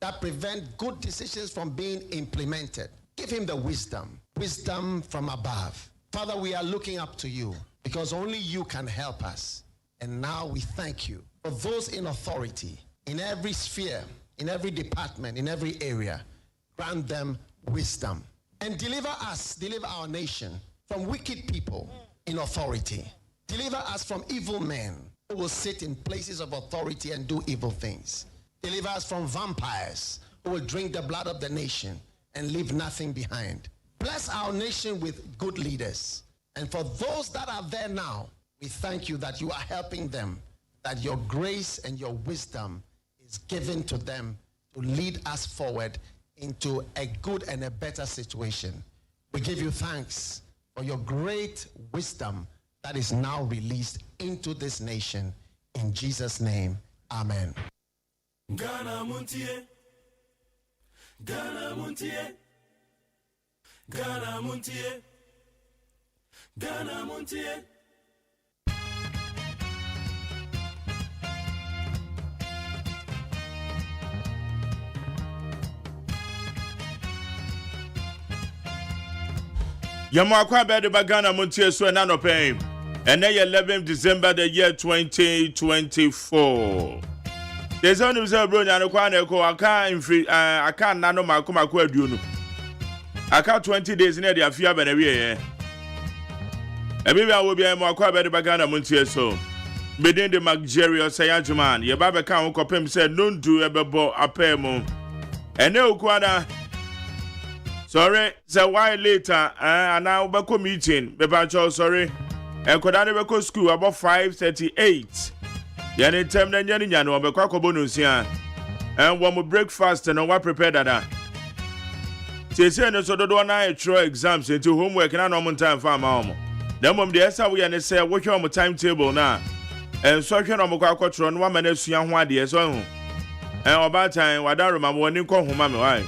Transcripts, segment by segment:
that prevent good decisions from being implemented. Give him the wisdom from above. Father, we are looking up to you because only you can help us. And now we thank you for those in authority, in every sphere, in every department, in every area. Grant them wisdom and deliver our nation from wicked people in authority. Deliver us from evil men who will sit in places of authority and do evil things. Deliver us from vampires who will drink the blood of the nation and leave nothing behind. Bless our nation with good leaders. And for those that are there now, we thank you that you are helping them, that your grace and your wisdom is given to them to lead us forward into a good and a better situation. We give you thanks for your great wisdom that is now released into this nation. In Jesus' name, amen. Ghana Muntie, Ghana Muntie, Ghana Muntie, Ghana Muntie. Yamakwa bede bagana Muntie so na no pain. And then 11th December the year 2024. There's only a bro na kwa na ko aka nano makoma ko aduonu. Aka 20 days na dia afia bana wie Ebi a wo bia mo akwa bede bagana Muntie so. Medin de Magjerio Sayajuman ye ba be kan wo kopem se nondu ebebo apemo. Ene okwana sorry, so why later? And now back meeting. Bebacho, sorry. And could I never go school about 5:38? Yani time na nyani nyano obekwa ko bonus ya. And one more breakfast and what prepared that. Say no so do na try exams into homework na no time for am. Then mom the esa we and say what your timetable na. And so hwe no mokwa kwotro no ma na sua ho ade so hu. And about time wadaro ma woni ko homa me why.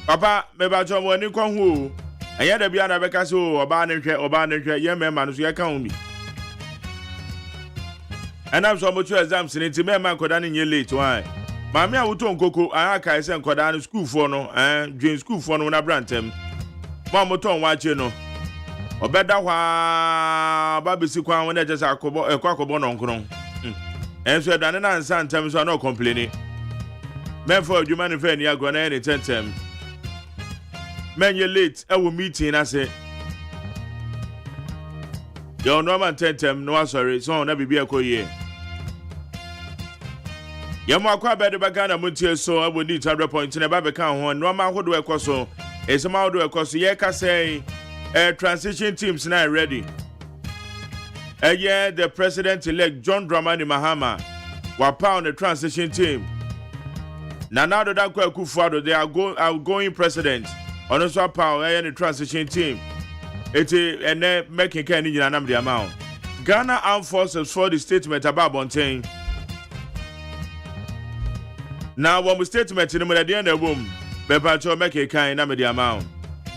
Papa, meba jo woni ko hu. Anya da bia na beka so oba ne hwe ye mema no so ye kan umi. And I'm so much exams in it mema koda ne nye late why. Mama a wuto nkoko aka ise nkoda no school for no dream school for no na brantem. Ma moto nwa che no. Obeda hwa ba besi kwan wona je sa akobo no nkron. Enso edane na nsa ntem so na complain. Memfo adwuma ne fa ni agro na any tentem. Men you late I will meeting I say yo no man tentem no sorry so na bibia ko ye yamo akwa bede bagana Muntie so I will need 100 points na ba be kan ho no ma hodo ekoso esema hodo ekoso ye ka say transition teams now ready the president elect John Dramani Mahama wa pound the transition team na now that Akufo-Addo they are outgoing president on also power and the transition team. It's and making kind of the amount. Ghana Armed Forces for the statement about Bontain. Now, one statement in the end of the room, Bepacho make a kind of the amount.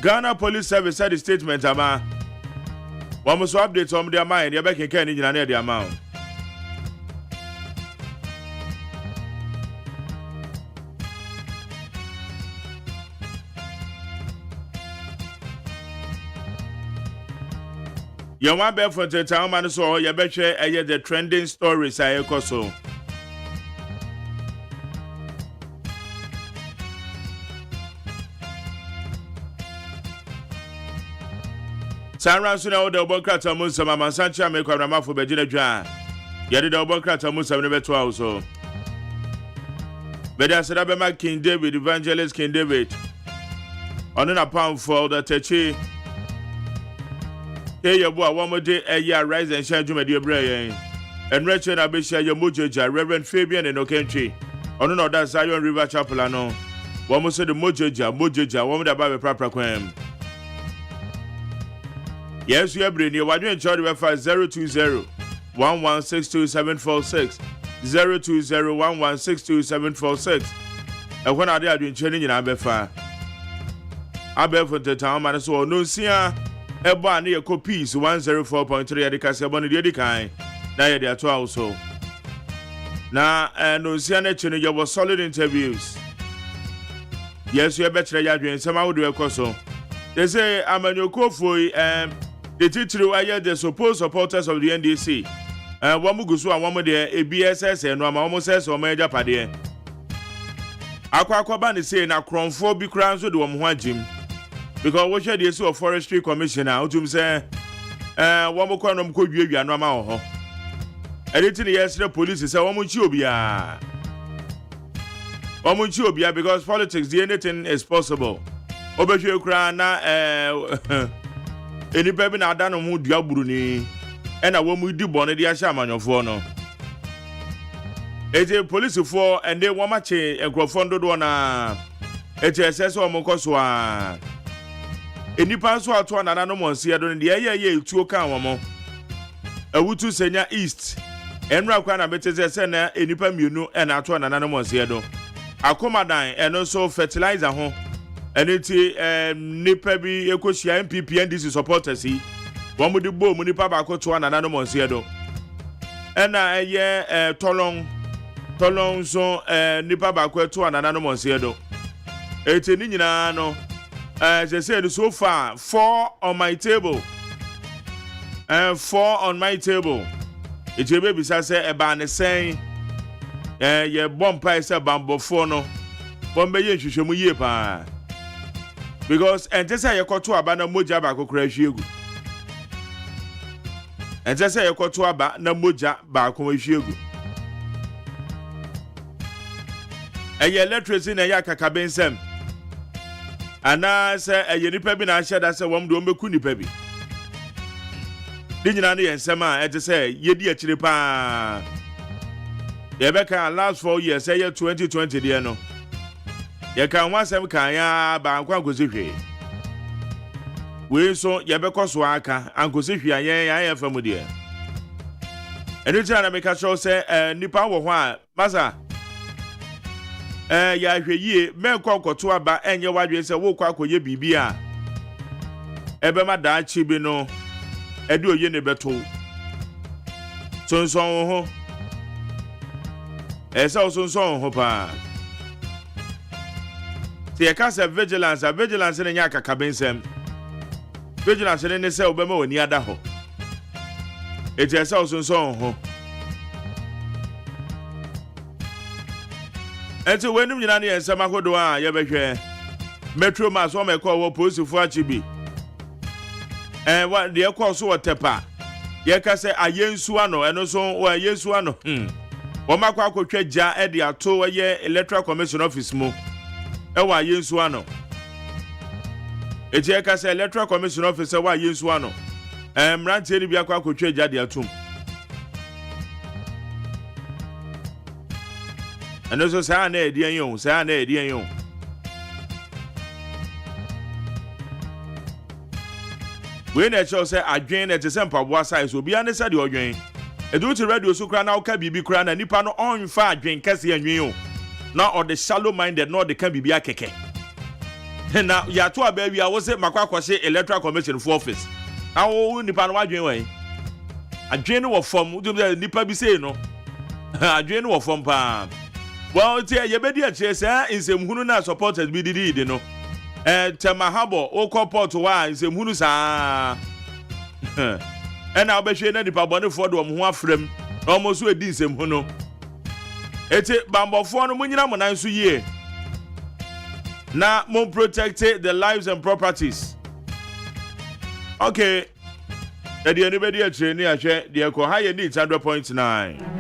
Ghana Police Service said the statement about one must update on their mind, they're making kind of the amount. You want be for the town man so you betche the trending stories I so. Sanra suna o double crata musa mama sancha me kwa mafo begina dwa. Ye the double crata musa ne beto also. Beda sada be ma King David Evangelist King David. On na pound for the techi. Hey, your boy, one more day, a year rise and shine to my dear Brian. And Rachel Abisha, your Mojoja, Reverend Fabian and Okentry. On another Zion River Chapel, I know. One more said the Mojoja, one with the Bible proper quam. Yes, we are bringing you. Why do you enjoy the website 020-1162746? 020-1162746. And when are they doing training in Abefa? Abefa the town, man, so no see. Eba na yeko peace 104.3 ya dikasi abone de dikan na ye de ato also na no sia na chene you solid interviews Yes, you better yadwin some would do so. They say Amanyoko for the title why the supposed supporters of the NDC. Wamugusu and one of the ABSS and Wama almost says or major paddy. Aqua Band is saying a cronphobic crowns with one Jim. Because what should the issue of Forestry Commissioner out to say one more quantum could be a normal. Editing yesterday police is a woman chubia. Omunchubia because politics, the anything is possible. Obeshe kra na eni pebi na ada no mu duaburu ni e na wo mu di bone de ahya amanyofo no. Eje police for and they wo mache enkrofo dodo na eje esese o monkoso a eni pa so ato na no monse do ne de ye etuo kan wo mo. Awutu senya east enra kwa na beteze se na eni pa mienu e na ato na no monse do. Akomadan and also fertilizer ho and it nipa bi ekosia MPP NDC supporters yi wo mu de bo mu nipa ba ko to anana no monse do na eye tolong so nipa ba ko to anana no monse do eti ni nyina no they said so far 4 on my table 4 on my table it be bisa say e ba ne sen ye bompa ese bambofo no bombe ye hwehwemu yie pa because entese ye koto aba na moja ba kokora hwiegu entese ye koto aba na moja ba kokora hwiegu eye literacy na ya kakabensem ana se eye nipa bi na ahye da se wom do mbeku nipa bi dinyina ne yensem a entese ye di akire pa Yebeka last 4 years say 2020 there no. Ye kan wansem kan ya ba ankwa nkosi hwe. We so yebeko so aka ankosi hwe ayen ya fam there. Enu ti na meka show say nipa wo ho a masa ya hwe yie me kokoto aba enye wadwe say wo kwa akoye bibi a ebe ma da chi bi no ede oye ne beto. Sonson ho esa osonson ho pa tie ka se vigilance ne nya kakabensem vigilance ne se obema woni ada ho eti esa osonson ho eti wenum nyina ne ensem akodo a ye behwe metro mass o meko wo posifo achibi wa de ko so wotepa ye ka se ayensu ano eno so wa ayensu ano Omakwa akotwa ja e de ato ye Electoral Commission office mu e wa yensu ano eje ka se Electoral Commission office wa yensu ano mrantie ni bia kwa akotwa ja de atom eno so sa na edian yo we na cho se adwen na te se mpaboa size obi ane sa de odwen edu ti radio so kra na oka bibi kra na nipa no onfa adwen kase anwen o na or the shallow minded no the kan bibi akeke na ya to abawi a wo se makwa kwose Electoral Commission for office na wo nipa no adwen wan adwen no wo fom do nipa bi sei no adwen no wo fom pa well tie ye bedi a che se insemhunu na supporters bi didi no temahabo okoport wa insemhunu sa ena obehwe na nipa bone fo do ho afrem almost we di nsem ho no eti bambofo no munyina mo nan so yie na mo protect the lives and properties okay edi anybody a train a hwe de ko ha ye need 100.9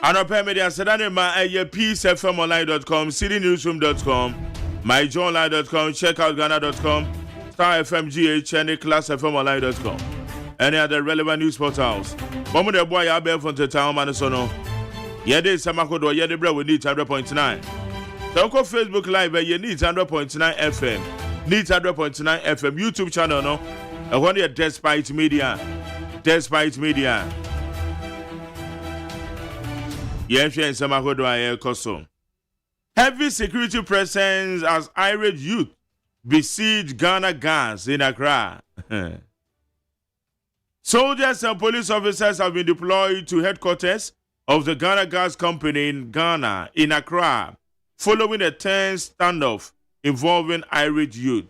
Anope media sedane ma peacefmonline.com, citynewsroom.com, myjohnline.com, checkoutghana.com, starfmgh and classfmonline.com. Any other relevant news portals. Momo de boy abe from the town man so no. Yede samakodo yede bre we need 100.9. Toko Facebook Live you need 100.9 FM. Need 100.9 FM YouTube channel no. I want your Despite Media. Despite Media. Yes, some of what heavy security presence as irate youth besiege Ghana gas in Accra. Soldiers and police officers have been deployed to headquarters of the Ghana Gas Company in Ghana, in Accra, following a tense standoff involving irate youth.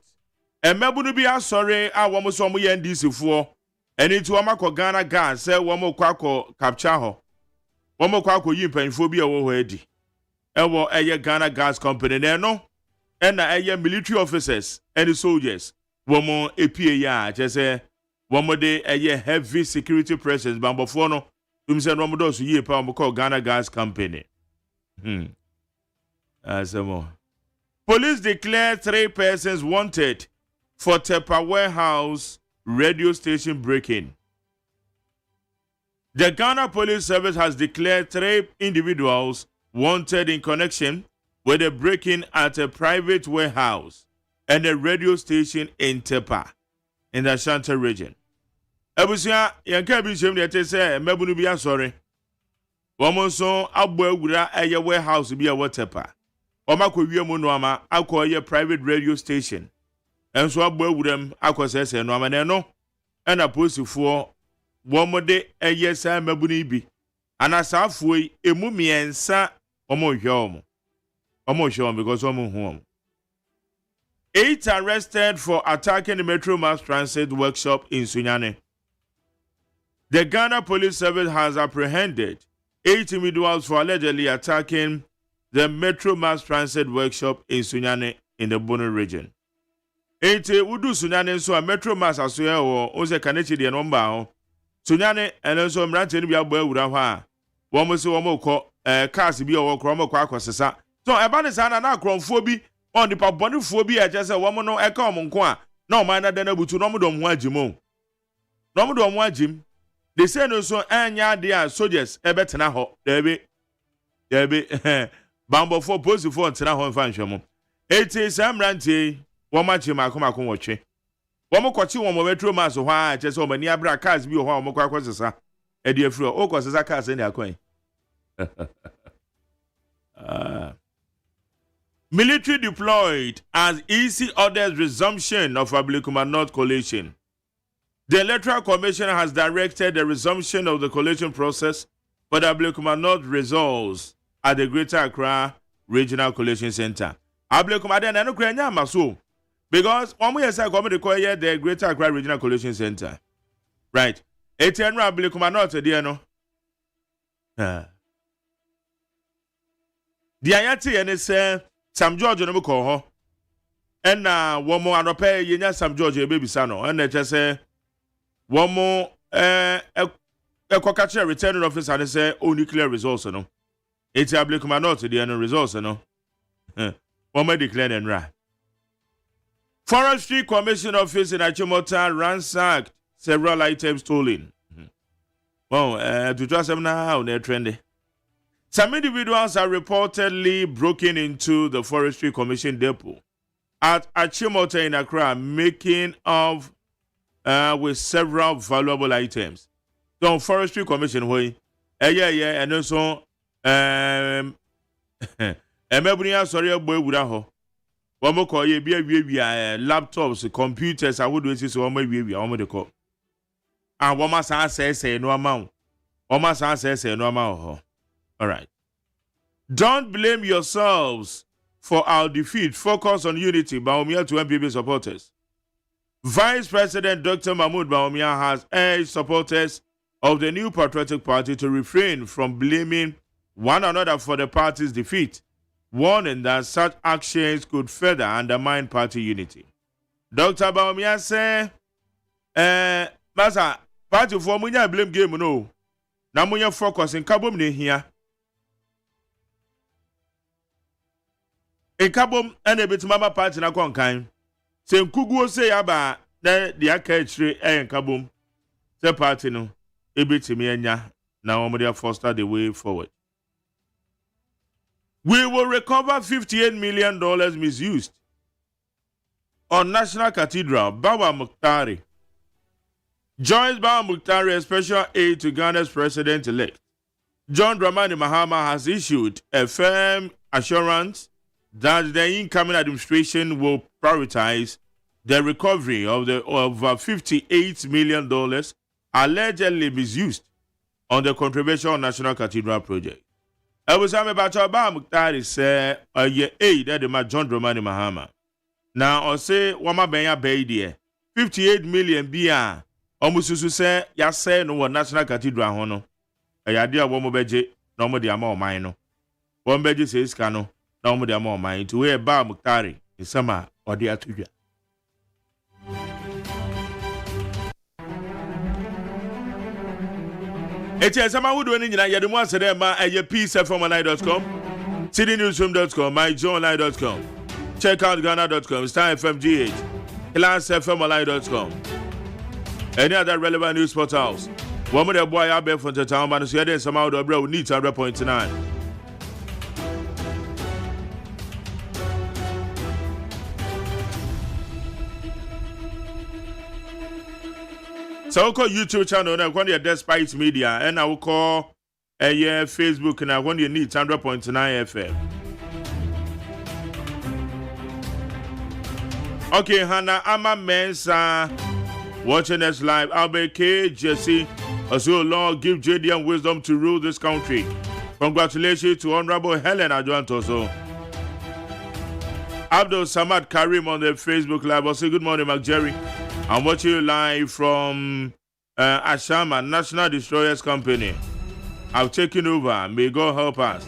And Mabunu be sorry, I want some NDC for, and into Amako Ghana Gas, say one more quaco capture ho. One more quaco yimpen phobia already. Ewo eye Ghana Gas Company no, and eye military officers and soldiers. One more APA ya, just say one more day eye heavy security presence, Bambofono. Say no more so ye pa call Ghana Gas Company. Police declare 3 persons wanted for Tepa warehouse radio station breaking. The Ghana Police Service has declared 3 individuals wanted in connection with a break-in at a private warehouse and a radio station in Tepa, in the Ashanti region. Ebusia yanka bi shem de say mabunu bi asori. Womo so abo agura eye warehouse bi a Tepa. Omakọ mu no ama akọ private radio station. Enso abo agura akọ no ama ne no. Na posifo womo de eye sa mabunu bi. Anasafo emu miensa omo hwe omo because omo hu 8 arrested for attacking the Metro Mass Transit workshop in Sunyane. The Ghana Police Service has apprehended 8 individuals for allegedly attacking the Metro Mass Transit workshop in Sunyane in the Bono region. 8 Udu Sunyane so a Metro Mass asoya o onse kanechi de number ho. Sunyane ene so mrante ni bia bo awura ho a. Wo mo se wo mo kọ cars bi o kọ mo kọ akosesa. So eba ne sa na akronfo bi on the pabonifo bi a jese wo mo no e ka mo nko a na o man na de na butu no mo do mo agimo. No mo do mo agim. They say no so anya dia soldiers ebetena ho debi bambo for post for tena ho mfa nhwemo eti samrantie wo ma chi makomako wotwe wo mo kwachi wo mo Metro Mass ho a che so mani abra cars bi ho a mo kwakosesa e de afro o kosesa cars ni akwan military deployed as EC orders resumption of Ablikuma North Coalition. The Electoral Commission has directed the resumption of the collation process for the Ablikuma North results at the Greater Accra Regional Collation Center. Ablikuma then no krenya maso because one way say come to the Greater Accra Regional Collation Center. Right. Etienne Ablikuma North there no. The ayati ene say Sam George no ko ho. And one more anope yenya Sam George e bebisa no. And they say one more Kokachi returning officer and say only clear results no. It's Ablikuma North the end results no. One more declared and right. Forestry Commission office in Achimota ransacked several items stolen. Well, to trust them now they're trendy. Some individuals are reportedly broken into the Forestry Commission depot at Achimota in Accra, making off with several valuable items. So Forestry Commission way, and also Emebunia sorry boy would one more call ye be laptops, computers, I would say so one the call. And one must say no amount. One must say no amount. All right. Don't blame yourselves for our defeat. Focus on unity. Baumia to MPP supporters. Vice President Dr. Mahmoud Baumia has urged supporters of the New Patriotic Party to refrain from blaming one another for the party's defeat, warning that such actions could further undermine party unity. Dr. Baumia said, Masa, party for munya blame game no. Na munya focus in kabom ne here. In kabom ene bit mama party na konkan. Se nkuguo se yaba na dia ka chire en kabom. Se party no ebetimi anya na omo dia foster the way forward. We will recover $58 million misused on National Cathedral. Bawa Mukhtari joins Bawa Mukhtari as special aide to Ghana's president-elect. John Dramani Mahama has issued a firm assurance that the incoming administration will prioritize the recovery of $58 million allegedly misused on the controversial National Cathedral project. I was about to Bawa Mukhtari say a year aid at the John Dramani Mahama. Now I say wama benya baidie 58 million bia omususu say ya say no National Cathedral ho no ayade a womo beje na omo de ama oman no won beje say iska no na omo de ama oman to we Bawa Mukhtari isama ode atudwa. Eti esama wudu ni nyina yede mu asede ma peacefmonline.com, citynewsroom.com, myjournal.com. Check out Ghana.com, Star FM GH, classfmonline.com. Any other relevant news portals. One more boy out there from the town, but so you some out of bro needs 100.9. So I'll call YouTube channel now, when you're Despite Media, and I will call Facebook and I want you need 100.9 FM. Okay, Hannah, I'm a Mensa watching us live. Albert K. Jesse, also Lord, give JD wisdom to rule this country. Congratulations to Honorable Helen Adjuantoso. Abdul Samad Karim on the Facebook Live. Also, good morning, Mark Jerry. I'm watching you live from Ashama National Destroyers Company. I've taken over. May God help us.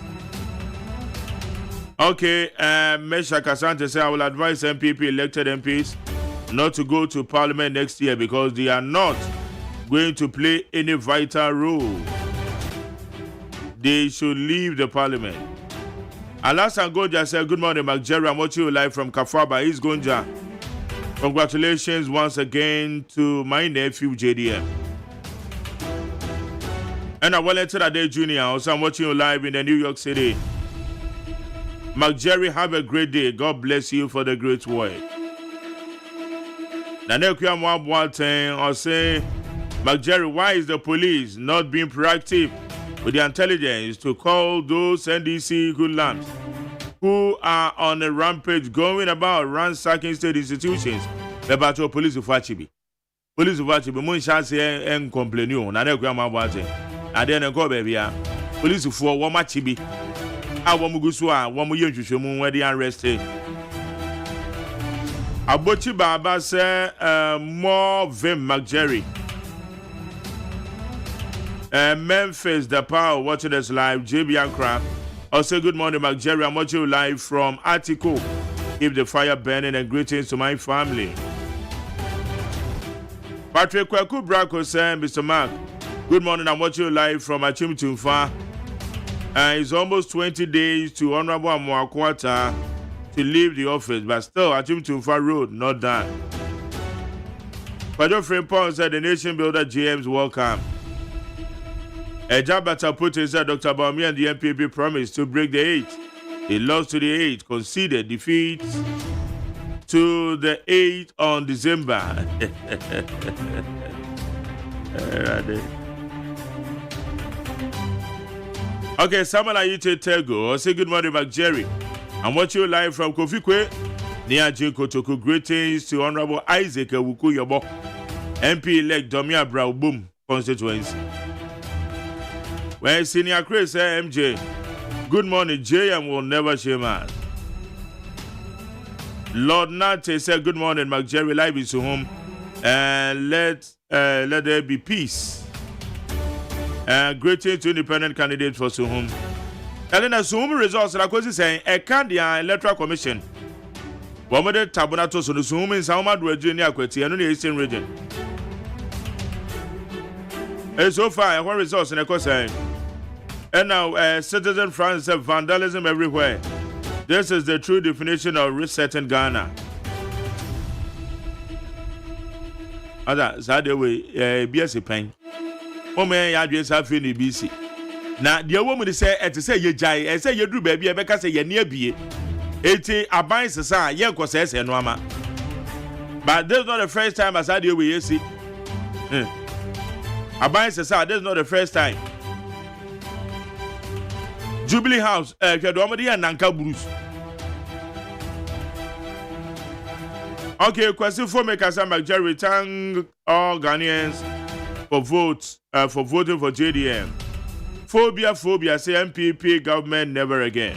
Okay, Mesha Kasante said I will advise MPP elected MPs not to go to Parliament next year because they are not going to play any vital role. They should leave the Parliament. Alasan Gonja said, good morning, Mark Jerry. I'm watching you live from Kafaba, East Gonja. Congratulations once again to my nephew JDM. And I Wellington Ade Jr. Also, I'm watching you live in the New York City. Mark Jerry, have a great day. God bless you for the great work. Nanekia Mwabwate or say, Mark Jerry, why is the police not being proactive with the intelligence to call those NDC hoodlums who are on a rampage going about ransacking state institutions? About your police of Wachibi. Police of Wachibi, Munshansi and complain you. Nanekia Mwabwate. I didn't go, baby. Police for Wamachibi. Awamuguswa, Wamuyu, where they arrested. Abochi Baba say more Vim McJerry. Memphis, the power watching us live. JB Ankra. Also, good morning, McJerry. I'm watching you live from Atiko. Keep the fire burning and greetings to my family. Patrick Kwaku Brako say, Mr. Mark, good morning. I'm watching you live from Achim Tumfa. It's almost 20 days to Honorable Amwakwata to leave the office, but still, Achim Tumfa Road, not done. Pajo Frimpong said the nation builder GM's welcome. Ejabata put said Dr. Baumi and the MPP promised to break the 8. They lost to the 8, conceded defeat to the 8 on December. Okay, Samuel Ayite Tego. Say good morning, Mark Jerry. I'm watching you live from Kofikwe near Jinkotoku. Greetings to Honorable Isaac Ewuku Yobo, MP-elect Domia Brow Boom constituency. When Senior Chris MJ, good morning, JM will never shame us. Lord Nate said, good morning, Mark Jerry, live is to home, and let there be peace. Greetings to independent candidates for Suhum. And then the Suhum results, like I was saying, a Candia Electoral Commission. One of the Tabonatos on the Suhum in Saumad, Virginia, Quetti, and the Eastern region. And so far, one results in a course. And now, citizen France have vandalism everywhere. This is the true definition of resetting Ghana. That's how they way, BSC pain. Oh man, I just have any BC. na the woman say et say ye jai e say ye duru ba bia be ka say ye ne abie eti aban sesa ye kwose se no ama. But this is not the first time as I deal with you. Aban sesa, this is not the first time. Jubilee House, Kedomadi and Nanka Bruce. Okay, question for me, Kasama Jerry, thank all Ghanaians for voting for JDM. Phobia, say MPP government never again.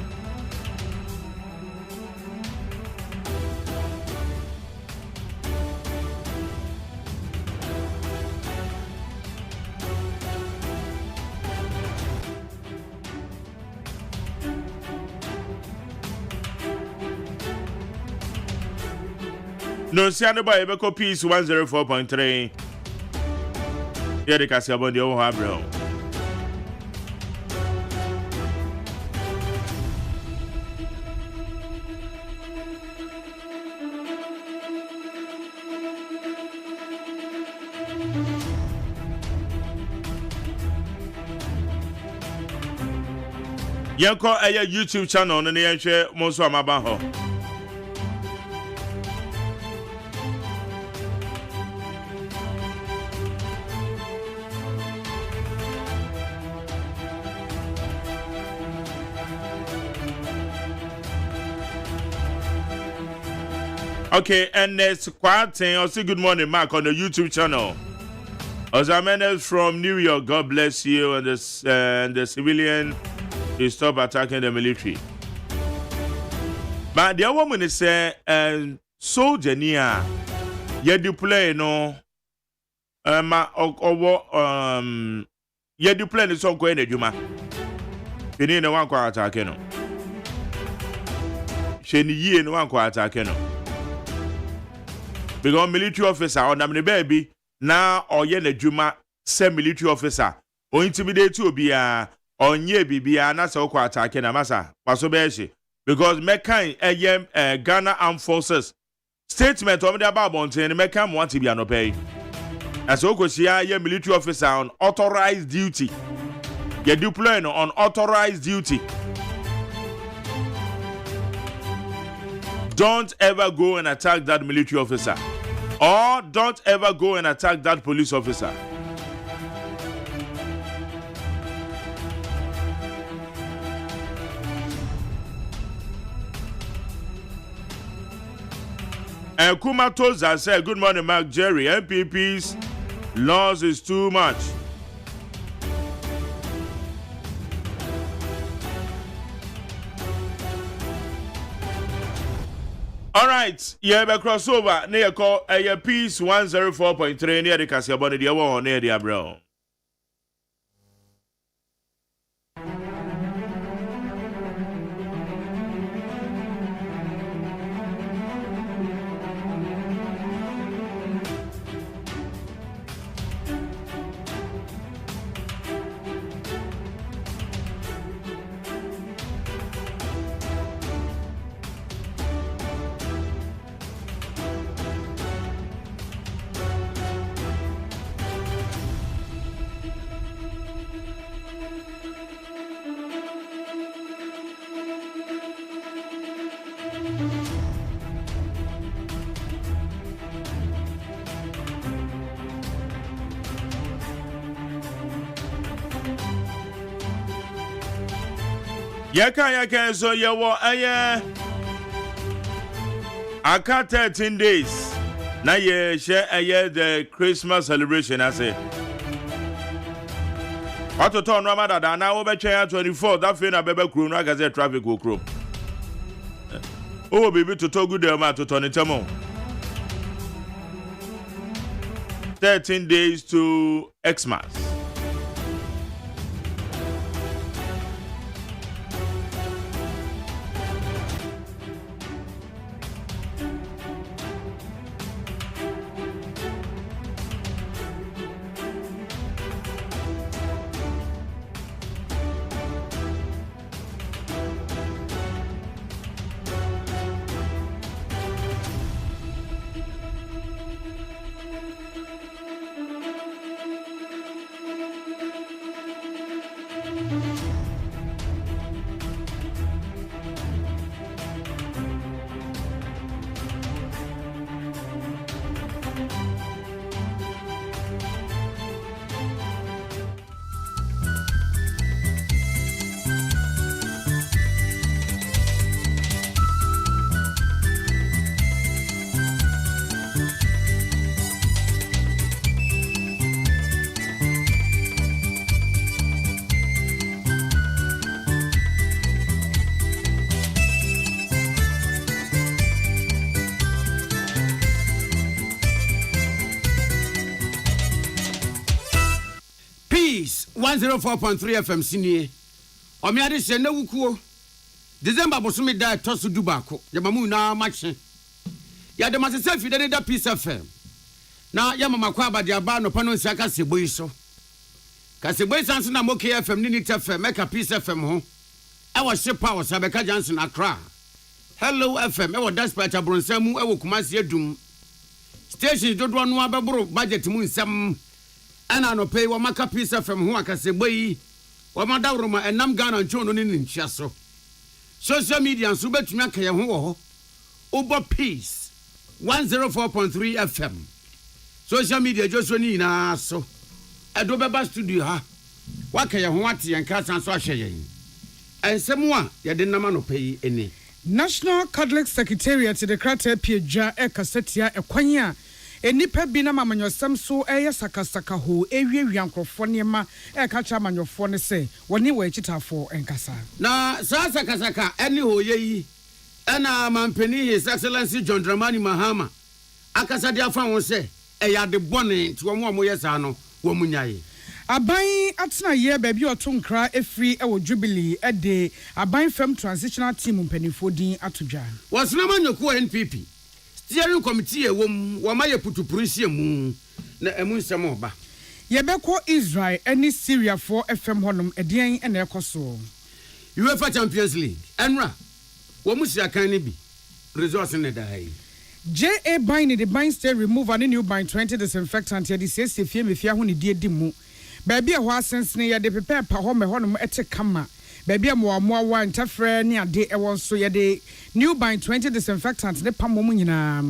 No, Siano by Ebeko Peace 104.3. Here the Casabon, the Oha Brown. Yanko a YouTube channel, and the share most of my baho. Okay, and there's quite thing. I'll say good morning, Mark, on the YouTube channel. Ozamenes from New York, God bless you, and the civilian to stop attacking the military. But the other woman is saying, soldier near, you deploy no, you deploy the song going to Juma. You need no one quite attacking. She need no one quite attacking. Because military officer on the baby now or yen Juma say military officer or intimidate to be a on ye be a nasa kwa attacking a massa pasobeshi because mekan Ghana Armed Forces statement of the Babonte and mekan want to be an obey as okosia ye military officer on authorized duty ye deploying on authorized duty. Don't ever go and attack that military officer. Or don't ever go and attack that police officer. And Kuma Toza said, good morning, Mark Jerry. MPP's loss is too much. All right, yeah, be crossover. Near call a piece 104.3 near the Casabon, the one near the Abro. Yaka so yawo aka 13 days na ye share the Christmas celebration I say what to turn Ramadan da na wo be twen 24 that fe na bebe kro no agaze traffic go kro oh baby to good dem to turn it 13 days to Xmas. 104.3 FM sinie. Omiade se na wukuo. December bosome da tosu dubako. Yamamu na mache. Ya de masese fide da Peace FM. Na yamama kwa abade aba no pano nsia ka sebo iso. Ka sebo isanso na Moke FM ni Nit FM make Peace FM ho. E wo shepa wo Sabeka Johnson Accra. Hello FM e wo Dispatch Abronsam e wo Kumasi Adum. Station dodo no abebro budget mu nsam. Ana no pay wo maka Peace FM ho aka sebo yi. Wo madawroma enam Ghana nchono ni nchia so. Social media nso betumi aka ye ho wo ho. Ubo Peace 104.3 FM. Social media just ni na so. Edo beba studio ha. Waka ye ho ate ye nka san so ahwe ye. Ensemu a ye de nama no pay eni. National Catholic Secretariat the Krata Pieja Ekasetia Ekwanya enipa bi na mamanyosam so eye sakasaka ho ewie ankrofo nema ekacha manyofo ne se woni we chitafo enkasa na sakasaka eni ho yeyi ena mampeni His Excellency John Dramani Mahama akasa dia fa won se eya de bone ti wo mo yesa no wo munyaye Aban atena ye baabi oto nkra efri ewo Jubilee ede aban fam transitional team mpanifo din atodwa wasna manyoku NPP steering committee ewom wo maye putupurusie mu na emu nsem oba yebeko Israel any Syria for FM honum edien ena ekoso UEFA Champions League enra wo musia kan ne bi resource ne dai JA Bine the Bine stay remove and new Bine 20 disinfectant yedi sese fie mefia ho ne die di mu baby a ho asensene yede prepare pa ho me honum ete kama baby amoamoa wa ntafre ne ade ewon so yede new Bine 20 disinfectant ne pam mu nyina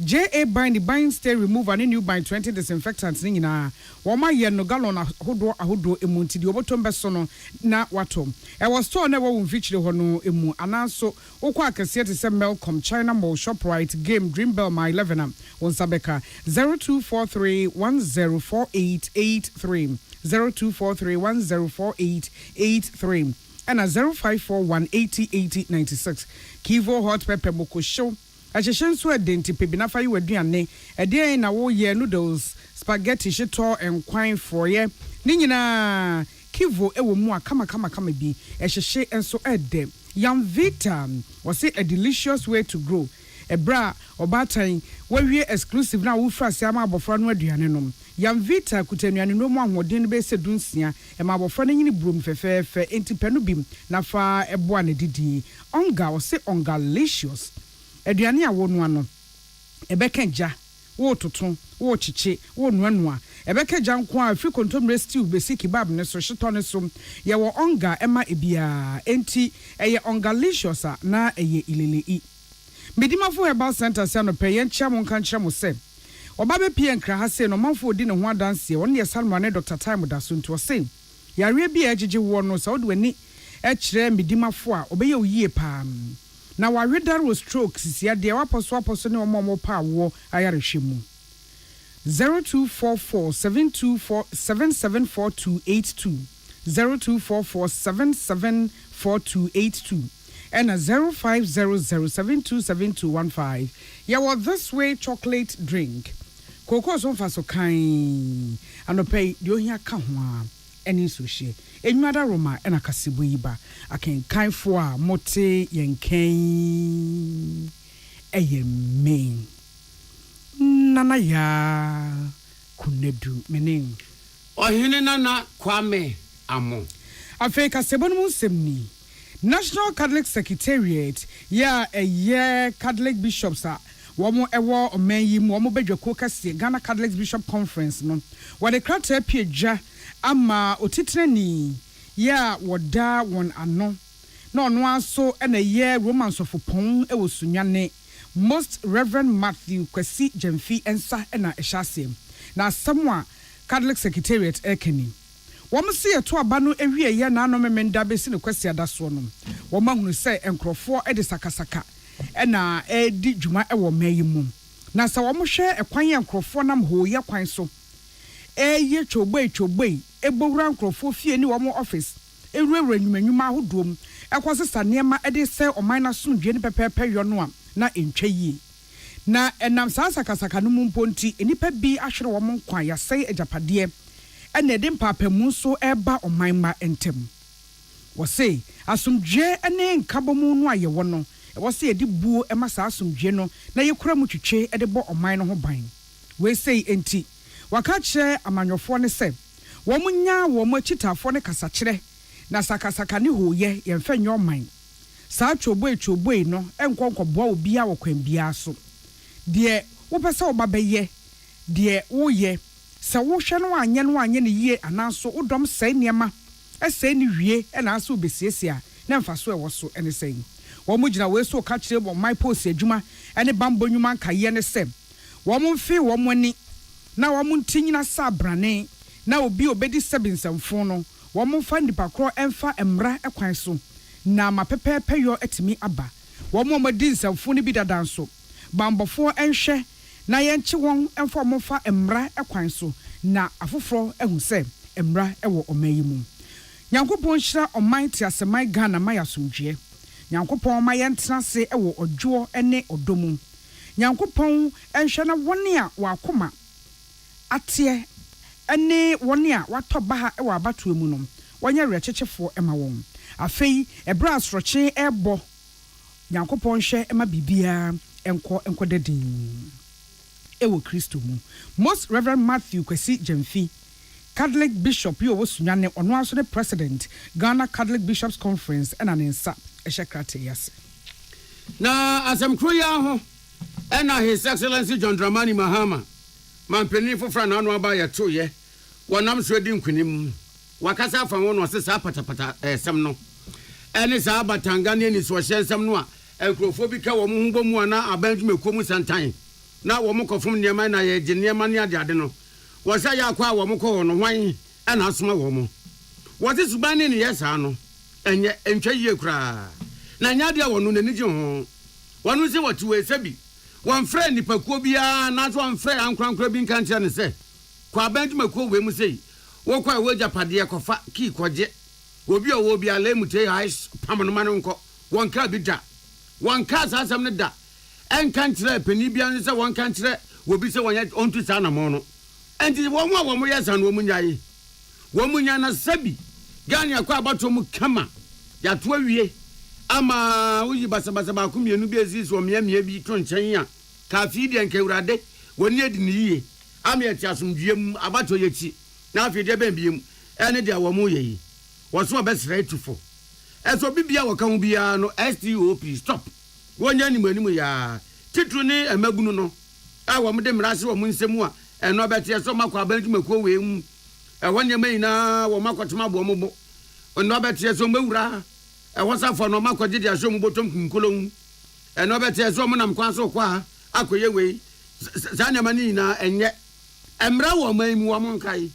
JA Bine the Bine stay remove and new Bine 20 disinfectant ne nyina wo ma ye no gallon ahodo emunti di obotom beso no na watom e was store na wo mfichire ho no emu ananso wokwa akese te se Melcom China Mall Shoprite Game Dreambell my 11 on Sabeka 0243104883 0243104883 and a 0541808096 Kivo hot pepper boko show Acheshen so edenti pebinafa yi waduane ede na wo ye noodles spaghetti shito enkwan for ye ni nyina Kivo ewo mu akama bi ehhehye enso ede Yam Vita was a delicious way to grow ebra obatan wawie exclusive na wo fra se ama abofra no aduane nom Yam Vita kutanuane no mu ahoden be se dunsia e ma abofra no nyini brom fefefe enti panu bim na fa eboa ne didi onga was say ongalicious aduane a wo no ano ebeka gya wo toton wo chiche wo nuanua ebeka gya nko a free contomre stew besi kebab ne so hyeto ne so ye wo onga ema ebia enti eye ongalicious na eye ilelei Medimafo Herbal Center se no peyen chiamon kan kyeremo se oba be pie nkra ha se no manfo odi ne ho adanse won ye salma ne Dr. Time da so nto se yare bia agege wo no so do ani e kyerɛ medimafo a obeye oyie pa na waredaro stroke sisia de waposo ne omo pa wo ayarehwemu 024472477482 0244774282 and a 0500727215. Yeah, well, this way chocolate drink. Cocoa so far so kind. And no pay you hear kahwa any sushi. And mother Roma and a casibuiba. I can kind for mote yen kain a main. Nana ya kunedu meaning. O hinena kwame amo. A fake a sebon semni. National Catholic Secretariat ya a year Catholic bishops are womo ewo omenyi mu womo bedwako kase Ghana Catholic Bishop Conference no wade krata pieja ama otitreni ya woda won ano no no aso na ye Romans of Pon ewo sunwane Most Reverend Matthew Kwesi Jemfi ensa na ehasem na samwa Catholic Secretariat ekeni Wamsi eto aba no ewie ye na no memenda besi ne kwasi adaso no wamahunu se enkrofo ede sakasaka na edi dwuma ewo mayi mu na sa wamohwe ekwan enkrofo nam ho ye kwan so eye chogbe ebowura enkrofo fie ni wamo office ewura nyumanwuma ahodom ekosesa niema ede se oman na sondwe ne pepepe yo no a na entwa yi na enam sa sakasaka no mu mponti enipa bi ahwere wamo kwan ya sei ejapade ɛna ɛde mpapamu nso ɛba ɔman ma ntɛm wɔse asomdwe ɛne nkabomu no ayɛ wɔ no wɔse yɛde buo ɛma saa asomdwe no na yɛkura mu twitwe ɛde bɔ ɔman no ho ban wei sei enti waka kyerɛ amanyɔfoɔ ne sɛ wɔn nya wɔn akyitafoɔ ne kasakyerɛ na sakasaka ne hoyɛ yɛmfa nyɛ ɔman saa twoboi no ɛnkɔnkɔboa obi a wɔkwan biara so deɛ wopɛ sɛ woba bɛyɛ deɛ woyɛ sɛ wohwɛ no anyɛ ne yie anaaso wodɔm sɛe nneɛma ɛsɛe ne wie ɛnaaso wobɛsiesie a na mfa so ɛwɔ so ɛne sɛe wɔn mo gyina wei so ka kyerɛ wɔn man post adwuma ɛne bambɔ nnwuma nkayɛ ne sɛ wɔn mfe wɔn ani na wɔn ntinyina sa abrane na obi obedi sebinsɛmfo no wɔn mfa nipa korɔ ɛmfa mmra ɛkwan so na mapɛpɛɛpɛ yɔ ɛtumi aba wɔn mo di nsɛmfo no bi dada nso bambɔfoɔ ɛnhwɛ na yɛnkye wɔn ɛmfa wɔn fa mmra ɛkwan so na afoforɔ ɛhu sɛ mmra ɛwɔ ɔman yi mu nyankopɔn hyira ɔman te aseman Ghana ma yasomdwe nyankopɔn ma yɛntena se ɛwɔ ɔdwoɔ ɛne ɔdɔ mu nyankopɔn ɛnhwɛ na wɔn a wakoma ateɛ ɛne wɔn a watɔ baha ɛwɔ abatoɔ mu no wɔnyɛ rɛkyekyefoɔ ɛma wɔn afei ɛbrɛ asorɔkye ɛbɔ nyankopɔn hwɛ ɛma biribiara ɛnkɔ dadin ɛwɔ Kristo mu Most Reverend Matthew Kwesi Jemfi Catholic Bishop yi owo sunyane ɔno aso ne President Ghana Catholic Bishops Conference ɛna ne nsa ɛhyɛ krate yase na asɛm kro ya ho ɛna His Excellency John Dramani Mahama mampeni fofra na anu aba yɛto yɛ wɔnam so di nkunim wakasa fa wɔn no se saa patapata ɛsɛm no ɛne saa batanga ne ni so hyɛ nsɛm no a nkurɔfoɔ bi ka wɔn ho bomu ana abanjume komu santan na wɔn kɔfom nneɛma na yɛ gye nneɛma ne ade no wɔsɛ yɛ akɔ a wɔn kɔ no hwan ɛna asoma wɔn wɔte suban ne yɛ saa no ɛnyɛ ntwa yie kura na nya de wɔn no n'ani gye ho wɔn se wɔte wɔ esabi wɔn frɛ nipakuo biara na so wɔn frɛ ankorankora bi nka nkyerɛ ne sɛ kɔ abanjume kuo wɔ mu sei wɔkɔ a wɔgya padeɛ kɔfa kii kɔgye obi a wɔ bi ala mu te ice pam no ma no nkɔ wɔn ka bi da wɔn ka saa asɛm ne da ɛnka nkyerɛ pani bia ne sɛ wɔn ka nkyerɛ obi sɛ wɔnyɛ ɔntu saa namɔ no ɛnti wɔn a wɔn yɛ sa no wɔn nyae wɔn nya na sabi Ghana akɔ abato mu kama yɛato awie ama woyi basabasa ba ko mienu bi ezi so miamia bi to nkyɛn a kafi deɛ nka Awurade wɔn adi ne yie ama yɛte asomdue mu abato yɛkyi na afi deɛ bɛn biem ɛne deɛ wɔn yɛ yi wɔso ɔbɛsrɛ tufo ɛso bibia wɔka ho bia no STOP stop wɔnya nimu ya titru ne amagunu no a wɔn de mrase wɔn nsɛm a ɛno bɛte so makɔ abanjumakuo wee mu ɛwɔ nneɛma nyinaa wɔn akɔtema bo mo bo ɛno bɛte so mawura ɛwɔ safo no makɔgye de aso mu botom kunkolon ɛno bɛte so mo nam kwan so kɔ a akɔyɛ wei saa nneɛma ne nyinaa ɛnyɛ ɛmra wɔ man mu wɔn nkae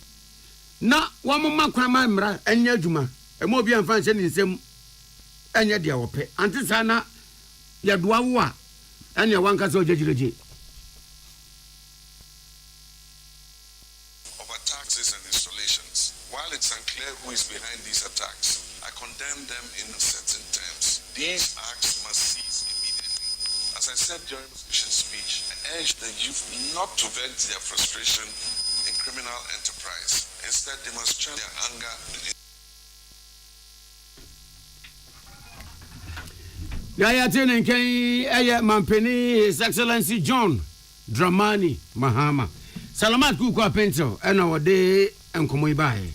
na wɔn makwan ma mra ɛnyɛ adwuma ɛmo obi amfa nhyɛ ne nsɛm ɛnyɛ deɛ wɔpɛ ante saa na yɛdoa wo a ɛne wanka sɛ ɔgyagyiregye of attacks and installations. While it's unclear who is behind these attacks, I condemn them in certain terms. These acts must cease immediately. As I said during the speech, I urge the youth not to vent their frustration in criminal enterprise. Instead, they must channel their anger. Yaya tene nkai eye mampeni His Excellency John Dramani Mahama. Salamat kuku apento ena wode enkomo ibae.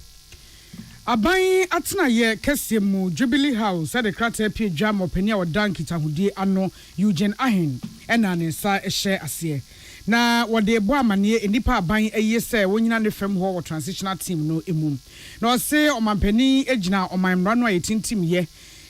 Aban atena ye kese mu Jubilee House at the krate pie dwa mopeni a wodan kitahudie ano Eugene Ahen ena ne nsa ehye ase. Na wode ebo amane enipa aban eye se wonyina ne fam ho wo transitional team no emu. Na o se omampeni egina omanmra no ayetintim ye.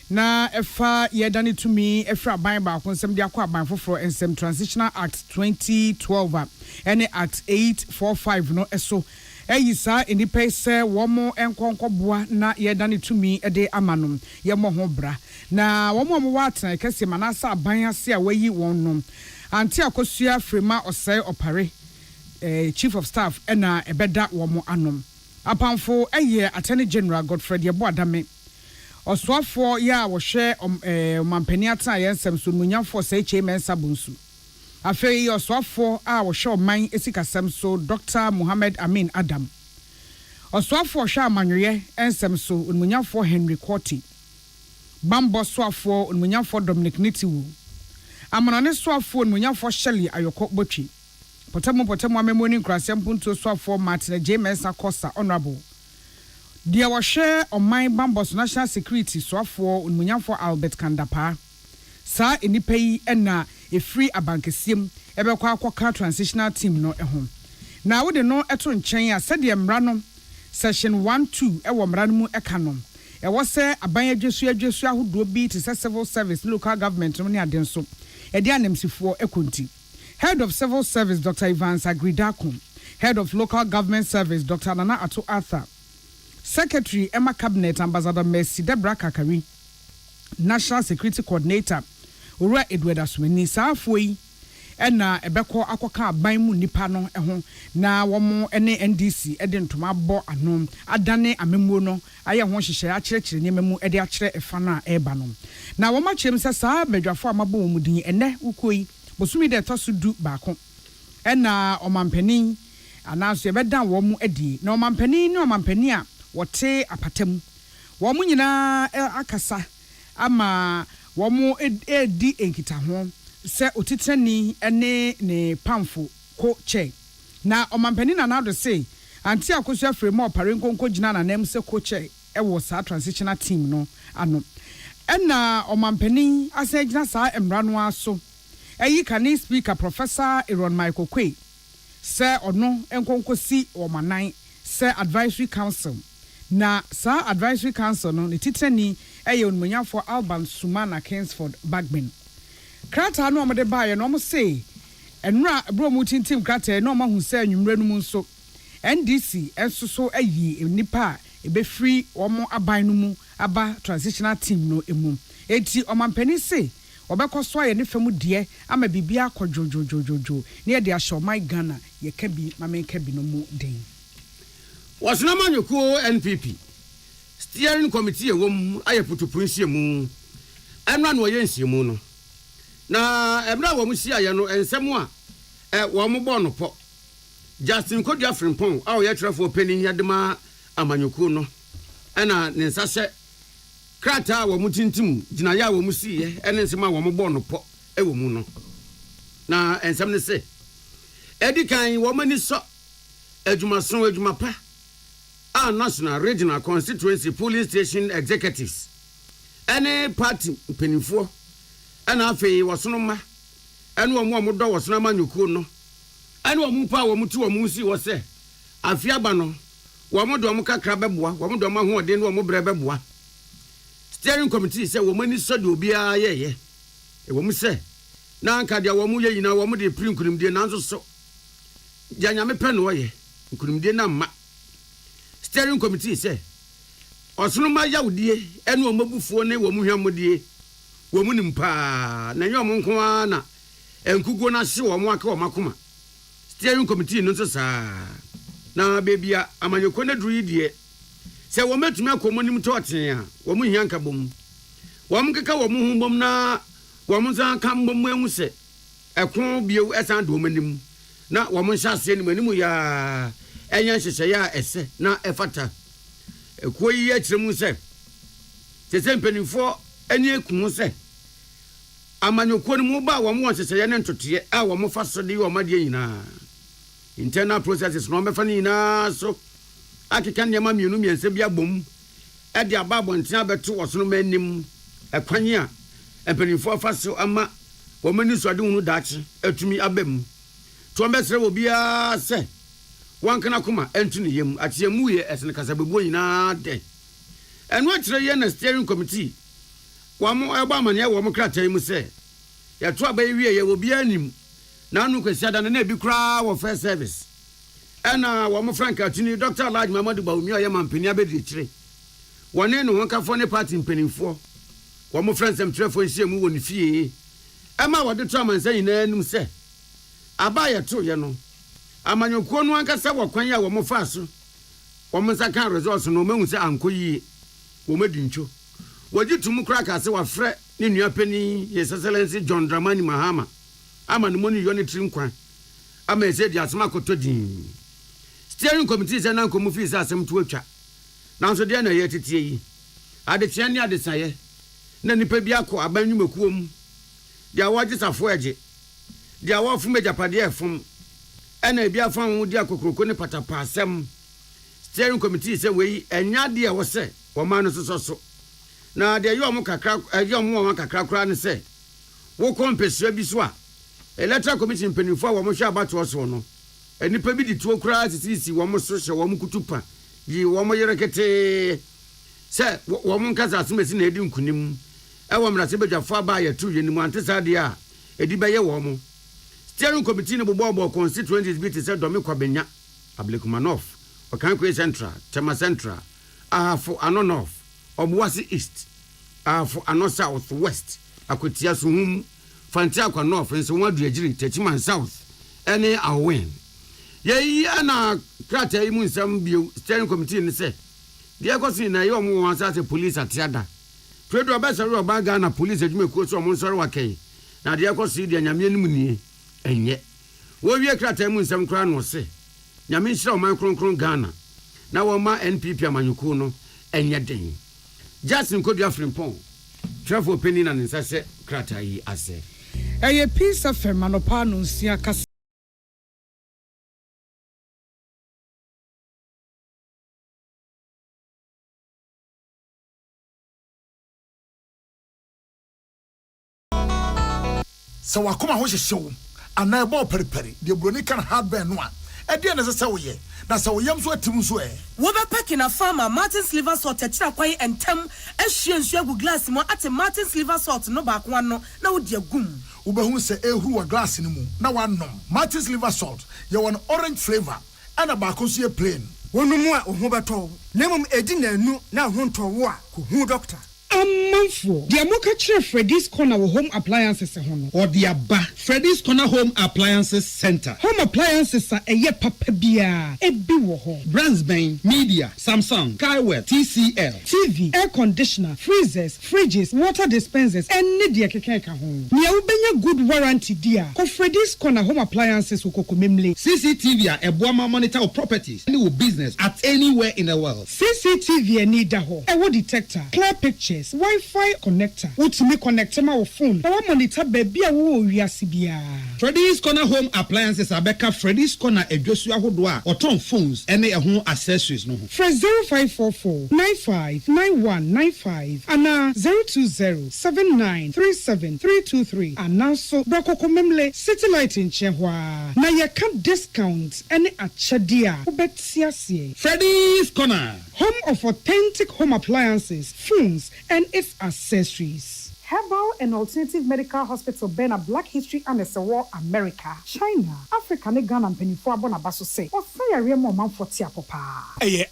Na efa yedani to me efra aban ba konsem de akwa aban foforo ensem Transitional Act 2012 ene Act 845 no eso eyisa enipa se womo enkonkoboa na yedani to me de amanom ye mo ho bra na womo mo watena kese manasa aban ase a wayi won no anti akosua frema osai opare chief of staff ena ebeda womo anom apanfo eye Attorney General Godfrey Yeboadame Oswafo ya wohwe mampani ata yensem so munyafo se Mensa Bunsu afei Oswafo a wohwe oman esikasem so Dr. Muhammad Amin Adam Oswafo hwa amanyoye ensem so onmunyafo Henry Courty. Bambo swafo onmunyafo Dominic Nitiwu. Amanane swafo onmunyafo Shelley Ayoko Botwi. Potamo amemoni nkrasem punto swafo Martin James Akosa honorable. Dia wahwe omai Bambos National Security swafo onmunyafo Albert Kandapa. Sa enipa yi na efree abankesiem ebekwa akwaka transitional team no ehom. Na wo de no eto nchen a sede mmra no section 1-2 ewo mmra no mu eka no. Ewo se aban adwesu ahodo bi te civil service local government no ne adenso. E de anemsifo ekonti. Head of Civil Service Dr. Ivan Sagridakun, Head of Local Government Service Dr. Nana Ato Arthur, Secretary Emma Cabinet Ambassador Mercy Debra Kakari, National Security Coordinator Ura Edward Aswini Safoi, ena ebeko akwaka aban mu nipa no eho na womo ene NDC eden toma bo anom adane amemmuo no aye ho hyehyɛ akyerɛkyerɛ nyememu ede akyerɛ efa no a eba no na woma kyerem sɛ saa badwafo amabo wo mudin ene ukoi bosumi de to so du baako ena omampanin anaso ebeda wo mu adi na omampanin ne omampani a wote apatam wo mu nyina akasa ama wo mu edi enkita ho se otitani ene ne pamfo ko che na omampani na do say anti akoso afre mo pare nkonko gina na nem se ko che e wo sa transitional team no ano ena omampani asa gina sa emra no aso eyi kani speaker Professor Aaron Michael Kwe se ono enkonko si o manan se advisory council na sa advisory council no ne titani eye onmunyafo Alban Sumana Kingsford Bagman krata no amade baaye no mo say enra bro mu tintim krata no ma hu say anwumre no mu nso NDC enso so ayi nipa ebe free omo aban no mu aba transitional team no emu eti omampani say obekoso aye ne fam de ama bibia akojojojojojo ne de ahyo my Ghana ye ka bi mama ka bi no mu den wasna manyoko NPP steering committee ewom aye putupunsie mu enra no ye nsiemu no na emra wo mu sia ye no ensem a wo mu bo no po Justin Kodua Frimpon a wo ye trefo pani yadema amanyoko no ena ne nsase krata wo mu tintim gina ya wo mu siye ene nsem a wo mu bo no po ewo mu no na ensem ne se edikan wo mani so adwumason adwumapa a national regional constituency police station executives ene party penifo ena afei wosono ma ene wo mu do wosono amanyoko no ene wo mu pa wo mu ti wo mu si wo se afia ba no wo mu do mu kakra beboa wo mu do ma ho ode ne wo mu bre beboa steering committee say wo mani so de obia ye wo mu se na anka dia wo mu ye yina wo mu de prinkunimdie nanso so dia me pe no ye nkunimdie na ma steering committee say osono ma yawdie ene wo mabufuo ne wo mu hwamodie wo mu nimpa na nyom nko ana enkugo na hye wo mu aka wo makoma steering committee no so saa na bebia amanyoko na duru yidie se wo metumi akomonim toten a wo mu hianka bom wo mu keka wo mu humbom na wo mu san kan bom emu se ekon bio esan do manim na wo mu hyase ni manim ya enya hyehye ya ese na efata ekoyi ya kiremu se mpenifo eni ekun se amanyoko ni mu ba wo mu hyehye ya ne ntotoye a wo mu fasode wo made nyina internal processes no mefa ni na so akeka nyama mienu miense bia bom e de ababo ntia beto wosono manim ekwan a mpenifo afaso ama wo mani so ade hunu daachi atumi abam to mbesre wo bia se wankana kuma entuni yem atiemu ye esne kasabebu nyina de enu akire ye na steering committee wa mo eba amane wo mo kratai mu se ya to abai wie ye wo bia anim na anu kwasi ada na ebi kra wo first service ena wo mo frank atuni Dr. Alhaji Mamadu Bawumi oye mampani abedi kire wone no honkafo ne party mpanimfo wo mo friends em trefo nhyiemu wo ne fie ema wo de to amansa nyina anum se aba ye to ye no amanyoko no ankasa wo kwan ya wo mo fa so wo mo saka results no mahu se ankoyi wo medincho woji tumu kraka se wa frɛ ne nua pani His Excellency John Dramani Mahama ama no moni yo ne trinkwan ama ese di asema kotodin steering committee sɛ na nkomu fi sɛ asɛm to atwa nanso deɛ na yɛ tetie yi adekyea ne adesaeɛ na nipa bi akɔ aban nnwumakuo mu deɛ wɔgye safo agye deɛ wɔfom agyapadeɛ ɛfom ɛna ebi afa ho di akokroko ne patapa asɛm steering committee sɛ wei ɛnya deɛ wɔ sɛ wɔma no soso na deɛ yɛ ɔmo kakra ɛyɛ ɔmo wɔn kakra kora ne sɛ wokɔ mpɛsua bi so a Electoral Commission mpanimfoɔ a wɔn hwɛ abatoɔ so no nipa bi di tuo koraa sisi wɔn so hyɛ wɔn kutupa yi wɔn yere ketee sɛ wɔn nkasa asomasi na edi nkunim ɛwɔ mmerɛsɛ badwafo aba yɛ tu yɛ nimu ante saa deɛ a edi bɛyɛ wɔn steering committee no bobɔbɔ constituencies bi te sɛ dɔmi kwabenya ablekumanov ɔkankwe central tema central ahafo ano north ɔbuasi east ahafo ano south west akotia suhum fantiakwa north nso wɔn aduagyiri techiman south ɛne awen yɛyi ana krata yi mu nsɛm bio steering committee ne sɛ deɛ kɔsi na yɛ ɔmo wɔn asase police atiada twedo ɔbɛsɛre ɔba Ghana police adwumakuo so ɔmo nsɔre wakɛyi na deɛ kɔsi deɛ nyame anim nie ɛnyɛ wɔwie krata mu nsɛm kora no se nyame nhyira ɔman kronkron Ghana na wɔma NPP amanyɔkuo no ɛnyɛ den Justin Kodua Frimpong trafo penny na ne nsa sɛ krata yi asɛ ɛyɛ peace FM anopa no nsia kasa so wakoma ho hyehyew ana ebo periperi de broni kan hardware no a ɛde ne sɛ woyɛ na sɛ woyam so atim so wo be packing a farmer Martin's liver salt akira kwai entem ahwie nsu agu glass mu ate Martin's liver salt no ba ko ano na wo de agum wo be hu sɛ ehuru wa glass no mu na wanom Martin's liver salt ye won orange flavor ana ba ko so ye plain wonumu a ho beto nemum edi na anu na ho ntowo a ko hu doctor Amanfo, the Amoka Freddy's Corner Home Appliances or the Abba Freddy's Corner Home Appliances Center. Home appliances are a papa bia, a biwo. Brandsbane, Media, Samsung, Skywell, TCL, TV, air conditioner, freezers, fridges, water dispensers, and Nidia Keka home. Niaubenya good warranty dear. Ko Freddy's Corner Home Appliances ukokomemle. CCTV a Boama monitor of properties, any business at anywhere in the world. CCTV and Nidaho, a wood detector, clear pictures. Wi-Fi connector. Ultimate connector my phone. Now monitor baby wo wiasibia. Freddy's Corner Home Appliances abeka Freddy's Corner edwosua hodoa or ton phones ene ho accessories no ho. Fresh 0544 959195 and 02079373323 and now so Brakokomemle City Light in Chehwa. Na ya can discount any achadia. Ubetiasie. Freddy's Corner. Home of authentic home appliances, phones, and its accessories. Herbal and Alternative Medical Hospital Bena Black History and War America, China, Africa, Ghana and Penifua Bonabaso say, or say a real moment for Tiapopa.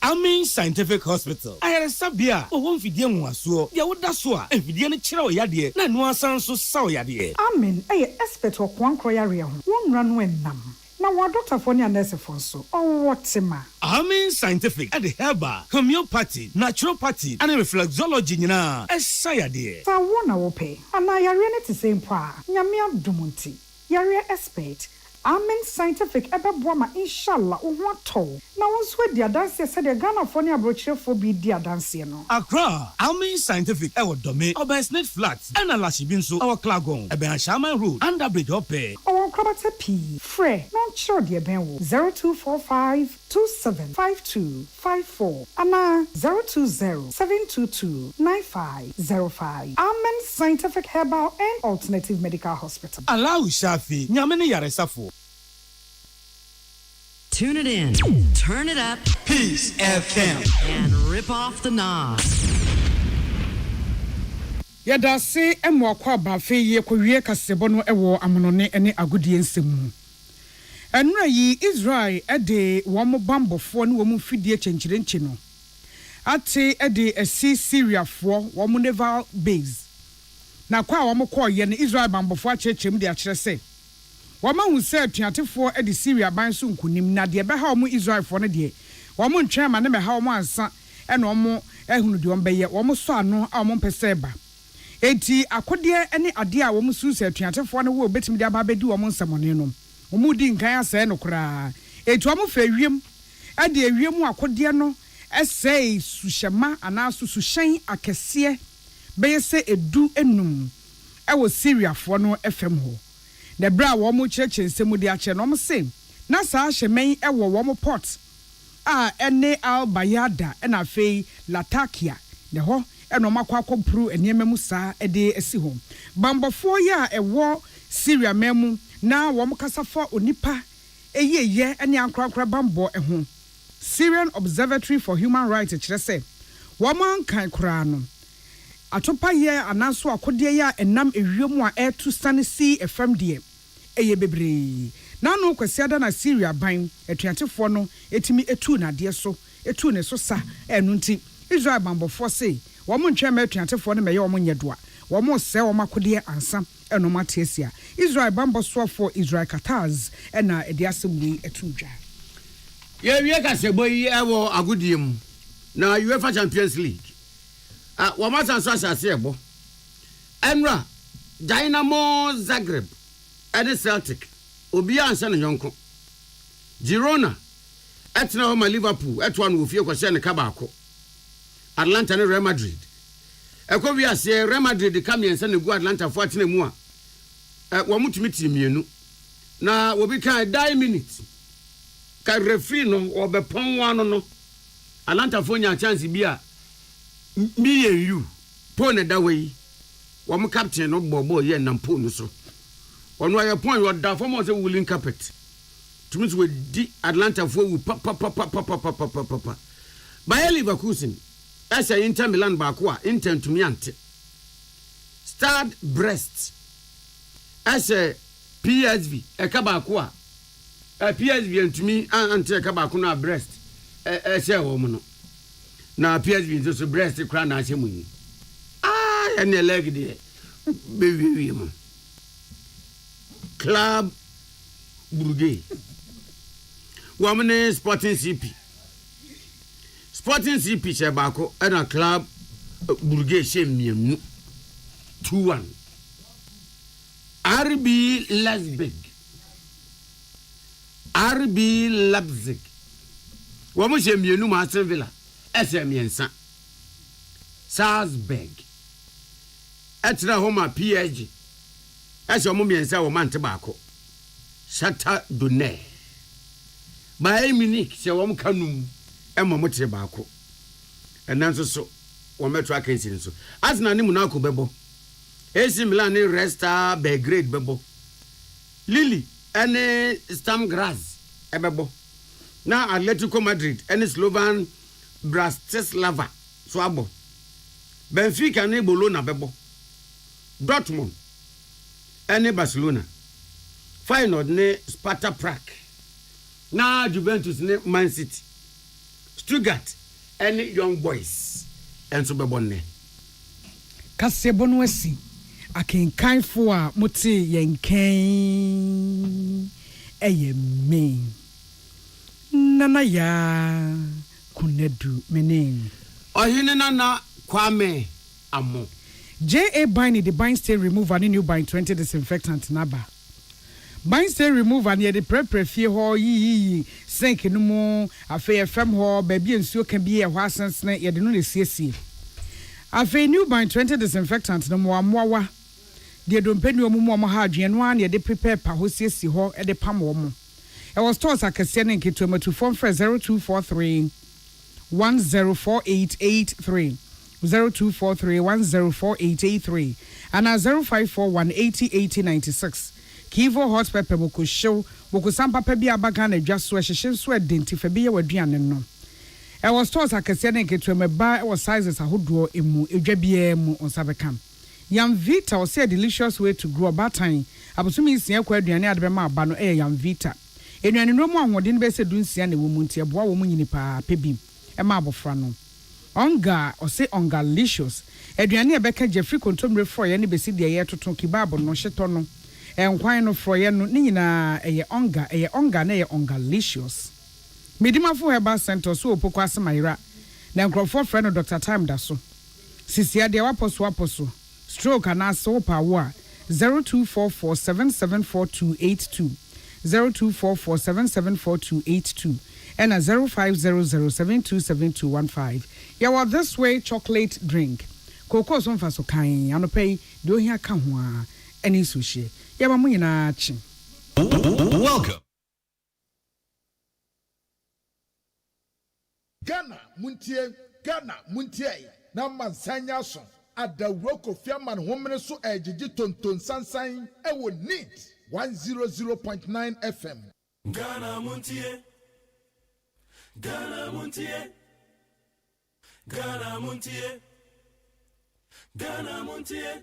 Amin Scientific Hospital. I had a sabia, or one Fidian was so, Yawudaswa, and Fidian Chiro Yadi, Nanua Sanso Sao Yadi. Amin, a expert or one croyaria, one runway nam. Now, what Dr. Fonia Nurse Fonso, or what's a man? Amin Scientific at the herbal, homeopathy, naturopathy, and reflexology, na as Sayadi. So, one I will pay, and I are ready to say, Yamia Dumunti, Yaria expert. Amen Scientific Ebabwama inshallah what toll. Now once with the dance said the Ghana Fonia brochure for be dear dance no. Accra, Amen Scientific Ewo Dome, Obersnet Flats, and Alashibinso, our Klagon, Eben Shaman Road, Underbridge Ope. Our Krabata P. Frey, not sure dear Benwo 0245-275254 and 020-722-9505. Amen Scientific Herbal and Alternative Medical Hospital. Allow Shafi, Nyamene Yaresafo. Tune it in, turn it up, Peace FM, and rip off the knobs. Yada se emwa kwa ba fe ye kowie kasebo no ewo amonone ene agudie nsemu. Enra yi Israel ede wo mo bambofo ne wo mo fidie chenchirenchi no. Ate ede esi Syria fo wo mo naval base. Na kwa wo mo koye ne Israel bambofo achechem de akire se. Wama hu se atuatefo edi Syria ban so nkunim na de be ha omo Israelfo ne de womo ntwe ma ne be ha omo ansa ene omo ehunu de ombe ye womo so ano a omo mpese ba enti akode ene ade a womo su se atuatefo ne wo betim de aba bedi womo nsamone no omo di nkan asa no kra eti omo fa wiem ade awie mu akode no ɛsɛe suhyɛma anaaso suhyɛn akɛseɛ bɛyɛ sɛ edu enum ɛwɔ Syriafoɔ no FM hɔ na bra wɔn mo kyerɛkyerɛ nsɛm de akyerɛ no mo se na saa hyɛmɛn ɛwɔ wɔn port a ɛne Al-Bayada ɛna afei Latakia na hɔ ɛna ɔmo akɔpuru nneɛma mu saa ɛde asi hɔ bambɔfoɔ yi a ɛwɔ Syria mɛmu na wɔn kasa fa onipa eyeye ɛne ankorakora bambɔ ɛho Syrian Observatory for Human Rights kyerɛ sɛ wɔn ankan koraa no atopa yɛ anaso akodeɛ yɛ enam ewiem a ɛtu sane si FM deɛ ɛyɛ bebree na no kwasi ada na Syria ban atuatefoɔ no etimi etu nadeɛ so etu ne so sa ɛnu nti Israel bambɔfoɔ se wɔn ntwɛn mɛ atuatefoɔ no mɛyɛ wɔn nyɛ doa wɔn sɛ wɔn akodeɛ ansa ɛno matesia Israel bambɔsoɔfoɔ Israel Kataz ɛna ɛde asɛm wei etu dwa yɛwie kasɛbɔ yi ɛwɔ agodie mu na UEFA Champions League wɔn asan so ahyase ɛbɔ ɛnura Dynamo Zagreb ɛne Celtic obi anhyɛ ne yɔnko Girona ɛtena hɔ ma Liverpool ɛtoa no ofie kɔhyɛ ne ka baako Atlanta ne Real Madrid ɛkɔ wi ase Real Madrid ka miɛnsa ne gu Atlanta fo atena mu a wɔn mutumi ti mienu na obi kan 10 minutes ka referee no obepon wano no Atlanta fo nya chance bi a million po ne da wei wo captain no bobo ye nam po no so ono aye pon yo da fo mo se woolen carpet tumi so di Atlanta fo wu pa Bayer Leverkusen asa Inter Milan ba ko a Inter tumi ante Stade Brest asa PSV e ka ba ko a PSV ntumi ante ka ba ko na Brest se wo mo no na PSV so Brest kra na asemu yi ene leg de bewi mo Club Brugge wamne Sporting CP che ba ko na Club Brugge she mienu 2-1 RB Leipzig wamo she mienu ma Aston Villa SM Salzburg etra homa PSG ese mo miensa wo mante baako Shakhtar Donetsk Bayern Munich se wo kanum ema mo tre baako enanso so wo metro akensi so Arsenal ni Monaco bebo AC Milan ni Resta Belgrade bebo Lille ene Sturm Graz ebebo na Atletico Madrid ene Slovan Bratislava so abo Benfica ni Bologna bebo Dortmund ene Barcelona Feyenoord ne Sparta Prague na Juventus ne Man City Stuttgart ene Young Boys enso bebonne kasebo no asi akenkanfo a mote yenken eyeme nana ya kunedu menin ohine nana Kwame Amo J.A. Binding the bind stain remover and new bind 20 disinfectant naba. Bind stain remover near the pre-fee ho yi sink no mo afe FM ho baby nsuo can be a wasans na ye de no CC. Afe new bind 20 disinfectant no mo amoawa. De dompenu omo mo ha adwen no an ye de prepare pa ho CC ho e de pam wo mo. E was stores akese na nketo ma to phone for 0243 104883. 0243104883 and 0541808096 Kivo hot pepper moko show moko sampa pe bia baga na dwa so ehye so identify be ye waduane no e was stores akese na nketo me ba e was sizes ahodo emu edwa bia mu onsabekam Yam Vita was a delicious way to grow batan abosumi sia kwa aduane ade be ma aba no e Yam Vita enuane no mu ahode be se dunsia na wo mu ntia boa wo mu nyini pa pebim e ma abofra no Onga or say ongalicious. Adriani Ebeka Jeffrey Contomre for any besi de ye to kibabo no shetono. And wine no for ye no nina a onga ne ongalicious. Medima for her bas center so pokwasa maira. Na nkrofo friend of Dr. Time daso. Sisia de waposo. Stroke and so power 0244774282. 0244774282. and 0500727215. Yeah, this way chocolate drink. Cocoa son fa so kan anopai do hia ka ho a ani suhie. Yeah, mamu nyina chi. Welcome. Ghana muntie na mansanya so adawroko fiaman homene so ejiji tonton sansan e wo neat 100.9 FM. Ghana muntie. Ghana muntie. Ghana muntie. Ghana muntie.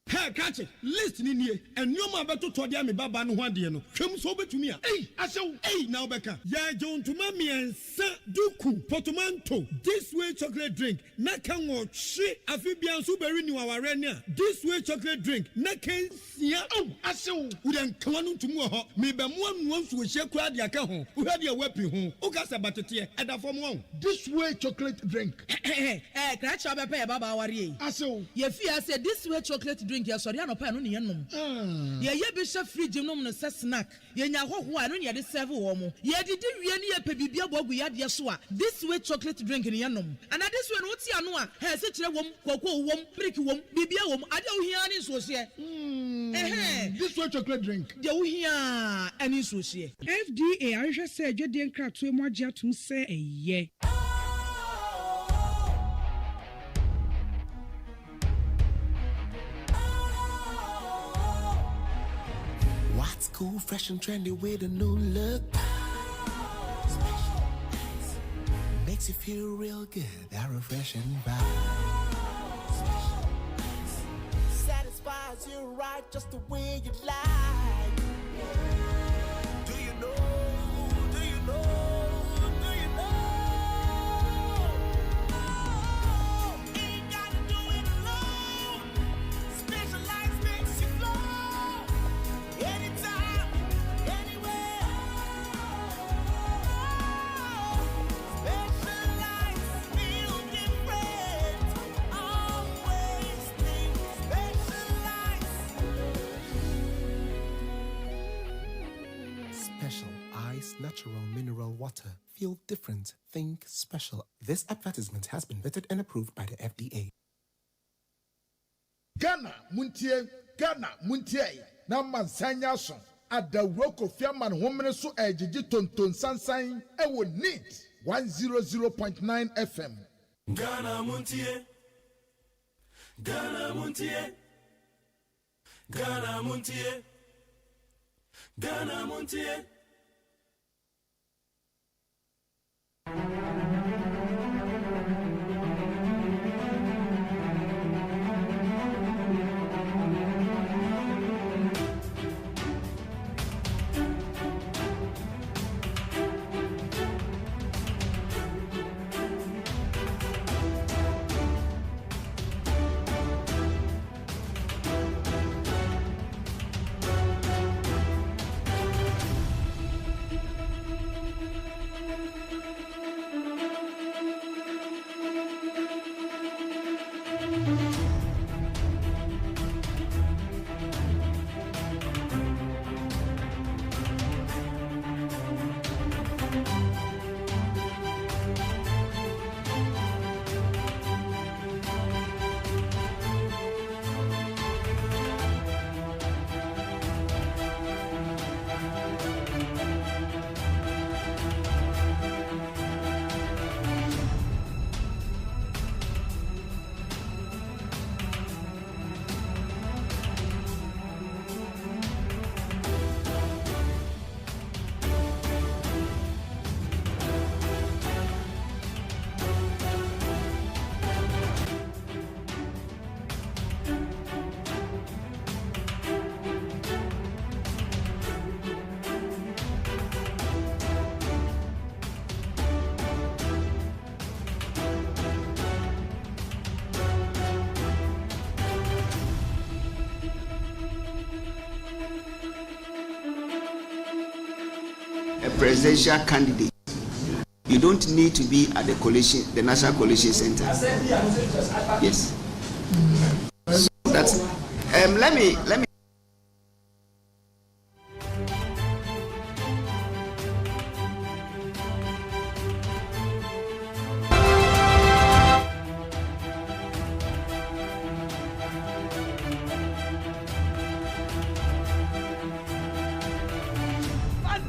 Hey, catch it. List ni nie. And you ma beto to dia me baba no ho ade no. Twem so betumi a. Hey, asew. Hey, now beka. Ya jontuma mi ensa duku portmanteau. This way chocolate drink. Na kan wo hwe afibia nso beri ni waware ni a. This way chocolate drink. Na kan sia. Oh, asew. Wo den kan no ntum wo ho. Me be mo anu nso wo hye kura de aka ho. Wo hwe de wapi ho. Wo ka se batete. Eda fom wo. This way chocolate drink. Kracha be pe baba aware. Asew. Ye fi ase this way chocolate drink. Ya sorry anopa no ne yenom ye bi hwe fridge nom no se snack ye nya hoho a no ne de serve wo mo ye didi wie ne ye pe bibia bogu ya de so a this way chocolate drink ne yenom and this way no ti ano a he se kire wom kokko wom brick wom bibia wom ade wo hia ne so hye this way chocolate drink de wo hia ani so hye FDA ahwe se adwede nkrato mu agye atum se eye. What's cool, fresh and trendy with a new look? Makes you feel real good, that refreshing vibe. Satisfies you right just the way you like. Do you know? Do you know? Do you know? Ain't gotta do it alone. Specialized makes you flow. Anytime, anywhere. Specialized, feel different. Always think specialized. Special ice, natural mineral water. Feel different. Think special. This advertisement has been vetted and approved by the FDA. Ghana muntie na mansanya so adawroko fiaman homene so ejiji tonton sansan e wo neat 100.9 FM. Ghana muntie. Ghana muntie. Ghana muntie. Ghana muntie. A presidential candidate, you don't need to be at the National Coalition Center. Yes. So that's let me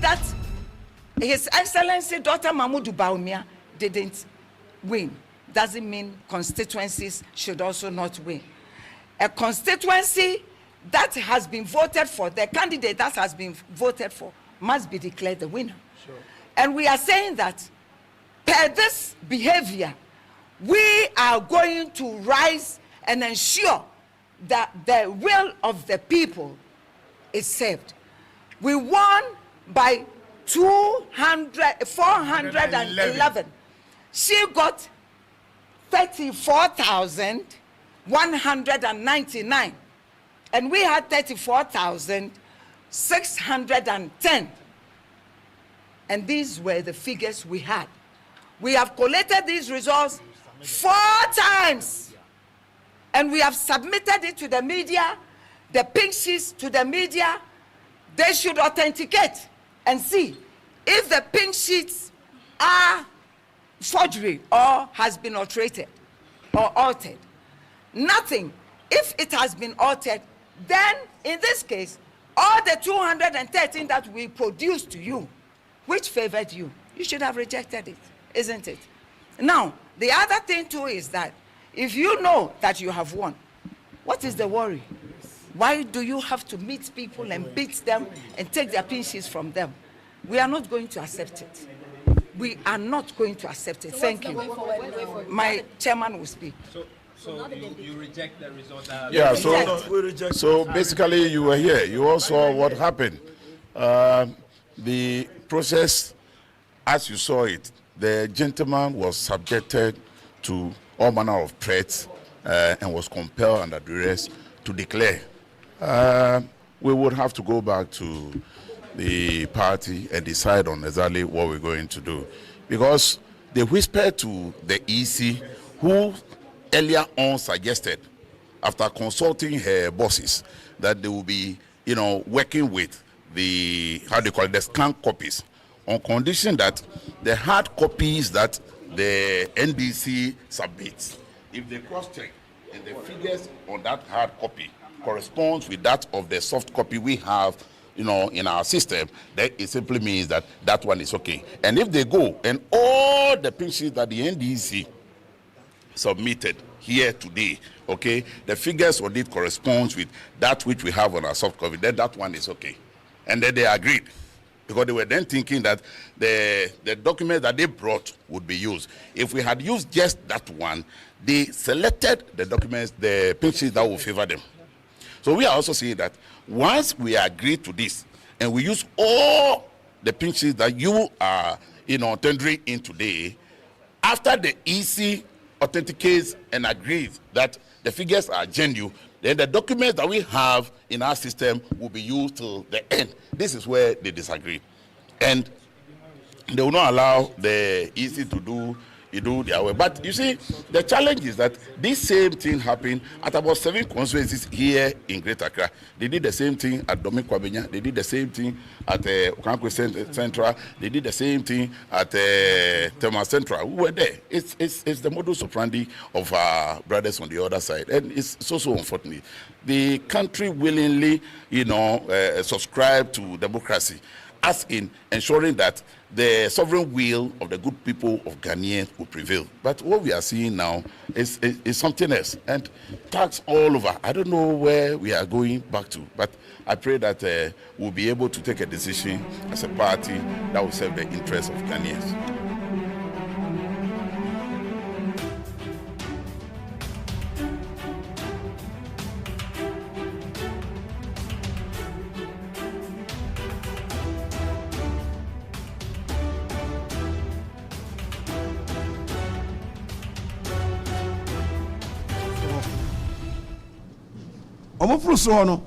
that His Excellency Dr. Mahmoud Bawumia didn't win doesn't mean constituencies should also not win. A constituency that has been voted for, the candidate that has been voted for, must be declared the winner. Sure. And we are saying that per this behavior, we are going to rise and ensure that the will of the people is served. We won by 411. She got 34,199. And we had 34,610. And these were the figures we had. We have collated these results 4 times. And we have submitted it to the media, the pink sheets to the media. They should authenticate and see if the pink sheets are forgery or has been altered or altered. Nothing. If it has been altered, then in this case, all the 213 that we produced to you, which favored you, you should have rejected it, isn't it? Now, the other thing too is that if you know that you have won, what is the worry? Why do you have to meet people and beat them and take their pinches from them? We are not going to accept it. We are not going to accept it. Thank you. My chairman will speak. So you reject the result? Yeah, so basically you were here. You all saw what happened. The process, as you saw it, the gentleman was subjected to all manner of threats and was compelled under duress to declare. We would have to go back to the party and decide on exactly what we're going to do. Because they whispered to the EC, who earlier on suggested, after consulting her bosses, that they will be, working with the, the scanned copies, on condition that the hard copies that the NDC submits, if they cross-check and the figures on that hard copy corresponds with that of the soft copy we have, in our system, then it simply means that that one is okay. And if they go and all the pinches that the NDC submitted here today, okay, the figures on it corresponds with that which we have on our soft copy, then that one is okay. And then they agreed, because they were then thinking that the document that they brought would be used. If we had used just that one, they selected the documents, the pinches that would favor them. So we are also saying that once we agree to this and we use all the pinches that you are, tendering in today, after the EC authenticates and agrees that the figures are genuine, then the documents that we have in our system will be used till the end. This is where they disagree. And they will not allow the EC to do their way. But you see, the challenge is that this same thing happened at about 7 constituencies here in Greater Accra. They did the same thing at Domin Kwabenya. They did the same thing at Okankwe Central. They did the same thing at Tema Central. We were there. It's the modus operandi of our brothers on the other side. And it's so unfortunate. The country willingly, subscribe to democracy, as in ensuring that the sovereign will of the good people of Ghanaians will prevail. But what we are seeing now is something else. And tax all over. I don't know where we are going back to, but I pray that we'll be able to take a decision as a party that will serve the interests of Ghanaians. So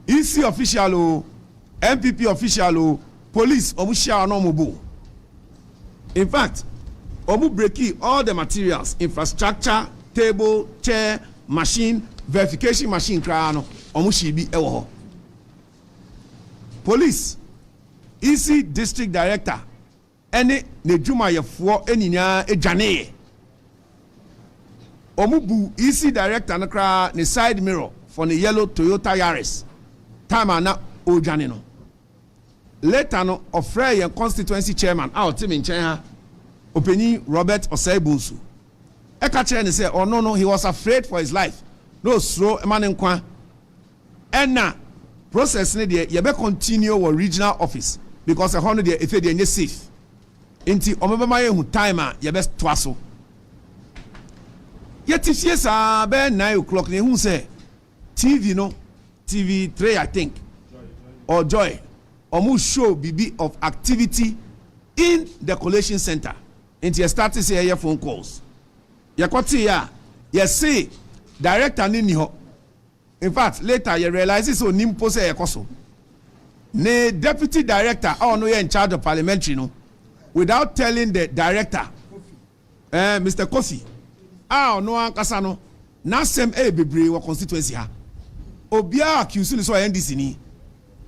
EC official, MPP official, police, no. In fact, breaking all the materials, infrastructure, table, chair, machine, verification machine, police, EC district director, any Nejuma Yafo, any Ejane. Omubu EC director nakra ne side mirror for the yellow Toyota Yaris. Time na Ojanino. later no ofre your constituency chairman out team in China openi Robert Oseibusu e ka kire ne say oh no he was afraid for his life no slow man nkwa enna process ne de ye be continue with regional office because a hono de efe de nye safe enti omebema ye hu time a ye be twaso ye tifie sa be 9 o'clock ne hu say TV3 I think or Joy omu show BB of activity in the collation center enti ye start say your phone calls ye kwati ya ye say director ni ho. In fact later you realize so nimpo say ye koso ne deputy director no in charge of parliamentary no without telling the director Mr. Kofi no ankasa no na sem bebre wo constituency ha obia accuse ni so NDC ni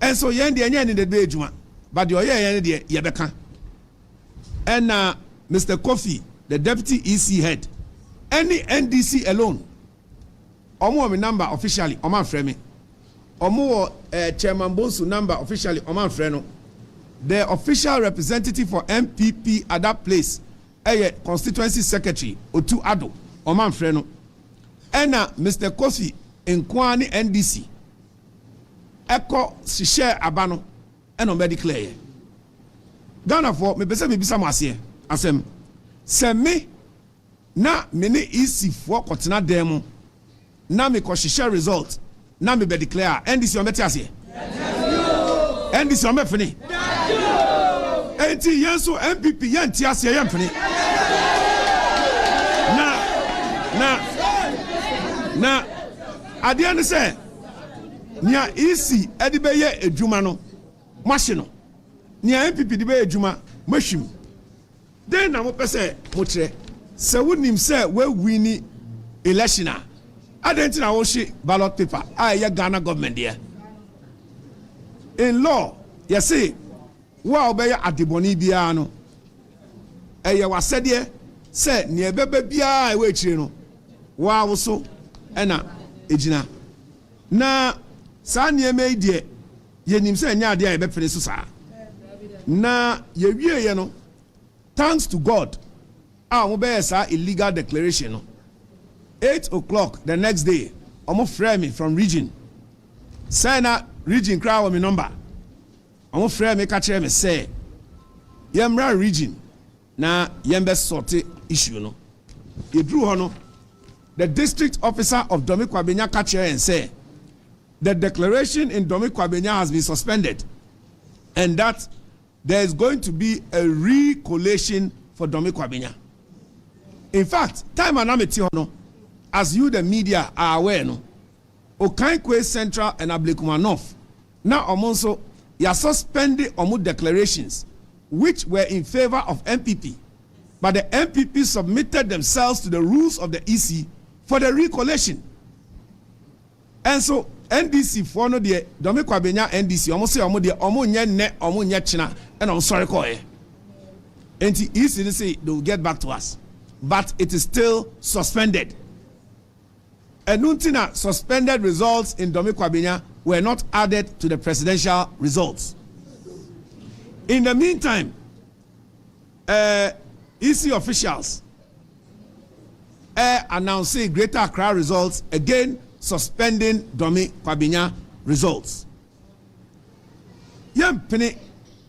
and so yen de enya ni de be adwuma but the yen de ye beka and Mr. Kofi the deputy EC head any NDC alone omo me number officially oman frame me omo chairman Bonsu number officially oman frame no the official representative for MPP at that place constituency secretary Otu Ado oman frame no and Mr. Kofi Nkwani NDC eko share abano and on declare Ghana for me pese me bisa mo ase asem se me na me ne EC for kotena dem na me ko share result na me be declare NDC on beti ase NDC on me fini enti yenso MPP yenti ase yem fini na ade ne say nia EC edi be ye adwuma no machine no nia MPP di be adwuma machine den na mo pese mo kire se wonim se we win election a adenti na wo shi ballot paper ye Ghana government there in law you see wa obey adiboni bia no ye wasede se ne ebebe bia e we kire no wa wo so ena ejina na sa ne me die ye nim se nya ade a ye be fere so sa na ye wie ye no thanks to God mo be sa illegal declaration no 8 o'clock the next day omo frame me from region say na region cry with me number omo frame me ka kire me say yemra region na yembe sorte issue no e dru ho no the district officer of Domi Kwabenya ka kire and say the declaration in Domi Kwabenya has been suspended and that there is going to be a recollation for Domi Kwabenya. In fact, time anameti hono, as you the media are aware no, Okankwe Central and Ablekuma North, now omonso ya suspended omu declarations which were in favor of MPP, but the MPP submitted themselves to the rules of the EC for the recollation. And so NDC for no de Domi Kwabenya NDC omo say omo de omo nye ne omo nye china and I'm sorry ko e. And the EC say they will get back to us, but it is still suspended. And Nuntina suspended results in Domi Kwabenya were not added to the presidential results. In the meantime, EC officials announcing Greater Accra results, again suspending Domi Kwabenya results. Yampene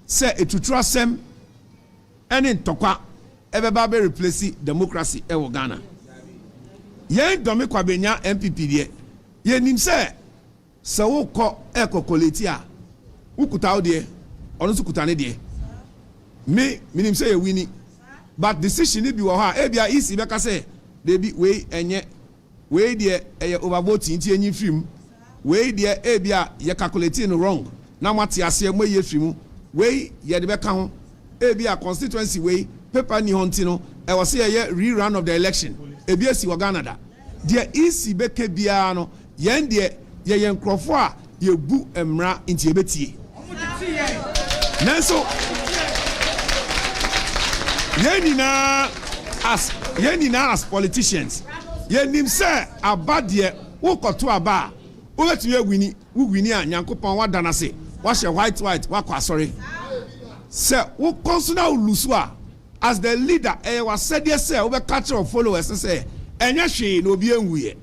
say etutrasem ene ntokwa ebeba be replace democracy e Ghana. Yen Domi Kwabenya MPP de ye nim say se wo ko ekokoleti a ukuta wo de ono su kuta ne de me nim say ye wini but decision ni bi wo ha e bia EC be ka say de bi we enye we de e overvoting ti enyi film we de e bia ye calculating wrong na mate ase mo ye film we ye de be ka ho e bia constituency we paper ni honti no e wo say ye rerun of the election e bia si wo Ghana da de EC be ke bia no yen de ye nkrofo a ye bu emra nti ebetie nanso yenina as politicians yenim say abade wo koto aba wo betue wini a nyankopon wadana se What's your white wakwa sorry. Sir, who consider Lusua as the leader? Was said yes, sir. Over catch or followers say, and yashi no be enwy.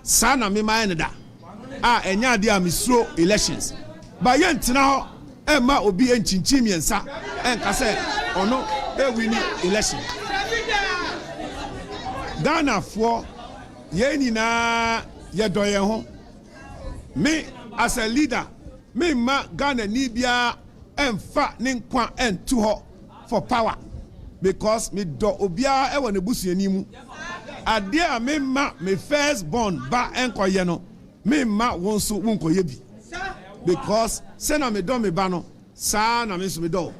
Sana me mind that. And ya dear misro elections. But yet now, Emma will be in Chinchimian sa and Kase or no, we need election. Ghana for Yeni na Yadoyeho. Me as a leader, me ma Ghana Nibia and fat Ninkwa and to her for power. Because me do obia e wane busi enimu. Adia me ma me first born ba enko yeno. Me ma wonso wonko yebi. Because sena me do me ba no sa na me so me do.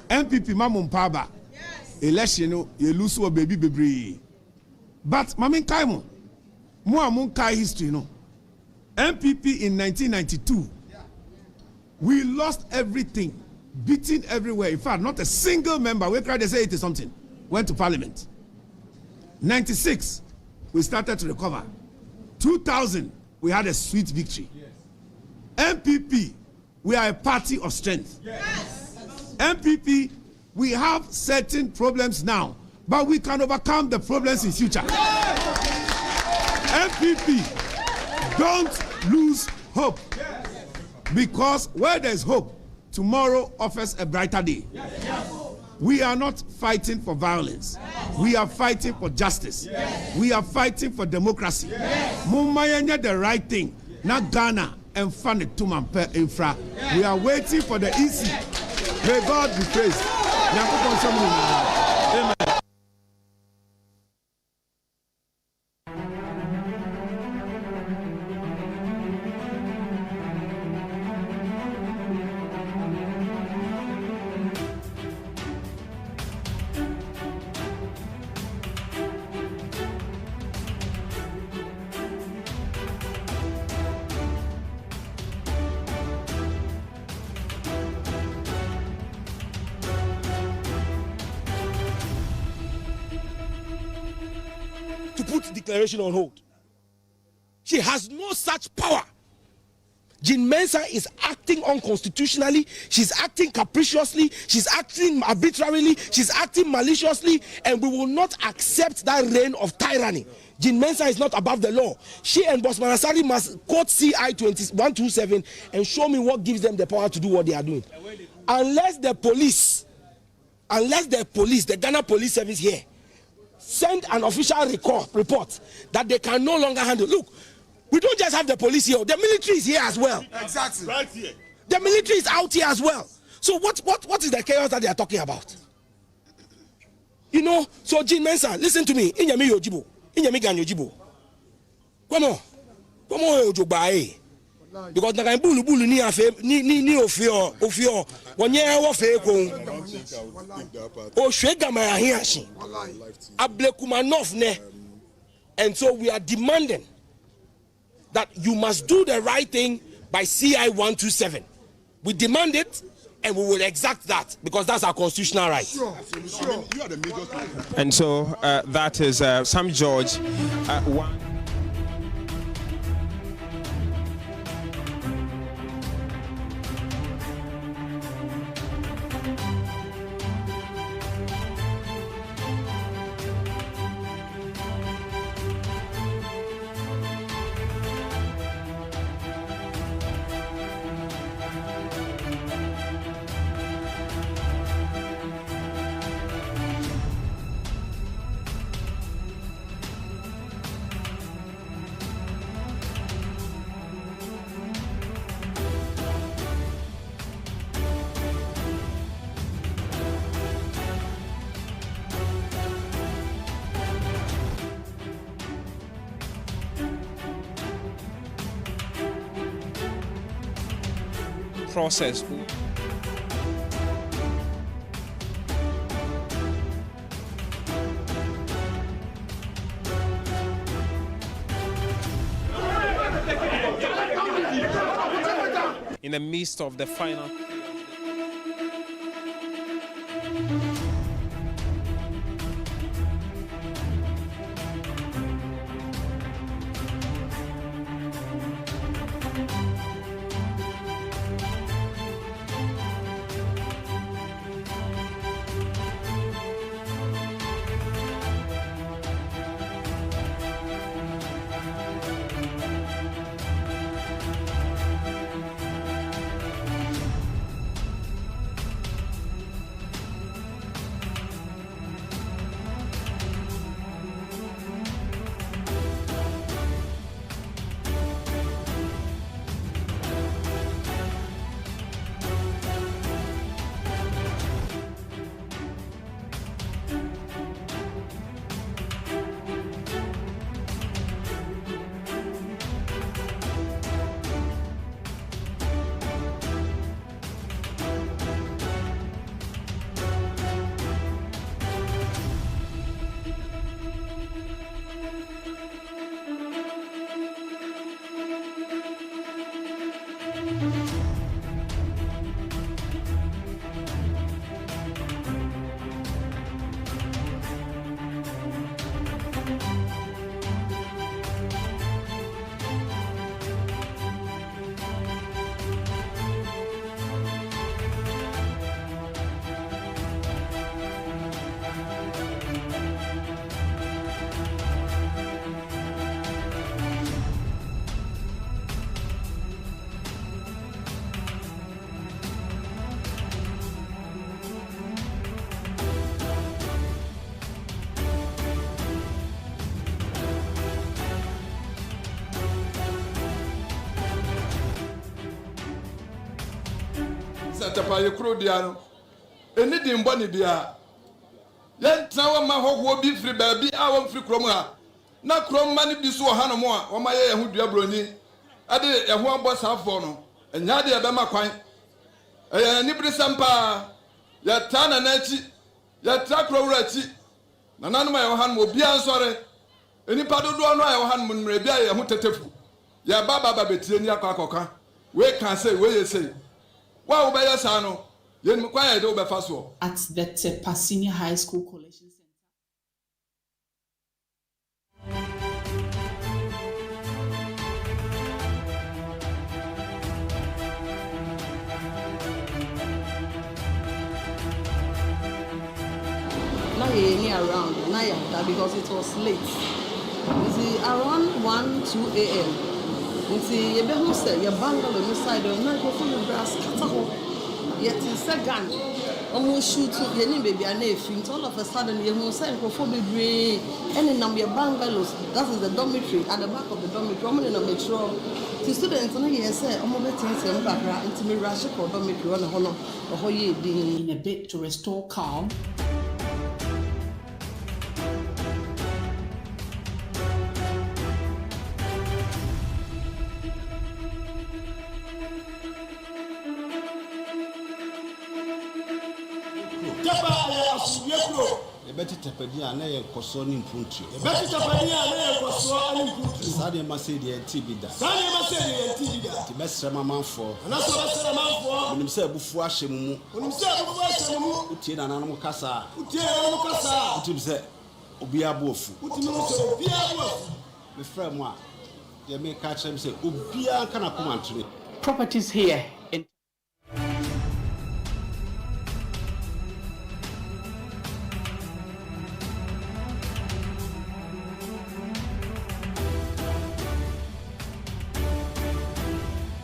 MPP mamon paba. Election no ye lose o baby bebre. But mamin kaimo. Mo amon kai history no. MPP in 1992. We lost everything. Beaten everywhere. In fact, not a single member. We tried to say 80 something. Went to parliament. 96, we started to recover. 2000, we had a sweet victory. Yes. MPP, we are a party of strength. Yes. MPP, we have certain problems now, but we can overcome the problems in future. Yes. MPP, don't lose hope. Yes. Because where there's hope, tomorrow offers a brighter day. Yes. We are not fighting for violence. Yes. We are fighting for justice. Yes. We are fighting for democracy. Yes. The right thing. Yes. Not Ghana and Fane Tumampe Infra. Yes. We are waiting for the EC. May God be praised. Amen. Declaration on hold. She has no such power. Jean Mensah is acting unconstitutionally, she's acting capriciously, she's acting arbitrarily, she's acting maliciously, and we will not accept that reign of tyranny. Jean Mensah is not above the law. She and Boss Manasari must quote CI 127 and show me what gives them the power to do what they are doing. Unless the police, the Ghana Police Service here, send an official report that they can no longer handle. Look, we don't just have the police here, the military is here as well. Exactly. Right here. The military is out here as well. So what is the chaos that they are talking about? You know, so Jean Mensah, listen to me. Inyami yojibo. Inyami gan yojibo. Come on yojoba. Because na kan bulu ni afe ni ofio wonye wo fe ko o hwega ma ahiashi ablekumanov ne. And so we are demanding that you must do the right thing by CI 127. We demand it and we will exact that because that's our constitutional right. Sure. And so that is Sam George. One. Process. In the midst of the final. tapa ye kro dia no eni di mbo ni bia yen trawa ma hogwo bi firi ba bi a won firi krom ha na krom ma ni bi so ha no mo a wo ma ye hu dua broni ade ye ho abo safo no enya de be ma kwan ni bri sampa ya tana na chi ya tra kro wura chi na nanu ma ye han mo bia nsore eni padodo no a ye han mo mre bia ye hu tetefu ya baba betie ni akwa we can say we ye say wa wo be ya sa no yen kwa ye de wo be fa so at the Tepa Senior High School Collection Center. Now you're around, now you're because it was late. You see, around 1-2 a.m. You see, you be who say your bungalow inside the night before the grass cut. Yet in second, almost shoot your name baby and nephew. All of a sudden, you will say before baby any number of bungalows. That is the dormitory at the back of the dormitory. I'm going to make sure the students on here say, I'm going to take them back into me rush for dormitory on the whole in a bit to restore calm. Betty Tapadia, nay, Cosoning Puntri. Betty Tapadia, nay, Cosoning Puntri. Sadia Massedia and Tibida. Sadia Massedia and Tibida. The best Ramaman for. And that's what I said about for. When himself Bufuashemu. When himself Bufuashemu. Utin and Animal Cassa. Utin and Animal Cassa. Utim said, Ubia Bofu. Utim Ubia Bofu. The friend one. They may catch him say, Ubia Canapuantry. Properties here in.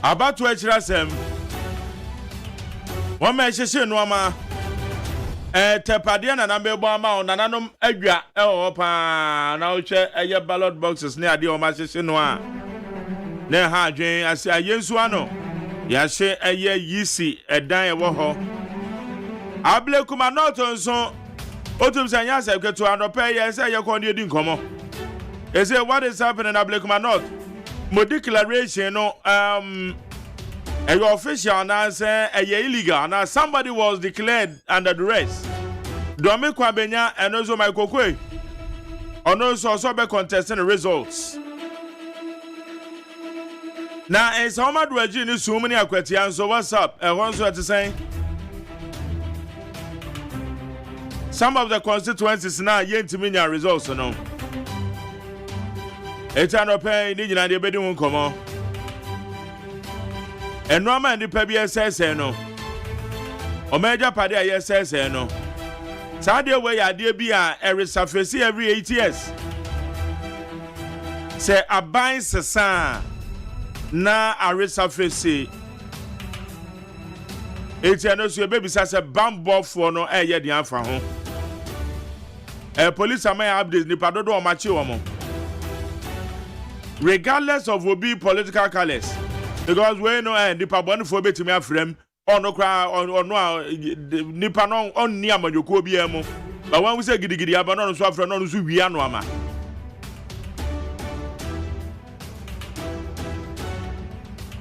About to HRSM. One man says, no, ma. Tepadian and Ambebama on Nanum Edra, Opa, now check a ballot boxes near the Omasis Noir. Ne ha Jane, I say a Yensuano. Yashe a ye yisi, a die woho. Able Kumanoton so. Otum Sanyasa get to underpay, yes, I call you didn't come. Is it what is happening at Blake Mo declaration no a official now say a illegal now somebody was declared under duress. Domi Kwabenya and also my kokwe. And also be contesting the results. Now it's how much Regina so many akwetian so what's up? I want to say some of the constituencies now yet to mean results no. It's an open Indian the bedroom come on. And no man the PBS says no. Omega Paddy says no. Sadia way idea be a resurface every 8 years. Say a bind sasa na a resurface. It's an also baby says a bamboo for no air yet the alpha home. A police may have this nipadodo or machi. Regardless of will be political colors, because we know the pabon for betting me a frame or no cry or no nipanon on near Majuko BMO. But when we say Giddy Abanon, so for non Zubiano.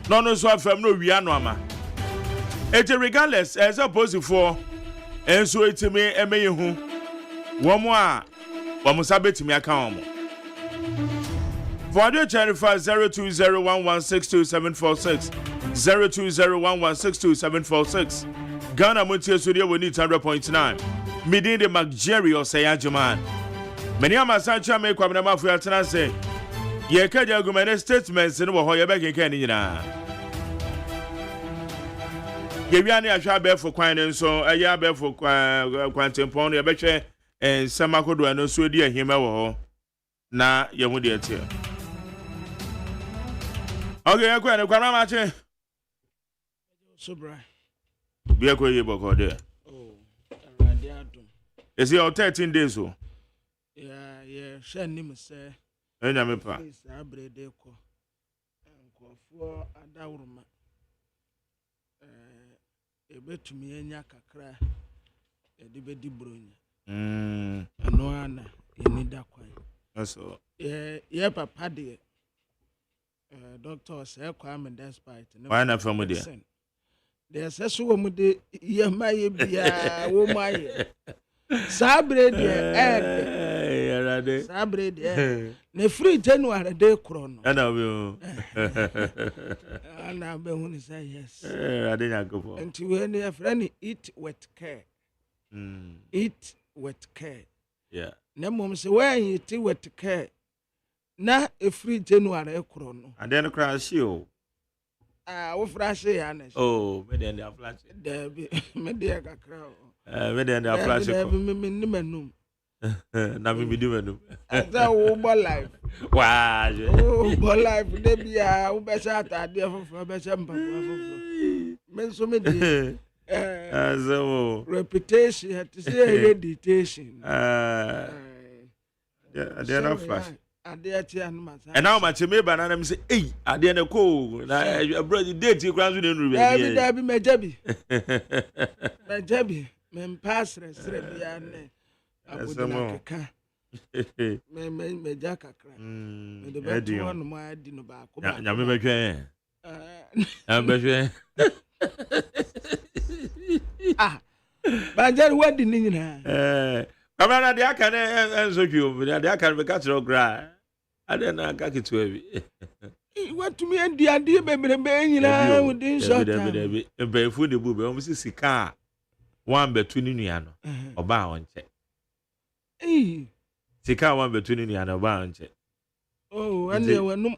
No, so from no Vianoma. It's regardless as opposed for, and so it's me a may who one more, one must have me account. For the channel 0201162746 0201162746 Ghana Muntia Studio we need 100.9 Midin the McJerry or Sayajaman. Many of my Sancha make up the for your say ye can argument statements in what you're back in Canada. Giviani I shall bear for quine so a year bear for quantum pony a betcha and Samako do no so dear him na Yamudia tear. Okay, I'm going to come out. So, Brian. Be a quick book there. Oh, is it 13 days? So, yeah, send him, sir. And I'm a pa. I bread the for a down. ebetumi enya kakra de bedi bronya Ano ana yeni da kwan so ye papa de doctor say Kwame despite why na from there there say so mu de ye maye bia wo maye sabre de yarade sabre de ne free January de kro no ana we ana be hu ni say yes ade nyakopo nti we ne friend eat with care eat with care yeah na mom say when eat with care na a free January kro no ade no crash you wo flash ya na oh me dey flash there be me dey kakra me dey flash ko me ni manum na me di manum ata wo bo life wa wo bo life de bia wo be sha atade foforo be sha mpapo foforo me so me dey so reputation had to say hereditation ade na flash ade ati anuma and now my cheme banana me say eh ade na ko na bro date kran so na nuru be da bi mejabi me pass resre bia ne abodina keka me jakakra me de be to no ma adi no ba ko ba nya me be hwe be hwe banjari wadi ni nyina kamera de aka na enzo kwu de aka be ka tro gra ade na aka kitu abi watumi andi ade bebrebe nyina within short time be fu de bu be o si sika wan betu ni nua no oba onche sika wan betu ni nua no oba onche oh ande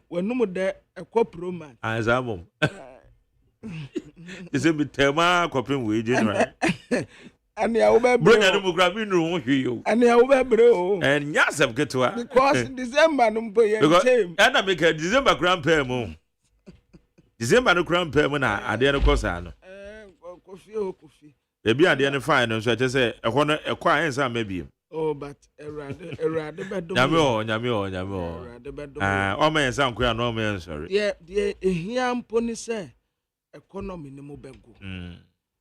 wanum de ekopro man azamom ise bi tema kopem we January ani a wo be bro nya no kura bi nu ho hwe ani a wo be bre o en nya sab ketwa because December no mpo ye shame ana make December kura pay mu December no kura pay mu na ade no kosa no kofi ebi ade no fine no so che se ehwo no ekwa ensa mabiem oh but erade bedom nyame o o ma ensa nko ya no ma ensori de ehia mpo ni se economy ni mo bego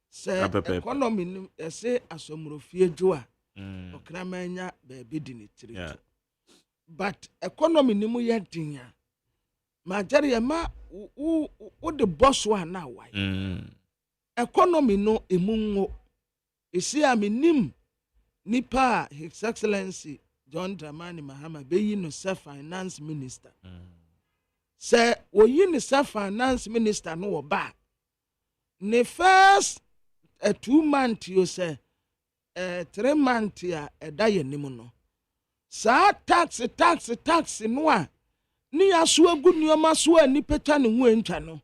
se economy ni ese asomrofie jo a okramanya ba bi di ni tiri but economy ni mo ye dinya ma jare ya ma wo de boss wa na wai economy no emunwo isi aminim nipa His Excellency John Dramani Mahama beyi no self finance minister se oyi ni self finance minister no wo ba ne first 2 months you say 3 months ya eda yenim no sa tax no a ni aso agu nioma so ani peta ne ho entwa no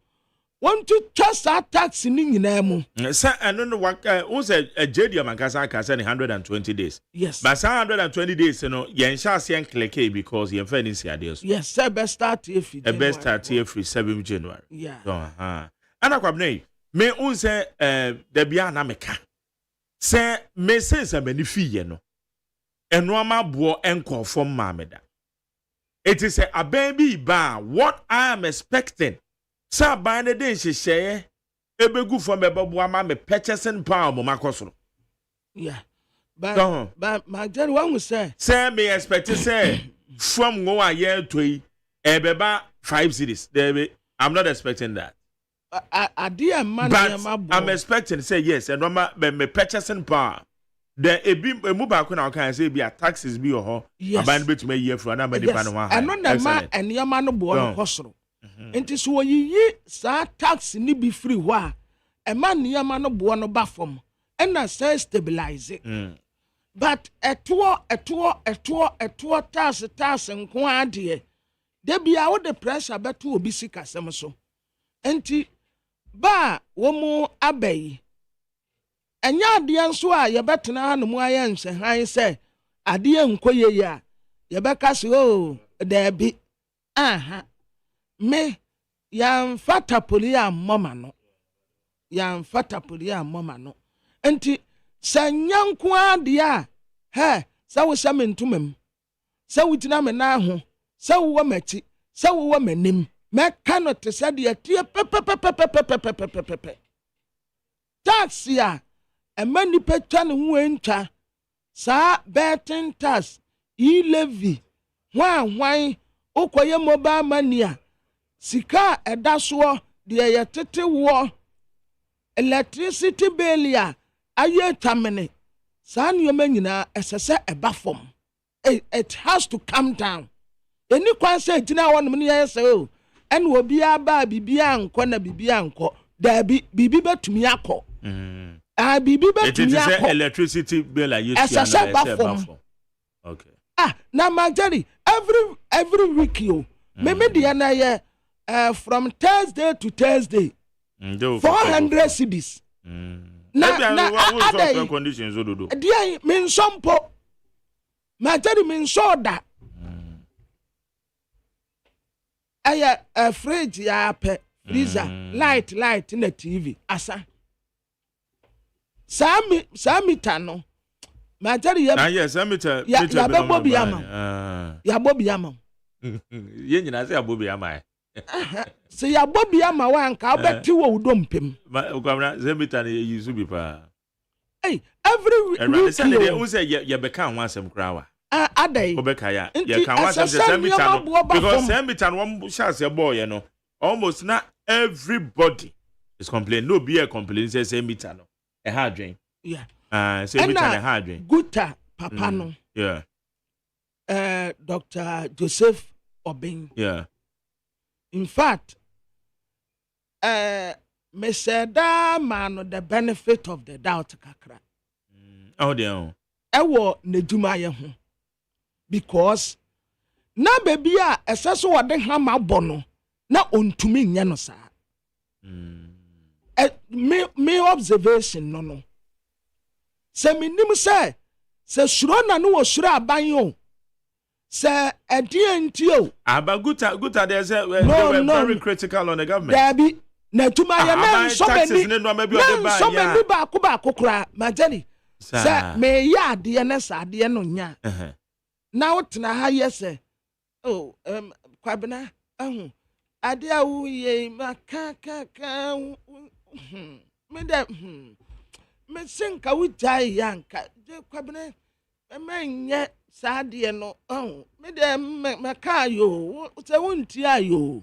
want to trust that tax ni nyina mu say eno no won say JD Mankasa ka say 120 days yes but 120 days no yen sha se en click because yen fa ni si ade so yes say best start if best start every 7 January yeah so ana kwabne me un say da bia na meka say me sense amani fiye no eno amabo enkofo mameda it is a baby ba what I am expecting sa ban de nhyehyeye ebegu fo mebabo ama me purchasing power mo makosoro yeah but my journey one say me expect say from go aye toyi ebeba 5 cities there I'm not expecting that idea man I'm expecting say yes and me purchasing power the emu ba ko na kan say be taxes bi ho aban betuma year for na madi pa no ha and no ma eniyama no bo no kosoro enti so oyiyi sa tax ni bi free ho a e ma niyama no bo no ba fom e na say stabilize but eto tax nko ade de bia wo the pressure beto obi sika sem so enti ba wo mu abai enya ade nso a ye betena hanom aye nhwe han se ade nkoye ya ye beka se o da bi aha me yan fata polia mama no enti sanyanko ade a he sa wo sha mentumam sa wutina me na ho sa wo machi sa wo manim me cannot say de tie pepe tax ya ema nipa twa ne ho ntwa saa betting tax levy hwan okoye mobile money sika edaso de ye tete wo electricity bill ya aye tamene saa nyoma nyina esese eba fom. It has to come down. Any kwan say gina won me ye say o en obi aba bibia anko na bibia anko da bibi betumi akọ. Bibi betumi akọ. It is electricity bill you see na okay. Na majority every week yo. Me dey na ye from Thursday to Thursday. 400 cedis. Na conditions ododo. Dia min sompo. Majority min soda. Aya fridge ya pe freezer light na TV asa. Sami tano. Majority ya yes, meter ya bobi ama. Ya bobi ama. Ye nyina say abobi ama. Se ya bobi ama wa nka obeti wo udompem. Okwamra zemita na yuzu bi pa. Every week you say ye beka ho asem kra wa. Adai. Obeka ya. Ye kan wa say zemita no because zemita no one chance boy no. Almost not everybody is complaining. No be a complaint say zemita no. A hard drain. Yeah. Zemita a hard drain. Guta papa no. Yeah. Dr. Joseph Obeng. Yeah. In fact, me said man the benefit of the doubt kakra. Oh dear. Ewo neduma ye ho. Because na baby a eseso wode hama bono na ontumi nye no saa. Me observation no. Se minim se suro na no wo suro aban yo. Se edie ntio. But good they say they were very critical on the government. Dabi na tuma ye men so many ba kura majani. Se me ya ade na sa ade no nya. Na wotena ha yese. Oh kwabena ade a wo ye maka me de me senka wo jai yanka je kwabena menye saade no me de maka yo se wonti ayo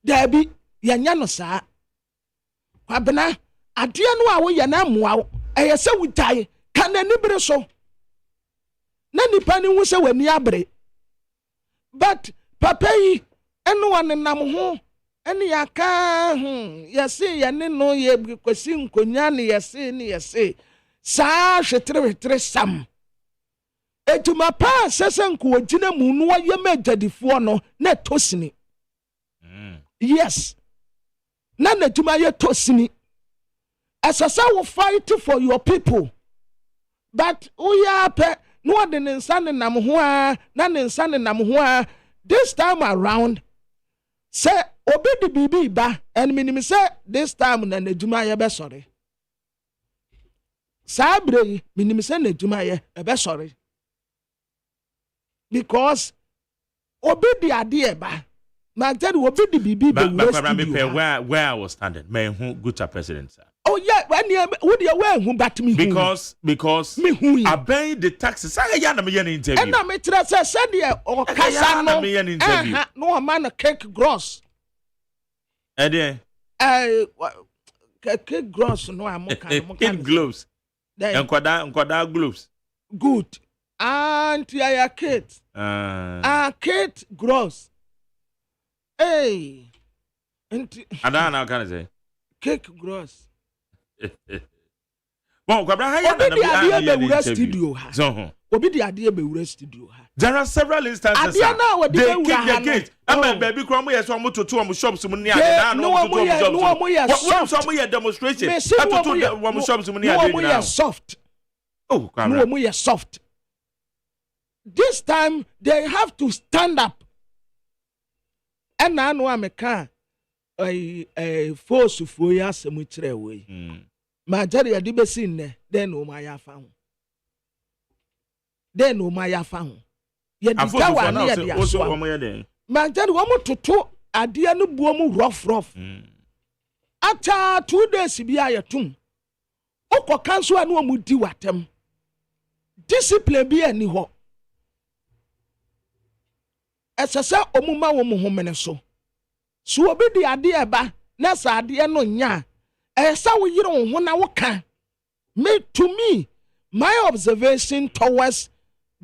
dabi yanya no saa kwabena ade no a wo ye na moa eyese wo jai kana ni bere so na nipa ni hu se wani abre but papa yi eno wan nam ho ene yaka yesi ye ne no ye kwesi nkonya ne yesi ne yesi saa hwetre sam etuma pa sesen ko ogina mu no waye magadifo no na tosini yes na tuma ye tosini asasa will fight for your people but uya pe no de nsa ne nam ho a na ne nsa ne nam ho a this time around say obi de bibi ba and minim say this time na neduma ye be sorry sabre minim say neduma ye be sorry because obi de ade ba na tell obi de bibi be where I was standing me who good president sir. Oh yeah, when you would you wear who but me because me who obey the taxes. I ya na me an interview. And na me tell say said there or kasa no me an interview. No man cake gross. Cake gross no am cake gloves. And kwada gloves. Good. And ya kate. Kate gross. Hey. Adana can I say? Cake gross. Well, there are several instances. They kick the gate. I'm baby crumble as one to two shops. Demonstration. Soft. Oh, no, soft. This time they have to stand up. And I know I'm a car. A force of foya cemetery away. Majari adibesi ne then o maya found. Then o maya found. Yet the tower near the also Majari woman to two adia no boom rough. After 2 days be a tomb. oko kanso anu omudi watem discipline bi ani ho esese omuma wo mu homene so obi di ade eba na sa ade no nya esa wo yire wo ho na wo ka me to me my observation towards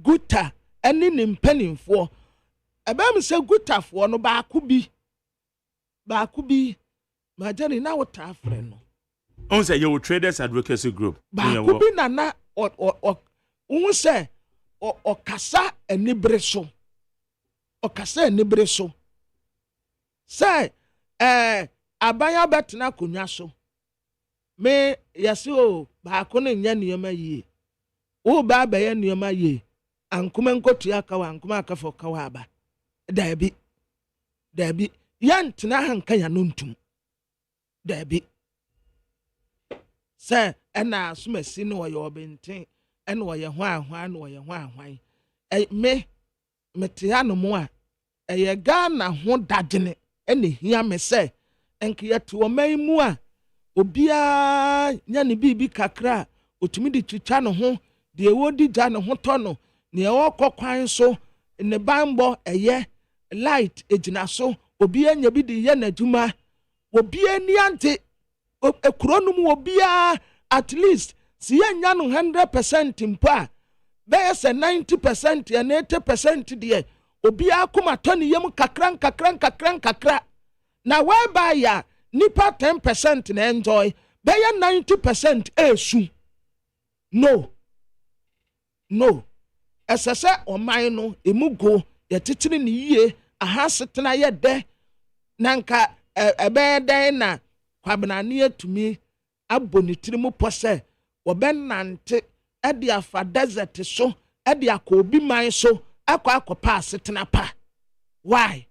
Guta any nimpenimfo ebem se Gutafo no ba ku bi ma jani na what afre no on say you traders advocacy group ba ku bi na o say o kasa enibre so say abaya betna konwa so me yesi o ba ko ne nya niyoma yie o ba ya niyoma yie ankuma nkotu aka wa ankuma aka fo ka wa ba dabi yantena hanka ya nontum dabi say ena asumasi no ye obenten ena wo ye hwa no ye hwan me tia no mo a eye Ghana ho dadene ena hia me say enke to man mu a obia nya ne bibi kakra otumi di twitwa no ho de wodi gya no ho to no ne okokwan so ne bambo eye light ejina so obia nya bi di ye na dwuma obia ni ante ekronum obia at least si ye nya no 100% mpa be say 90% and 80% de obia kuma to ne yem kakran na whereby ya nipa 10% na enjoy be 90% esu no esese oman no emugo ye titiri ni yie ahasetena ye de nanka ebe den na kwabenane atumi abonitiri mu pose obenante e de afa desert so e de akobi man so akwa asetena pa why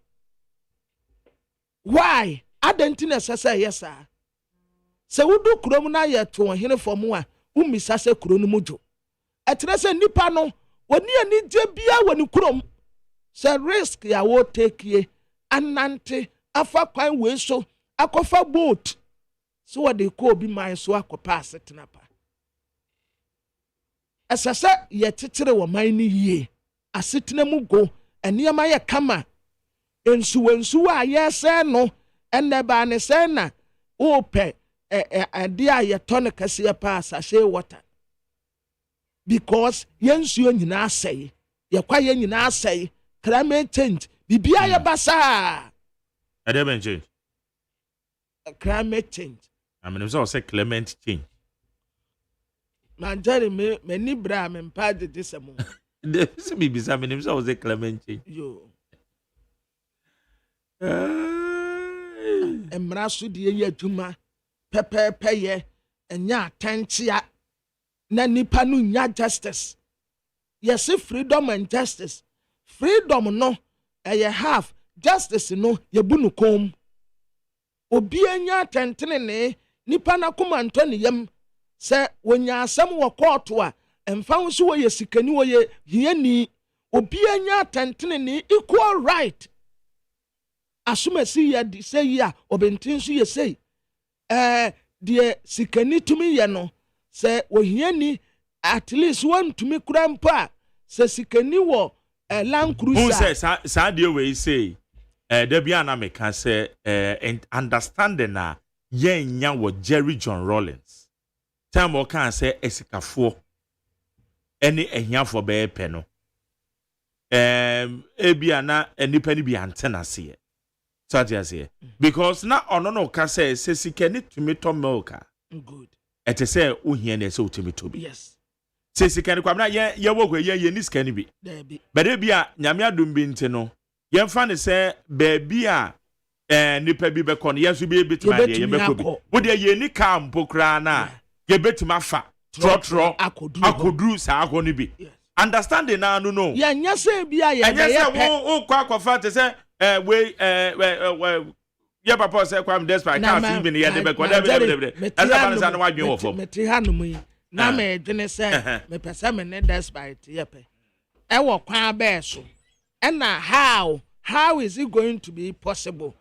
adentina sese yesa se wudu krom na ye to hene fomu a umisa se kro no mujo etere se nipa no woni ani je bia woni krom se risk ya wo take ye anante afa kwan we so akofa boat so what they call be my so akopa asetena pa esasa ye titere wo man ni yie asetena mu go eniema ye kama ensu a ye se no eneba ne se na ope ade a ye tonic kase pa sachet water because yensu nyina asai ye kwa ye nyina asai climate change bibia ye basa adeben change climate change I mean so say climate change manjari me ni bra me mpa de disemo de se bibisa me nim so say climate change yo emra so de ye adwuma pepepe ye enya atantia na nipa no nya justice yes freedom and justice freedom no eye half justice no ye bunu kom obi enya atentene ne nipa na koma ntone yam se wonya asem wo court a emfa so wo ye sikani wo ye hiani obi enya atentene ne equal right asumasi ya di say ya obentin so ye say de sikani tumi ye no se wohiani at least one tumi kurampa se sikani wo land cruiser who say sa de we say there be an American say understanding na yenya wo Jerry John Rawlings time o kan say esikafo any ehiafo be pe no ebia na enipa ni bi antena se so that say because na ono no ka say sikani tomato milk good ete say ohia na say tomato bi yes sikani kwamna ye wo ye ni sikani bi but ebia nyame adum bi nti no ye fa ne say baby a nipa bi be kon yesu bi ebitima de ye be ko bi wo de ye ni ka mpokra na ye betima fa trotro akodru sa ago ni bi understanding na no ye nya say bia ye be ye wo kwa akwafa te say we ye papa say kwam despite can't even ye de be ko de asa na wa dwen wo fo meti hanom yi na me dwene say me pesa me ne despite ye pe e wo kwan be so and how is it going to be possible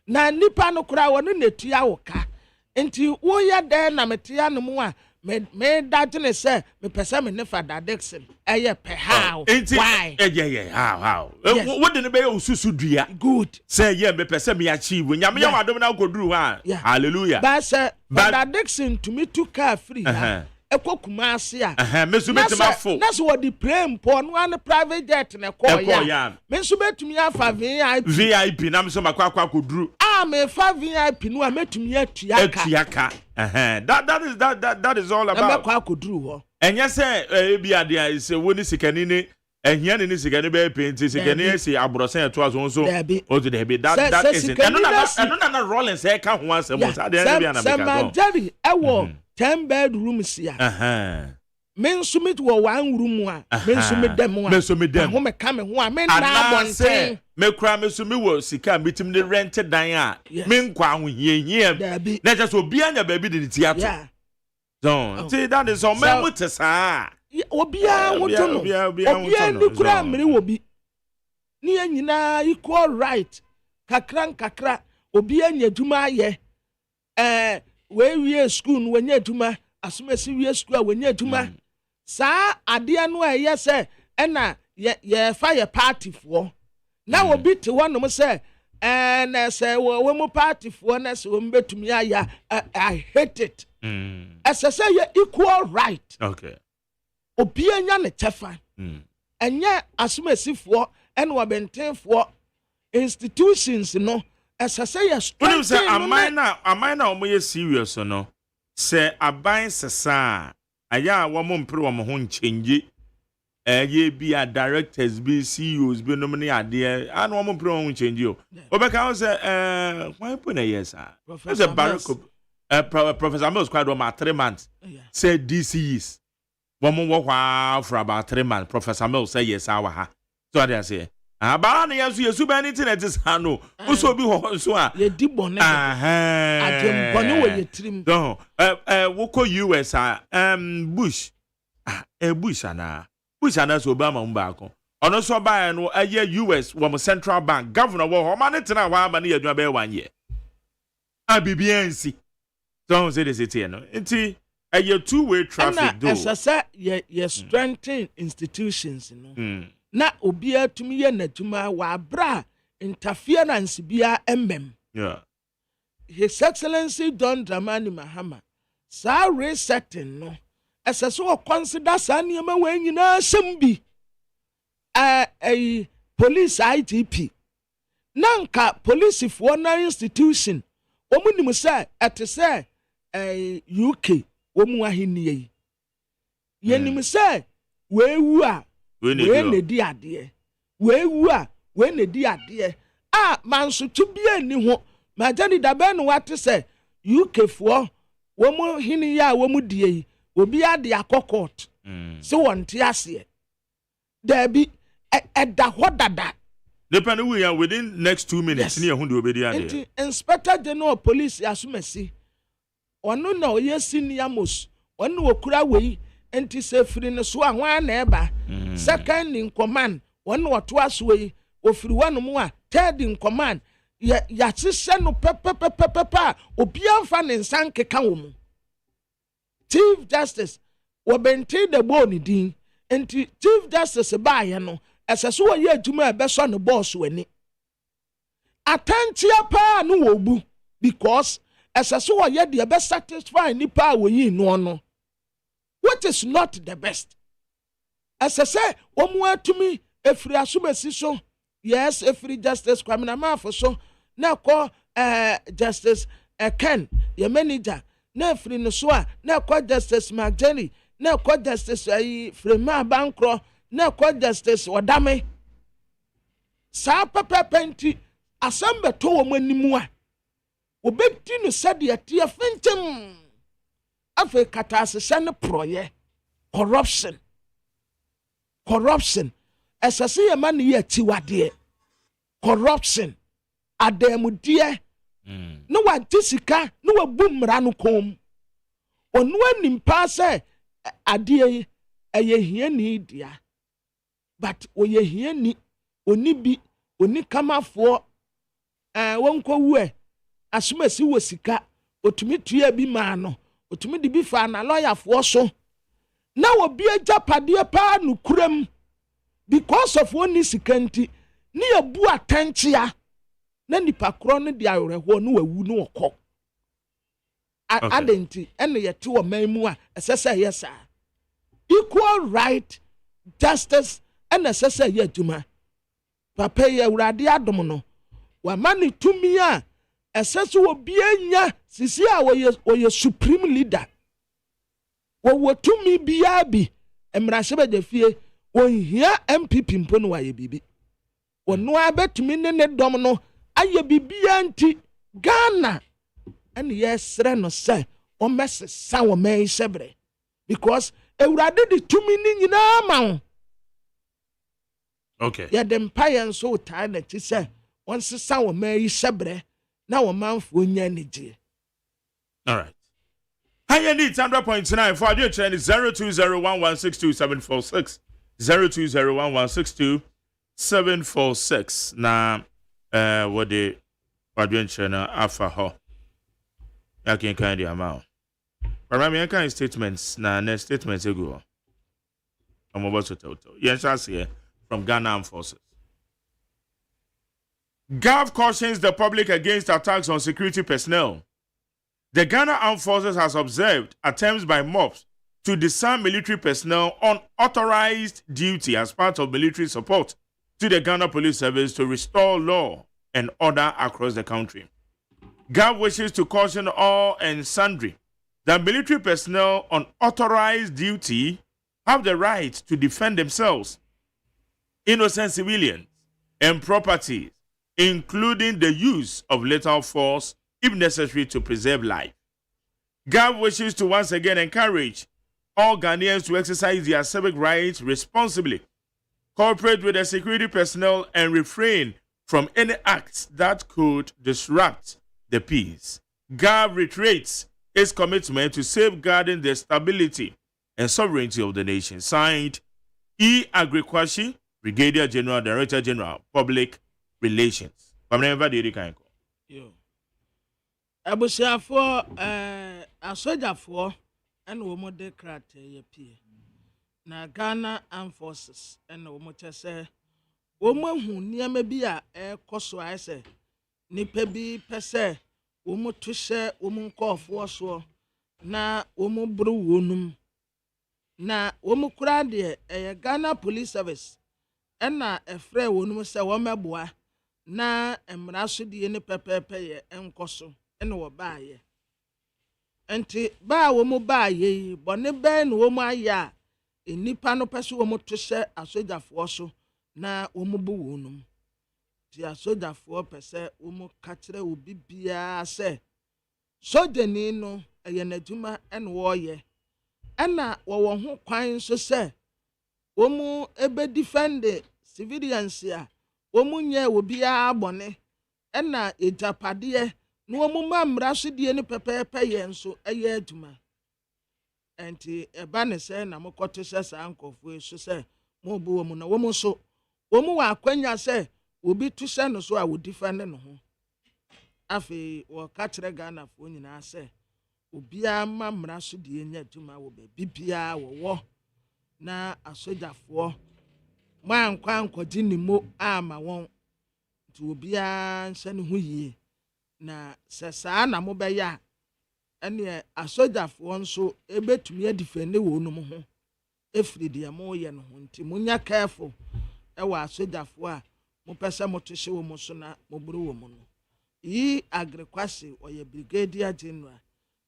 na nipa no kura wonu netua wo ka enti wo ya den na metia no mu a me dagene say me pese me ne Father Dixon eye pe how why how what the be osusu dua good say me pese me achieve nyame ya wadom na koduru ha hallelujah but say Father Dixon to me to car free ekokuma ase a me so betima fo na so the plane po no an private jet na call ya me so betumi afa VIP na me so makwa koduru me fa VIP no a metumi atuaka that is all about na makwa koduru ho enye say ebi ade say woni sikani ne ehia ne sikani be paint sikani say abrosen to aso so o to be that is and na rolling say ka ho asem so ade na be na make Jerry ewo 10 bedrooms ya men sumit wo one room a men sumit dem a ho me ka me ho a men na bonten me kra me sumi wo sika mitim ne rent dan a men kwa ho hiehie na just obi anya ba bi de tiato so see that is all men with sa obi a woto no obi ni kura mmiri wo bi ni anyina equal right kakra obi anya dwuma ye we wie school no wanya adwuma asomasi wie school a wanya adwuma saa ade no a ye se na ye fa ye party fo na obi te wonom se na se wo mu party fo na se wo mbetumi aya I hate it asese ye equal right okay obi anya ne tefa anya asomasi fo na wabenten fo institutions no asase ya strong say amina omoye serious no say aban sesa aya wo mo mpre wo mo ho nchenje ye bi a directors bi CEOs bi no me ade an wo mo mpre wo ho nchenje o obeka o say why put na yes say Barack Professor Mills quite about 3 months say DCs wo mo wo kwa for about 3 months Professor Mills say yes awa ha so they say abara na yesu be anything that is hano uso bi ho so a ye di bone adem bone wo ye trim no wo ko US Bush Bush ana so Obama mbako ono so ba no aye US wo central bank governor wo ho ma ne tena wa ba ne yadua be 1 year abibiansi don't say this it no enti aye two-way traffic do esa ye strengthen institutions no na obi atumi ye natuma wa bra interference bia emmem His Excellency Don Dramani Mahama sa resetting no eseso consider sa niema we nyina sembi police ITP nanka police for na institution omunim say etese UK omu ahini ye nim say we wu a we ne di ade we wu a we ne di ade manso tubia ni ho majani da be no what say UK for wo mu hini ya wo mu die obi ade akokot se won te ase da bi eda hodada depend we are within next 2 minutes ni ehun de obedi ade Inspector General Police asumasi onu na oye senior most onu okura wei enti se firi ne so ahwan na eba second in command onu oto aso yi ofiri wanu mu a third in command ya sise no pepepepepepa obi amfa ne nsan keka wo mu Chief Justice wobenti de boni din enti Chief Justice ba ye no eseso wo ye adwuma e beso no boss wani atantia pa no wo bu because eseso wo ye de be satisfy ni pa wo yi no no what is not the best esese omu atumi efiri asumasi so yes efiri Justice Kwamina Mafo so na ko Justice Ken ye manager na efiri no so a na ko Justice McJenny na ko Justice Frema Bankro na ko Justice Odame sa pepepenti asambe to wo manimu a obeti no sade atia fentem afi katasese ne proye corruption esase ye man ye tiwade corruption ademudie no wa tisika no wa bumra no kom onu anim pa se ade eye hiani dia but oye hiani oni bi oni kamafo wonko wu asumasi wo sika otumi tua bi ma no otumi de bi fa na lawyer for so na obi agyapadeɛ pa no kuram because of one sikanti ni ebu atantia na nipa kro no de awerɛhoɔ no wawu no wɔkɔ adenti ene yɛte wɔ man mu a ɛsɛ yes equal right justice and ɛsɛ sɛ yɛ adwuma papa yɛ awurade adom no wa mani tumi a ɛsɛ sɛ obi anya sisi a wɔyɛ supreme leader wo tumi bia bi emrahye bagafie ohia MPP mpo no ayɛ bibi ono abetumi ne dom no ayɛ bibia nti Ghana and yɛsrɛ no sɛ ɔmɛsesa wɔ man hyɛbrɛ because awurade de tumi ni nyinaa ma wo okay yɛ de mpaeɛ nso taa na ti sɛ ɔnsesa wɔ man hyɛbrɛ na wɔ manfo nya nigye all right higher needs 100.9 for audio trend 0201162746 0201162746 na what the audio trend afa ho ya can kind the amount but me kind statements na next statements go I'm about to tell yes I see from Ghana Armed Forces. Gav cautions the public against attacks on security personnel. The Ghana Armed Forces has observed attempts by mobs to disarm military personnel on authorized duty as part of military support to the Ghana Police Service to restore law and order across the country. Gav wishes to caution all and sundry that military personnel on authorized duty have the right to defend themselves, innocent civilians, and properties, including the use of lethal force if necessary to preserve life. Gav wishes to once again encourage all Ghanaians to exercise their civic rights responsibly, cooperate with the security personnel, and refrain from any acts that could disrupt the peace. Gav reiterates its commitment to safeguarding the stability and sovereignty of the nation. Signed, E. Agrikwashi, Brigadier General, Director General, Public Relations. Yo. Abusiafo asojafo and womo de krate ye pie. Na Ghana Armed Forces and womo chese womo hu niam bi a ekoso ayese nipa bi pese womo tuhye womo nkofo so na womo bru wonum na womo kura de Ghana Police Service na efre wonum se womeboa na emraso die ne pepepe ye enkoso ene wo baaye enti baa wo mu baaye bone ben wo mu aya enipa no pese wo mu tohye asojafo so na wo mu bu wonum ti asojafo pese wo mu kakere obi bia se sojani no eye naduma ene wo ye ena wo ho kwan so se wo mu ebe defend civilians ya omunye obi a bone ena ejapade no omuma mraso die ne pepepe ye nso eye aduma enti eba ne se na mokoto se sa ankofo so se mo bu wo mu na wo mu so wo mu wa akwanya se obi tu se no so a wo defend no ho afi wo ka kire Ghana fo nyina se obi a ma mraso die nya aduma wo be bibia wo na asojafo man kwan kwaji ni mo ama won to bia nse ne ho yie na sesa na mo be ya ene asojafo nso ebetumi adifende wo no mo ho efri de mo ye no ho nti munya careful e wa asojafo a mo pese mo to hye wo mo so na mo buru wo mo no yi agrikwase oye brigadier general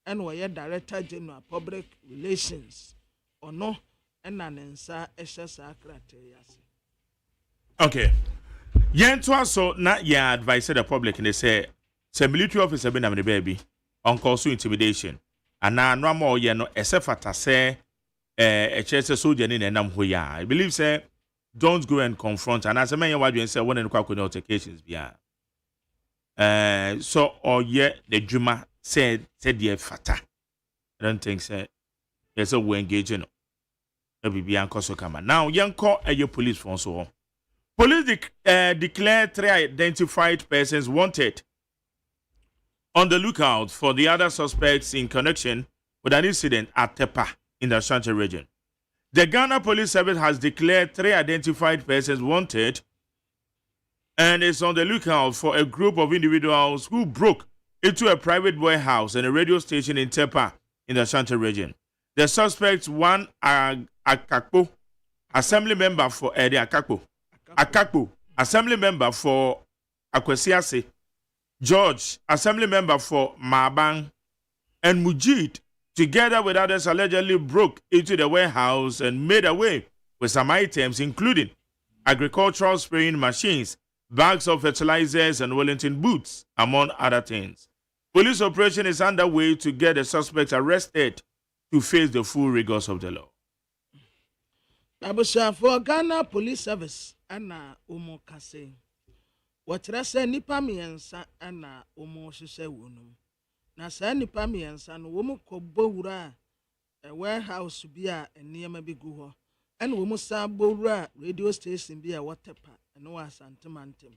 ene oye director general public relations ono ena nensa ehye sa krate yase. Okay. Yentua so na ya advise the public and they say military officer be na me baby on call so intimidation and na no more ye no esefata say a chese soldier ni na ho ya. I believe say don't go and confront and as a man what you say one and kwakwo altercations bia. So or ye the Juma said the fata. I don't think say yes we engage no. Be ankoso kama. Now yanko your police for so. Police declared 3 identified persons wanted on the lookout for the other suspects in connection with an incident at Tepa in the Ashanti region. The Ghana Police Service has declared 3 identified persons wanted and is on the lookout for a group of individuals who broke into a private warehouse and a radio station in Tepa in the Ashanti region. The suspects, one Akakpo, assembly member for Akakpo, assembly member for Akwesiase, George, assembly member for Mabang, and Mujid, together with others, allegedly broke into the warehouse and made away with some items, including agricultural spraying machines, bags of fertilizers, and Wellington boots, among other things. Police operation is underway to get the suspects arrested to face the full rigors of the law. Babusha for Ghana Police Service, Anna Omo Kase. What rasa nipa miensa Anna Omo Shise Wunum. Na sa nipa miensa no womu kobo wura a warehouse bia eniyama bi gu ho. And womu sa bowura radio station bia watepa no asantemantem.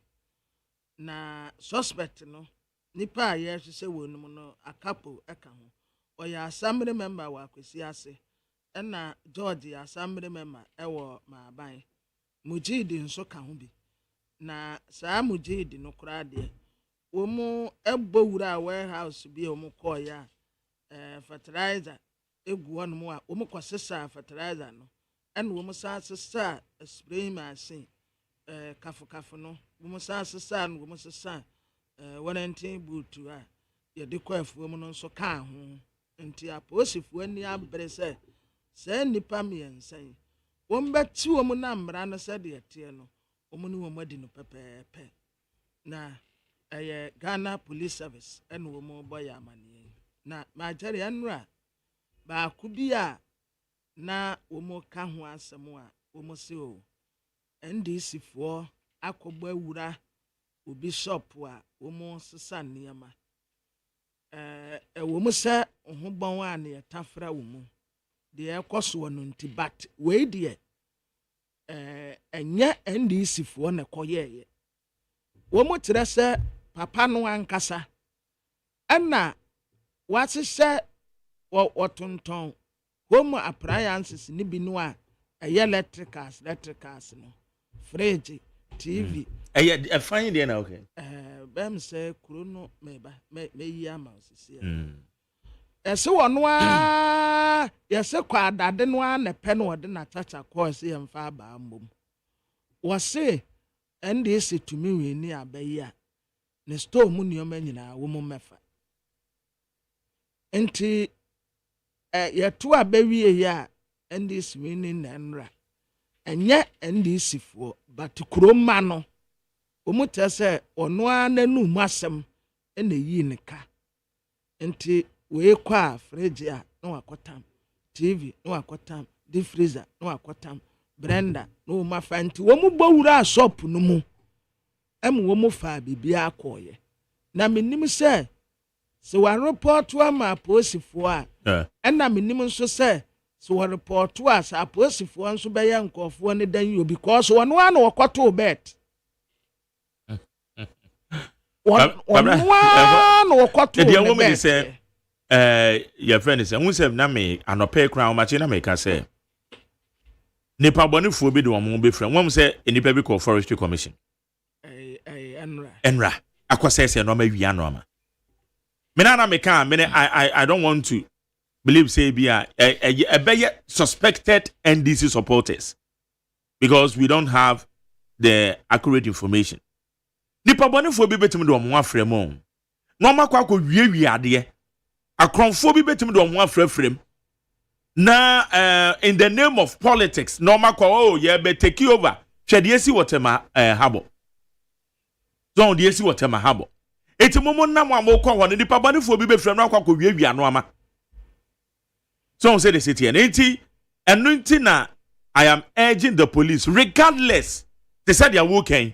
Na suspect no nipa ye Shise Wunum no akapo eka ho. Oya assembly member wa Akwesiase. Ena George assembly member ewo Maaban. Mujidi nso ka ho bi. Na saa Mujidi no kura de. Womu ebo wura warehouse bi womu call ya fertilizer egu won mu a womu kwasesa fertilizer no. En womu sa sesa spray machine kafu no. Womu sa sesa no womu sesa Wellington boot a ye de kwafu womu no nso ka ho. Nti aposifu ani abre se nipa miensan wombeti womu na mbra no se de ete no womu ni womu adi no pepepe na Ghana Police Service ene womu boy amane na majari anura ba kubia na womu ka ho asemu a womu se o NDC fo akogba wura obi shop a womu sesa niama womu se ohubon wa na yetafra womu de ekoso no nti but we de enye NDC fo na koyeye womu tire se papa no ankasa ana wasese wotonton home appliances ni bi no a electricals no fridge TV fine there na okay bem say krono meba me yi ama osisi ese wono a yese kwa adade no a na pe no ode na chacha course ye mfa ba mbom wose NDC tumi we ni abayi a ne store mu nioma nyina wo mu mefa enti yeto abawie ya NDC we ni nanra enye NDC fo but kroma no omu tese ono a nanu mu asem ene yi ne ka enti we kwa fridge a no wakotam TV no wakotam deep freezer no wakotam blender no ma fanti wo mu bowura shop no mu wo mu fa bibia akoye na menim se wa report wa ma posifo a na menim nso se wa report wa sa posifo nso be ye nkofo ne dan yo because wono a na wokoto bet wono a na wokoto bet wo me se your friend is who say na me anope crown ma chi na me ka say nipa bonifo bi de wo mo be frem wo say nipa bi call Forestry Commission Enra akwasese no ma wi anoma me na me kan me I don't want to believe say bia be suspected NDC supporters because we don't have the accurate information nipa bonifo bi betim de wo mo afrem on no makwa ko wi ade akronfo bi betim de wo mo afrem na in the name of politics no makwa ye be take over hwede si wotema habo don't dey see what am habo eti momo na mo amokọ ho ne nipa banefo bi be frem na akwa wi ano ama so say the city and enti na I am urging the police regardless they said they are working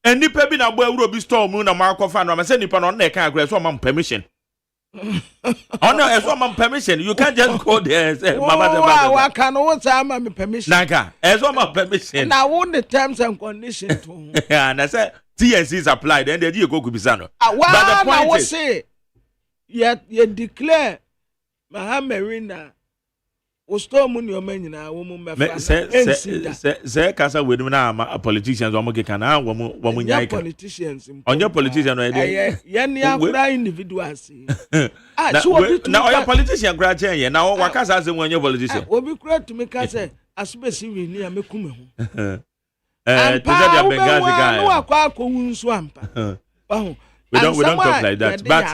and nipa bi na bo awuro bi store mu na mo akọfa no ama say nipa no na e kan agree so am permission oh no as am permission you can't just go there and say mama wa can what am permission naka as am permission na won the terms and conditions to yeah na say TNC is applied and they go kubisano but the point is say you declare Mahamerina Osto mu ni omanyina wo mu mefa say kasa we na politicians o mo keka na wo mu nyai ka politicians onye politician no ye ni akura individuals na oya politician kura chen ye na wa kasa se onye politician obi kura tumi ka say asubesi we ni amekume ho to say dia Benghazi guy no akwa akowunsu ampa we don't talk like that but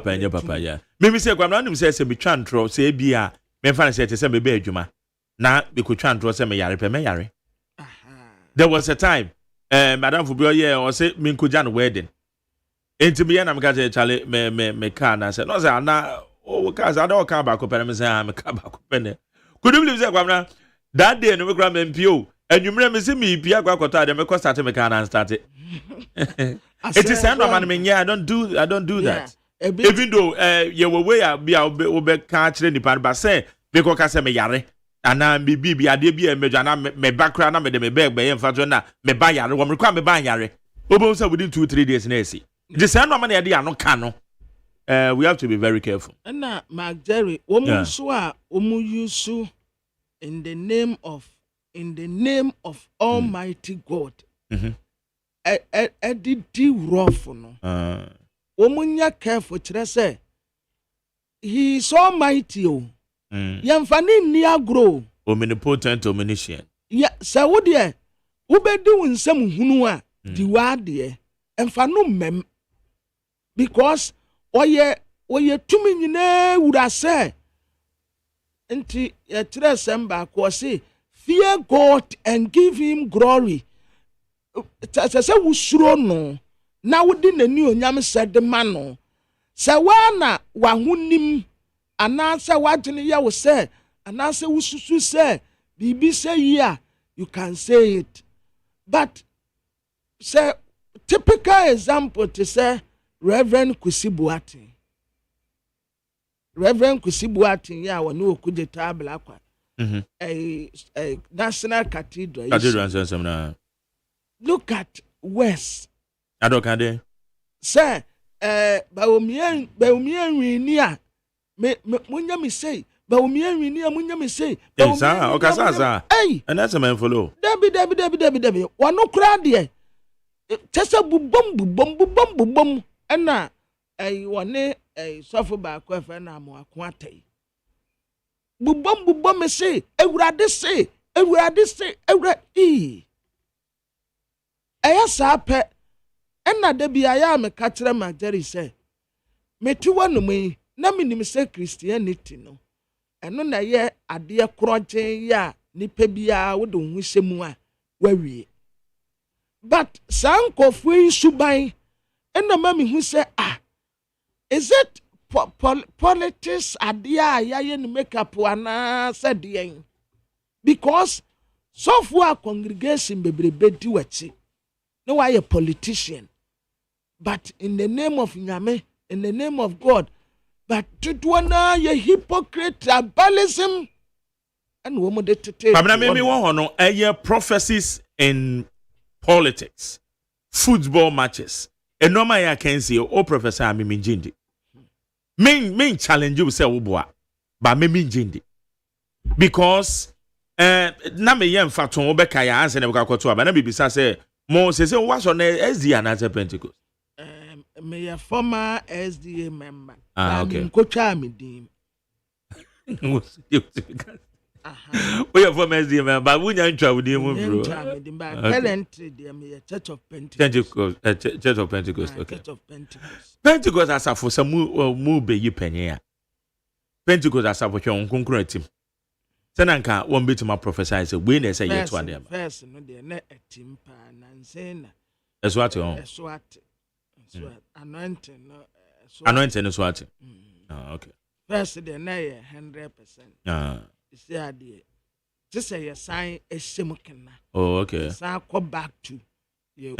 enye papa yeah me say kwam na nim say be twantro say bia me fa say say me be adwuma na be ko twantro say me yare pe me yare there was a time madam Fubio or say me nkoja no wedding enti me na me ka say chale me car na say no say na o ka say ada o ka ba ko pe me say me ka ba ko pe ne could you believe say kwam na that day no me kra me mpio anwumre me say me bia kwa kwota de me ko start me car na start it is end of man I don't do that even though you were way be catch the part but say because ka say me yare ana bibi ade bi emejo na me background na me de me beg be em fa na me ba yare wo me kwa me ba yare obo say within 2-3 days na see it is end of man dey ano ka no we have to be very careful na Mark Jerry omu so a omu use in the name of Almighty God edidi rough no omunya careful kire say he is almighty o yemfa ni agro omnipotent omniscient ya say wo de wo bedi wunsam hunu a di wa de emfa no mem because oye tumi nyina wura say enti ya kire semba ko say fear God and give him glory. Say wusuro no na wodi nani onyam sede ma no say wana wahunim ana say wagene ye wo say ana say wususu say bibi say here you can say it but say typical example to say Reverend Kusibuati ya woni okuje table akwa National Cathedral na look at West. Adokade. Sir, Baumien wini a me munya me say Baumien wini a munya me say. Eh sa okasa. Hey, and that's a man follow. Debi. Wano kra de. Tesa bubom ana wane sofo ba ko fa na mo akwatay. Bubom me say ewurade say Aya sape enna da bia ya me ka kire Magdari say meti wanum yi na minim say Christianity no eno na ye ade krogen ya nipa bia wo de hu hyemu a wawie but sankofu yi suban enna ma me hu say is it politics ade ya ye ni makeup ana said yen because software congregation bebrebe di wachi no why a politician but in the name of Nyame in the name of God but tutwana ye hypocrite tribalism and woman de tete Pamela me won no prophecies in politics football matches and no my can see o professor am me njindi main challenge you say wo boa but me njindi because na me yem faton obeka ya anse na bekakoto aba na bibisa say mo say what on SDA and as Pentecost me a former SDA member okay kocha me dim we are former SDA member we nya ntwa wudi mu bro currently they me a Church of Pentecost Church of Pentecost okay Pentecost asafo sa mu be yi penya Pentecost asafo hwe onkonkro atim Senanka won bit my prophesy say we na say yet one first no de na atim pa nansena eswati on anointing no eswati okay first de na 100% you see ade just say sign eshemukenna okay say go back to your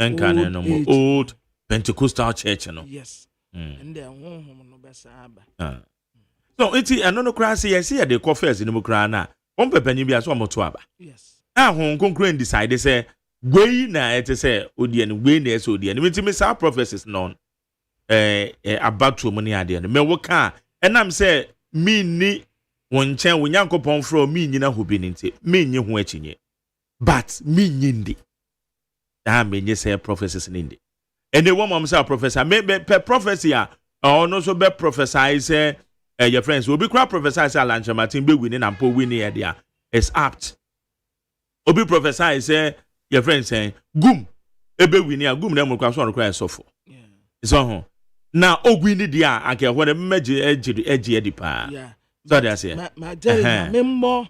old Pentecostal church no yes and then honhom no be saba so iti anono kra say yes here dey confess ni mu kra na on pepanyi bia so omoto aba yes hon concurrent decide say gwei na ete say odie no gwei na say odie no mitimi sa prophecies non about to money ade no me wo ka And I'm say me ni one chen when yanko pon from me nyina ho bi nti me nyi ho achinye but me nyindi da me nye say prophecies nindi and the one mom say professor me per prophecy no so be prophesy say your friends will be crap prophesy say Alancha Martin be winning and po winning there is apt obi prophesy say your friends saying gum ebe winning gum dem kwa so no kwa sofo so now ogwini dia ake what meji edge pa so they say my Jerry memmo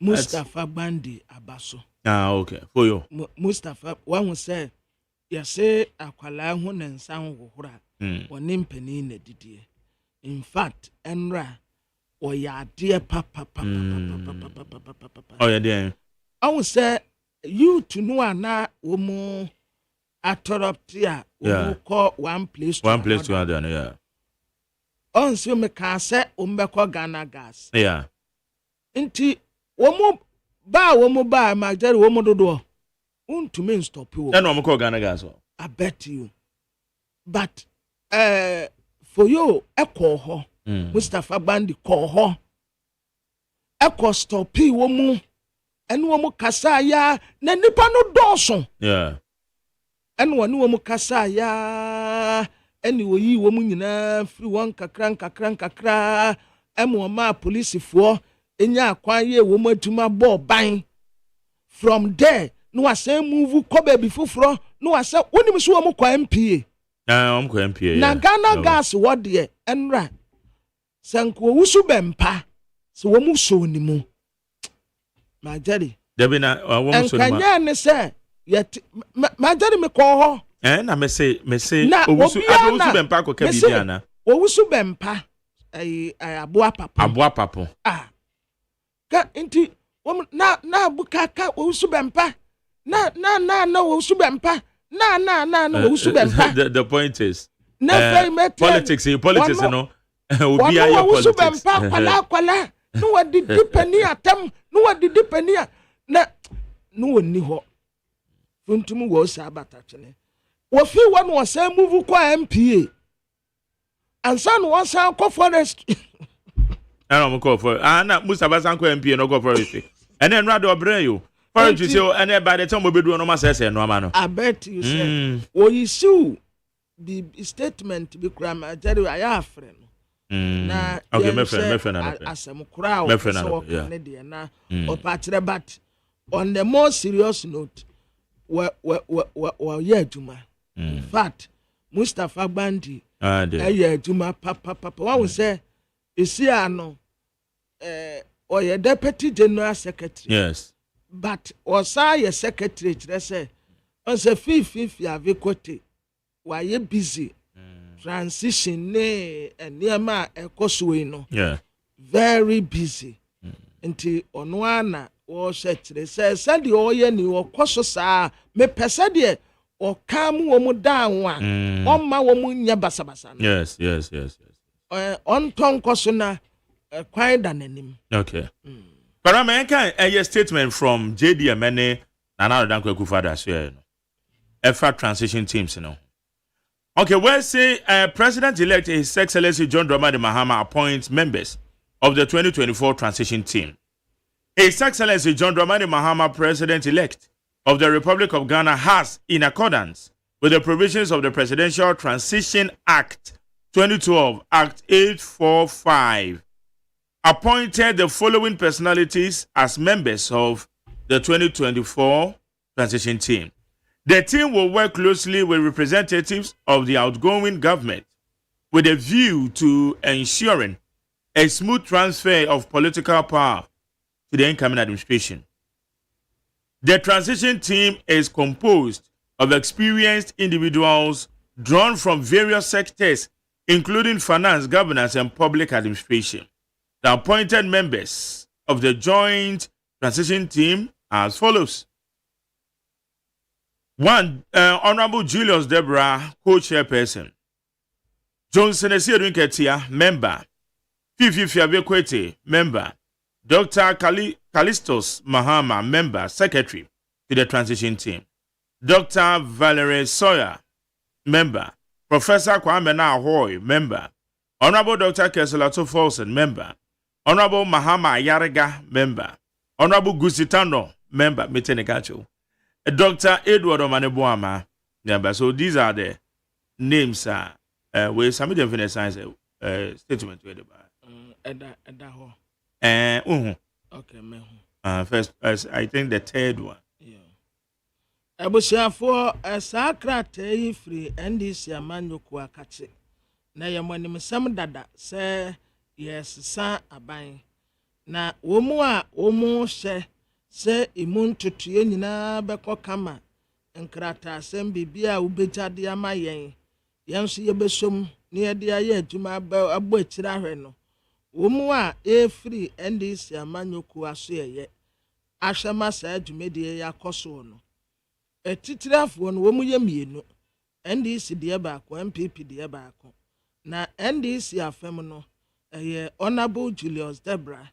Mustafa Bandi Abaso okay for you Mustafa one say ya say akwala ho nensa ho hora woni mpani na didie in fact enra o ya de papa oh yeah there I will say you to know ana wo mu atoroptia wo call one place to another yeah on so me ka say o mbekọ Ghana gas yeah nti wo mu ba ma jere wo mu dodo untumi stop you na no mo call Ghana gas I bet you but for you eko ho Mustafa Bandi call ho eko stop you wo mu enu wo mu kasa ya na nipa no dọọso yeah enu wo mu kasa ya eni wo yi wo mu nyina free one kakra emu ma police fo enya akwan ye wo mu atuma ball ban from there no ase move ko baby fufuro no ase wonim so wo mu kwa MPA MPA na Ghana gas what there enra sanko wusu bempa so wo mu so ni mu my Jerry debi na wo mu so ni ma kanya ne say yet my Jerry me call ho na me say owusu bempa ko ka bibia na owusu bempa aboa papo ka inti na buka ka owusu bempa na owusu bempa na owusu bempa the point is politics no obi ayo owusu bempa kwala no wadi dipani atam no wadi dipani na no woni ho funtum wo sa abatachene wofi one was say move kwa MPA and son was say go forest I don't go for na Mustafa Sanko MPA no go forest and then rather obre you forest you say and by the time we be do no ma say no ma no I bet you say o issue the statement be kra Jerry I afre no na okay me friend asem kra o so ne de na o pa kire but on the more serious note yeah juma in fact Mustafa Bandi yeah juma papa one will say isi ano or your deputy general secretary yes but or say your secretary they say on say fifth ya vikote why you busy transition ne and near ma ekoso no yeah very busy until onwana o shetre say the oye ni o koso saa me pese de o kam wo mu down wa o ma wo mu nya basabasa no yes on ton koso na kwan da nanim okay but I mean can a statement from JDMN na na dan kwaku father so no efa transition teams no okay well say president elect His Excellency John Dramani Mahama appoints members of the 2024 transition team. His Excellency John Dramani Mahama, President-elect of the Republic of Ghana, has, in accordance with the provisions of the Presidential Transition Act 2012, Act 845, appointed the following personalities as members of the 2024 transition team. The team will work closely with representatives of the outgoing government with a view to ensuring a smooth transfer of political power to the incoming administration. The transition team is composed of experienced individuals drawn from various sectors, including finance, governance, and public administration. The appointed members of the joint transition team are as follows. 1. Honorable Julius Deborah, co-chairperson. Johnson Esiedun Ketia, member. Fifi Fiabekwete, member. Dr. Callistus Mahama, member, secretary to the transition team. Dr. Valerie Sawyer, member. Professor Kwame Nahoy, member. Honorable Dr. Keselato Folsen, member. Honorable Mahama Yarega, member. Honorable Gusitano, member. Metenekacho. Dr. Edward Omaneboama, member. So these are the names. We submit them for the science statement. Okay, me. First, I think the third one. Abusiafo sakrate free NDC amanyoko akache na yamwanim sam dada se yes sa aban na womu a womu hye se imuntutue nyina beko kama nkrata asem bibia ubejade ama yenso yebesom ne yede aye adwuma abo akira hwe no womu a free NDC amanyoko aso ye ahwema sa adwumedie yakoso no etitirafo no womu ye mienu NDC de baako MPP de baako na NDC afem no Honorable Julius Debra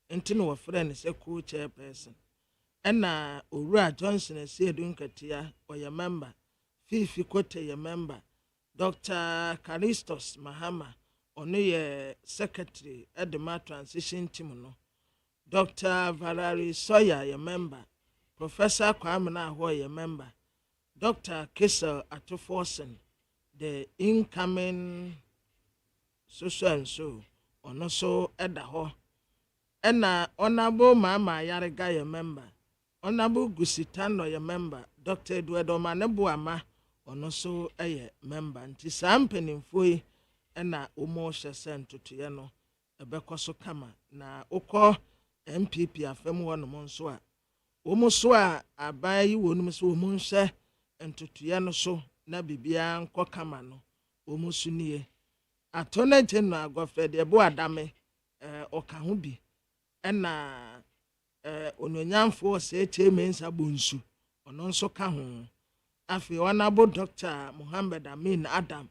ntino wo friend se co-chairperson na Owura Johnson Esiedu Nkatia oye member Fifi Kote ye member Dr. Caristos Mahama ono ye secretary Edema transition team no Dr. Valerie Soya ye member Professor Kwame Naho ye member Dr. Kessel Atoforsen the incoming social and so ono so edaho ena Honorable Mama Yarega ye member Honorable Gusitano ye member Dr. Edward Omaneboama ono so eye member nti sampenimfo yi ena omo hyesen totoye no ebekoso kama na ukọ MPP afem wo no nso a omo so a abai wonum so omo nhye entotoye no so na bibia nkọ kama no omo sunie atona genu agofre de bo adame oka ho bi ena ononyamfo se chemensa bonsu ono nso ka ho afi Honorable Dr. Muhammad Amin Adam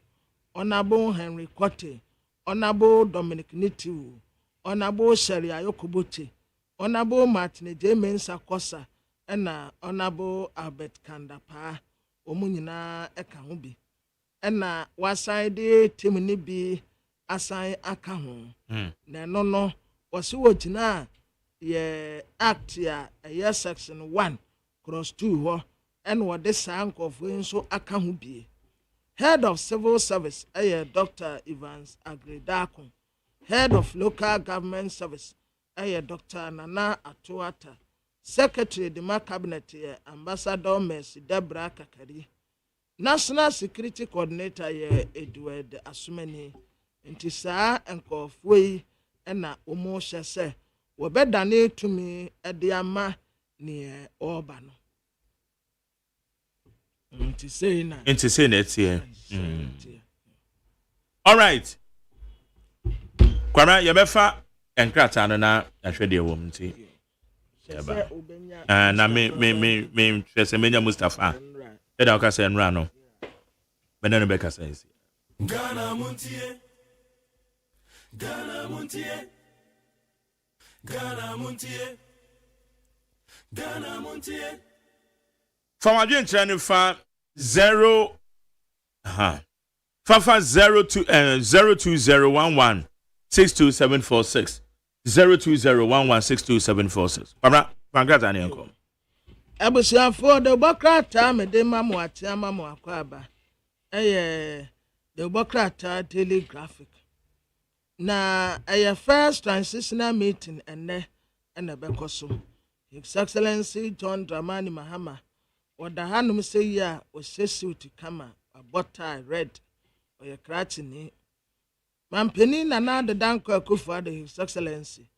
Honorable Henry Kote Honorable Dominic Nitiu Honorable Sharia Yokoboche Honorable Martin Jemensa Kosa ena Honorable Albert Kandapa omunyina eka ho bi ena waside team ni bi asan aka ho na no wose wogina ye act ya section 1 cross 2 ho and what this sank of so aka ho bi head of civil service Dr. Evans Agredakun head of local government service Dr. Nana Atuata secretary the cabinet Ambassador Mercy Debra Kakari national security coordinator Edward Asumeni nti saa enkofo yi na omo hyese wo bedane tumi de ama ne oba no nti sei na etie all right kwara yebefa enkrata no na ahwede wo mti na me twese menya Mustafa eda o ka se nra no benano be ka se Ghana Muntie Ghana Muntie Ghana Muntie Ghana Muntie from adwen trane fa 0 Fafa 02011 62746 02011 Pamra pangrata ne enko abusiafo de bokrata me de mamu ati amamu akwaba the bokrata daily graphic na first transitional meeting ene bekoso His Excellency John Dramani Mahama oda hanum say ya o suit kama abota red o ye kratini mampeni na the danko akufa de His Excellency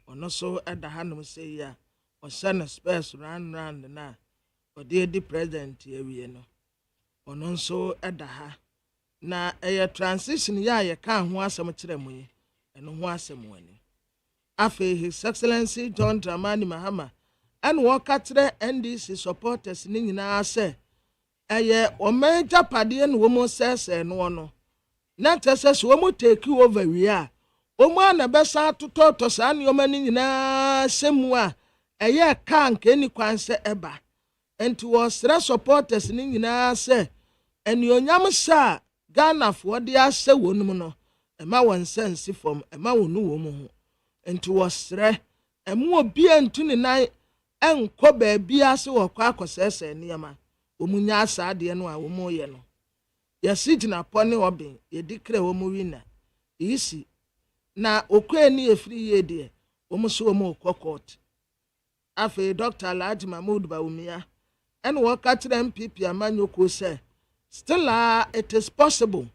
ono so eda hanum say ya o send space round na o de president ewie no ono so eda ha na transition ya ye ka ho asem kire mu yi eno ho asem wani afi His Excellency John Dramani Mahama and wakatre NDC supporters ni nyina ase o major party en wo mo sese no no na tese so mo take over wi a o mo na be sa tototo sa ne o mani nyina semu a ka nke ni kwanse eba enti wo sre supporters ni nyina ase eni onyam sa Ghana fo de ase wonum no ema won sense from ema wonu wo mu ho enti wo sre emu obi antu ne nan enko ba bia se wo kwa akosese niema omunya asade no a wo mu ye no yasigina pone oben ye dikre wo mu wina isi na okwe ni efri ye de wo mu so mu kokot afi Dr. Alhaji Mahmood Bawumia and work at the MPP Amanyoko say still it is possible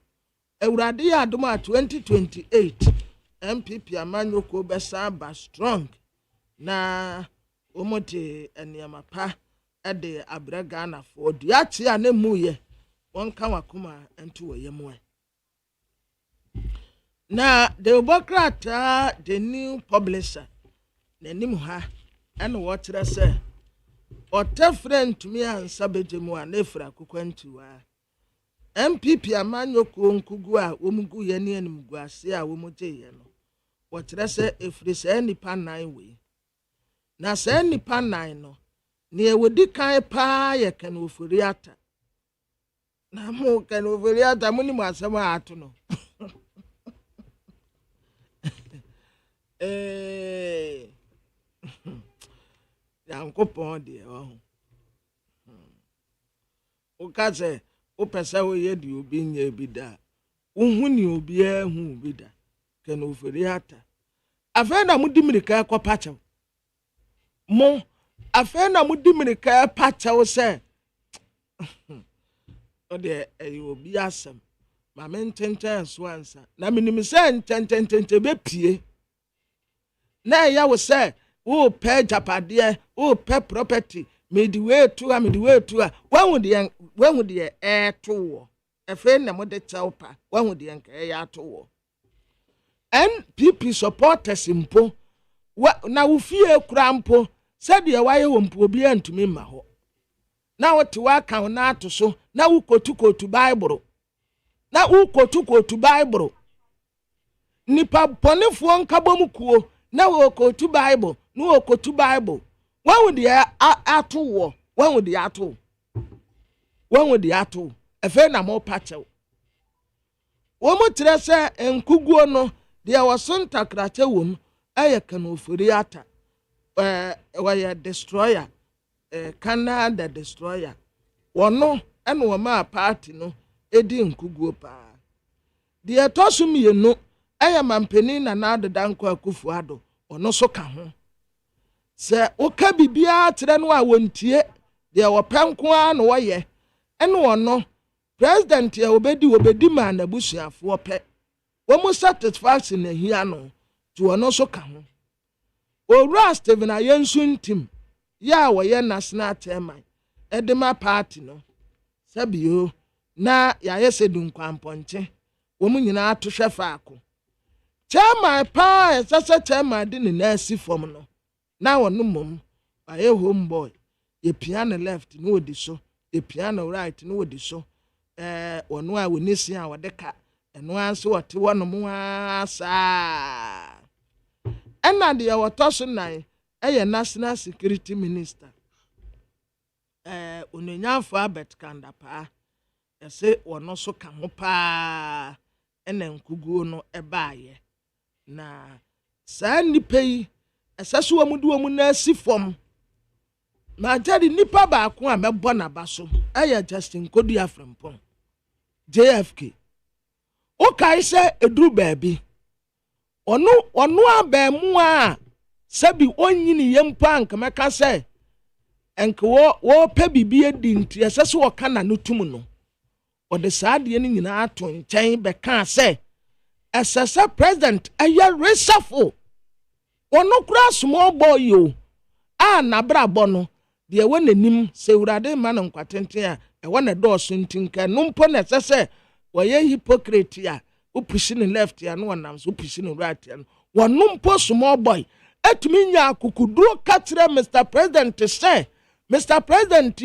Euradi Aduma 2028 MPP Amanyoko besa ba strong na omote eniamapa ede abraga na for duati ane muye wonka wakuma ento wayemwe na the Democrat the new publisher nanim ha and what I say or tell friend to me and sabejemu and efra kukwentua MPP Amanyoko nkugua womugu yeni and mugwasia womote yeno what I say if this any pan 9 way na say any pan 9 no ne wodi kan pa ye kan ofuriata na mo kan ofuriata muni mo asema ato no yankopon de okaze opesa wo ye di obi nya bida uhu ni obi ehu bida kan oferi ata afena mudi mirika kwapacha mo afena mudi mirika pacha wo se ode obi asem ma mententen so ansa na minim se ntententen be pie na ya wo se wo pay japade wo pay property midway to a when would the air to a friend na mo de chelpa when would the air to NPP supporters impo na wo fie krampo said ye waye wo mpo bi antumi ma ho na wo te wa kan na ato so na wo kotu bible na wo kotu bible nipa ponefo nkabom kuo na wo kotu bible no kotu bible when would the ato when would the ato e fe na mo pachew wo mo tire se enkuguo no de wasonta krache wom aye kan ofuri ata waya destroyer Canada destroyer wono ene wo ma party no edi enkuguo pa de etosum ye no aye mampeni na adeda nko akufu ado ono so ka ho se oka bibia tere no a wontie de wo penko a no woye ene wono president ya obedi ma na busuafo pe wo mo satisfaction na hia no to ono so ka ho owura Steven Ayensu ntim ya woye national chairman edema party no sabio na ya yesedu nkwampɔnche wo mo nyina ato hwefa ako chairman pa esasa chairman de ne nasi form no na wono mom aye homeboy ye piano left no odi so ye piano right no odi so wono a wonisi a wodeka eno anso wote wono mo asa ena de wotoso nan national security minister ononyafo abet kanda pa ese wono so ka ho pa ena nkuguo no ebaaye na saa nipa yi esaso wa mudu wa mu na asifom na jadi nipa ba ko a mebɔ na ba so Justin Kodu Afrempong JFK o kai se eduru baabi ono abaamu a sabi onyini yempa anka meka se enke wo pa bibie di nti esese wo kana no tum no o de saade ni nyina ato nkyɛn be ka se esese president aya reshuffle ono kura small boy yo na brabo no de wo nanim se urade ma no nkwatenten a wo na dɔɔso ntinka no mpo na esese wo ye hypocrite ya o push ni left ya no nam so push ni right ya no wo mpo small boy etumi nya akukuduro katre Mr President say Mr President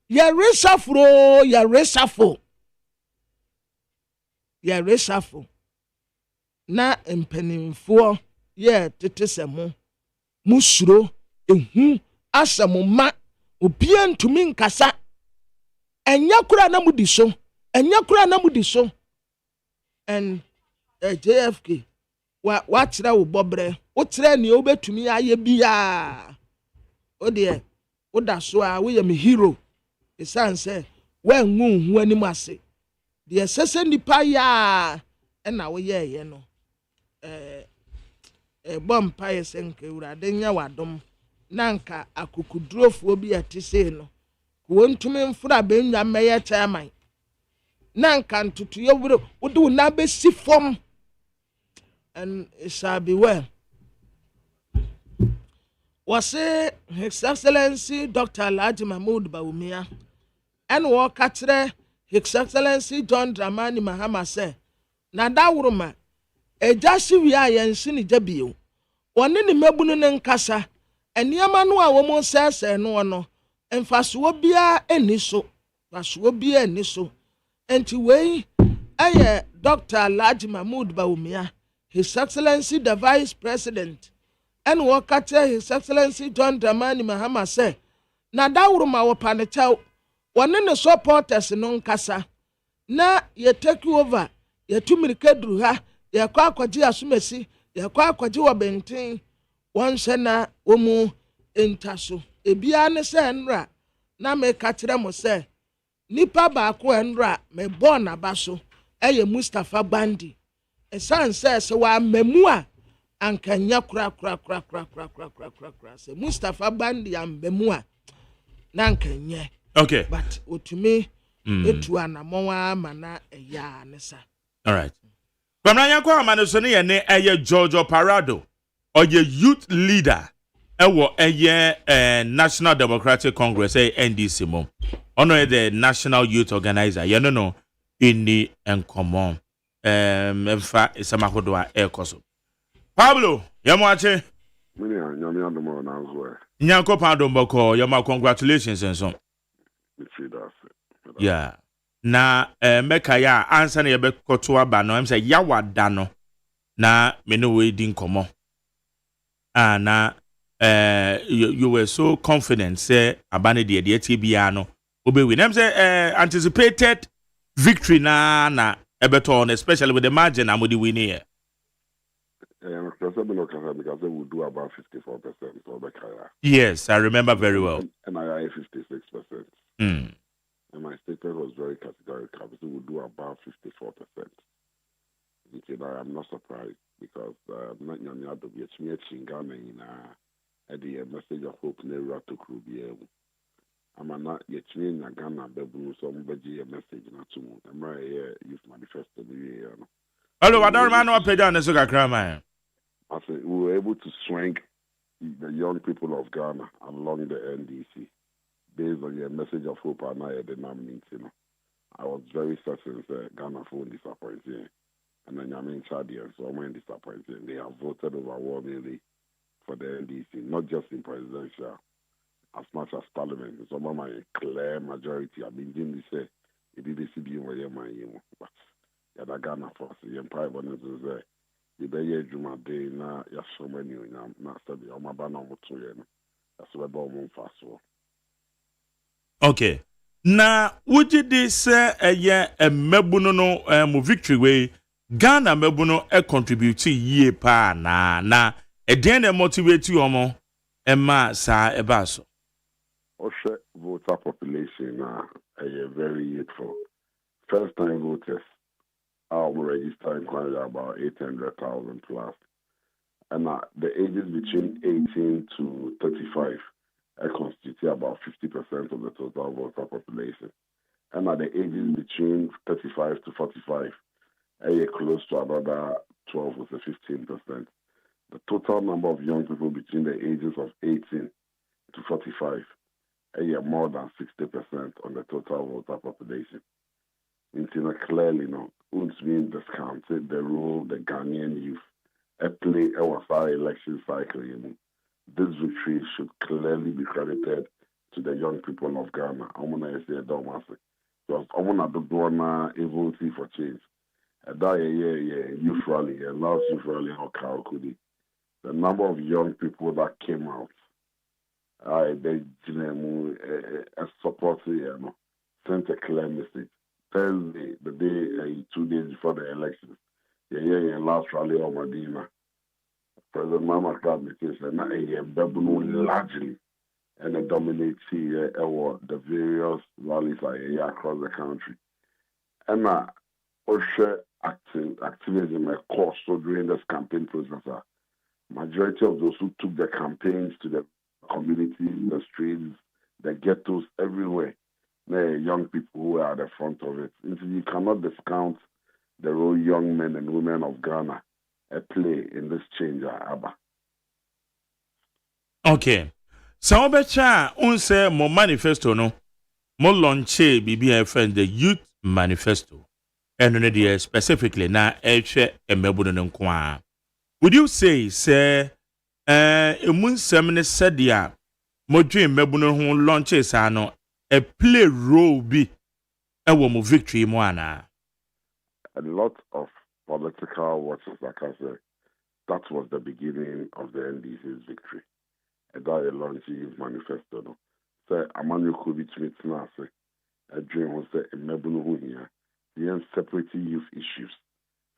ya reshuffle na empanimfo ye tetesemo musuro ehu asamoma obia ntumi nkasa enya kura na mudi so and JFK wakyerɛ wo bɔbrɛ wokyerɛ ne wobɛtumi ayɛ bia o de woda so a woyɛ me hero esan sɛ wangu hu anim ase de sese nipa ya na woyɛ no bompa yesenke urade nya wadom nanka akukudurofo bi atise no ko ntumi mfura benwa mɛyɛ chairman nanka ntutu yewure wode na besi fom and it shall be well. Was His Excellency Dr. Alhaji Mahmoud Bawumia and walk at His Excellency John Dramani Mahama say, na da wuruma ejashi wia yensi ni jabio one ni mebunu ne nkasa eniama no a womo sese no no emfasuo bia eniso fasuo bia eniso enti wei aye Dr. Alhaji Mahmoud Bawumia His Excellency the Vice President and walk at His Excellency John Dramani Mahama say, na da wuruma wo panechaw one ne supporters no nkasa na ye take over ye tumirike duru ha ye kwa akwaji asumesi ye kwa akwaji wa benten wonhye na omu entaso ebia ne se nra na me ka kire mo se nipa ba ko nra me born abaso eye Mustafa Bandi esan se wa mamu a ankanya kura se Mustafa Bandi am mamu a na ankanya okay but otumi etu anamonwa mana eya nesa. All right. Bamranya kwa manusoni ye ne eye Giorgio Parado or ye youth leader ewo eye National Democratic Congress NDC mo. Ono the National Youth Organizer. Ye no inni enkomo. Emfa isamahodo a ekoso. Pablo, yamwache. Mini nyami adomo na nzo. Nyanko pando mboko, yama congratulations and so. Yeah. Na meka ya ansa na yebe koto aba no em say yawada no na me no we din komo na you were so confident say abane de TBA no obewi na em say anticipated victory na ebeto especially with the margin amodi win here because we do about 54% so yes, I remember very well. And I 56%. And my statement was very categorical. So we'll do about 54%. I am not surprised because not only have to be a Ghana in a message of hope never to crew. I'm not yet in Ghana, but somebody a message not to move. I'm right here, use manifesto. Hello, I don't remember what page on the sugar crime. I said we were able to swing the young people of Ghana along the NDC. Based on your message of hope and I meeting, I was very certain that Ghana phone disappointing. And then I'm in Chadian, so I'm disappointing. They have voted overwhelmingly for the NDC, not just in presidential, as much as parliament. So my clear majority, I've been doing this, it did this be where you're my but yeah, Ghana first, the empire bonus is there. The Bayer Juma Day, na Yasomani, not study on my banner, that's where Bowman fast. Okay. Na would you say a mebuno no victory way Ghana mebuno contribute ye pa na e den motivate you omo ma sa ebaso. Oshe voter population a very youthful. First time voters are registered inquiry about 800,000 plus. And the ages between 18 to 35 constitute about 50% of the total voter population. And at the ages between 35 to 45, close to another 12 or 15%. The total number of young people between the ages of 18 to 45, more than 60% on the total voter population. Clearly, won't mean discounted the role the Ghanaian youth play our election cycle. This victory should clearly be credited to the young people of Ghana. I'm going to say that because I want to do a vote for change. Youth rally, last youth rally, the number of young people that came out, they supported, sent a clear message. Thursday, the day, 2 days before the elections, last rally on Medina. President Mama Crab says na Bebuno largely and it dominates here the various rallies across the country. And activism course so during this campaign process. Majority of those who took the campaigns to the communities, the streets, the ghettos, everywhere, they're young people who are at the front of it. You cannot discount the role young men and women of Ghana play in this change, Abba. Okay. So, Becha, unse mo manifesto no, mo launche BBFN the Youth Manifesto, and on specifically na eche emebuno nkwa. Would you say, emun semne sadia, mo dream mebuno ho launches ano a play role be a woman victory moana? A lot of political watchers, like I said, that was the beginning of the NDC's victory. And that launched Youth Manifesto. No, so Amanu could be tweeting say a dream was say a mebuno here, the separating youth issues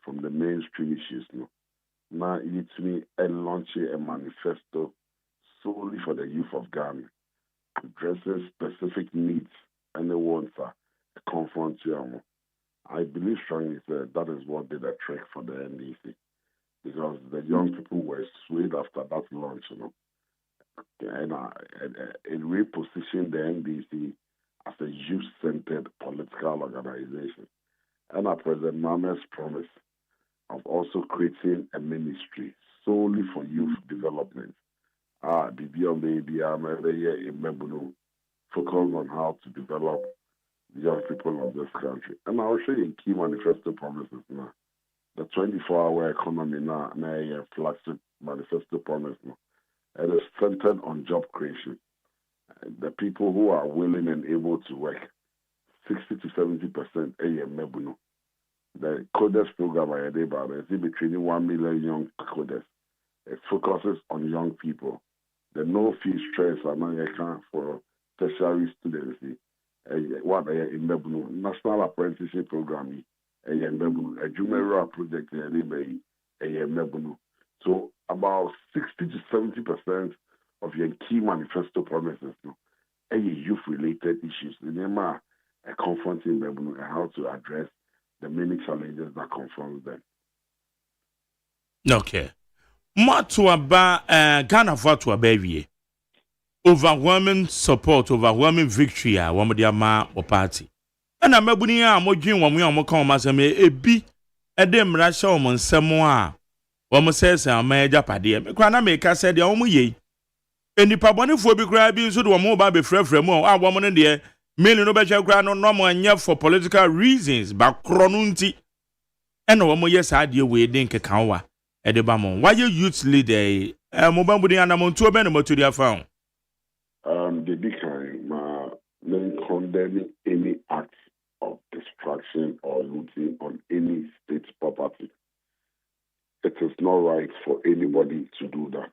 from the mainstream issues. No. Now it's me launching a manifesto solely for the youth of Ghana, addressing specific needs and the wants to confront you. I believe strongly that is what did a trick for the NDC, because the young people were swayed after that launch, and it repositioned the NDC as a youth-centered political organization. And President Mame's promise of also creating a ministry solely for youth development. Focus on how to develop the young people of this country. And I'll show you key manifesto promises now. The 24-hour economy now, a flagship manifesto promise now. It is centered on job creation. The people who are willing and able to work, 60 to 70% mebuno. The coders program I did about it is between 1 million young coders. It focuses on young people. The no-fee stress account for tertiary students. What in Mebuno National Apprenticeship Program, a Jumera project in Mebuno. So about 60 to 70% of your key manifesto promises, youth-related issues. Remember, confronting Mebuno and how to address the many challenges that confront them. Okay. Matuaba Ghana for to baby. Overwhelming support, overwhelming victory, Wamadiama or party. And I'm a bunia, Mojin, when we are more common, a be a dem rasha on Samoa. Woman says, I'm a Japadia. Crana make I said, the Omuye. And the Paboni for be grabbing so do more baby fremo, our woman in the million over ground on normal and yet for political reasons, but chronunti. And no more yes idea we think a kawa. Edebamon, why you youth leader? Mobile and among 2 benemo to their phone. The decline, condemning any act of destruction or looting on any state property. It is not right for anybody to do that.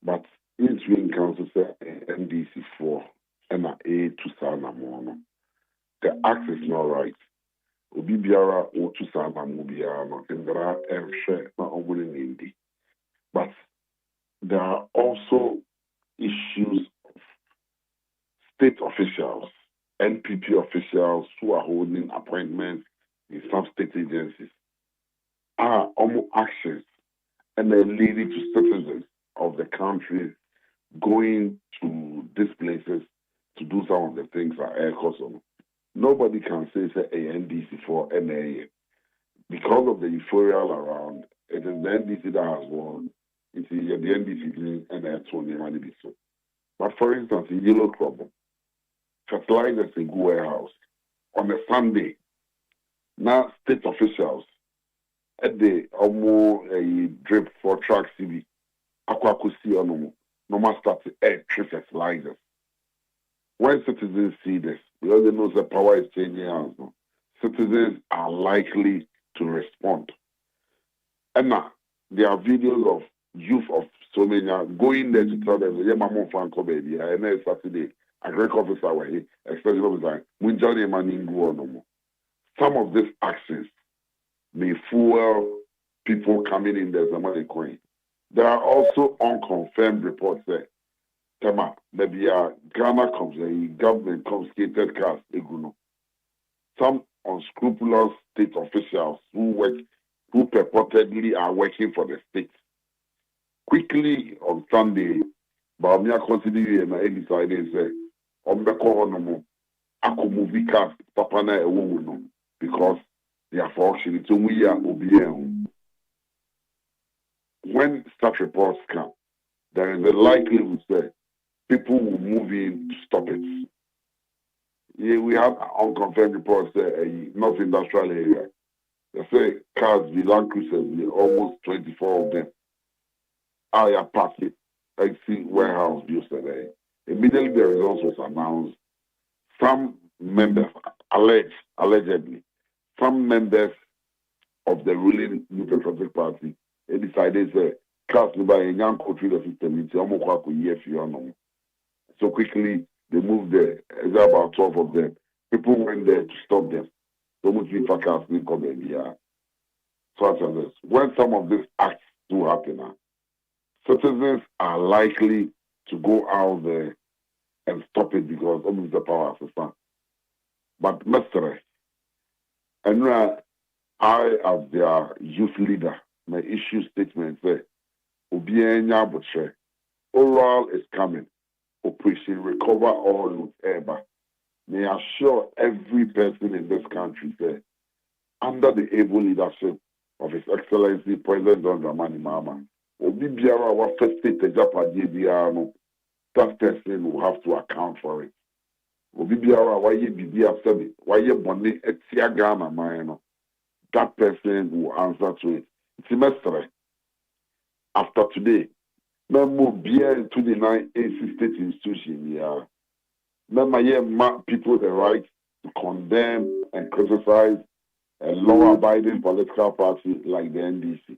But Interim Council said NDC4 and A to Sanamono. The act is not right. Obi biara o to Sanamu biara no ndra ehwe na omuni nindi. But there are also issues of state officials, NPP officials who are holding appointments in some state agencies are almost actions and they're leading to citizens of the country going to these places to do some of the things that are custom. Nobody can say NDC for NA. Because of the euphoria around, it is the NDC that has won. It's the NDC doing NA20 so. But for instance, in Yellow Club, fertilizers in Go warehouse on a Sunday, now state officials at the almost a drip for truck CV, aquacusi on normal start to air fertilizers. When citizens see this, because they know the power is changing hands, citizens are likely to respond. And now, there are videos of youth of so many going there to tell them, yeah, my mom fan come baby, and then Saturday, a great officer were here, especially officer, Munjani Maningu no more. Some of these actions may fuel people coming in there's a money coin. There are also unconfirmed reports there. Tema, maybe Ghana government confiscated cars, some unscrupulous state officials who purportedly are working for the state. Quickly on Sunday, Baumia considered and decided say, Ako movie cars, Papa na ewo because they are for auction. So we are OBM. When such reports come, there is a likelihood that people will move in to stop it. Yeah, we have unconfirmed reports that North Industrial area. They say cars, the Land Cruisers, almost 24 of them. I parked it. I see warehouse yesterday. Immediately the results was announced. Some members, allegedly, some members of the ruling New Patriotic Party, they decided that cars by a young country the system so quickly they moved there. There are about 12 of them. People went there to stop them. So much people cars didn't come in here. Such as this. When some of these acts do happen, citizens are likely to go out there and stop it because of the power system. But Mr. And I, as their youth leader, my issue statement say, oral is coming. Operation Recover All with Eba. May assure every person in this country say, under the able leadership of His Excellency President John Dramani Mahama, Obi Biara wa first state Japan that person will have to account for it. Obi Biara wa ye bibi afsebi, wa ye boni etia Ghana man, that person will answer to it. Semester after today, Memo bien 29 AC state institution, yeah. Memo people the right to condemn and criticize a law-abiding political party like the NDC.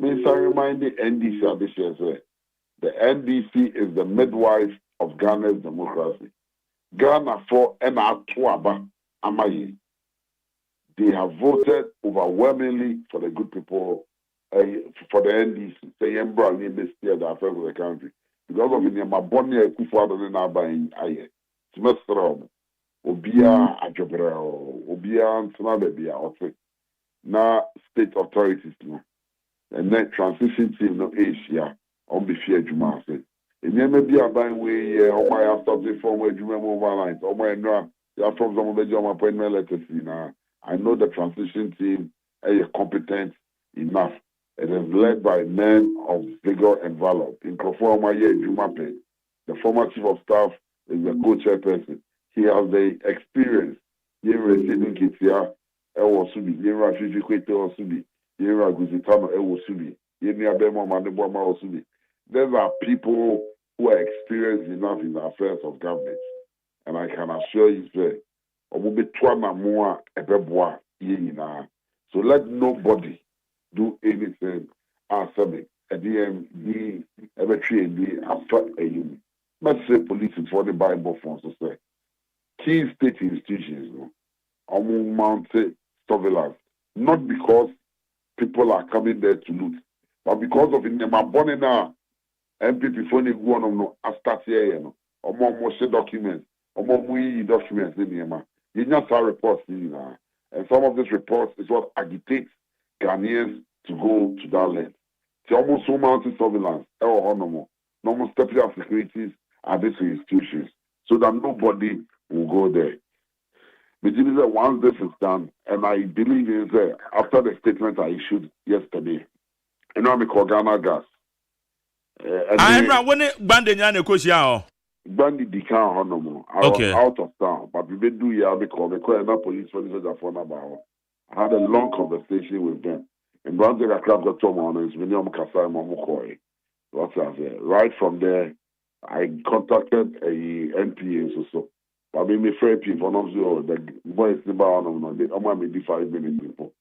Means I remind the NDC this year, the NDC is the midwife of Ghana's democracy. Ghana for Tuaba Amaye. They have voted overwhelmingly for the good people, for the NDC. Say Embra name this year the affairs of the country. Because of the Mabonia Kufuado in Abain Aye. Semester Obia Ajobra, Obia Antonabia, Ofe. Now state authorities no. And then transition team no Asia on be fear Juma say. It may be a buying way, or my have something from where Juma move lines, or my no, you are from some of the Juma appointment letters now. I know the transition team is competent enough. It is led by men of vigor and valor. In Conforma Jumape, the former chief of staff is the co-chairperson. He has the experience. Yera Sidin Kitia, Ewo Subi, Yera Fijikwete Osubi, Yera Guzitano Ewo Subi, Yenia Bemo Mandeboma Osubi. These are people who are experienced enough in the affairs of government. And I can assure you, sir, so let nobody do anything after the ever train after a union. Let's say police for the Bible for so say key state institutions mounted surveillance, not because people are coming there to loot, but because of in the MPP phone go on no start here no more documents more documents in here. You just saw reports and some of these reports is what agitates Ghanaians to go to that land. It's almost so mounted surveillance or normal stepping up securities at these institutions so that nobody will go there. But once this is done, and I believe is after the statement I issued yesterday, and I'm Ghana Gas. I'm not when it banding and a Bandy Dikan Honomo. I was out of town, but we did do ya because police officers are phone about. I had a long conversation with them. And once I crab got Tom is William Kasai Mamukoi. Right from there, I contacted a NPA so. But I mean, fair people, the boys in the bar, they only made 5 minutes people.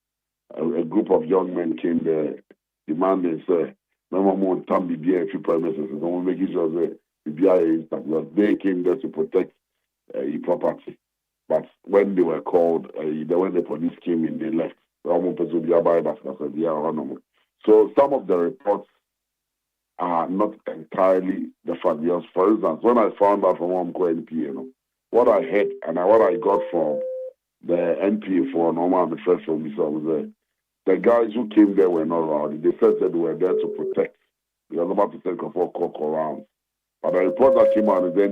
A group of young men came there demanding, say, no more time to be a few premises, and don't make it sure that they came there to protect property. But when they were called, when the police came in, they left. So some of the reports are not entirely the fact. Yes, for instance, when I found out from NPA, what I heard and what I got from the NPA for normal and the first officer was the guys who came there were not around. They said that they were there to protect. They were not to take for cock around. But the report that came out is the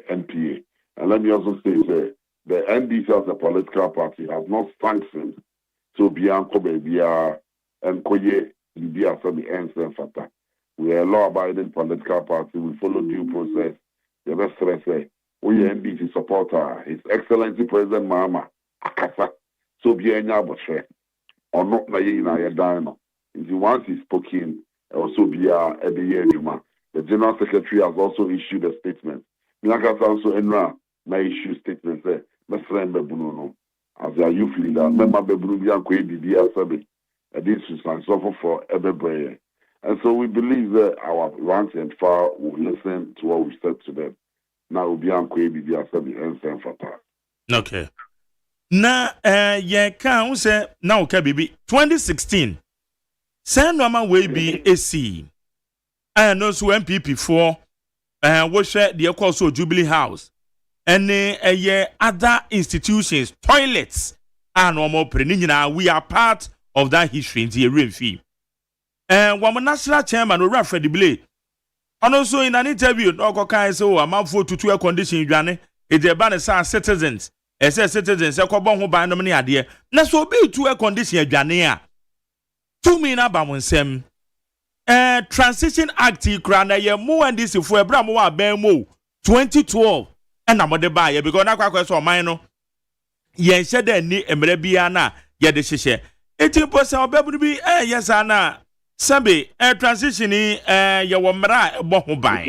NPA. And let me also say that the NDC as a political party has not sanctioned so Bianco Babia and Koye Libya for the ends and fata. We are a law-abiding political party. We follow due process. The best say we are NDC supporter. His Excellency President Mahama Akasa. So Bianya Boshe or not na ye dino. Once he's spoken, also be every year Juma. The General Secretary has also issued a statement. Miakasa also enra na issue statement say my friend Bebuno as a youth leader, member Bebuno Bianco Didia Sabi. This is suffer for every. And so we believe that our rank and file will listen to what we said to them. Now Bianco Didia Sabi and San Fata. Okay. Na ye kan say now ka bibi 2016 say no man we be AC and no so MPP for we share the course of Jubilee House and other institutions toilets and normal pre we are part of that history in the RMF and one national chairman or Fred Blay and also in an interview no kan say o am for to air condition dwane e dey ban say citizens citizens ekobon ho ban no ne ade na so be to air condition adwane a to me na ba monsem Transition Act kra na ye mo and this for ebra mo wa ban mo 2012 and am de ba ye because na kwa so man no ye nche da ni emre bia na ye de hyehyɛ 80% obabu bi yes ana sabe transition ni ye wo mra bo ho ban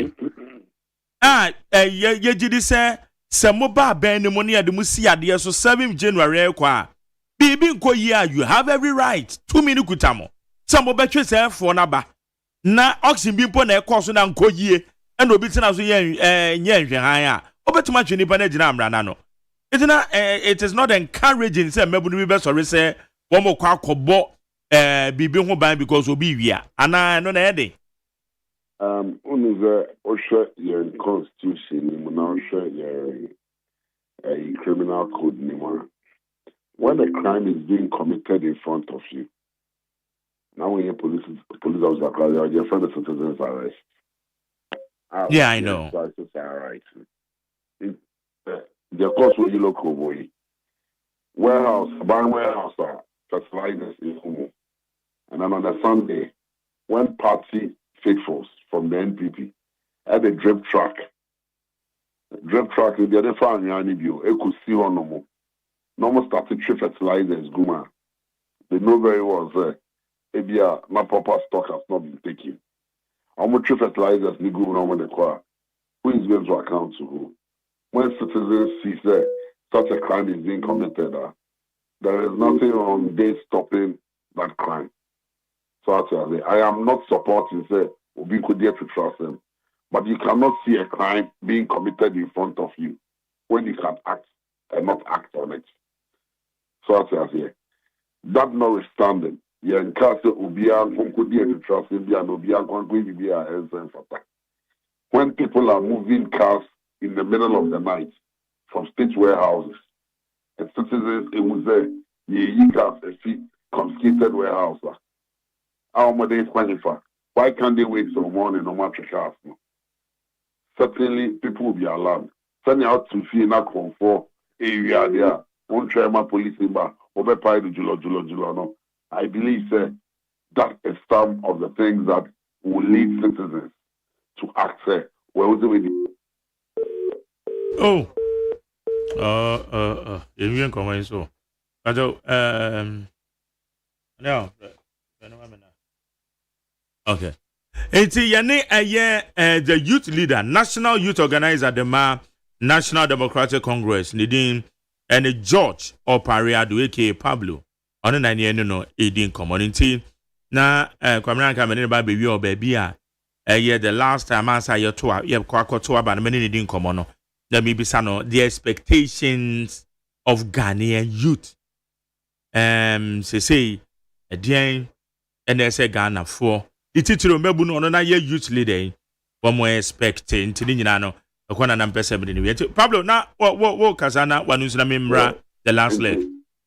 ye gidi se mo ba ban ni mo ne de mo si ade so 7 January kwa bibi nko yi you have every right 2 minutes kutamo some mo betwe se for na ba na oxygen bi mpo na ekoso na nko yie na obi tina so ye nye nhwehan a obetuma twe nipa na gina amra na no it is not encouraging say mebu bi be sorry say wo mo kwa akobo bibi ho ban because obi wia ana no na ede unuze oshe your constitution ni mo na oshe your criminal code ni mo when a crime is being committed in front of you. Now when your police officers your friend the citizens arrest. Yeah, I know. Right. The course will you local boy. Warehouse, buying warehouse fertilizers in home. And then on a Sunday, when party faithfuls from the NPP had a drip truck. Drip truck with the other fan yani bio. It could see on normal. Normal started trip fertilizers guma. They know very well say maybe my proper stock has not been taken. How much fertilizers ni go on the car? Who is going to account to who? When citizens see that such a crime is being committed, there is nothing wrong they stopping that crime. So I am not supporting say we could dare to trust them, but you cannot see a crime being committed in front of you when you can act and not act on it. So that notwithstanding, you encourage Ubia could dare to trust India and Ubia going be a when people are moving cars in the middle of the night from state warehouses, and citizens it was there, you cars a feet confiscated warehouse. How much they qualify? Why can't they wait till morning no matter cars? Certainly people will be alarmed. Send out to see in that comfort area there. Won't try my police number over pay the Julo. No. I believe that is some of the things that will lead citizens to act. Where was it? Even comment so. No. Okay. It's the youth leader, national youth organizer, the National Democratic Congress, Nidin, and the George Opariado, aka Pablo, on the 9 no, Edin community. Na, Kwamran Cameron baby or baby, the last time I saw your tour, you have quite to about many Edin commono. There may be some the expectations of Ghanaian youth. say again and they say Ghana for the title mebu no na ye youth leader one more expect into the nyina Okwana na mpesa bini Pablo na wo kazana wanuzina memra the last leg.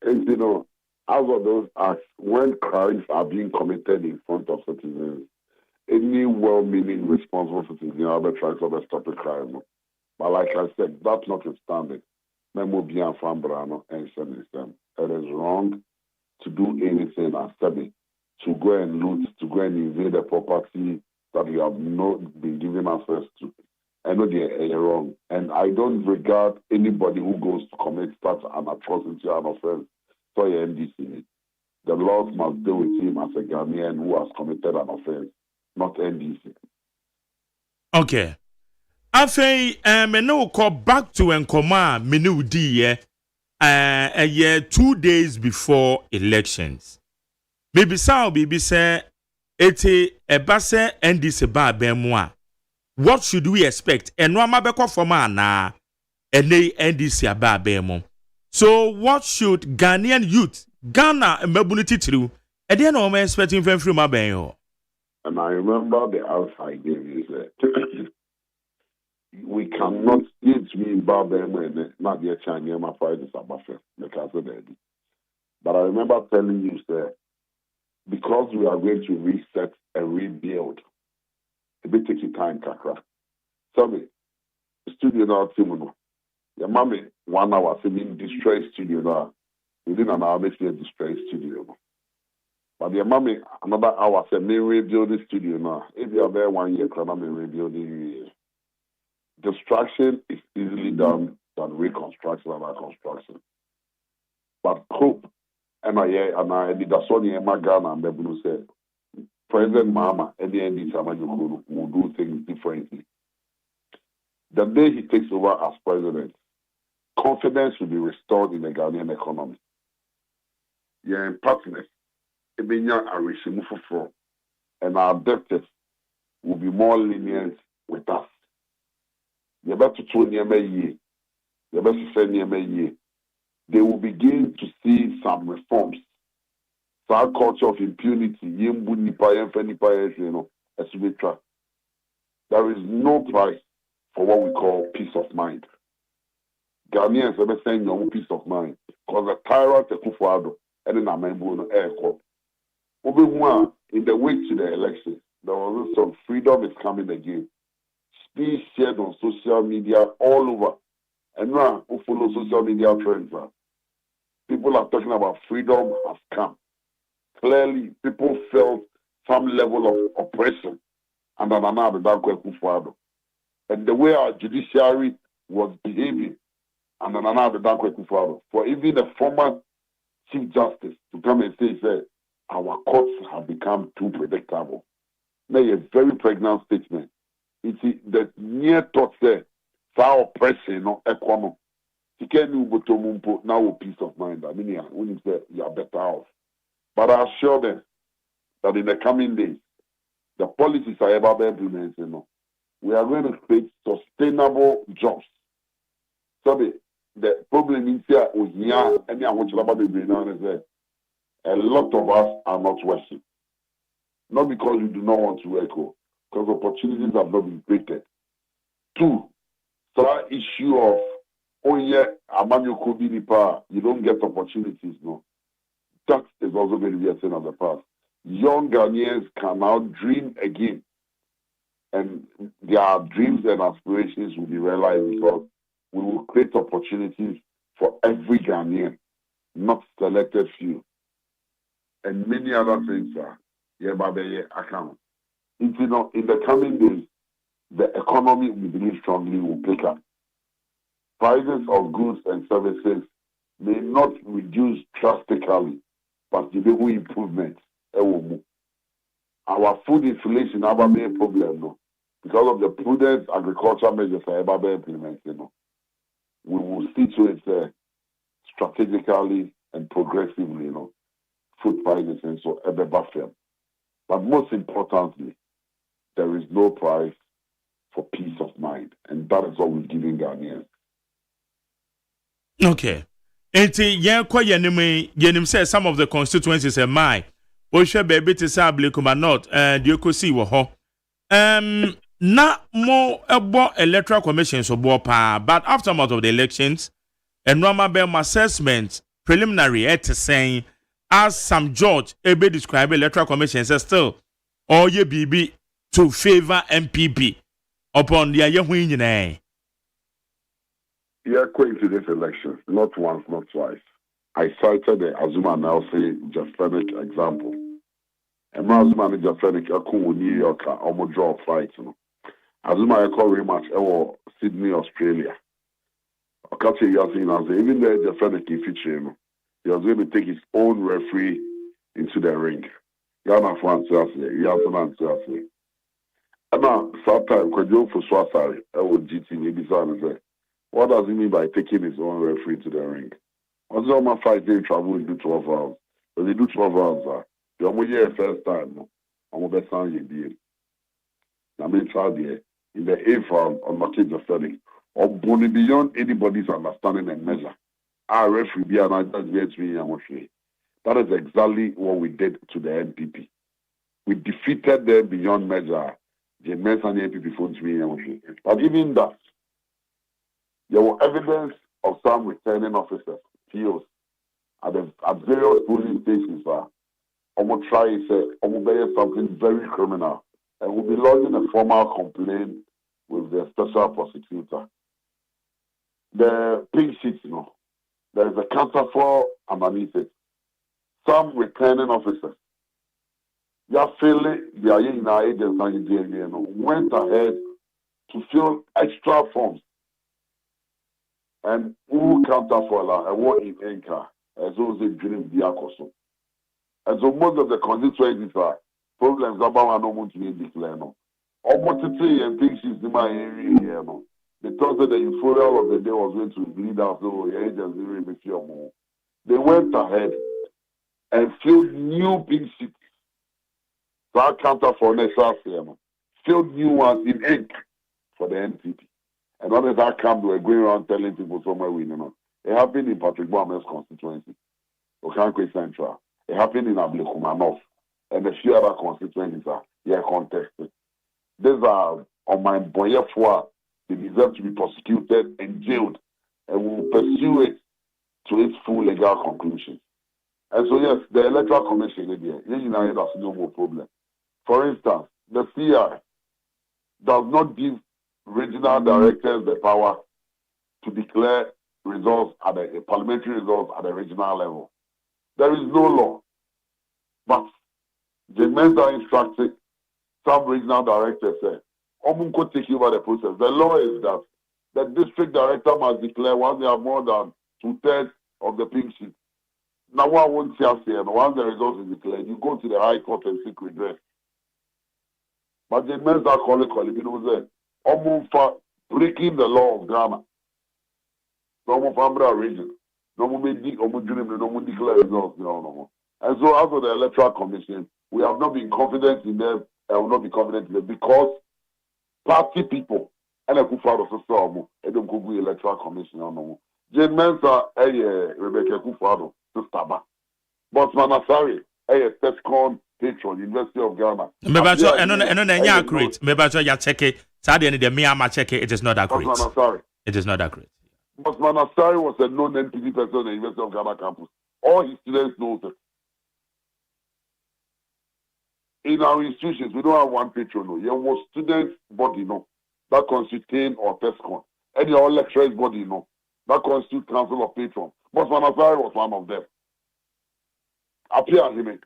And you know, out of those acts, when crimes are being committed in front of citizens, any well-meaning responsible citizen will try to stop a crime. But like I said, that's notwithstanding. Memo bien fambrano and them. It is wrong to do anything as to go and loot, to go and invade a property that you have not been given access to. I know they're wrong. And I don't regard anybody who goes to commit such an atrocity or an offense to NDC. The laws must deal with him as a Ghanaian who has committed an offense, not NDC. Okay. Afei, me no call back to Nkoma me no di a year 2 days before elections. Maybe say ete ebase NDC ba bemwa. What should we expect? And no mabeko forma na ene NDC aba bemo. So what should Ghanaian youth Ghana mabuniti through? And then no expecting from mabenyo. And I remember the answer I gave you said we cannot eat me Babem and not the Chinese my Friday Sabbath because of that. But I remember telling you, sir, because we are going to reset and rebuild, it will take you time, Kakra. Tell me, studio now, Timono. Your mommy, 1 hour, saying destroy studio now. Within an hour, makes me a destroy studio. But your mommy, another hour, say, me rebuild the studio now. If you are there 1 year, can I rebuild the destruction is easily done than reconstruction and construction. But hope, and I did a Sony and Magana and Bebu said, President Mama and the ND Samaju will do things differently. The day he takes over as president, confidence will be restored in the Ghanaian economy. Yeah, in partners, Ebenya Arishimu and our debtors will be more lenient with us. You're about to turn near me, you're about to say near me. They will begin to see some reforms. So our culture of impunity, there is no price for what we call peace of mind. Ghanaians are saying your own peace of mind because the tyrant Kufuado and then Amembo air court. In the week to the election, there was some freedom is coming again. Speech shared on social media all over. And now who follow social media trends. People are talking about freedom has come. Clearly, people felt some level of oppression under Nana Addo Kufuado. And the way our judiciary was behaving under Nana Addo Kufuado, for even the former Chief Justice to come and say, our courts have become too predictable. Now, a very pregnant statement. It's the near thought there, far oppression, no economy. Now with peace of mind. I mean, when you say you are better off. But I assure them that in the coming days, the policies are about implementing. We are going to create sustainable jobs. So the problem is here, and I want you about the a lot of us are not working. Not because we do not want to work, because opportunities have not been created. 2, the issue of you don't get opportunities, no. That is also going to be a thing of the past. Young Ghanaians can now dream again. And their dreams and aspirations will be realized because we will create opportunities for every Ghanaian, not selected few. And many other things are by the account. In the coming days, the economy, we believe strongly, will pick up. Prices of goods and services may not reduce drastically, but the big improvement. Our food inflation have a main problem, no? Because of the prudent agricultural measures that are implemented, no? We will see to it strategically and progressively, food prices and so ever buffer. But most importantly, there is no price for peace of mind, and that is what we're giving Ghanaians. Okay. Enti yen kwa yenim say some of the constituencies are mine. Oshe baby to say Ablekuma North, Diokosi wo ho. Na mo ebo electoral commission so bo pa, but aftermath of the elections, a normal be assessment preliminary saying as Sam George ebe describe electoral commission says still all ye BB to favor MPP upon the yehu nyina. Yeah, going to this election, not once, not twice. I cited the Azuma Nelson Jafenic example. And Azuma and Jafenic are cool New York, almost draw fight. Azuma I call rematch or Sydney, Australia. I can't say even the Jafenic feature, he was going to take his own referee into the ring. Yana France, Yana. And now, sometimes, when you for Swatari, I would GT maybe say, what does he mean by taking his own referee to the ring? What's all my fight they travel and do 12 rounds? When they do 12 rounds, you're only here first time. I'm going to sign your deal. I mean, try there in the 8th round on my kids are studying. Or going beyond anybody's understanding and measure. Our referee be and I just get me and that is exactly what we did to the NPP. We defeated them beyond measure. The men and the NPP phones me and but even that, there was evidence of some returning officers, POs, at various polling stations. Almost try to say, almost something very criminal, and we'll be lodging a formal complaint with the special prosecutor. The pink sheets, there is a counterfeit underneath it. Some returning officers, they are feeling they are in our agents and went ahead to fill extra forms. And who counterfeit and what in anchor as those they dream the akoso. And so most of the constituencies are problems about no one to be declared. Almost 3 and things is in my area here. They thought that the euphoria of the day was going to lead us to the agents. They went ahead and filled new big cities. So I counter for next year, filled new ones in ink for the NPP. And on that camp, we were going around telling people somewhere we know. It happened in Patrick Boame's constituency, Okankwe Central. It happened in Ablekuma North. And a few other constituencies are here contested. These are on my boy for they deserve to be prosecuted and jailed. And we will pursue it to its full legal conclusion. And so, yes, the Electoral Commission, that's no more problem. For instance, the CI does not give regional directors the power to declare results at the parliamentary results at the regional level. There is no law. But the men are instructed, some regional directors say, could take over the process. The law is that the district director must declare once they have more than 2/3 of the pink sheet. Now, one won't see us here, and once the results is declared, you go to the High Court and seek redress. But the men are calling, almost for breaking the law of Ghana. No more Fambra region. No more dream, no more declare results. No. And so, as for the Electoral Commission, we have not been confident in them, and will not be confident in them because party people, and I could follow the system, and don't go to the Electoral Commission. No. Jane Mensa, Rebecca Kufado, Sister But Manasari, Tescon, patron, University of Ghana. Mebacho, and accurate. Mebacho, ya check it. Sadly, the Miyama check it. It is not accurate. It is not accurate. But Manasari was a known NPP person in the University of Ghana campus. All his students know it. In our institutions, we don't have one patron. No. You have students' body, that constitutes or Tescon. And your lecturers' body, that constitutes Council of Patrons. But Manasari was one of them. Appear him.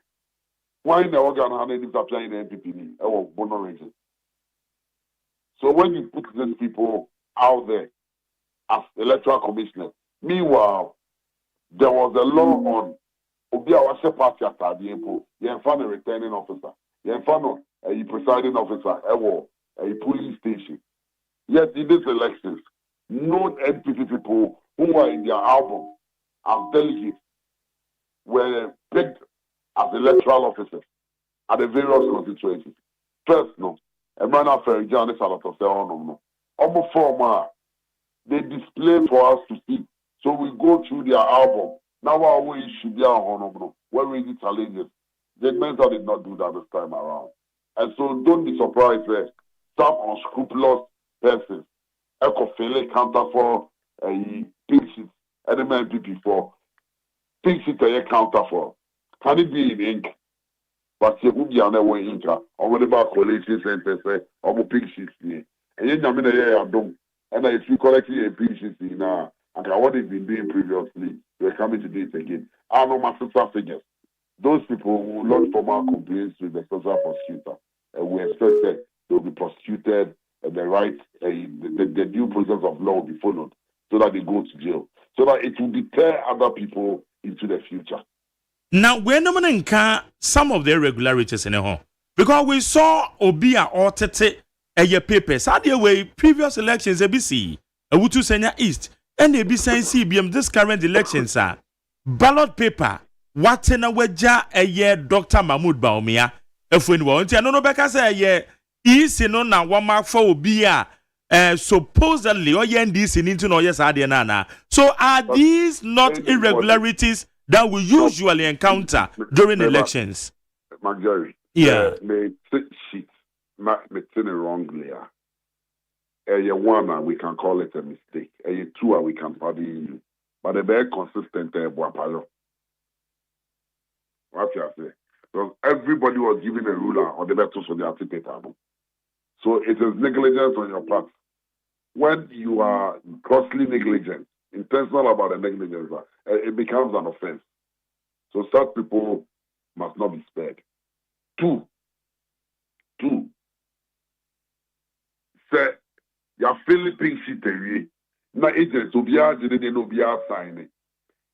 Why in the organ is applying the NPP? Bono region. So when you put these people out there as electoral commissioners, meanwhile, there was a law on Obiawase Party at the you found a returning officer, you found a presiding officer, a police station. Yet in these elections, known NPP people who were in their album as delegates were picked as electoral officers at the various constituencies. First, a man after John is a lot of their own. Almost former, they display for us to see So we go through their album. Now our way should be our honorable. When we need challenges, the mentor did not do that this time around. And so don't be surprised that some unscrupulous persons, Ecofele counter for a pixie, and the man before pixie a counter for. Can it be in ink? But you would be on the way ink, or whatever coalition centers say, or pixie. And then I'm in a year, and if you correctly a pixie now, and what they've been doing previously, we're coming to do it again. I know my sister figures. Those people who lodge formal complaints with the special prosecutor, and we expect that they'll be prosecuted, and the due process of law will be followed, so that they go to jail, so that it will deter other people into the future. Now, we're not going to some of the irregularities in the home, because we saw Obia or Tete a papers. How the way previous elections, ABC, a Wutu Senya East, and the ABC CBM, this current elections are ballot paper. What in a weja a year Dr. Mahmoud Baumia, if we want to know because a year is no na 1 mark for Obia, supposedly or NDC into no yes Adiana. So are these not irregularities that we usually encounter during elections? Marjorie, yeah, may sheet not me wrongly. One we can call it a mistake. Two we can pardon you, but a very consistent Boapalo. What you say? Because everybody was given a ruler or the better for the paper. So it is negligence on your part. When you are grossly negligent, intentional about the negligence, it becomes an offense. So such people must not be spared. Two. Say, you're feeling pink sheet away. Now agents will be signing.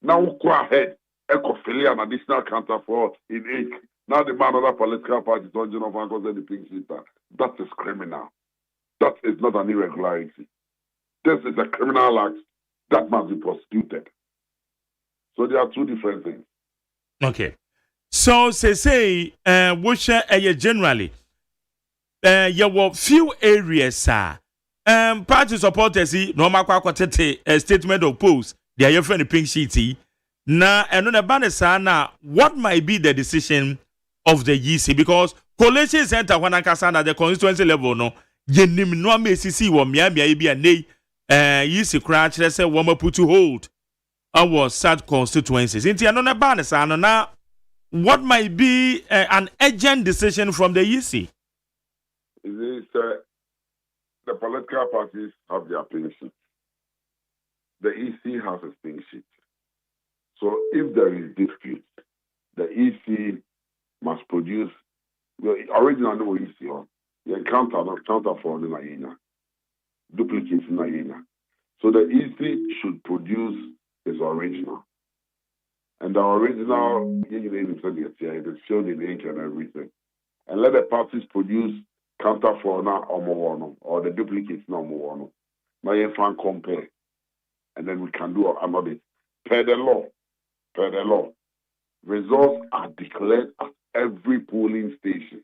Now go ahead. Ecofele an additional counter for in ink. Now the man of the political party is on the pink sheet. That is criminal. That is not an irregularity. This is a criminal act that must be prosecuted. So there are two different things. Okay. So say which generally there were few areas party supporters no matter a statement of post they are your friend pink sheet. Now, and on a banner, now, what might be the decision of the EC? Because coalition center when I can at the constituency level, no, you no may see what me be a nay, EC crash, let's say, woman put to hold our sad constituencies. Into another banner, now, what might be an urgent decision from the EC? The political parties have their pink sheet. The EC has a pink sheet. So if there is dispute, the EC must produce the original EC on the counter for the Naina, duplicates in Naina. So the EC should produce its original. And the original, it is shown in ink and everything. And let the parties produce counter for now or the duplicates now more. Now you can compare. And then we can do another. Per the law, results are declared at every polling station.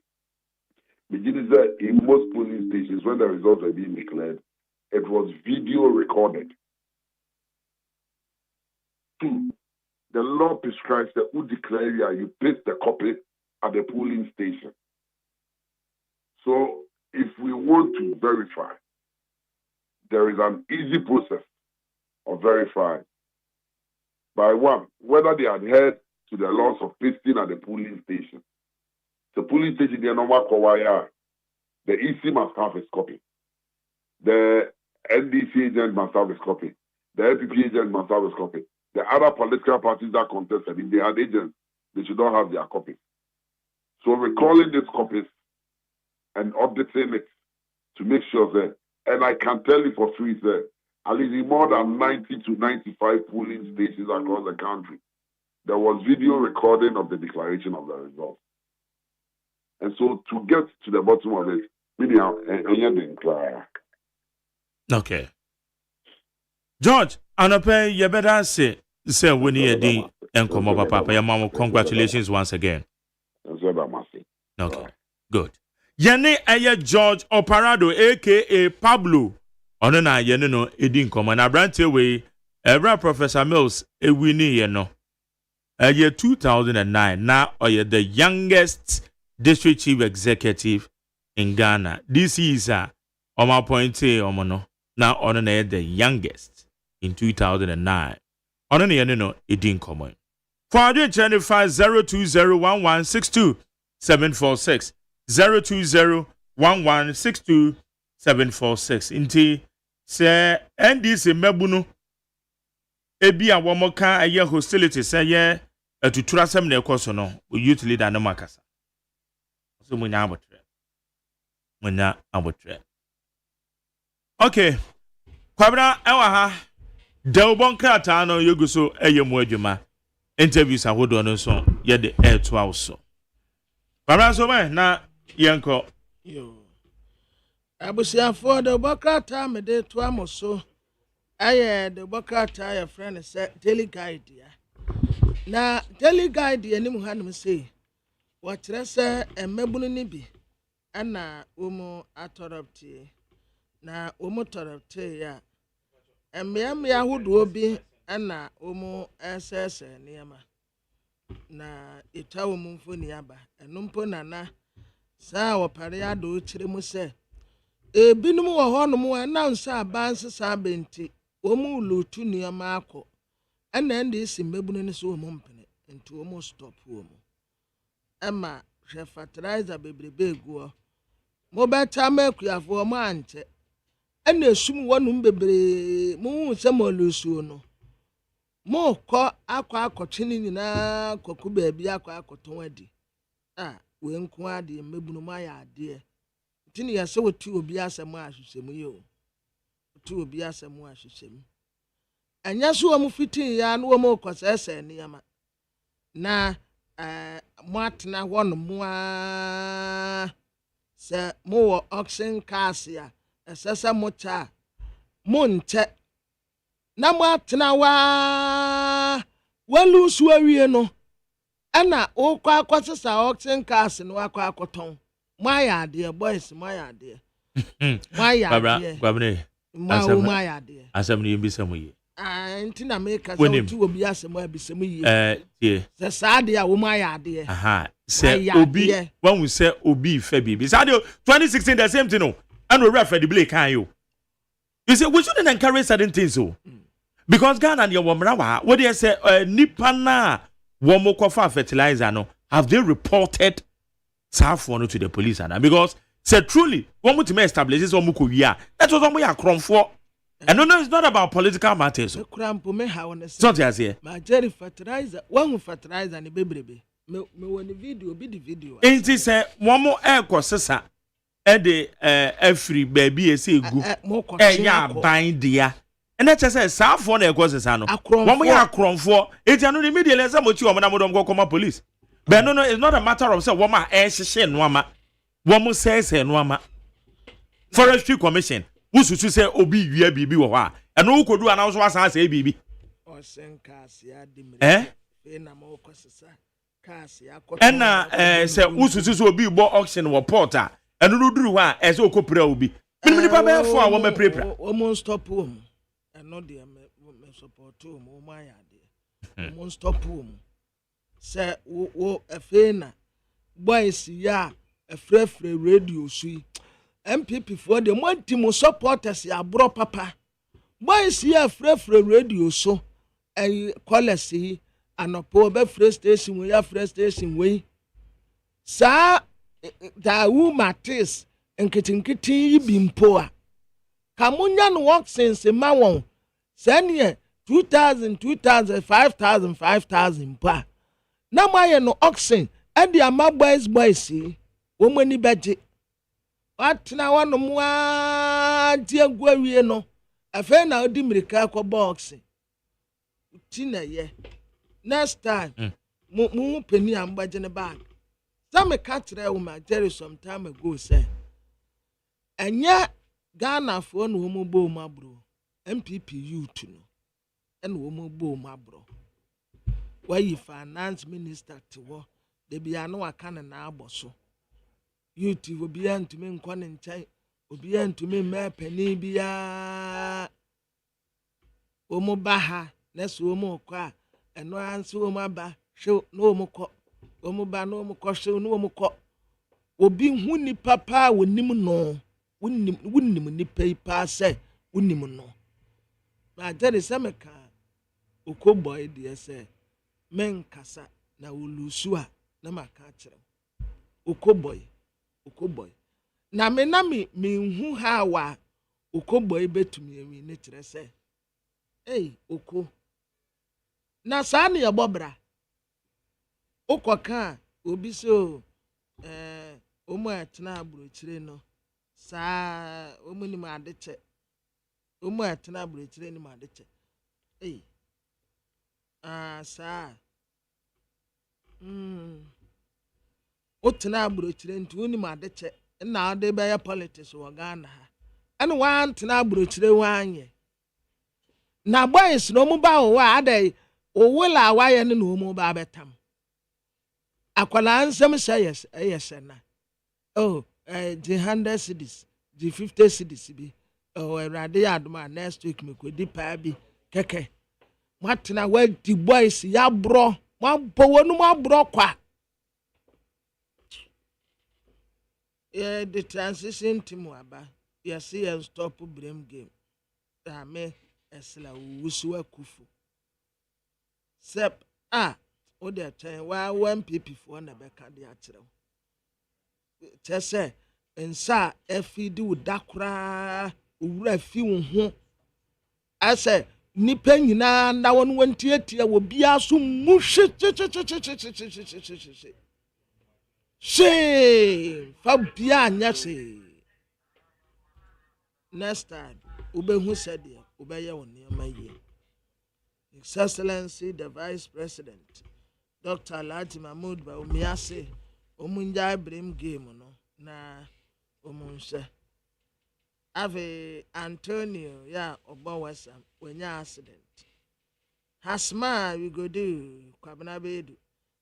Beginning that in most polling stations, when the results were being declared, it was video recorded. 2, the law prescribes that who declare you place the copy at the polling station. So if we want to verify, there is an easy process of verifying. By one, whether they adhere to the laws of pasting at the polling station. The polling station, they are normal Kowaya. The EC must have its copy. The NDC agent must have its copy. The LPP agent must have its copy. The other political parties that contested, if they had agents, they should not have their copy. So recalling these copies and updating it to make sure that, and I can tell you for free, that at least in more than 90 to 95 polling stations across the country, there was video recording of the declaration of the results. And so to get to the bottom of it, okay. George, Anope, you better say when you did and come over, Papa, your mom, congratulations once again. Okay, good. Yene Aya George Oparado, aka Pablo. Ono na yene no edin komo na brante we Ebra Professor Mills ewini ye no. Year 2009 now or the youngest district chief executive in Ghana. This is my point omono. Now on the youngest in 2009. On the no it didn't come on. 425 0201162 746 0201162 746. Inti se NDC mebuno ebi a womo ka aye hostility say ye atutura sem na ekoso no youth leader na makasa. So munya abotre. Okay. Kwabra ewa ha Delbon krata no yeguso eyemu adwuma. Interviews ahodo no so ye de air to also. Kwabra so man na yenko. Yo. Abusia for the bokrata me de to amoso. Aye the bokrata your friend say daily guide ya. Na daily guide ye nim hanum say. What say emebunu ni bi ana umu atoropti. Na umu toropti ya. Emmea hudu bi ana umu SS niyama. Na itawo mumfuni aba. Enumpo na saa wapare ya do chire mu se. Ebinum wo ho no mu announce abanse saa benti. Omu lutu niyama akọ. Ana ndi isi mbebunu ni so omu mpene. Nti omu stop omu. Emma she fertilizer bebrebe egu. Mo beta mekuyafo omu anche. Ana esum wonum bebre mu se mo lusu no. Mo kọ akọtwene nyina koku baabi akọton adi. We nko ade mebunu ma ya ade. Tini ya se wotu obi asem ahwehwemu yo. Wotu obi asem ahwehwemu. Anya so omu fitin ya no omu kosese ne yama. Na matna won mo se mo oxen cars ya. Esesa mo cha. Mo nche. Na matna wa lusu awie no. Ana okwa akwasesa oxen cars no akwa akoton. Maya de boys maya de. Maya de. Gwabne. Maya de. Asem ni mbisemu ye. Ntina make so tu obi asem abisemu ye. Tie. Se saade a wo maya de. Aha. Se obi when we say obi fe bibi. Saade 2016 the same thing no. And we refer the blake kan yo. You say we shouldn't encourage certain things so. Because Ghana and your woman what they say nipa na womo kofa fertilizer no have they reported Safo to the police and because say truly one to establish this one that was one ya for and no it's not about political matters so not as here my jerry fertilizer one fertilizer and baby me one video be the video it is one more air sesa e de every baby say go ya bind dia and that say Safo na sesa no one more ya for it no immediately say mo ti o mo na mo go come police. But no, it's not a matter of say woman share no woman says no ama. Forestry Commission, who should say obi wia bibi wo ha. And who could do announce what say bibi. And say who should say obi bo auction wo porter. And no duru ha e say okopra obi. Minimum pa for woman prepare. Woman stop home. And no dey me support home o my ade. Woman stop home. Se wo efena boys ya efrefre radio sui MPP for the mo supporters ya bro papa boys ya efrefre radio so policy anopo be free station we ya free station we sa da wu matis nkitinkiti bimpo a kamunya no work since ma won senior 2000 5000 pa na maye no oxen e dia ma boys wo mani beje watna wonu mwa die gwawie no afa na odi mirika ko box ti na ye next time mu peni ambaje ne bag some katre wo ma jerry some time ago say enya Ghana fo no mo bo ma bro MPP youth no en wo mo bo ma bro why you finance minister to wo de bia no aka na aboso youth wo bia ntumi nkɔ ne nkyɛn obi ntumi me pani bia omo baha na so omo kwa eno anse omo aba hwe no omo kọ omo ba no omo kọ hwe no omo kọ obi hu ni papa wonim no wonnim ni pa se wonim no ma jere se meka okoboy de se men kasa na olusu a na maka kire okoboy na me hu ha wa okoboy betumi ewi ne kire se oko na saa ne yebobra okoka obi so omo atena abrochire no saa omo ni ma adeche omo atena abrochire ni ma adeche saa otena abrochire ntu ni ma adeche na ade be ya politics wo Ghana ha ene wa antena abrochire wanye na boys no mu ba wo adai owula waye ne no mu ba betam akwala ansem yes na the 100 cities the 50 cities bi erade adoma next week me ko di pa bi keke matena wa di boys ya bro ma powonu ma bro kwa the transition team aba yes stop blame game me esla wusu akufu sep o de ten wa 1 pp for na beka de akire tese ensa efidi udakra owura fi wo ho ase nipa nyina na won wantietie wo bia so muhwe she fa bia anya she next time obehu sede obeye won yemaye His Excellency the Vice President Dr. Alhaji Mahmoud Bawumia omunja brim game no na omunse ave Antonio ya obawasa wenya accident hasma we go do kwabena bedu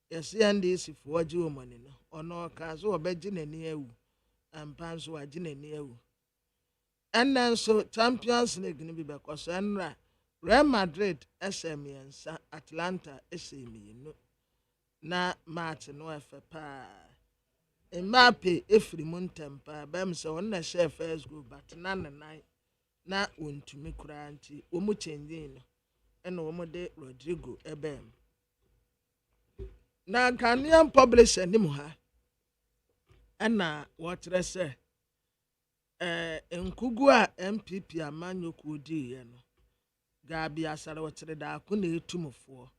yesi ande sifu waji omani no ono ka so obeji nani ewu ampanso waji nani ewu and so Champions League ni bi bekoso enra Real Madrid SM Atlanta SM na match no FPA Mbappe efri muntempa bam se won na share first goal but na wontumi kura nti wo mu change no ena wo mu de Rodrigo ebem na Ghanaian publisher ni mu ha ena wotre se nkugu a MPP amanyoku di ye no gabi asara wotre da ko na etumfo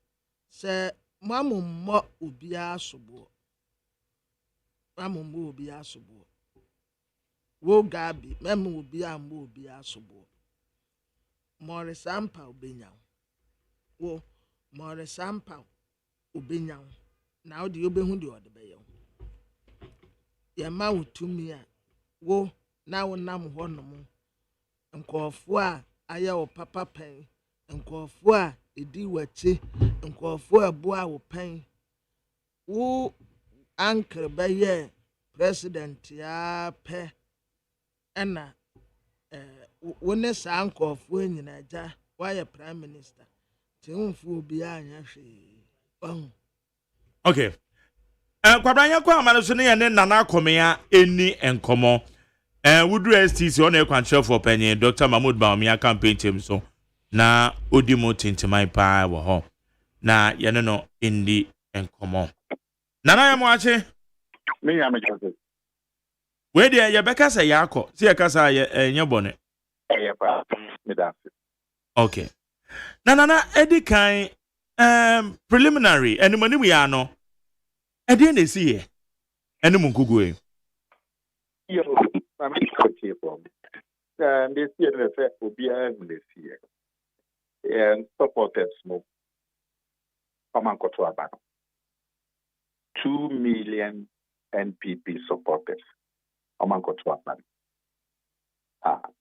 se mamummo obia asobo mamummo obia asobo wo gabi memu obia ambo obia asobo Morisampa obenyaw wo Morisampa obenyaw na odi obehu de ode beyew ye ma wotumi a wo na wonam honom nkofo a aya wo papa pen nkofo a edi wachi nkofo abo a wo pen wo anker baye president ya pe ena wone sa nkofo nyina ja why prime minister tinfo obi anya hwe okay kwabranya kwa amane so ne ye nana akomea eni enkomo wudru STC on e kwanche for penye Dr. Mahmoud Bawumia campaign team so na odimo tintimai pa wo ho na ye no indi enkomo nana ya moache me ya me chose we dey ye beka say yakọ si ye kasa ye nye bone pa me da okay nana edikan preliminary enimani we ya no edi na si ye enimu nkugu yo I'm not here from. This year, the fair will be this year. And supported smoke. Come on, go to a 2 million NPP supporters. Come on, go to a ban.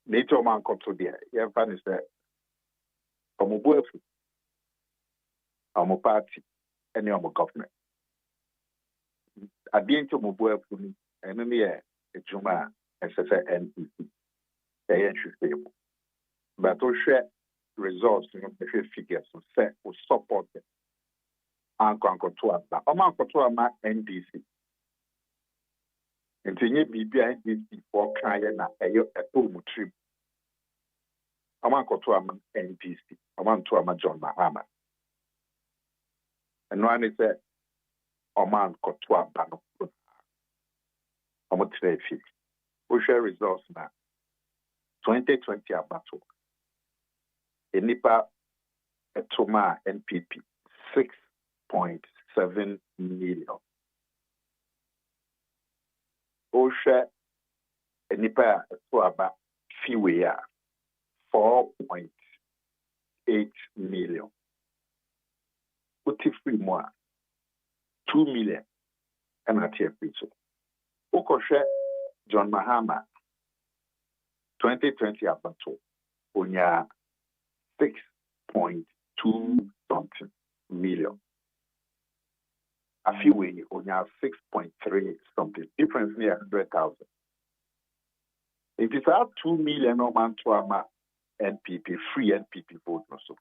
Nature man come to there. You have is that. From a boyfriend, I'm a party, and you're a government. At the end of my boyfriend, and then it's Juma. SSNPP. But to share results no the figures so say we support them anko to aba anko to ama NDC ntinye bibia NDC for kan na eyo eto trip anko to ama NDC to ama John Mahama and one is say anko to aba no trefi we share results na 2020 abato enipa etoma NPP 6.7 million. Osha enipa etoma fiwe 4.8 million. Uti free more 2 million and at here so. Ukoshe John Mahama 2020 abato onya 6.2 something million. A few way onya 6.3 something. Difference near 100,000. If it's out 2 million no man to ama NPP free NPP vote no so.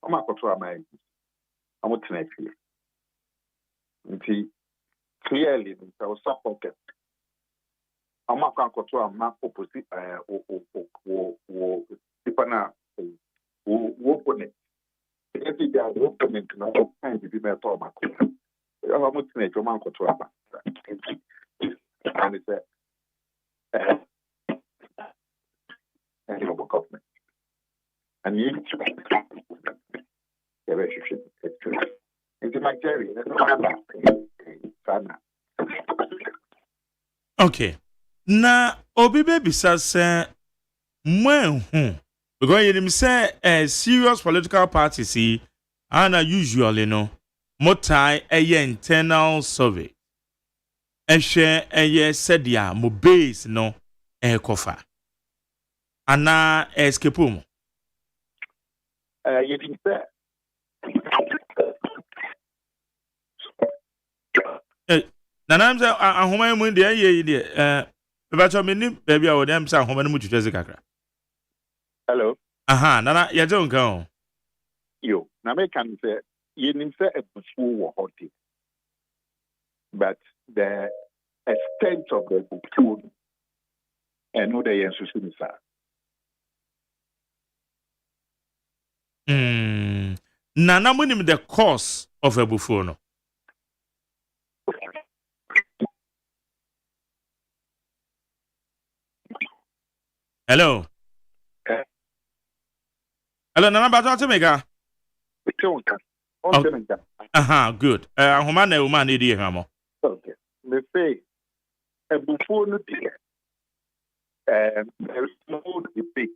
Oma ko to ama NPP. Amo tena fie. Nti clearly I was supported. Ama ko to ama opposite tipana opponent. If you are opponent na kind to be better about. You have much to man ko to ama. And it's a government. And you okay. Na obi be bisa say mwen because you say a serious political party see and usually no motai a internal survey and share a said ya mo base no e kofa ana escape mo you think that nanam say ahoma mu de ye de bebacho me ni baby a wo dem say ahoma no mu twetwe kakra. Hello. Aha, nana ya je nka o. Yo, na me kan say you nim say a bufu wo hoti. But the extent of the bufu and no the yensu sir. Nana mu nim the cause of a bufu no. Hello. Hello, Nana Bajo Mega. Aha, good. Ahoma na uma na di hamo. Okay. Me say a buffon there is no debate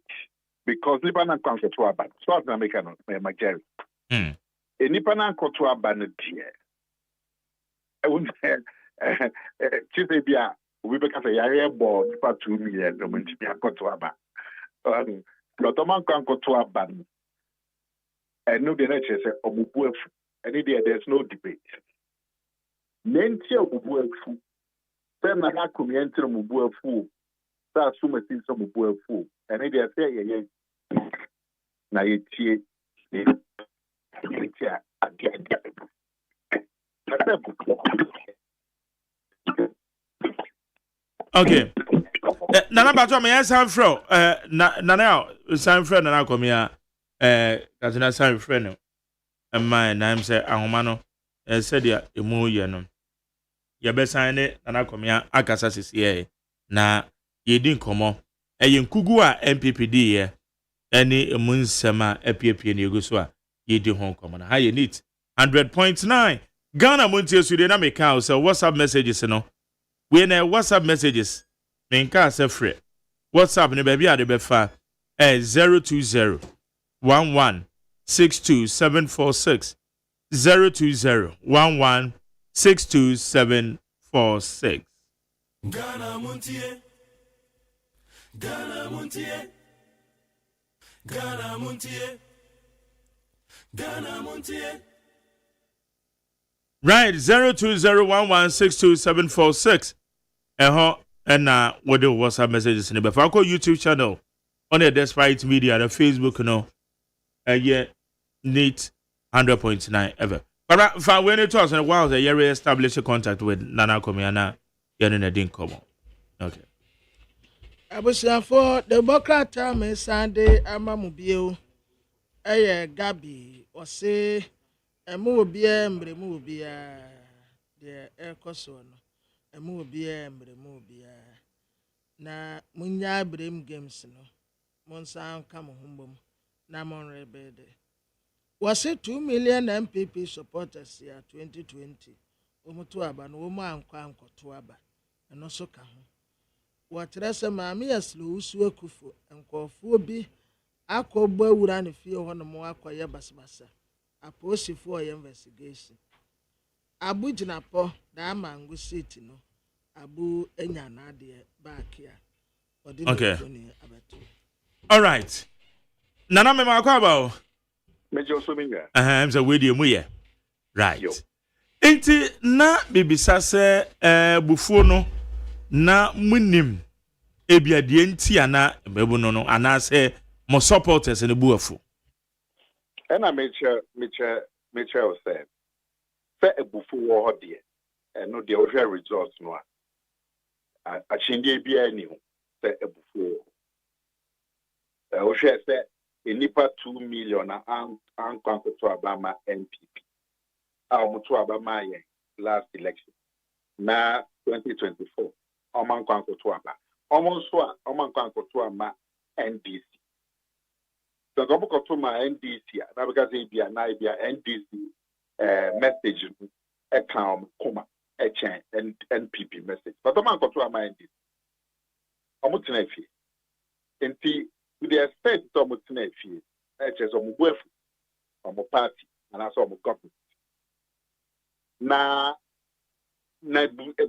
because nipa na kwanso to aba. So as na make no my Jerry. Nipa na kwanso aba no die. I won't bia we be ka say yare bo nipa 2 million no menti bia kwanso aba. Lotoman kwanso aba. And no, the nature say Obubuefu. And there's no debate. Nenti Obubuefu. Then na community Obubuefu. That's so much things Obubuefu. And they say na yetie. Okay. Nana Bajo me san fro. Nana san fro nana komia. That's not some friend. And my name say ahoma no said ya emu ye no ye be sign it na komia akasa sisi na ye din komo ye nkugu a MPPD ye any emu nsema apiepie na egu so a ye di ho komo na ha ye neat 100.9 Ghana montie su de na me ka so WhatsApp messages no we na WhatsApp messages me nka say free WhatsApp ne ba bia de be fa 020 11-62746 020-11-62746. Ghana Muntie, Ghana Muntie, Ghana Muntie, Ghana Muntie. Right, 020-11-62746. And what the WhatsApp messages in the Bafako YouTube channel on the Despite Media, the Facebook, year neat 100.9 ever. But when it was a while, the year established contact with Nana Komiana, Yanin didn't come on. Okay. I was for the Democrat time Sunday, Amamubio, Gabi, or say, a movie, movie, the air coson, a movie, na munya brim games no monsan come home na mon rebede was it 2 million MPP supporters here 2020 omuto aba no mo ankwa ankoto aba eno so ka ho watrese maami yaslo usu akufo enkofo bi akọgbo awura ne fie ho no mo akoye basbasa aposifo ye investigation abu jinapo da mango city no abu enya na de back here. Okay. All right. Nana me makwa ba. Mejo so minga. I'm so with you muye. Right. Enti na bibisa se bufuo no na munim ebiade enti ana bebu no ana se mo supporters ne buafo. And Michel said, "Say ebufu wo ho de, no de ohwe results no a chinde bia ni ho say ebufu ohwe say enipa 2 million an kwankoto abama NPP mutu abama ye last election na 2024 oman kwankoto aba oman kwankoto ama NDC so go koto ma NDC na because e bia na bia NDC message account koma NPP message but oman kwankoto ama NDC omutina fi enti we dey expect omutina fi just omubuefu omu party and also omu government na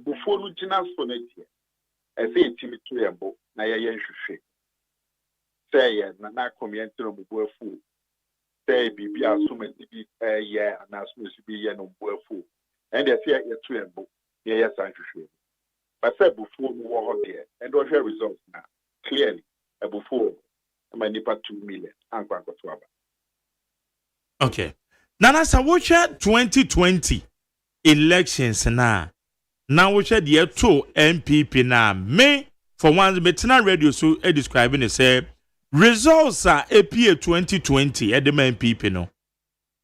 before no gina so na tie e say timi to yebo na ye nhwehwe say ye na community no buefu say bibi asumenti bi ye na asumenti bi ye no buefu and they say ye to yebo ye san hwehwe but say before no wo ho there and we hear results now clearly before manipa 2 million ankwa to aba. Okay. Nana sa wo 2020 elections na wo hwe de to MPP na me for one betina radio so describing say results are APA 2020 at the MPP no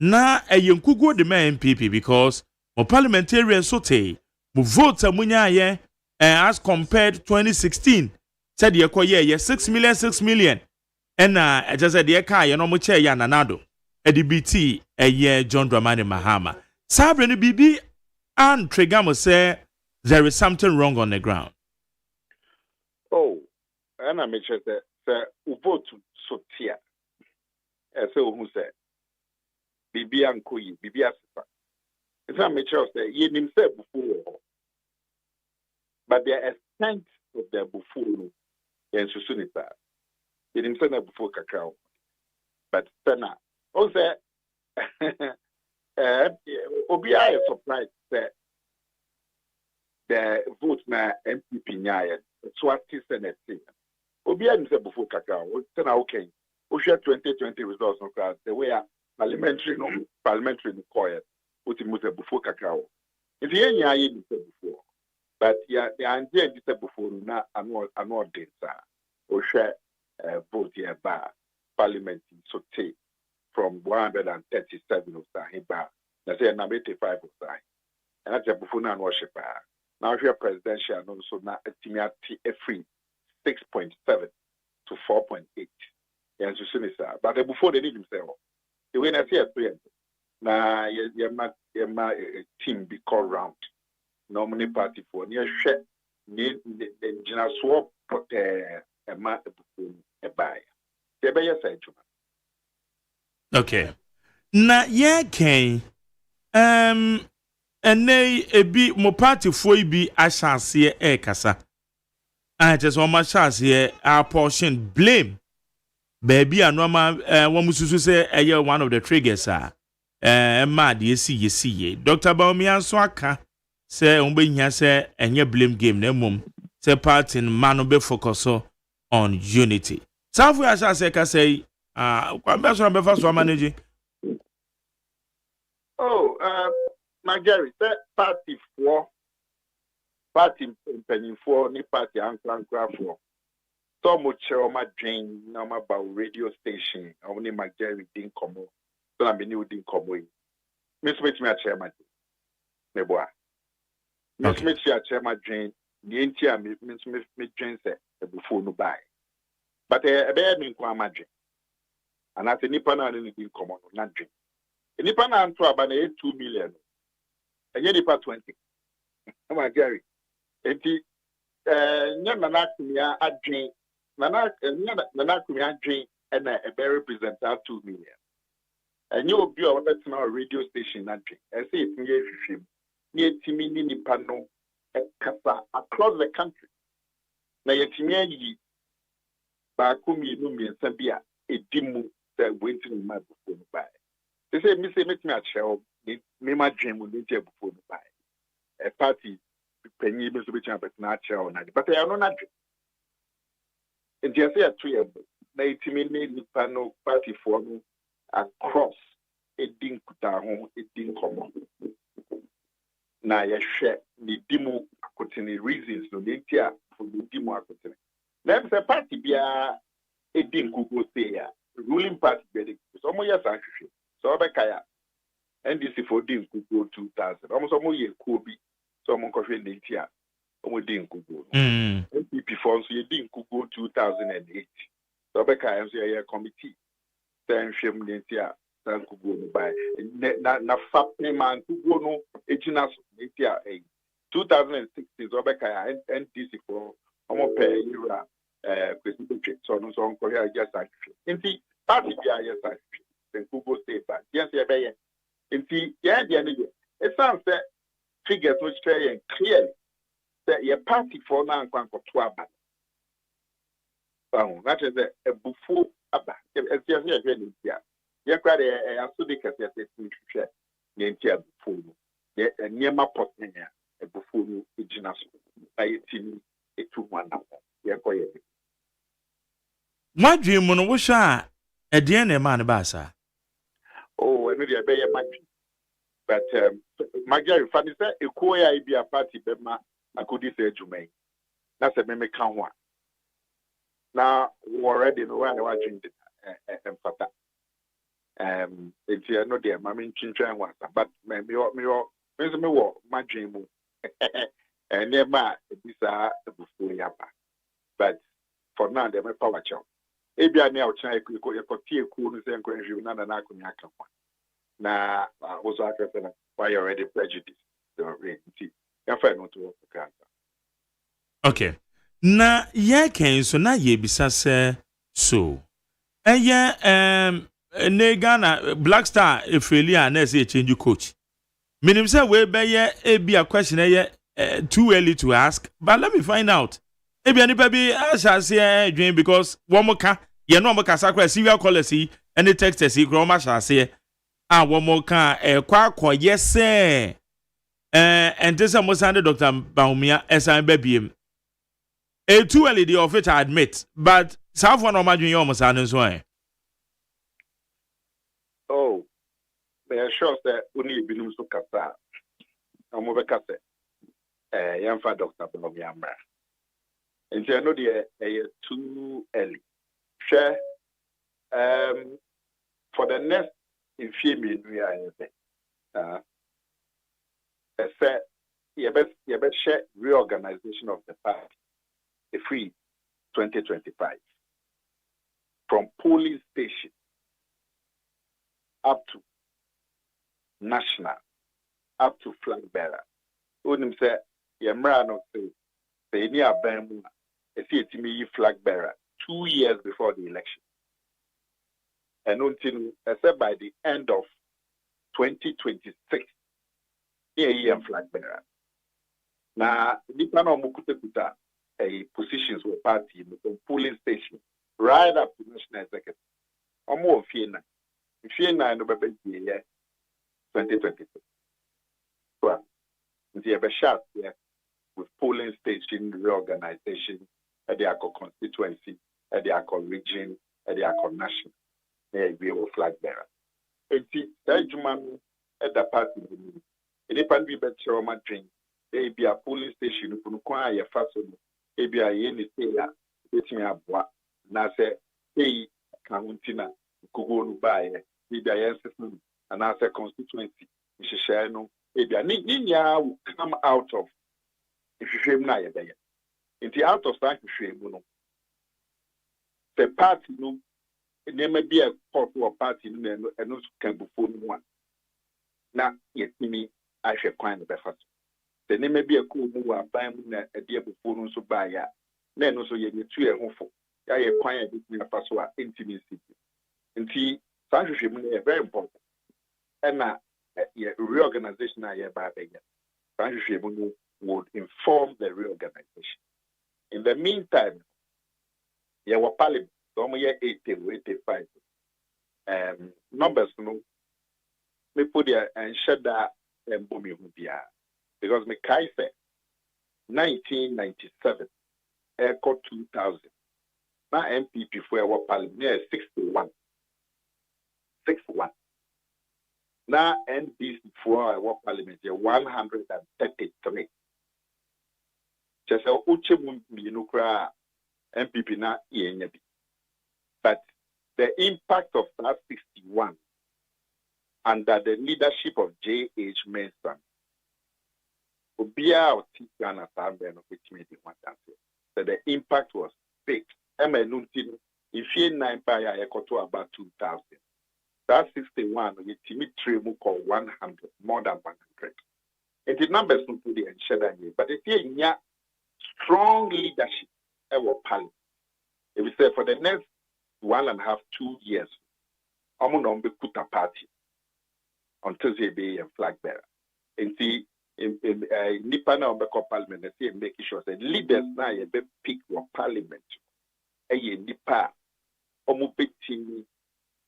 na eyenkugo the MPP because mo parliamentarian sote mo vote amunya ye as compared to 2016 said ye koye 6 million and just said ye ka ye no mo che ya nanado EDBT a John Dramani Mahama. Sabrina Bibi and Tregamo say there is something wrong on the ground. Oh, and I make sure that vote so tia. So who said Bibi and Koyi, Bibi Asifa. If I make sure that ye himself before, but the extent of their before and Susunita, he himself before cacao, but Stena. Also, Obia is surprised that the vote na MPP nyaya, Swati Senate. Obia is before cacao. Okay. We share 2020 results no class. The way parliamentary quiet. Put him before cacao. If you nyaya before, but yeah, the idea is before na annual data. We share vote here by parliament so take. From 137 of Sahiba, that's a 85 of Sahi. And that's a Bufuna and worshiper. Now, if you're presidential, and also now estimate a free 6.7 to 4.8. And so soon but before they need himself, the way I see a friend, now my team be called round. Nominee party for near share, need the general swap, but a man a buy. The buyer side, Okay. Na ye ken ene ebi mo party foi bi ahase kasa. Just one chance our portion blame. Baby anoma wo mususu say one of the triggers mad ye see. Dr. Baumia so aka say onbehia say enye blame game na mum say party man be focus on unity. Safu ahase ka say Kwa best one be first one manage. My Jerry, that party for ni party ankra for. So much my drain now about radio station. Only my Jerry didn't come. So I mean you didn't come. Miss Mitch me a chairman. Neboa. Miss Mitch a chairman drain. The entire Miss drain say before no buy. But a bear mean kwa madri. And as a nipa na didn't come on not drink. A nipa na anto about 2 million. And yet nipa 20. Oh my Gary. Enti nyana kumia adwin nana kumia adwin and a bear represent 2 million. And you be on that radio station adwin. I say it's near Timini Nipano Kasa across the country. Na yetimia yi ba kumi no mi nsabia edimu that waiting in my before buy. They say me a shell me my dream will be before buy. A party penny be so be champion na shell na but I am not dream. And just say 2 years na itimini Nipano party for me across edin kuta ho edin komo. Na ye share the dimu akotene reasons no dey tia for the dimu akotene. Let me say party bia edin kugo say ya ruling party be so mo yes ahwehwe so obekaya NDC for din kugo 2000 almost mo ye ko bi so mo kohwe dey tia mo din kugo NPP for so ye din kugo 2008 so obekaya so ye committee then hwem dey tia dan kugo no by na fapne man kugo no ejina so dey tia 2016 so obekaya NDC for almost pay you president so no so Korea just actually inti party bia yes actually then Google state bank yes e be inti yeah the energy it sounds that figures which try clearly that your party for now kwan ko to aba that is a bufu aba yes yes yes yeah crowd so they can say share the entire bufu yeah niema pot nya a bufu no ejina so na yetimi etu wana yeah ko yeah. My dream on wish at the end of man basa. Oh, I know the bay magic. But my Jerry funny said a queer be a party bema I could say to me. That's a meme count one. Now already know why I was drinking and fata. It's here no dear, my main chincha and one, but maybe me my dream. And never this are before yapa. But for now, they may power chow. Ebia ne awchana ekotie ku no se nkwanhwi na na akonya aka kwa na also akrese na why already prejudice the reality ya fa no to ka. Okay na ye ken so na ye bisa se so ne Ghana Black Star Efelia na say change coach minim say we be ye ebia question too early to ask but let me find out ebia nipa bi asase dwen because womoka ye no moka sakra serial policy any text see groma asase womoka kwa yese and this almost under Dr. Baumia esan babiem too early the of it I admit but south one imagine you almost so oh they are sure that only binum so kasa amobeka se yamfa Dr. Baumia mra. And I know they are too early. Share for the next in few minutes we are in say you better share reorganization of the party the free 2025 from polling station up to national up to flag bearer. Unim say yemra no say any abamu a flag bearer 2 years before the election. And until except by the end of 2026, here flag bearer. Now, Nipano Mukutekuta a positions with party in polling station right up to national executive. Or more Fiena. Fiena no baby year 2026. So, the Abashat here with polling station reorganization, at the constituency, at the region, at the national. we will flag bearer. That Juman at the party, any pan be better my drink. They be a polling station who require fast. They be a yenny sailor, let me have what. Now say, hey, Countina, Kugo buy, be the ancestors, and as a constituency, Mrs. Shano, maybe a Ninya will come out of if you shame now, in the out of that, you shame, the party, no. There may be a popular party and also can be one. Now, yet me, I shall find the best. The name may be a cool move, buying a dear before so buy ya. Then also you get 2 years home. I acquire a password intimacy. And see, censorship is very important. And now, reorganization, I have by the censorship would inform the reorganization. In the meantime, you were parliament. 85. Numbers, no. Me put there and shut that and boom, because me kai say 1997, echo 2000. My MPP for our parliament 61. 61. Now NDC for our parliament 133. Just a uche munukra MPP na yenyebi. But the impact of that 61 under the leadership of J.H. Mason, so the impact was big. If you 9 by about 2000, that 61 you call 100, more than 100. And the numbers don't put it in but if you have strong leadership, parliament. If we say for the next 1.5, 2 years, I'm going to put a party until they be a flag bearer. And see, in Nippon on the parliament, they say making sure the leaders now be pick your parliament. And you Nipa, team,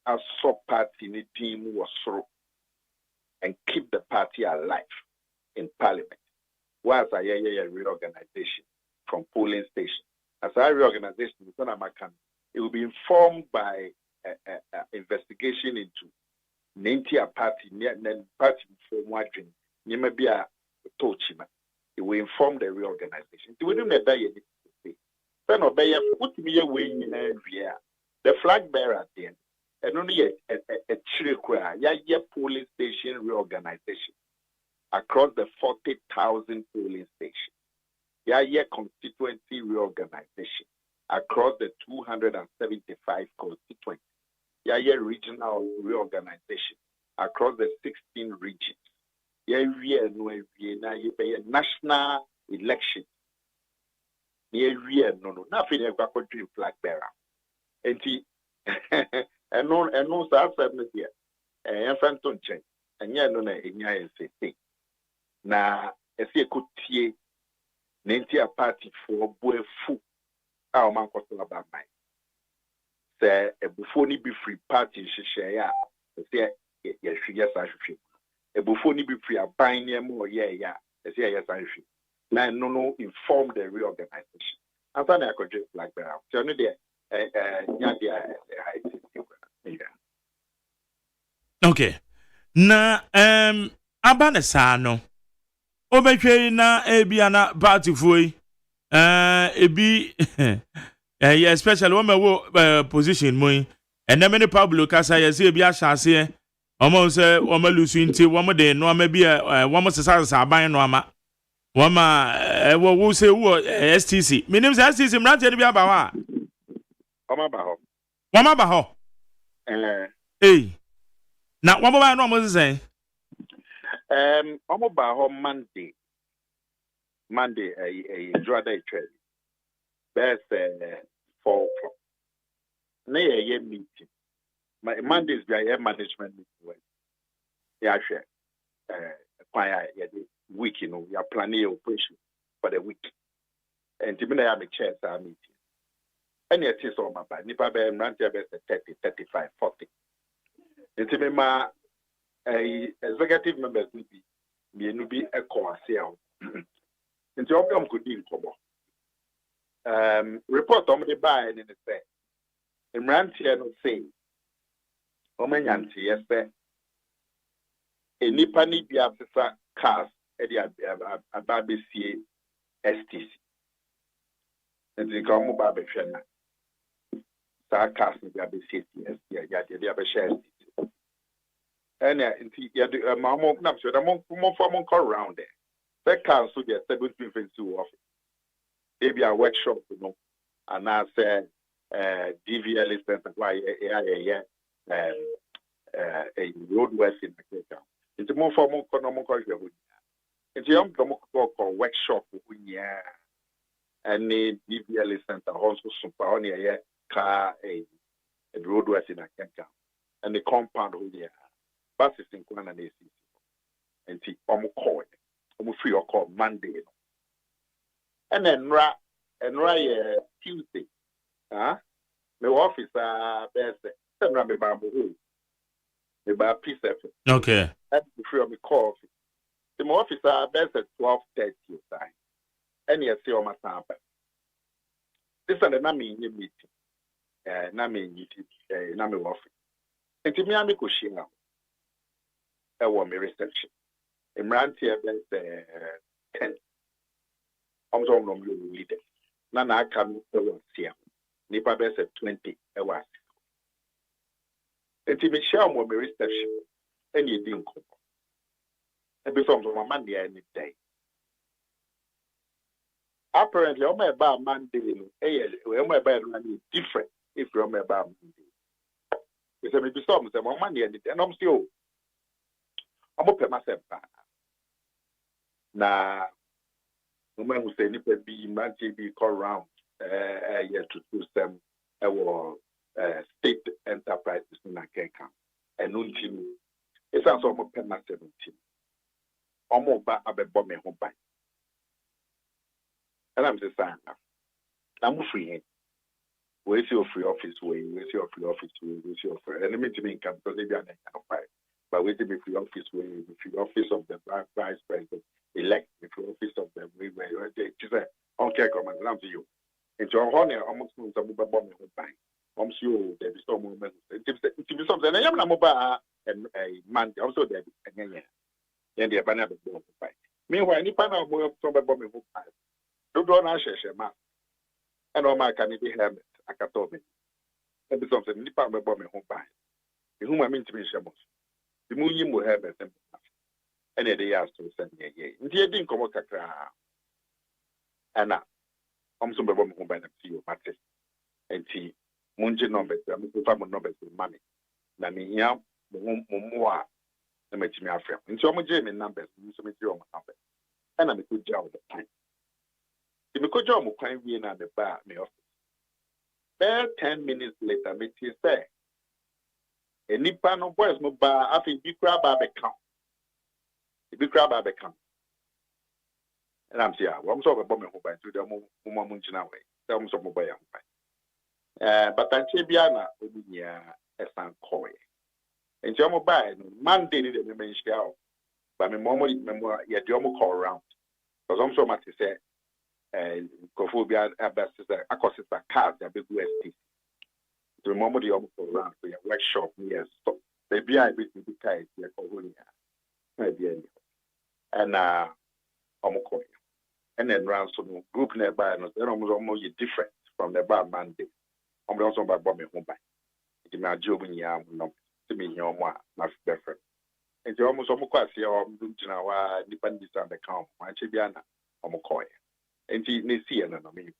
a sub party in the team was through and keep the party alive in parliament. Whilst I hear reorganization from polling station. As a reorganization, it will be informed by investigation into Nintia party, then party for watching, maybe a Tochima. It will inform the reorganization. We don't know that then obey put me away in area. The flag bearer then, and only a chirikwa, polling station reorganization across the 40,000 polling stations. Constituency reorganization across the 275 constituencies. Regional reorganization across the 16 regions. National election. Nothing ever dream flag bearer. And no, so here. And Phantom change. And no, now, if you could see Nintia party for boy fu our man kotola ba mai say e before ni be free party hihye ya say ye hweye sa hwehwe e before ni be free aban ne mo ye ya say ye sa hwehwe na no inform the reorganization after na akọje flag bearer so no there nya dia okay na abane sa no obetwe na ebia na party foi ebi yeah especially when me position mo and many Pablo kasa ye say ebia hyase omo say omo lusu nti omo de no ama bia omo sesa aban no ama wama wo say wo STC minim say STC mrante bia ba wa omo ba ho na omo ba no omo say omo ba ho Monday a Jordan trade. Best 4 o'clock. Na ye meeting. My Mondays be a management meeting. Yeah, share. Choir week, we are planning operation for the week. And to me, I have a chance meeting. And it is on my bad. Nipa be ranti be 30, 35, 40. And to me, my executive members will be a co-sale. And to all could be in trouble. Report on the buy and in the say. And ranti no say Omenyanti, yes, sir. A Nipani Biafisa cars, a baby STC. And the Gomu Baby Fena. Cars, the Abbey STC, the Abbey shares. And the Mamma Knapshot among more formal call around there. That cars to get 7 different to office. Maybe a workshop, and I said, DVL is why a road west in the Cape. It's more formal economical. It's a young workshop, and the DVL center also super on car a road west in a Cape, and the compound here. Buses in Kwan and AC. And see, call free or call Monday. And then Tuesday. My office best send me bamboo. Me ba piece of okay. And free of me coffee. The my office best at 12:30 time. And you see on my sample. This is the name meeting. Name meeting. Name office. And to me, I'm go share. I want me reception. Imran here best 10. I'm so no leader. Nana I come to see. Nipa best 20 hours. And to me share more reception. And you didn't come. And before my Monday any day. Apparently, on my bar Monday, on my bar different if you're on my bar Monday. We say maybe some say my Monday and I'm still. I'm up myself. Now, no man who say nipa be man be call round year to do some state enterprises in a Kenya and no team. It's also almost 17. Almost back a bomb home by. And I'm just saying, I'm free. Where's your free office way? Where's your free office way? Where's your free? And I mean to me, because they be an enterprise. But wait till the free office way, the free office of the vice president, elect the free office of the way where they just say, okay, come and love you. And so, honey, almost no some bomb home by. I'm sure there is some moment. It is something. I am not mobile and a man also there. Then the banner bomb by. Meanwhile, any panel of some bomb home by. Don't share man. And all my can be helmet. I can tell me. And be something. Any panel of bomb home by. Whom I mean to be shamus. The moon will have a simple. And they asked to send me a year. And he didn't come out. And now, I'm some bomb home by them to you, Matty. And see, Munji numbers, I'm going numbers with money. Now, me here, more. The match me after. And so I'm Jamie numbers, so me your numbers. And I'm a good job of the time. If you could job, I'm going to at the bar, me office. There, 10 minutes later, me say, a nipa no boys no bar, I think you grab a become. If you grab a become. And I'm saying, I'm sort of bombing home by to the Munchina way. Tell me some mobile. But I'm Chibiana, a son coy. And your mobile, Monday, the mention out. But my mom, yet your call around. Because I'm so much to say, Cophobia, a cost is a card, a big UST. To remember the almost around for your workshop, yes. So they be I with the guys here for and Omokoy. And then round some group nearby, and then almost different from the bar Monday. I'm also by bombing home by. It's my job in Yam, no, to me, your my best friend. And you almost almost see our dependent on the count, my Chibiana, Omokoy. And he see and I mean.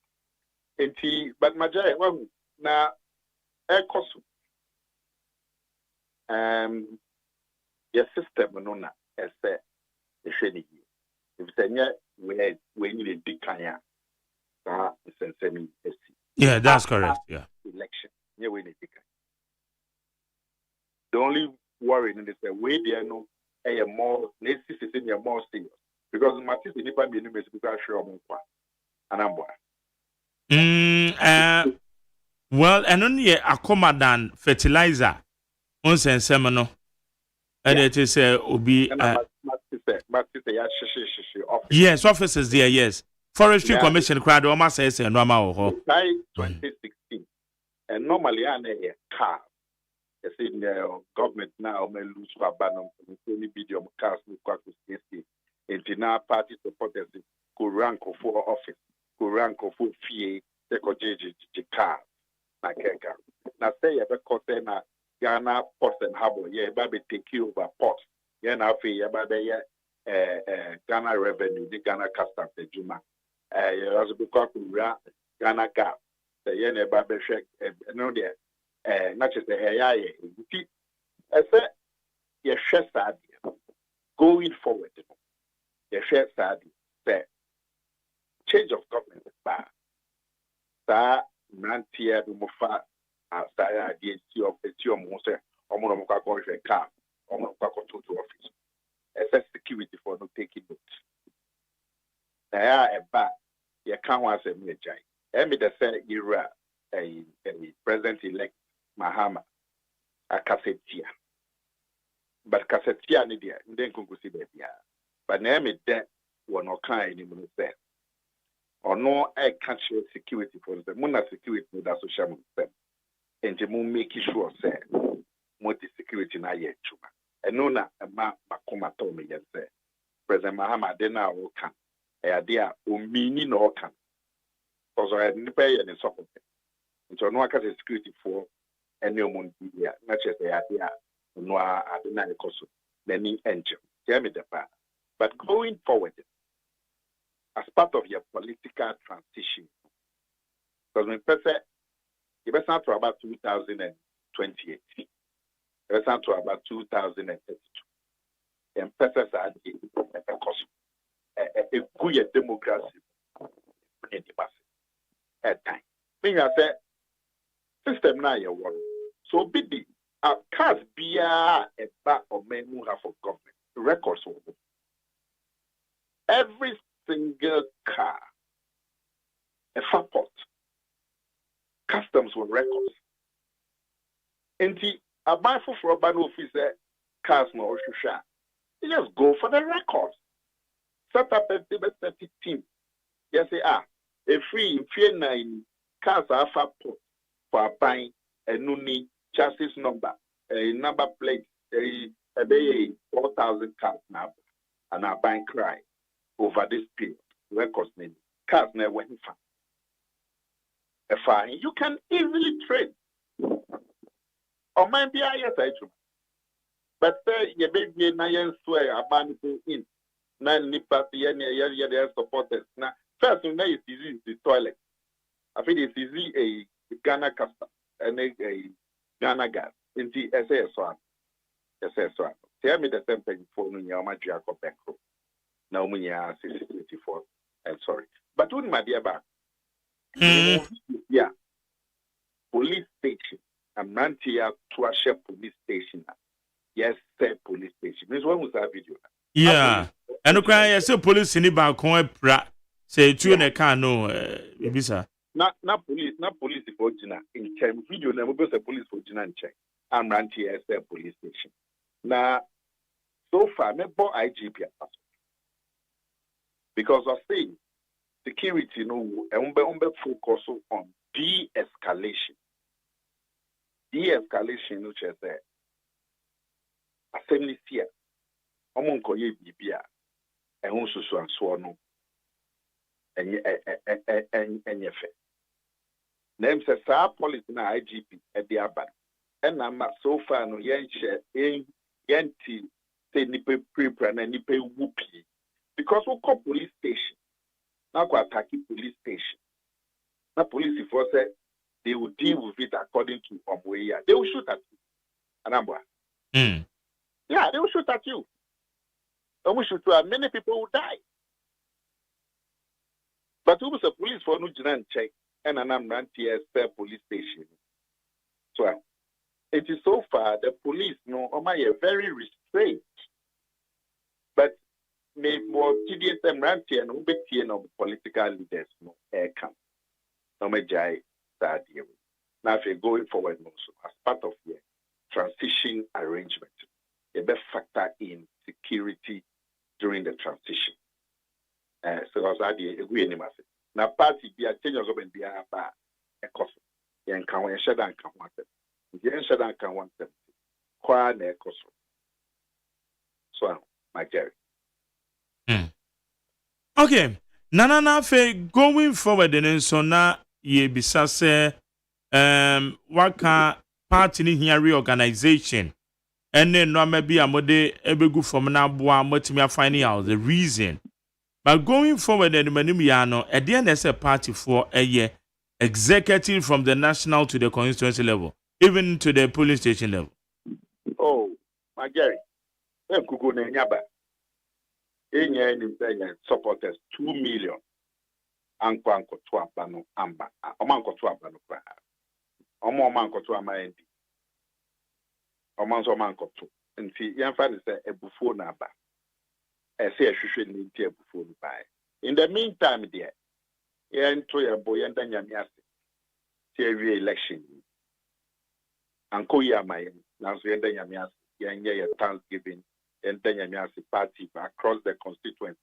And he, but my jay, well, now, Ekosu. Your system, no, as a shady. If we need a big kaya, it's semi. Yeah, that's correct. Yeah. Election. Yeah, we need big. The only worry is that way they are no a more let's see if more serious because my sister nipa be no because sure mo kwa anambwa. Well, and only a comma than fertilizer. On sensem no. And it is obi yes, officers there, yes. Forestry Commission crowd almost says normal. 2016. And normally I need a car. You see, the government now may lose for banner any video cast with Quackus. And now party supporters could rank for office, could rank for fee, they could car. Now say you have a Ghana Ports and Harbor, yeah, baby take you over ports. Yeah, now for you, baby, Ghana revenue, the Ghana customs, the Juma. You also because Ghana Gap, the Yen Baby Shek, no, there, not just the AI. I said, you share sad going forward. You share sad, say, change of government is bad. That Nantia, the Mufa. After the issue of the Tio Omonoka car, Omonoka to office. SS security for not taking notes. There are a bad, you can't want a military. Emi the say Ira, a president elect Mahama, a cassetia. But cassetia nidia, then conclusive. But name it that one or kind in the or no I can't share security for the Mona security with the social movement. And the moon make sure say multi security na yet chuma. And no na ma makoma to me yes say. President Mahama dena o kan. E idea o mini no kan. Because I didn't pay any support. And so no aka security for any mon dia. Not just the idea no adena e koso. Many engine. Tell me the part. But going forward, as part of your political transition, because when person you better start to about 2028. You better start to about 2032. And persons are a good democracy in the mass at time. Meaning I say system now you want. So be the cars be a back of men who have for government records of every single car, a support. Customs with records. And a mindful for a ban officer, cars no shusha. You just go for the records. Set up a diversity team. Yes, a free 9 cars are for buying a nuni chassis number, a number plate, a day 4,000 cars now, and I buying cry over this period. Records name. Cars never went far. Fine, you can easily trade. Or might be a yes, but say you baby na swear about in 9 nippers, the supporters. Now, first, you know it's easy the toilet. I think it's easy a Ghana custom and a Ghana gas. In the SS1. SS1. Tell me the same thing for Nunya Jacob Beckro. Now, Munya 64. I'm sorry. But wouldn't my dear back? Yeah, police station. I'm not here to a police station. Yes, sir, police station. This one was that video. Yeah, and the cry, I say police in the balcony, say 2 and a can no, maybe sir. Not police for Gina in term video. Never was a police for Gina in check. I'm not here as a police station. Now, so far, me bought IGP because of saying. Security, no, and focus on de-escalation. De-escalation, which is assembly here. Among Koye Bibia, and also Swan, and Yefe. Name says, our policy na IGP at the Abad. And I'm so far no Yanti, say Nipe Prepran and Nipe Whoopie. Because we call police station. Now go attack police station. Now police force they will deal with it according to Omweya. They will shoot at you. Anambwa. Yeah, they will shoot at you. And we shoot at many people will die. But who was a police for Nujinan check and an Amrantia police station? So it is so far the police no very restrained. But may more tedious and ranty and obedience of political leaders no air camp. No majai that year. Now if you're going forward also as part of the transition arrangement, you better factor in security during the transition. So as I did agree in now party be a change of government be a cost. You can shut down. Yen Shadan can 170. Kwa ne koso. So, my Jerry. Okay. Nana fe going forward and so na ye bisa se waka party ni here reorganization. And then no maybe amode ebegu from na boa motimi finding out the reason. But going forward and manim ya no at the end there's a party for a year executive from the national to the constituency level, even to the polling station level. Oh, my Jerry. Kuku ne nyaba. Enya ni supporters 2 million. Anko to abano amba. Omanko to abano kwa. Omanko to amaendi. Omanko to. Nti yamfa ni say ebufo na aba. Say ehwehwe ni nti ebufo no bai. In the meantime there, yento yabo yenda nyame ase. Say re-election. Anko ya mayen. Nanso yenda nyame ase. Yenye ya Thanksgiving. Yenda nyame ase party across the constituency.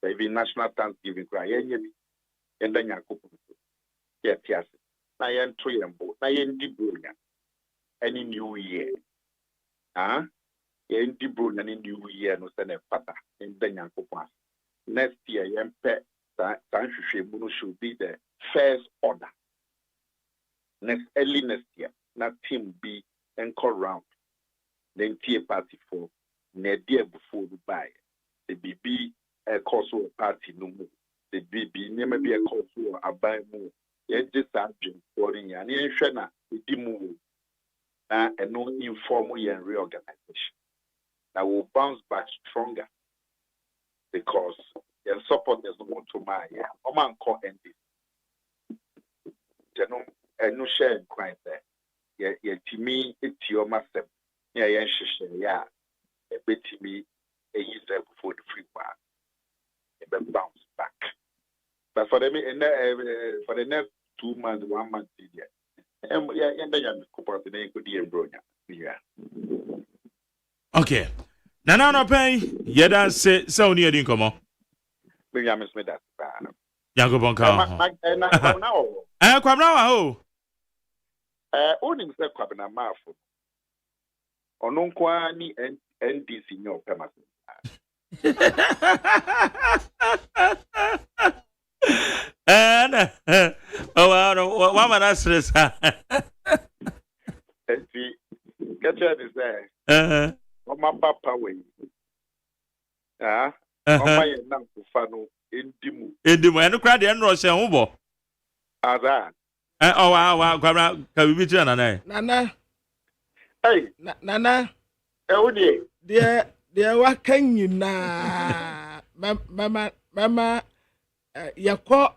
Even national Thanksgiving cry. Yenda nyakopo. Yetiase. Na yento yambo. Na yendi bronya. Any new year. Yendi bronya any new year no sene pata. Yenda nyakopo. Next year yempe Sanshushe should be the first order. Early next year. Na team be encore round. Then tea party for near before Dubai. The BB a cause of party no more. The BB never be a cause of a buy more. Yet just something for in an shana with the move and no informal and reorganization. I will bounce back stronger because your support is not to my Oman call ending. No share in crime there. Yeah, to me, it's your master. Yeah, yeah, a bit to me, a year before the free bar. It then bounce back. But for the next 2 months, 1 month, yeah, and then you could the name could be a bronya. Yeah. Okay. Nana no pay, yeda say so near the income. Maybe I miss me that. Yango Bonka. Kwam now. Only Mr. Kwabena Mafu. Ononkwa ni NDC nyo pema. Oh, what man stress? See, catch is there. Mama papa way. Mama ye nam kufano endimu. Endimu, enu crowd the enro se hubo. Ada. Oh wow, kwabra ka bibi tira nana. Nana. Hey, Nana. Odi. Deɛ waka nyinaa mama yakɔ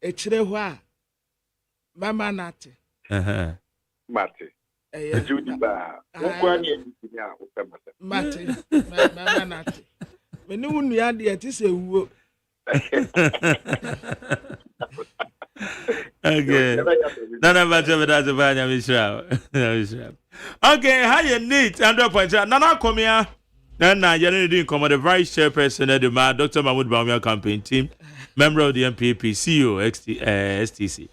ekyire hɔ a mama nate mate ejudi ba wokwa ni eni a wopemata mate mama nate meni wunua deɛ ti sɛ wuo okay nana bacha bada banya mishra okay how you need 100% nana komia na yɛne din come the vice chairperson of the Dr. Mahmoud Bawumia campaign team, member of the MPP, CEO STC.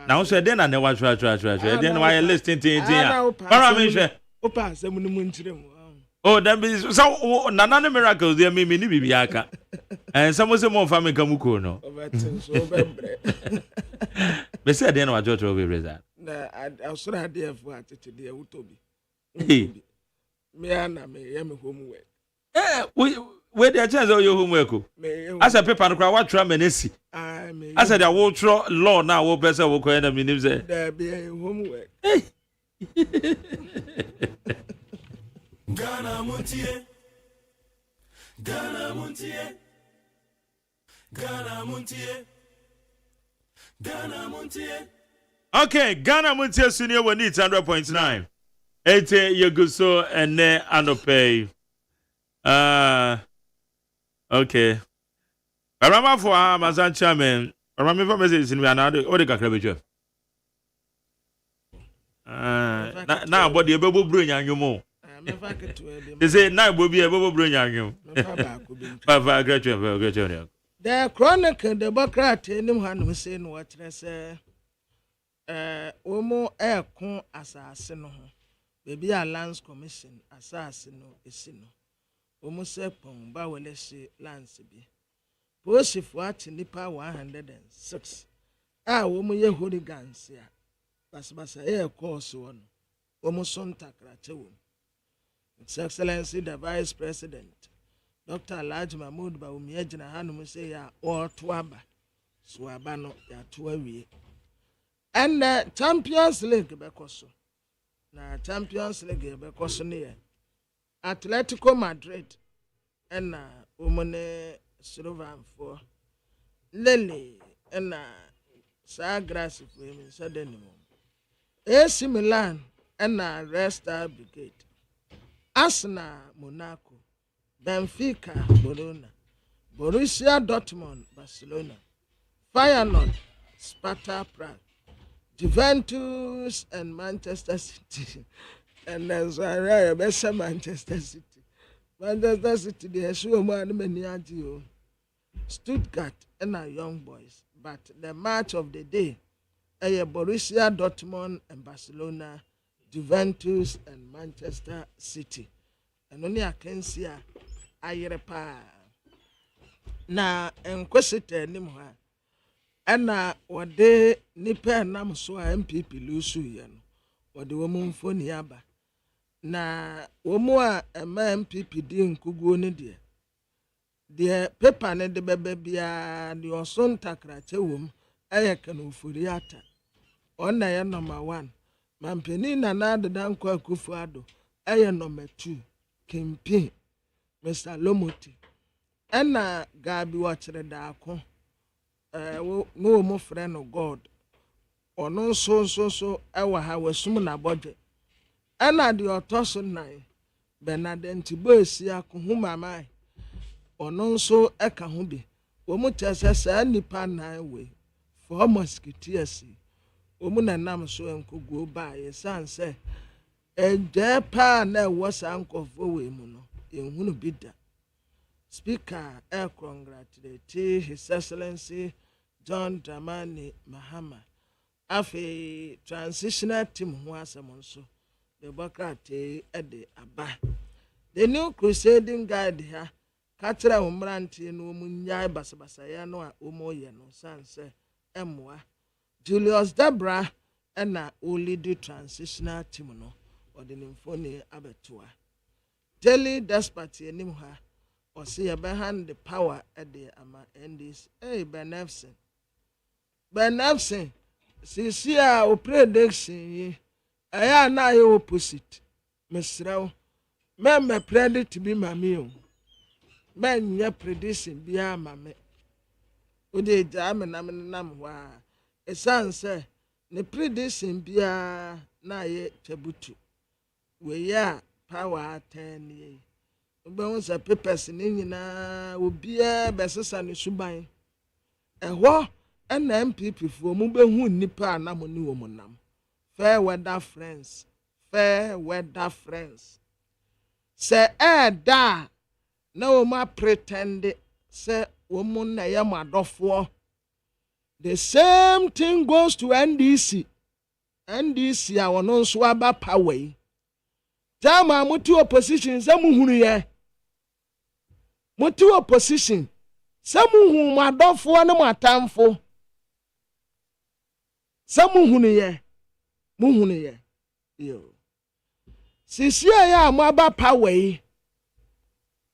Now so then I never try. Then why listening to it here? Oh, that means so nana miracles there me ni bibiaka. And some say more family kamuko no. Be say then what George will be result. Na I saw that there for attitude there utobi. Me yam homework. Where the chance of your homework? As a paper, what try menesi? I said, I will throw law now. What person will call them? There be homework. Ghana Muntie. Okay, Ghana Muntie Senior will need 100.9. 80 Yeguso and ne anope. Okay. Arama for Amazon chairman. Arama for message in another or the Kakrabejo. Now, what the bubble bring you more. They say now will be a bubble bring you. Papa, great. The chronicle, the Democrat, and him saying what I say. omo eko asase no ho baby a lands commission asase no esi no omo se pon ba wele se lands bi posifo ati nipa 106 omo ye hooligans ya basbasa course one omo son takrache wo His Excellency the Vice President Dr. Alhaji Mahmoud Bawumia gyina hanom say ya to aba so aba no ya to awie and the Champions League bekoso na Champions League bekoso ne Atletico Madrid and omone Slovan for Lele and sa grass for him suddenly AC Milan and Red Star Brigade Arsenal Monaco Benfica Bologna Borussia Dortmund Barcelona Feyenoord Sparta Prague Juventus and Manchester City and then Manchester City the show man many Stuttgart and our young boys but the match of the day Borussia Dortmund and Barcelona Juventus and Manchester City and only I can see ayerepa na enkwesite nim ha ana wode nipa nam so MPP lusu ye no wode wo mfoni aba na wo mu a MPP di nkuguo ne de paper ne de bebe bia de oson takrache wom kan ofori ata ona ye number 1 mampeni na adeda nkwa akufu ado number 2 campaign Mr. Lomoti ena gabi wachere da ako no mo frɛ no God ono so ewa ha wasum na bodwe ena de otoso nan Benadenti boesi ako hu mama ono nso eka ho bi wo mu tesesa nipa nan we for mosquitoes wo mu na nam so enkoguo ba ye sanse ejepa na wosa nkofo we mu no ehunu bida Speaker congratulate His Excellency John Dramani Mahama afi transitional team ho asemonso the Bokate ede aba the new crusading guide ha katra umranti no munyai basabasa ya no a omoye no sanse emwa Julius Debra na lead transitional team no odinimfoni abetua daily despite enim ha or see behind the power at the ama endis benefsin see o prediction aya na ye opposite mesraw me predict bi mame o men ye prediction bia mame o de jam na nam wa esanse ne prediction bia na ye tabutu we ya power 10 ye Oba sa papers ni nyina obia besesa ne suban ehwo na MPP fo mu behu nipa anam ni wo munam fair weather friends se da na wo ma pretend se wo mun na ye madofo the same thing goes to NDC a wono nso aba power Tama mutu opposition se muhunu ye mutu opposition se muhu madofo ne matamfo se muhunu ye yo sisi ya amaba power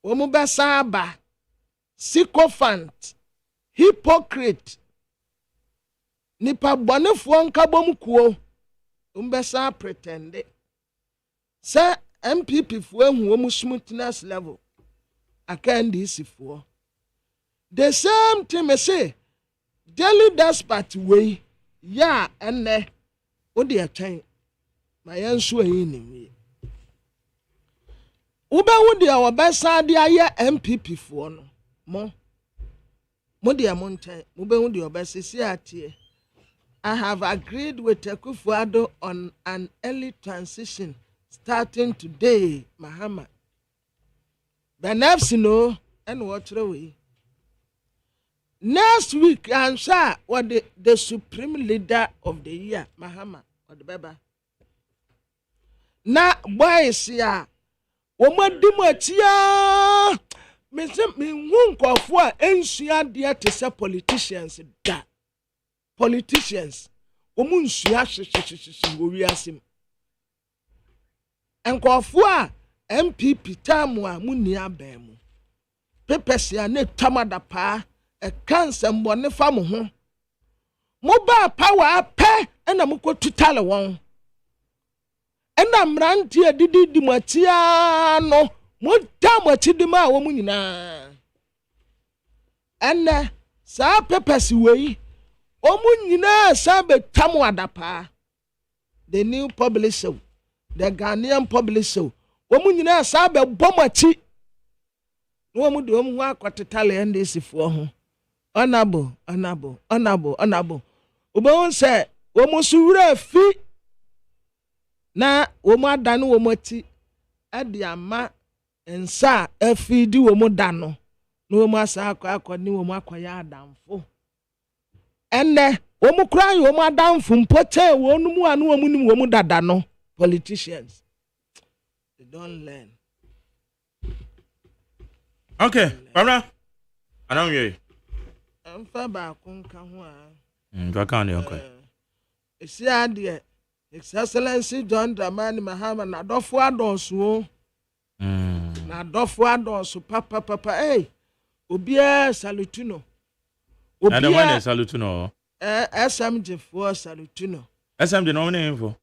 wo mu besa aba sycophant hypocrite nipa bonefo nkabom kuo umbesa pretend Sir MPP for whom smoothness level I can this for the same thing I say daily despot way ya and ne o dear chain my answer in Uba would our best idea MPP for no more dear mountain Uba would your best see I have agreed with Ekufuado on an early transition starting today, Mahama. Benefsino and watch away. next week I'm sure what the supreme leader of the year Mahama or the Baba na boys ya womadi matia me hu nkofo a ensua de te se politicians da politicians nsua hwehwehwehwe wo wiasem nkofo a MPP tamu a muni aban mu pepesi a ne tamada pa e cancer mbone fa mo ho mo ba power pe na mo ko tutale won ena mranti adidi matia no mo dam atidi ma wo mu nyina enne sa pepesi wei o mu nyina sa be tamu adapa the new publisher the Ghanaian publisher o mu nyina sa be bomachi no mu de o mu akwatetale ndc fo ho honorable obo say o mu suwura fi na wo mu adane wo mati ade ama ensa afidi wo mu dano na wo mu asa akọ ni wo mu akoya adamfo enne wo mu kran wo mu adamfo mpote wo nu mu anu wo mu nim wo mu dada no politicians they don't learn. Okay, Barbara. Anam ye. Amfa ba kunka ho a. Ka kan de okay. Esi ade His Excellency John Dramani Mahama na dofo adonso. Na dofo adonso papa eh obia salutuno. Obia na one salutuno. SMG for salutuno. SMG no name for.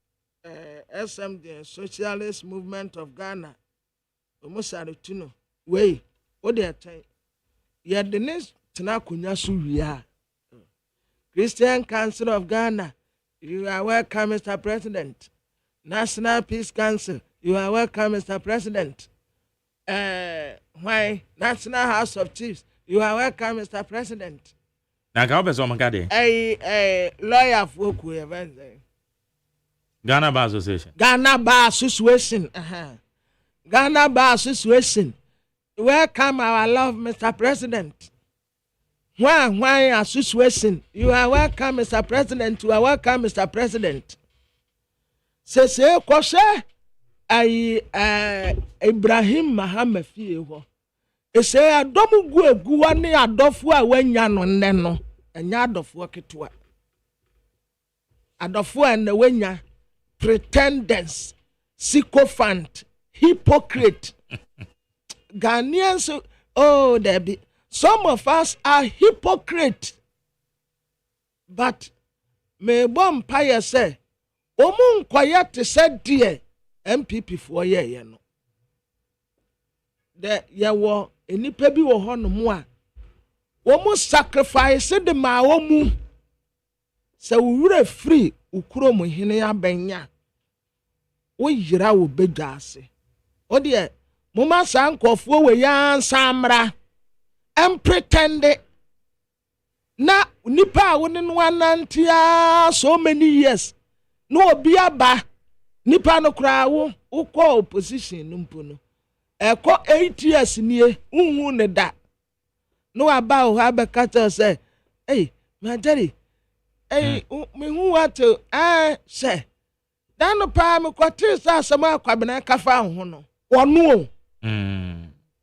SMG Socialist Movement of Ghana. Omo salutuno. Wey, o de atai. Ye the next tena kunya so wia. Christian Council of Ghana. You are welcome, Mr. President. National Peace Council. You are welcome, Mr. President. Why? National House of Chiefs. You are welcome, Mr. President. Na ka obeso makade. Lawyer for ku event. Ghana Bar Association. Ghana Bar Association. Ghana Bar Association. Welcome, our love, Mr. President. Why association? You are welcome, Mr. President. You are welcome, Mr. President. Se kwose Ibrahim Mahama fie ho. Ese adomu gu egu wa ne adofo a wanya no nne no. Enya adofo ketewa. Adofo a na wanya pretenders, sycophant, hypocrite. Ghanaians, oh, there be. Some of us are hypocrites. But me bom paya say, omun quiet said dear MPP for ye no. The ya wo enipa bi wo ho no mo a. Omu sacrifice the ma omu. Se wure free ukuro mo hene abenya. Wo yira wo bedwa ase. O de mo ma san kofo we yan samra. And pretend na nipa woni no anantia so many years no obi aba nipa no kra wo ukọ opposition no mpo no eko 8 years nie unhu ne da no aba o ha be kata say hey majari hey me hu what say dan no pa me kwati sa asema akwabena kafa ho no wono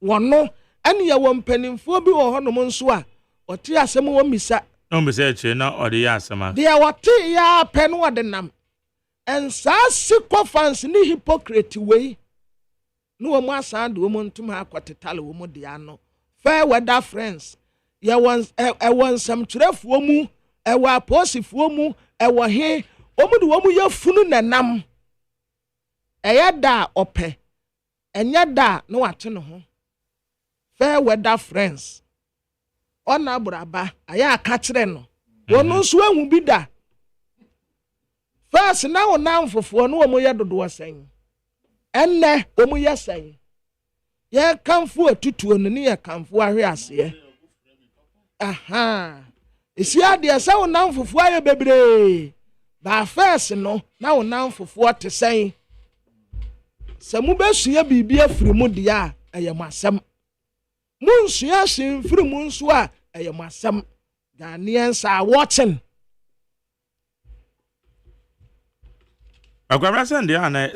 wono ani ya wo mpanimfo bi wo hono nso a ote asem wo misa no be say che na ode ya asema dia wote ya pe no ode nam en sa sycophants ni hypocrite we no wo mu asande wo mu ntum akotetale wo mu dia no fair weather friends ya won some trefo mu e wa posifo mu e wo he wo mu de wo mu ya funu nanam e ya da ope enya da no wate no ho fair weather friends ona braba aya ka kire no wonu so ahu bi da first na wona mfofo no wo ye dodo san enne wo ye san ye kanfo atutuo no ne ye kanfo ahwe ase esi ade sa wona mfofo aye bebre ba first no na wona mfofo te san samu besua bibia afiri mu dia aye masam Munsua sin firi mu nso a eye masam Ghanaians are watching.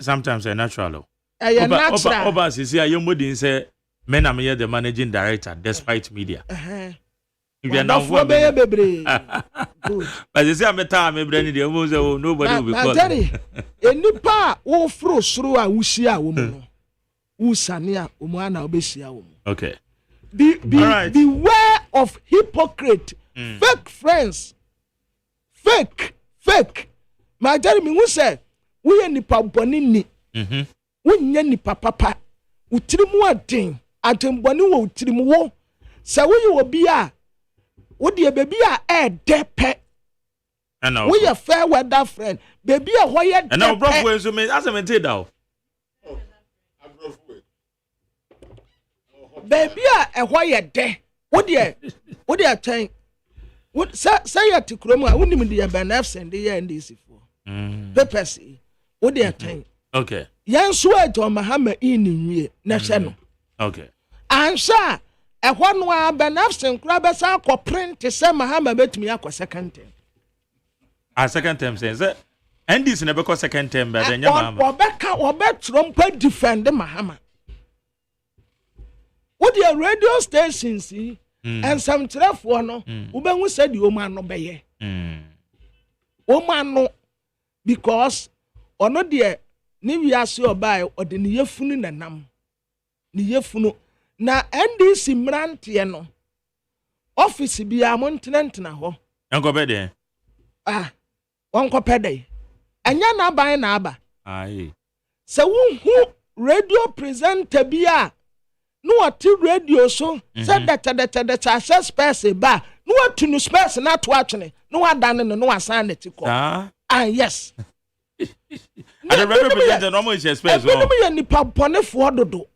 Sometimes a natural. Natural. Oba says, "I am waiting." Say, "Men, I'm here, the managing director, despite media." If you're not for baby, good. But they say I'm a time, nobody will be calling. Any pa wo fro suru a wusia wo mu no. Usania umwana obesia wo mu. Okay. Beware of hypocrite, fake friends. Fake. My Jeremy who say we nipa boni ni. We nye nipa papa. Utirimu aden. Atemboni wo utirimu wo. Sa we you obi a wo de baby a depe. We a fair weather friend. Baby a hoye depe. And now bro we so me as I maintain now. Baby a hoye de. Wo de attain. What say ya ti kromo a wonim de benef send ye ndc for. Papers wo de attain. Okay. Yan so ajo mahama in nwie na hwe no. Okay. Ansha ehwo no a benef send kra be sa akọ print se mahama betumi akọ second term. A second term say ndc na be ko second term be nya mahama. Obetro mpa defend mahama. What the radio stations and some trafo no ubenwu said you man no beye. Man no because ono de ni wiase obai ode ne yefunu nanam. Ni yefunu na NDC mrantie no office bia mo ntena ho. Enko be de. Wonko pede. Anya na ban na aba. Aye. Se wonhu radio presenter bia no what radio so said that access space ba no what to no space na to atwene no adane no asan na tiko yes and the representative normal is space no me nipa bonefo dodo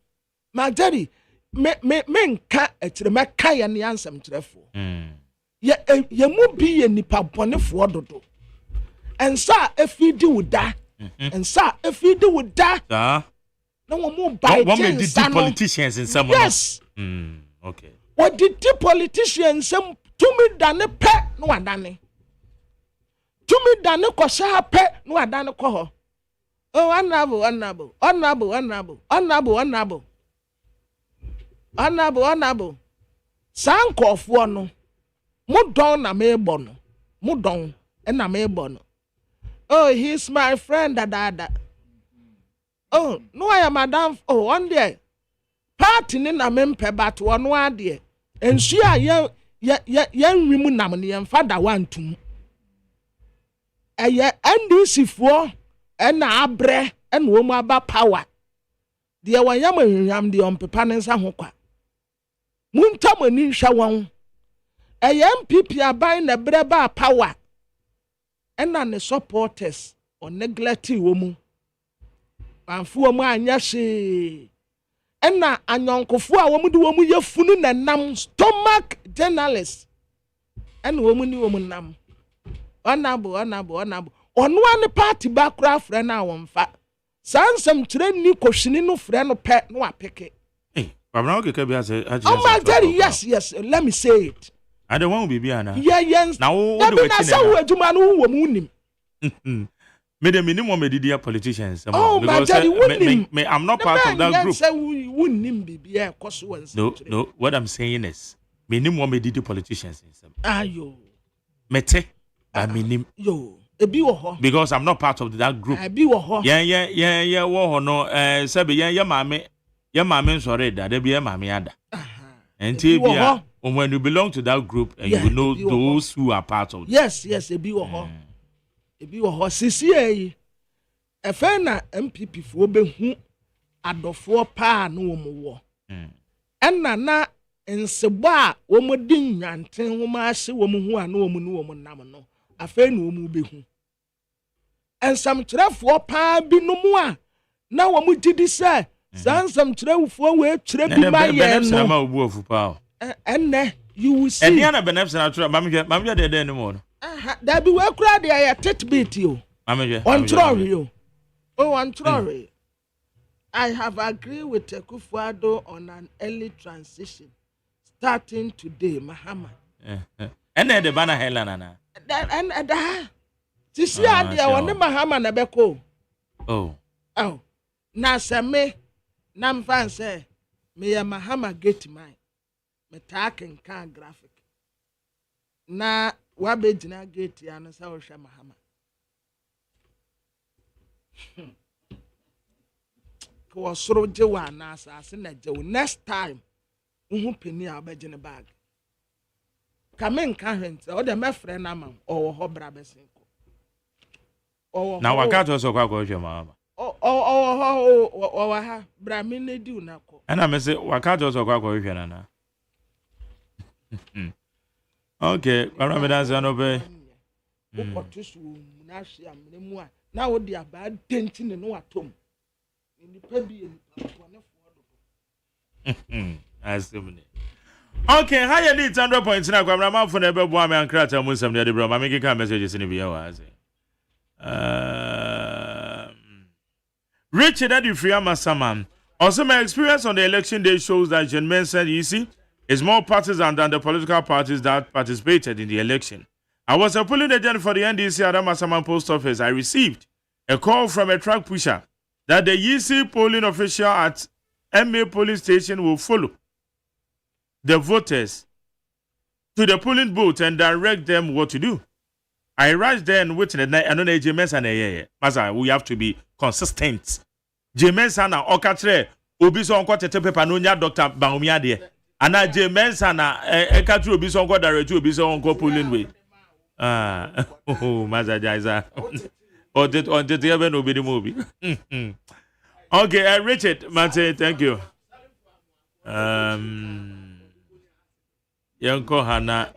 magari me nka etire me ka ye ne ansem trefo ye mu bi ye nipa bonefo dodo ensa efidi wuda ensa efidi wuda no one buy politicians in some. Yes. Okay. What did the politicians to me done a pet no adane? To me done a cosa pet no adane coho. Oh, honorable. Sanko of one. Mudon na me bono. Mudon and na me bono. Oh, he's my friend, Dada. Oh, no, I am madam. Oh, one day. Party in a mempe but one day. And she are young women namely and father one to. A ye NDC for and abre and woman about power. Dear one yam the on pepanens and hoka. Muntamonin shawan. A young people are buying a breba power. And none the supporters or neglecting woman. Anfu omu anya she ena anyonkofo a womu de womu yefunu na nam stomach journalist ena womu ni womu nam onabo onu ane party bakra frɛ na wonfa sansam kire ni kohwini no frɛ no pɛ no apeke Babna okay be say oh my God, yes let me say it I don't want to be ana yes now what do we say we adwuma no wo mu nim me the minimum media politicians because I'm not part of that group. No, what I'm saying is minimum media politicians ayo mete I mean yo ebi wo ho because I'm not part of that group. Ebi wo ho yeah wo ho no say be yeah maame sorry that they be maame ada and bia when you belong to that group and you know those who are part of yes ebi wo ho ebi wo ho sisi yi efe na MPP fo behu adofo pa na wo mo wo enna na nsebo a wo mo di nwanten wo ma hye wo mo hu a na wo mo nam no afe na wo mo behu ensam kyerefo pa bi no mu a na wo mo gidi se sansam kyerefo we kyere bi ma ye no ma obu ofu pa enne you will see enia na benefit na tro mamhwe de no mo no there be we kura de ya titbit yo on trolley yo on trolley I have agreed with Kufuado on an early transition starting today Mahama And then the banner Helena. And that. This year, I want the Mahama Nabeko. Oh. Now, Sammy, Nam fan say, me a Mahama get mine. Me talking can graphic. Na wabejina get ya na sa osha Mahama. Ko soro je wa na asase na je next time uhu penny abejine bag. Kamen kan hwente o de me frɛ na ma o ho bra besenko. Na waka to so kwa ko hwe Mahama. Ha bra me ne di una ko. Ana me say waka to so kwa ko hwe na na. Okay, para me dance no be. Ko to so na hwe am ne mu a na wo di aba denti ne no atom. Ni pa bi Asumne. Okay, how you need 100 points na kwa ma for na be bo am ankrata mu sam de bro ma me kika messages ni bi ya wa ase. Richard Adifriama Saman. Also, my experience on the election day shows that John Mensa is more partisan than the political parties that participated in the election. I was a polling agent for the NDC Adama Saman post office. I received a call from a truck pusher that the EC polling official at MA polling station will follow the voters to the polling booth and direct them what to do. I rushed there and witnessed. I don't know James and Masa. We have to be consistent. James and Okatre Obiso onko tete paper no nya Dr. Baumia de. Ana James and Ekatu Obiso onko direct Obiso onko polling way. Masa Jaiza. On the even obi the movie. Okay, Richard, Mate, thank you. Yanko Hana.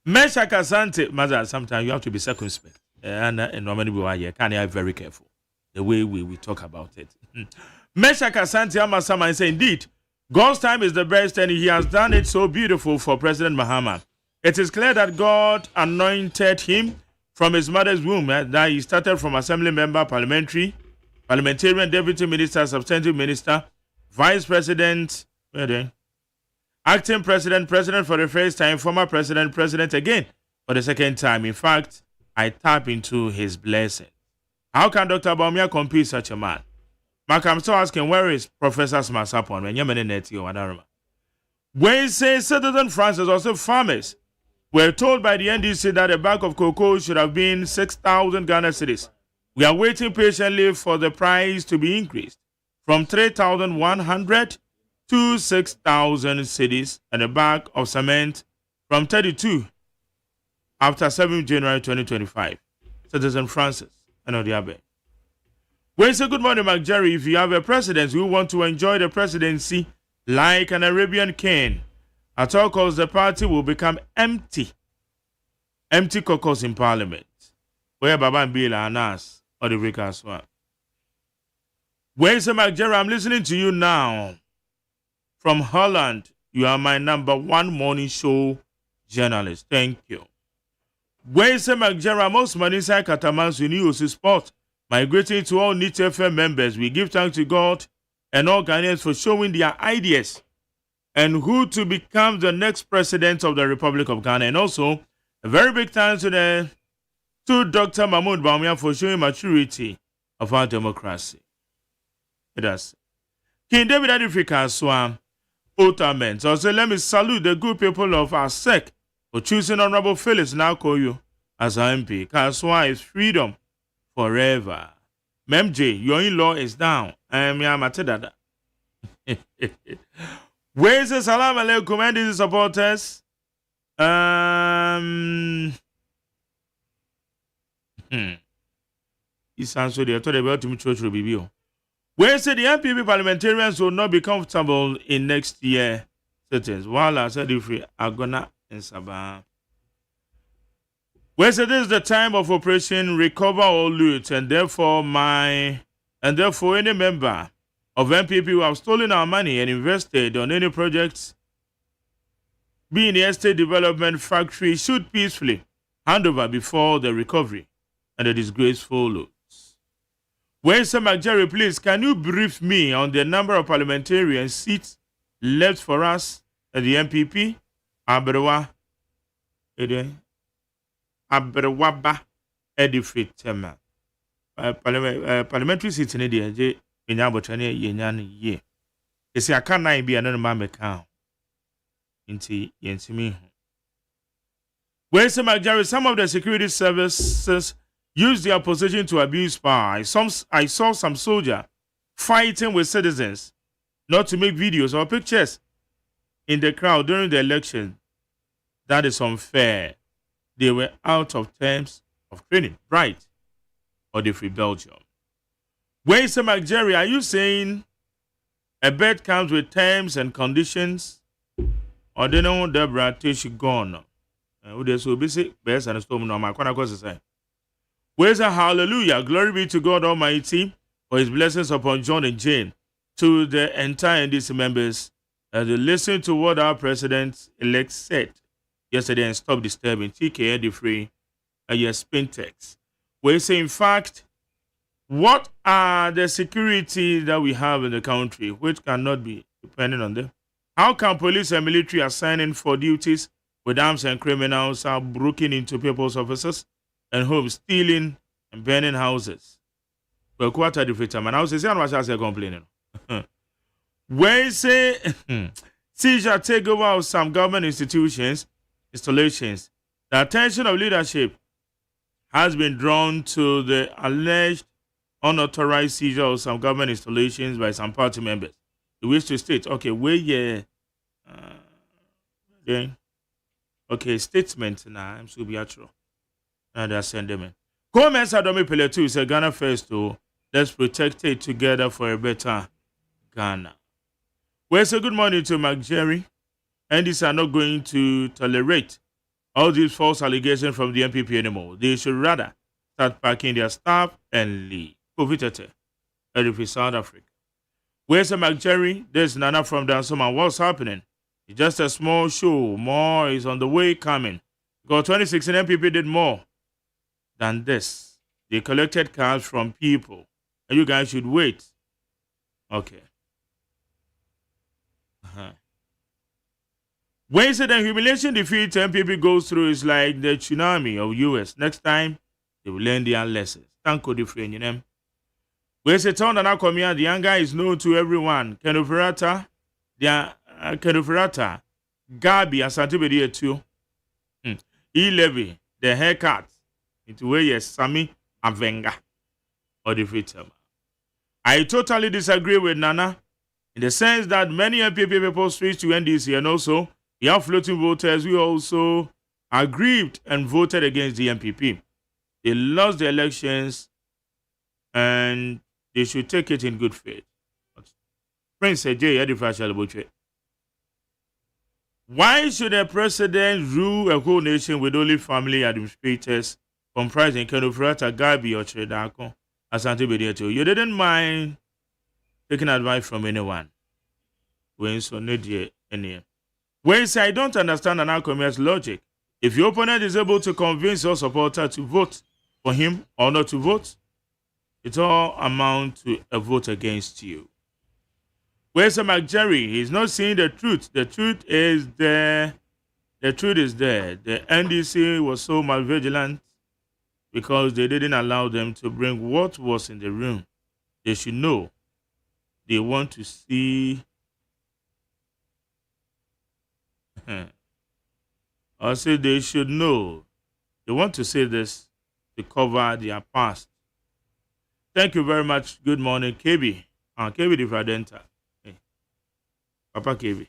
Mesha Kasante, mother, sometimes you have to be circumspect. And normally we are here. Can you be very careful the way we talk about it? Mesha Kasante Amasama is indeed, God's time is the best and he has done it so beautiful for President Mahama. It is clear that God anointed him from his mother's womb, that he started from assembly member, parliamentarian, deputy minister, substantive minister, vice president, acting president, president for the first time, former president, president again for the second time. In fact, I tap into his blessing. How can Dr. Baumia compete such a man? Mark, I'm still asking, where is Professor Smasapon? When he says citizen Francis, also farmers, were told by the NDC that a bag of cocoa should have been 6,000 Ghana cedis. We are waiting patiently for the price to be increased from 3,100 to 6,000 cedis and a bag of cement from 32 after 7 January 2025. Citizen Francis and Odiabe. We say good morning, Mark Jerry. If you have a president who want to enjoy the presidency like an Arabian king, at all costs the party will become empty. Empty caucus in parliament. Where Baba and Bill are Nas or the Vicar Swamp. Where is Mark Jerry? I'm listening to you now. From Holland, you are my #1 morning show journalist. Thank you. Where is Mark Jerry? Most Manisa Katamans in UC Sport. My greeting to all NIT FM members. We give thanks to God and all Ghanaians for showing their ideas and who to become the next president of the Republic of Ghana. And also, a very big thanks to Dr. Mahmoud Baumia for showing maturity of our democracy. It is. King David Adifrika Swam, Otament. Also, let me salute the good people of our sect for choosing Honorable Phyllis Nakoyo as our MP. Kaswa is freedom forever. MJ, your in-law is down. I am Yamatedada. Where's the salam alaikum and these supporters? It's answered the thought about to church will be. Where said the MPP parliamentarians will not be comfortable in next year settings. While I said if we are gonna in Sabah. Where said this is the time of operation recover or loot, and therefore any member of MPP who have stolen our money and invested on any projects, be in the estate development factory, should peacefully hand over before the recovery and the disgrace follows. Where Mark Jerry, please, can you brief me on the number of parliamentarian seats left for us at the MPP Abrewa Abrewaba edifit tema. Parliamentary seat in the J in Abotani Yenyan ye. Is a can I be another mamma count? Inti Yensimi. Where's some of the security services use their position to abuse power. I saw some soldier fighting with citizens not to make videos or pictures in the crowd during the election. That is unfair. They were out of terms of training, right? Or the Free Belgium. Where's some Jerry? Are you saying a bet comes with terms and conditions? Or they know Deborah Tish gone? Where's a hallelujah? Glory be to God Almighty for his blessings upon John and Jane, to the entire NDC members as they listen to what our president-elect said yesterday and stop disturbing TK the free spin text. We say, in fact, what are the security that we have in the country which cannot be dependent on them? How can police and military assigning for duties with arms and criminals are breaking into people's offices and homes, stealing and burning houses? Well, quarter the time, and I was saying, I was complaining. When say seizure take over of some government installations, the attention of leadership has been drawn to the alleged unauthorized seizure of some government installations by some party members. They wish to state, okay, statement now. I'm so beatro. Now they send them in. Comments Adomi Pele 2 say Ghana first, to let's protect it together for a better Ghana. Well, so good morning to Mark Jerry. And these are not going to tolerate all these false allegations from the MPP anymore. They should rather start packing their staff and leave. Povitete, Edifi, South Africa. Where's the Mark Jerry? There's Nana from Dansoma. What's happening? It's just a small show. More is on the way coming. Because 2016 MPP did more than this. They collected cards from people. And you guys should wait. Okay. When is it the humiliation defeat MPP goes through is like the tsunami of US. Next time, they will learn their lessons. Thank you, different, you know. When it's a town that come here, the anger is known to everyone. Kenoferata, Gabi, and Santibedi too. E-Levy, the haircut, into where yes, Sammy Avenga, or the freedom. I totally disagree with Nana in the sense that many MPP people switched to NDC, and also the floating voters who also aggrieved and voted against the MPP. They lost the elections and they should take it in good faith. Prince J. Why should a president rule a whole nation with only family administrators comprising Kenofrata, Gabi, or Chedako, Asante Bedieto? You didn't mind taking advice from anyone. When so need any. When say I don't understand an Alchemist's logic. If your opponent is able to convince your supporter to vote for him or not to vote, it all amounts to a vote against you. Where's McJerry? He's not seeing the truth. The truth is there. The truth is there. The NDC was so malvigilant because they didn't allow them to bring what was in the room. They should know. They want to see. I say they should know. They want to say this to cover their past. Thank you very much. Good morning, KB. KB the Fradenta. Hey. Papa KB.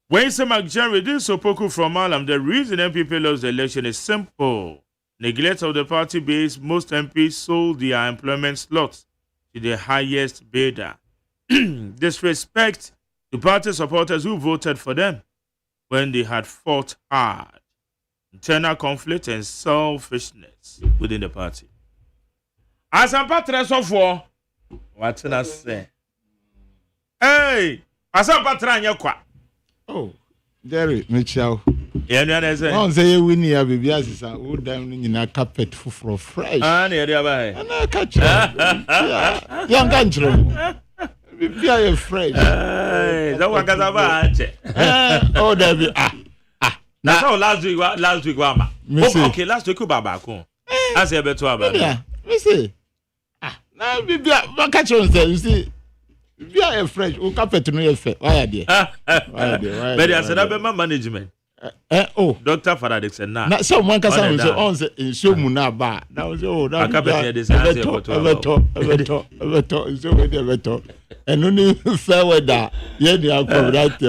When some McJerry, this Sopoku from Alam, the reason MPP lost the election is simple. Neglect of the party base, most MPs sold their employment slots to the highest bidder. Disrespect to party supporters who voted for them when they had fought hard. Internal conflict and selfishness within the party. As a patron of war, what can I say? Hey, as a patron, you qua. Oh, Jerry, Michelle. Yeah, no, say. Oh, say you win here, baby. As is a old down in a carpet for fresh. Ah, near the way. And I catch you. Young country. Be a fresh. That one got about. Oh, there be That's how last week, Mama. Okay, last week, Baba. I say better about it. Me say. Now be a catch on say, you see. Be a fresh. O carpet no ye fair. Why are there? But I said about management. Dr. Faraday said now someone can say on show muna ba now so that better and only fair weather yeah they are correct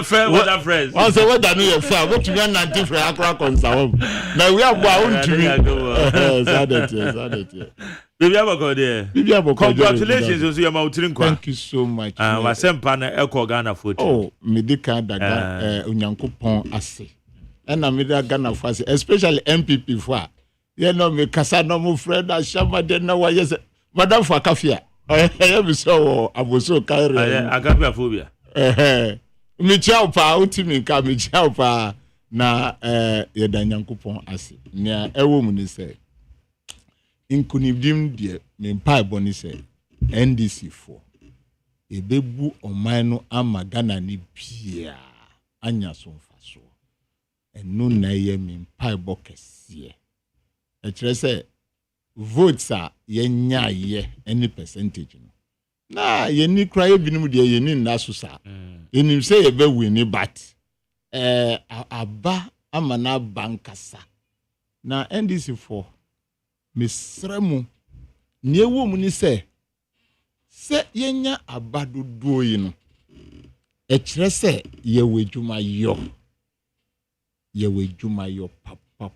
fair weather friends once weather no fair what you want 90 for akra concern now we are bound to congratulations you are thank you so much wasempa na eko Ghana foot medical daga unyankopon ase na media Ghana for ase especially MPP for you know me kasa no mo friend ashama de na wa yes madam for kafia eh be so aboso kaire agapia phobia mi chiao pa utimi ka mi chiao pa na ye da nyankopon ase na ewo mu ni say inkunibdim de me mpa boni say NDC4 ebebu oman no ama Ghana ni bia anya so mfaso enu na ye me mpa bokese e kire say votes a yenya ye any percentage no na ye ni kra ye binum de ye ni naso sa enim say ye be win but aba ama na bankasa na NDC4 misremu nie wo mu ni se yenya abadodo yi no e kire se ye wedwuma yo papa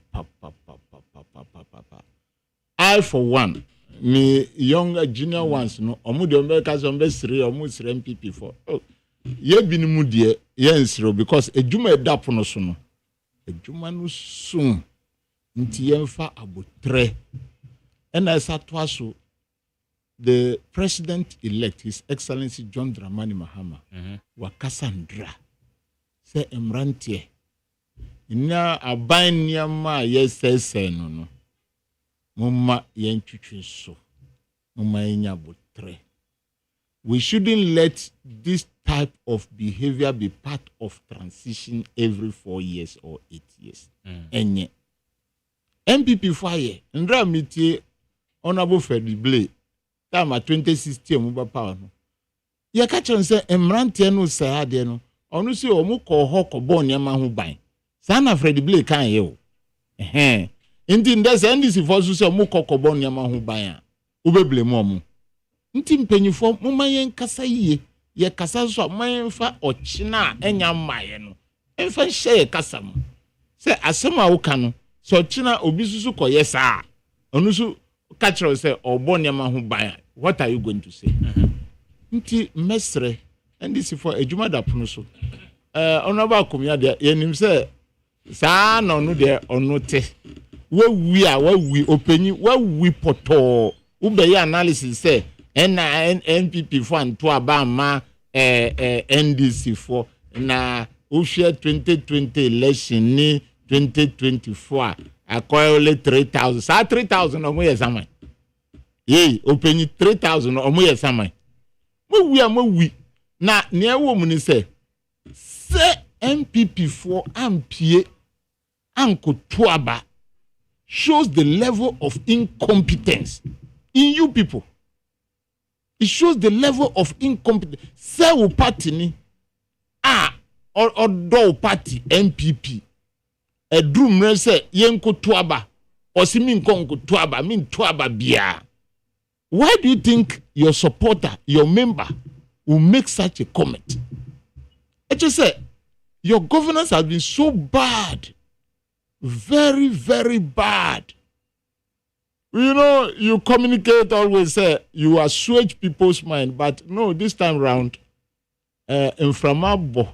I for one me younger junior ones no omu de America so be sire omu sire MPP for ye binimu de ye nsiro because edwuma edapo no so no edwuma no sum nti yemfa abotre and as atwaso the president-elect, His Excellency John Dramani Mahama, Wakasandra, say Emrantie, ina aban niyama yesese no, mumma yenchuchu so, mumma yenya botre. We shouldn't let this type of behavior be part of transition every 4 years or 8 years. Enye. MPP fire, ndra miti Honorable Freddy Blay, time 2016 mobile power no ye ka chen say emrantie no say ade no onu si o mu ko hoko bo niam ho ban sa na Fred Blake kan ye o nti ndese ndisi for so say o mu ko bo niam ho ban a wo beble mu omu nti mpanyifo mo mayen kasa yie ye kasa so mayen fa ochina enya maye no enfa hye kasa mu say asema wo ka no so ochina obi susu ko ye sa onu su catcher say oboniama ho ban what are you going to say nti mesre and this for ejuma da pono so onaba akomia de yenim say saa na onu de onu te wawi openyi wawi poto ube ya analysis say NPP for anto aba ma NDC for na ohwe 2020 election ni 2024 akoyle 3000 sa 3000 omo yesaman openyi 3000 omo yesaman mo na ne wo mu ni say MPP for ampie anko tuaba shows the level of incompetence in you people. It shows the level of incompetence. Say wo party ni or do party MPP edrum say yenko tuaba osimi nkonko tuaba min tuaba bia. Why do you think your supporter, your member will make such a comment? I just say your governance has been so bad, very, very bad. You know, you communicate always say you assuage people's mind, but no, this time round, inframabo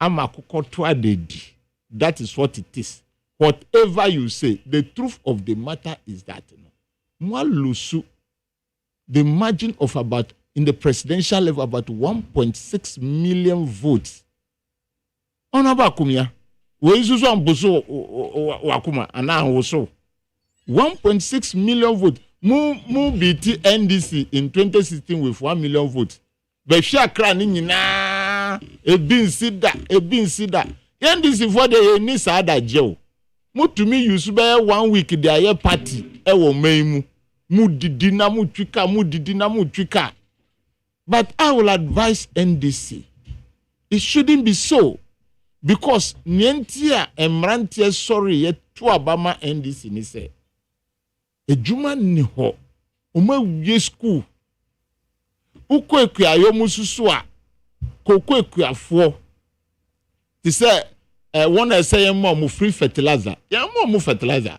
amakukotwa dedi. That is what it is. Whatever you say, the truth of the matter is that Mwalusu, the margin of about in the presidential level about 1.6 million votes. Onaba kumia, we isuzu ambuso wakuma ana woso. 1.6 million votes. Mu BT NDC in 2016 with 1 million votes. Be share kra ni nyina ebi nsida. NDC for the ni sada je. Mutumi use be 1 week the aye party e wo man mu didi na mu twika. But I will advise NDC. It shouldn't be so. Because Nientia Emrantia sorry yet to Obama NDC ni say. Ejuma ni ho. Ume school. Ukwe kwa yomususua. Kokwe kwa fo. Ti say one say mo free fertilizer. Ya mo fertilizer.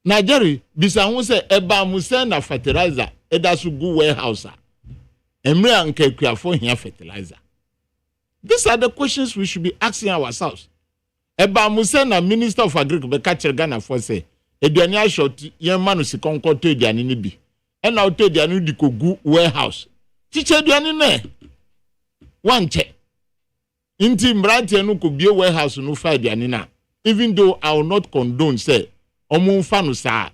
Nigeria bisa hu say eba mu send na fertilizer. Eda su go warehouse. Emre anke kwa fo hia fertilizer. These are the questions we should be asking ourselves. Eba Musa na Minister of Agriculture be catch Ghana for say eduane ashot yen manu si konko to eduane ni bi. E na to eduane di kogu warehouse. Chiche eduane ne wanche. Inti mbrante no ko bie warehouse no fa eduane na. Even though I will not condone say omunfa no sa,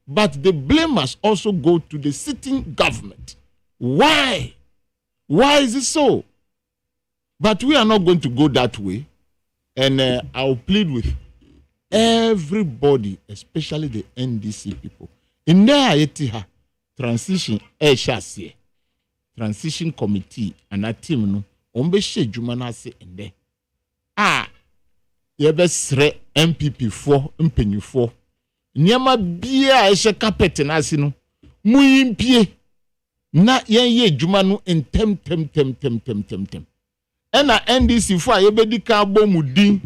but the blame must also go to the sitting government. Why? Why is it so? But we are not going to go that way. And I'll plead with everybody, especially the NDC people. In there, transition, transition committee, and a team, no, ombe jumana se in there. Yebesre MPP 4, MPNU 4. Nyama bia eshe carpet na sino. Muyimpie. Na ye jumanu in tem. Ena NDC for yebedi ka bo mudin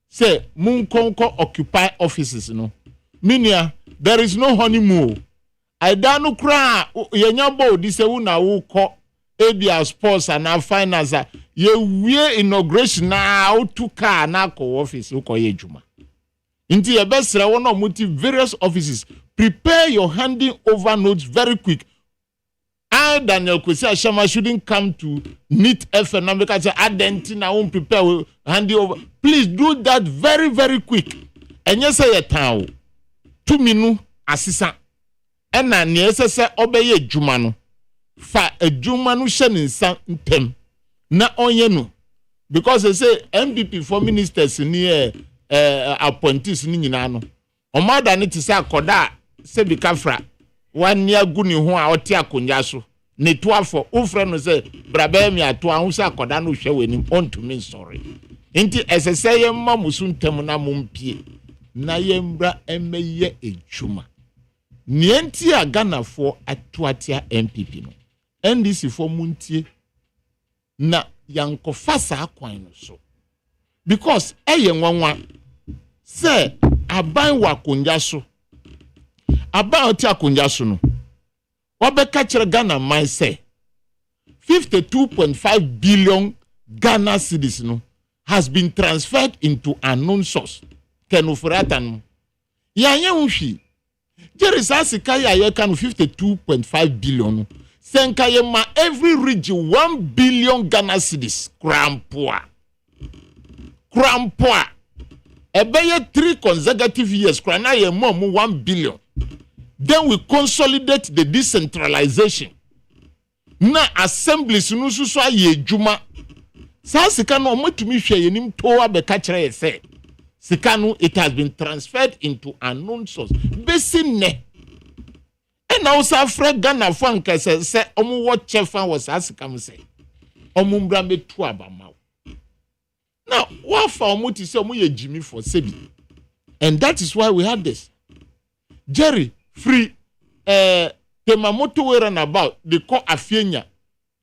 say mun konko occupy offices no minia there is no honeymoon I danu kra yenya bo di se una wo ko ebia sports and finance ye wie inauguration na utuka na ko office ko ye juma inti ye besra wono muti various offices prepare your handing over notes very quick. I, Daniel Kwesi Ashama, shouldn't come to meet FM and because I won't prepare, hand you over. Please do that very, very quick. And yes, I town 2 minutes assistant. And na yes, obey Jumano. Fa a Jumanu shenin san tem. Na onyenu. Because they say MPP for ministers near appointees ninano. Omada ni tisa koda se bikafra. 1 year guni ho a oti akonja so ne toafo ufre no say brabe mi ato ahusa akoda no hwe wenim ontumi sorry nti esese ye mamusu ntem na mumpie na ye mbra emeye ejuma nienti a Ghana for atoatia MPP no NDC for muntie na yankofasa akwan no so because eye nwanwa say aban wa konja so about akunjasu no obeka kire Ghana man say 52.5 billion Ghana cedis no has been transferred into unknown source kenufuratan ya hwi jerisa sika ya kan 52.5 billion senka ye ma every region 1 billion Ghana cedis krampoa ebeye 3 consecutive years krana ye mo 1 billion. Then we consolidate the decentralization. Na assemblies no so aye juma. Sa sika no omotumi hwe yenim towa be ka kire say. Sika no it has been transferred into unknown source. Besin ne. E na usa fra Ghana fo anka se omo wo chefa was asika mo say. Omo mbra me to abama. Now, what for omo say omo ye Jimmy for Sebi. And that is why we had this. Jerry free temamoto we run about they call afienya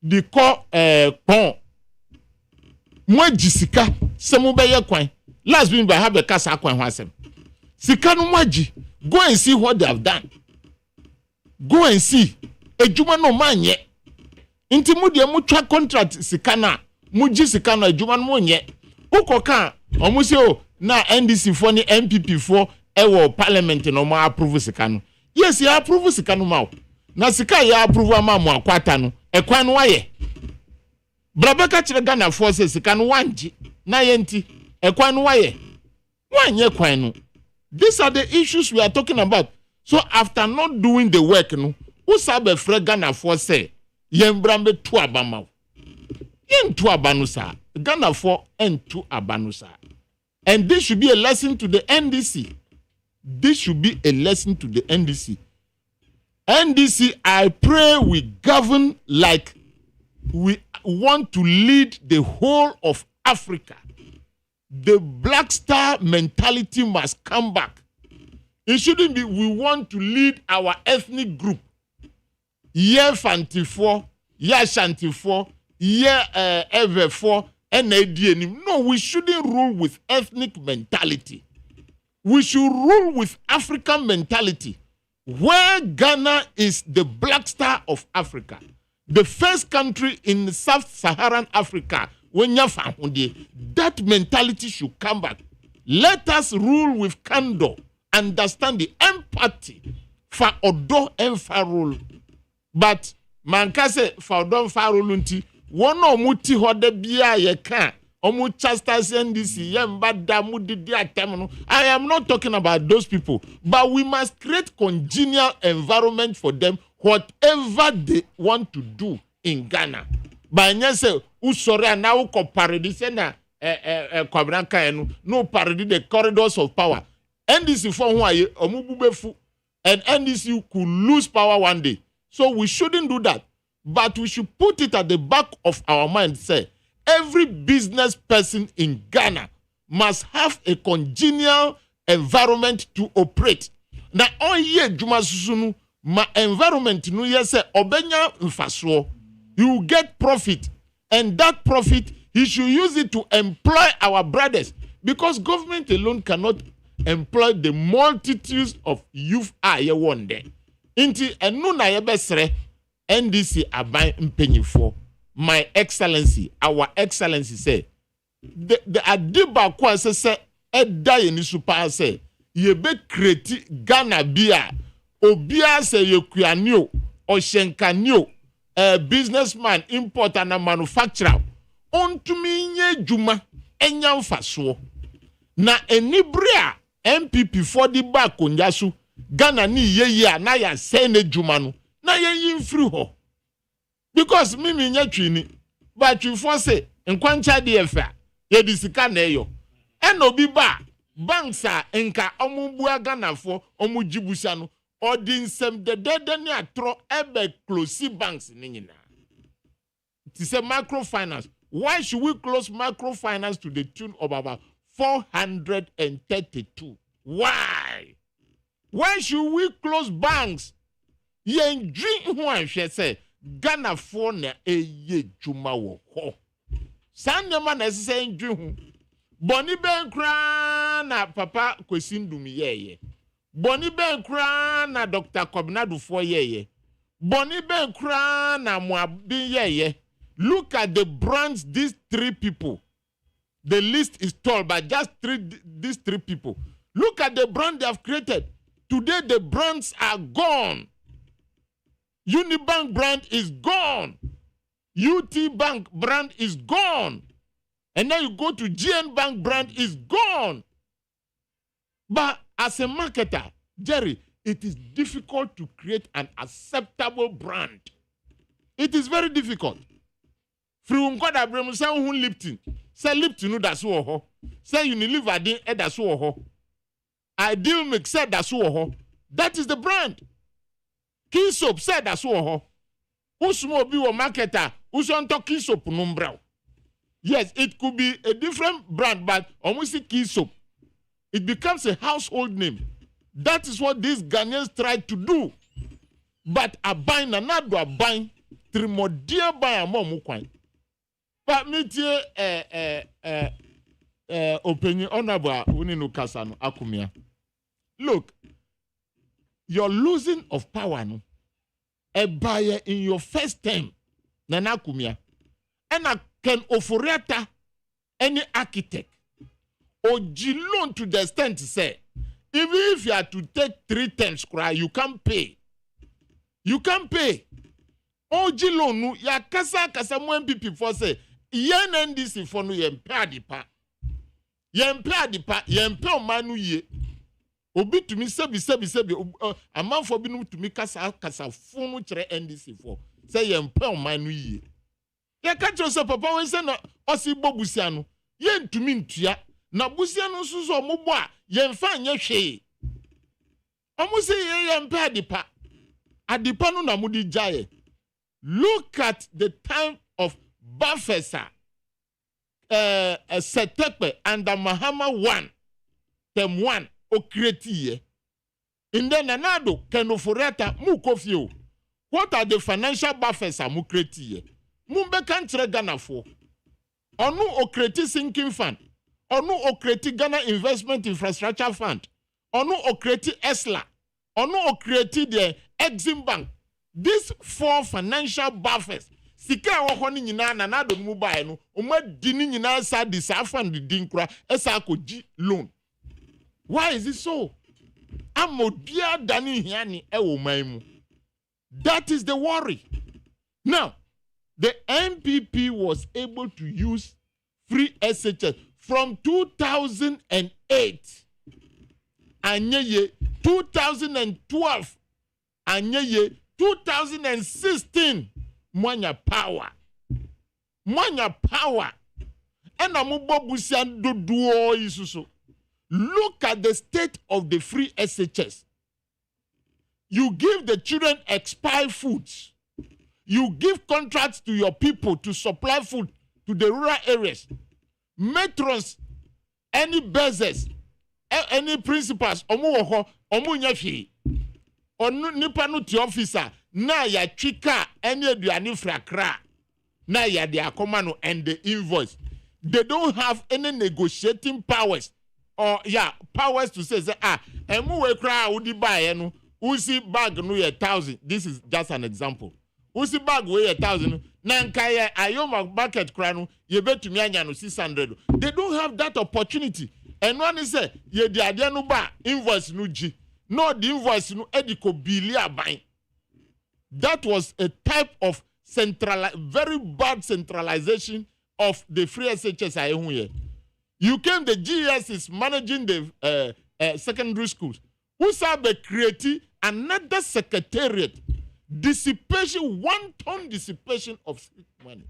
they call pon mo jisika semu be ye kwan last week by have a kasa kwan ho asem sika no maji go and see what they have done go and see ejuma no manye nti mu de mu twa contract sika na mu ji sika na ejuma no nye ukoka omu se o na NDC for ni MPP for ewo parliament no ma approve sika no. Yes, ya approve sika no ma. Na sika ya approve ama mo akwata no. Ekwan no waye. Brabeka kire Ghana force sika no wanji. Na yenti ekwan no waye. Wanye kwan no. These are the issues we are talking about. So after not doing the work no, who sabe free Ghana force yembrambe to abama. into Abanusa. Ghana for into Abanusa. And this should be a lesson to the NDC. This should be a lesson to the NDC. NDC, I pray we govern like we want to lead the whole of Africa. The Black Star mentality must come back. It shouldn't be we want to lead our ethnic group. Ye Fantifo, ye Shantifo, ye Everfo, NADN. No, we shouldn't rule with ethnic mentality. We should rule with African mentality, where Ghana is the Black Star of Africa. The first country in sub-Saharan Africa, that mentality should come back. Let us rule with candor, understand the empathy for Odo and for rule. But man can say for Odo and for rule, one or muti hode biya ye can. I am not talking about those people, but we must create congenial environment for them, whatever they want to do in Ghana. But say, usore now ko parody na kwabranka no parody the corridors of power. NDC for who aye omububefu, and NDC could lose power one day. So we shouldn't do that, but we should put it at the back of our mind. Say, every business person in Ghana must have a congenial environment to operate. Now, on ye Juma Susunu, my environment no yes obenya mfaso. You get profit, and that profit he should use it to employ our brothers, because government alone cannot employ the multitudes of youth aye one day. Inti enu na yebesre NDC aban mpenyifo. My Excellency, our Excellency say, the adiba kwa se edda ye ni super say, ye be create Ghana bia, obia se ye kuanio, o shenkanio, businessman, importer and manufacturer, ontumi nye juma, enya mfaso. Na enibria, MPP for the back konyasu, Ghana ni ye na ya sene jumanu, na ye yinfri ho. Because mimi nyatwini, but you for say, nkwancha DFA, ye disika na eyo. Enobi ba, banks a enka omubua Ghana for omujibusa no, odinsem de ni atro ebe close banks ni nyina. It is a microfinance. Why should we close microfinance to the tune of about 432? Why? Why should we close banks? Yen drink one she say Ghana for na eye juma wo ho. Sandema na say ndwi hu. Boni ben kra na papa kwesindum yeye. Boni ben kra na Dr. Kobnadu for yeye. Boni ben kra na Moabi yeye. Look at the brands these three people. The list is tall, but just these three people. Look at the brand they have created. Today the brands are gone. Unibank brand is gone. UT Bank brand is gone. And then you go to GN Bank brand is gone. But as a marketer, Jerry, it is difficult to create an acceptable brand. It is very difficult. From Unkoda Bremu say hun Lipton. Say Lipton no that's ho. Say Unilever din e that's ho. Ideal Mix said that's ho. That is the brand. Key soap said that's ho. Usmo be a marketer, usonto key soap numbrao. Yes, it could be a different brand, but almost a key soap. It becomes a household name. That is what these Ghanaians tried to do. But a buying another a buying trimodia by a momukwan. But me opinion honorable Uninu Kasano Akumia. Look, you're losing of power no. A buyer in your first term, Nana Kumia, and I can offer any architect or loan to the extent to say, even if you are to take 3 terms, you can't pay. You can't pay. OG loan, ya kasa mwen pipi for say, yen NDC for no yen pay adipa. Yen pay adipa, yen pay manu ye. Obi to me sebi a man for binu to me kasa funu chere NDC for say yen pay manu ye. Ya catch yourself, papa, when say no, osi bo busia no, yen tumi ntua, na busia no nso so omo bo a, yen fa anya hwe. Omo say yen mpa adipa. Adipa no na mudi jaye. Look at the time of Bafesa, Setekpe, under Mahama 1, Term 1, Okreti. In the Nanado, Kenofureta, Mukofio. What are the financial Bafesa Mukreti? Mumbe kantre Ghana for. Onu Okreti Sinking Fund. Onu Okreti Ghana Investment Infrastructure Fund. Onu Okreti Esla. Onu Okreti the Exim Bank. These 4 financial buffers, sika wo ni nyina na na do mu bae no, o ma di ni nyina sa di sa fund di nkura, esa akoji loan. Why is it so? Amobia dani hiani e wo man mu. That is the worry. Now, the MPP was able to use free SHS from 2008 anyeye 2012 anyeye 2016 mwanya power and amubobusia doduo isuso. Look at the state of the free SHS. You give the children expired foods. You give contracts to your people to supply food to the rural areas. Matrons, any business, any principals, omu nyafi. Onu nipa no ti officer na ya twika any aduane frakra na ya de akoma no and the invoice. They don't have any negotiating powers or powers to say emu we kra udi buy no usi bag no 1,000. This is just an example. Usi bag we 1,000 na nka ayoma bucket kra no ye betumi anya no 600. They don't have that opportunity. And one is say ye di ade no ba invoice no gi. No, the invoice no ediko bilia buying. That was a type of very bad centralization of the free SHS. You came, the GS is managing the secondary schools. Who sabe creating another secretariat? Dissipation, 1 ton dissipation of state money.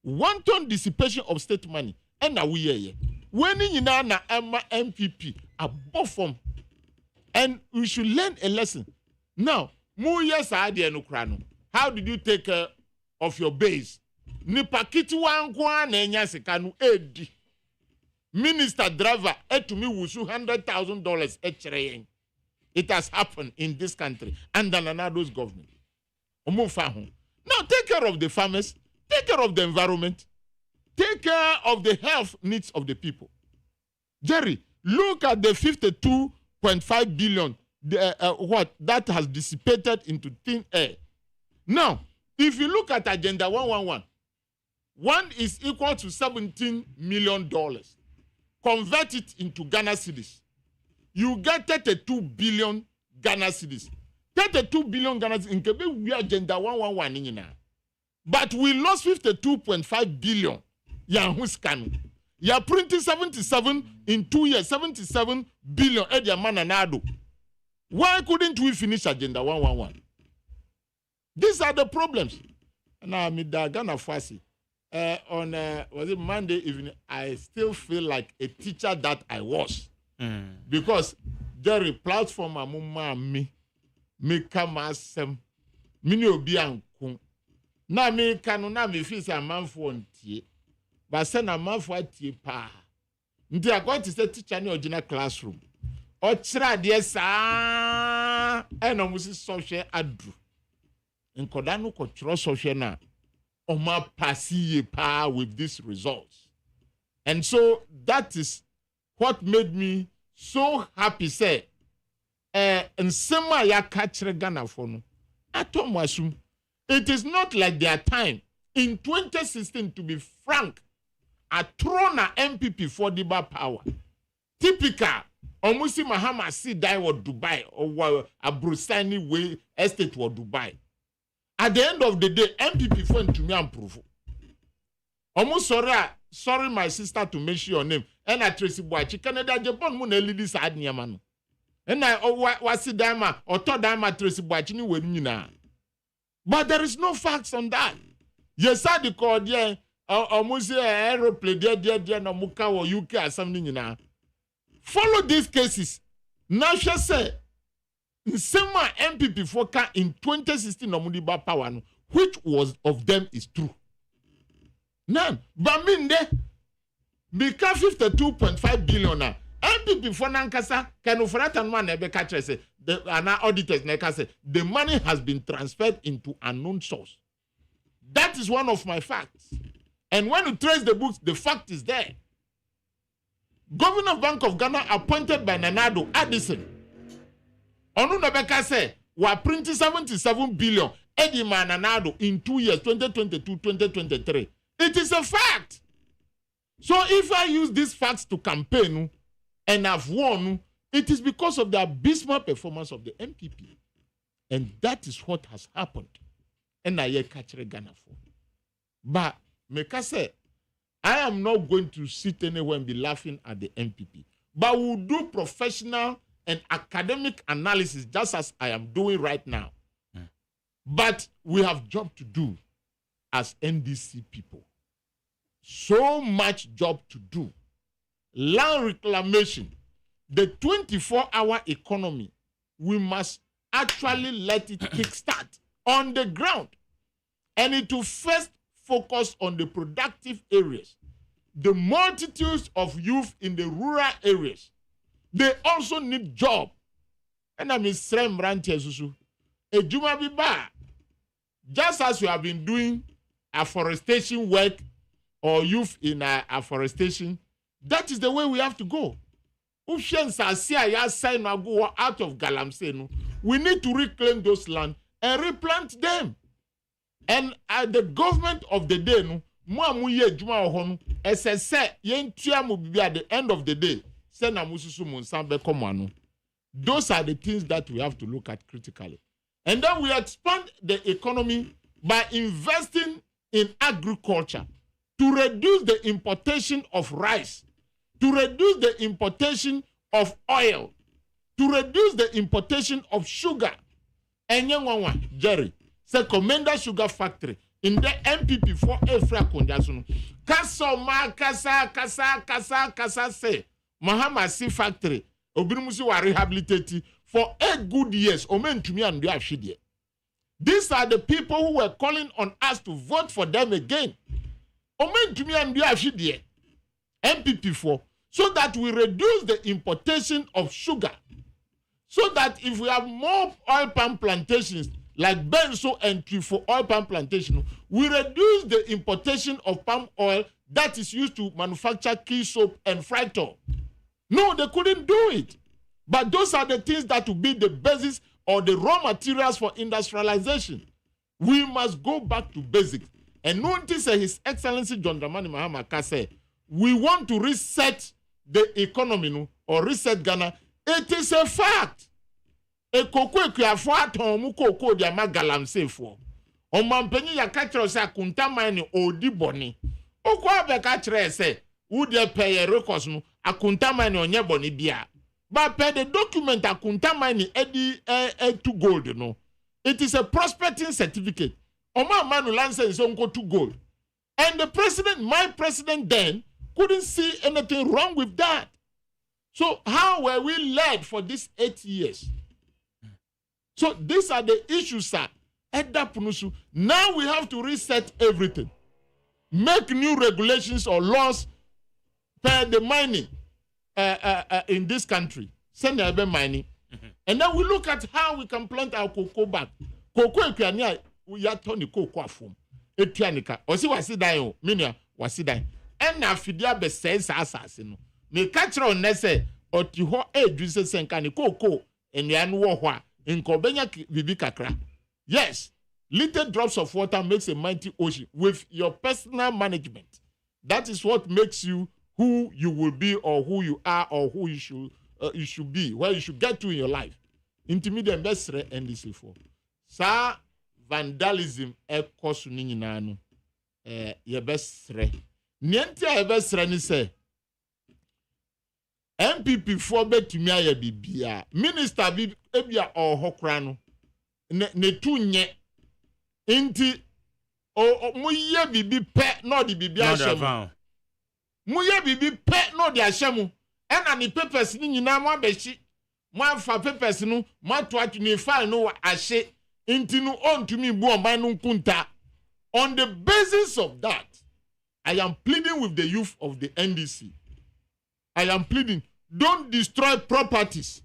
1 ton dissipation of state money. And now we here. When you na MPP above from. And we should learn a lesson. Now, how did you take care of your base? Minister driver to me was $100,000. It has happened in this country under Nanado's government. Now take care of the farmers, take care of the environment, take care of the health needs of the people. Jerry, look at the 52.5 billion that has dissipated into thin air. Now, if you look at Agenda 111, 1 is equal to $17 million. Convert it into Ghana cedis. You get 32 billion Ghana cedis. 32 billion Ghana cedis in Quebec, we are Agenda 111. But we lost 52.5 billion. Who's coming? You are printing 77 in 2 years, 77 billion. Why couldn't we finish Agenda 111? These are the problems. Now, Ghana Fasi. On was it Monday evening? I still feel like a teacher that I was, because the platform amuma me come as mini obi anku. Na me kanu na me feel say amanfo ntie, but say na amanfo atie pa. Nti akwa ti say teacher ni original classroom. O kira de saa eno musi social adu. Nkoda no ko kiro social na Oma Pasi pa with these results. And so that is what made me so happy. Say, and sema ya kachre Ghana for no. Atomwasum. It is not like their time. In 2016, to be frank, a Trona MPP for the power. Typical. Omusi Mahama si die wa Dubai or a Brusani way estate wa Dubai. At the end of the day, MPP phone to me and proof. Almost sorry, my sister, to mention your name. And I Tracy Boachi, Canada, Japan, Moon, ladies, had Niamano. And I was it Dama or Todama Tracy Boachi, with me now. But there is no facts on that. Yesa the call there almost aeroplane there no muka or UK or something na. Follow these cases. Now she say Nsema MPP for in 2016 no mudiba power no, which was of them is true. None. But mean de Bika 52.5 billion na MPP for nankasa can offerat and man ebe catch say the auditors neka say the money has been transferred into unknown source. That is one of my facts. And when you trace the books, the fact is there. Governor of Bank of Ghana appointed by Nanado Addison. Onu Nabeka say we are printing 77 billion Edima Nanado in 2 years, 2022-2023. It is a fact. So if I use these facts to campaign and I've won, it is because of the abysmal performance of the MPP. And that is what has happened. And I catch Ghana for. But Meka say, I am not going to sit anywhere and be laughing at the MPP. But we'll do professional and academic analysis just as I am doing right now. But we have job to do as NDC people. So much job to do. Land reclamation, the 24-hour economy, we must actually let it kickstart on the ground. And it will first focus on the productive areas. The multitudes of youth in the rural areas, they also need job. And I mean, Srem Rantia Susu. Ejuma Biba, just as we have been doing afforestation work or youth in afforestation, that is the way we have to go. Out of Galamsey, we need to reclaim those land and replant them. And at the government of the day, at the end of the day, those are the things that we have to look at critically. And then we expand the economy by investing in agriculture to reduce the importation of rice, to reduce the importation of oil, to reduce the importation of sugar. And Jerry, say Commander Sugar Factory in the MPP for Efra Konjasun. Kasa say Mahama C Factory Obirumusi wa rehabilitate for 8 good years. Omen to me and the Ashidie. These are the people who were calling on us to vote for them again. Omen to me and the Ashidie. MPP for so that we reduce the importation of sugar. So that if we have more oil palm plantations like Benso entry for oil palm plantation, we reduce the importation of palm oil that is used to manufacture key soap and Frytol. No, they couldn't do it. But those are the things that will be the basis or the raw materials for industrialization. We must go back to basics. And notice His Excellency John Dramani Mahama said, we want to reset the economy or reset Ghana. It is a fact. Ekoko ekuafo aton mu koko dia magalamsefo. Omampanyi ya katro se akunta mine odi boni. Okwa abeka kire se wo de pay records no akunta mine onye boni bia. But per the document akunta mine edi to gold no. It is a prospecting certificate. Oma manu license onko to gold. And the president, my president then, couldn't see anything wrong with that. So how were we led for these 8 years? So these are the issues, sir. Now we have to reset everything. Make new regulations or laws per the mining in this country. Send the mining. And then we look at how we can plant our cocoa back. Cocoa we are turning cocoa form. Etianika. Osi wasidan o. Minia wasidan. And na fidia be sense asase no. Me catch on nese oti ho edwise senka ni cocoa enuanu wo ho a nkobenya bibi kakra. Yes, little drops of water makes a mighty ocean with your personal management. That is what makes you who you will be or who you are or who you should be, where you should get to in your life. Intermediate best NDC for. Sa vandalism ekosu ni nyina no ye best re. Niente ye best re ni say MPP for betumi aye bibia. Minister bi ebia ohokra no ne tunye inti mo ye bibi pe no de bibi ahyem mo ye bibi pe no de ahyem ena ni papers ni nyina mo abechi mo afa papers no mo to atuni file no ahye intinu ontumi bu oman no kunta. On the basis of that, I am pleading with the youth of the NDC. I am pleading, don't destroy properties.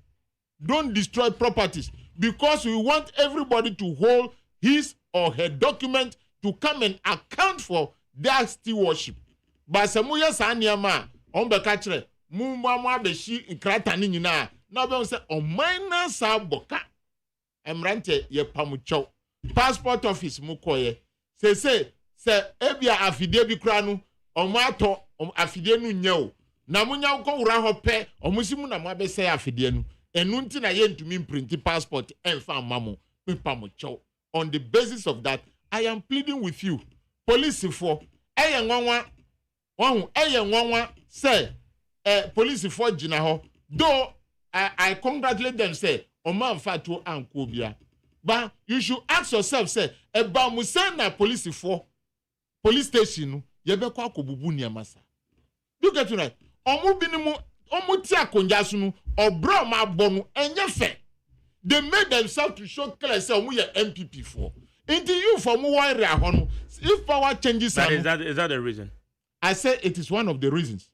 Don't destroy properties because we want everybody to hold his or her document to come and account for their stewardship. But samuya sanyama on be kachre mu mama be shi nkrata ni nyina na be say o minor sa boka emrante ye pamucho passport office mu koye se ebia afide bi kra no o mato afide nu nya o na munya ko wura ho pe o musimu na mo be say afide nu enu nti na ye ntumi print passport enfa mamo pamucho. On the basis of that, I am pleading with you police for say police for Gina ho. Though I congratulate them, say, Oman Fatu and Kubia. But you should ask yourself, say, about Musana police for police station, Yebekwa Kobubunia Masa. You get tonight. Omubinimu, Omutia Konjasunu, or Broma Bonu, and Yafe. They made themselves to show clear, say, we are MPP for. Into you for more if power changes. Is that the reason? I say it is one of the reasons.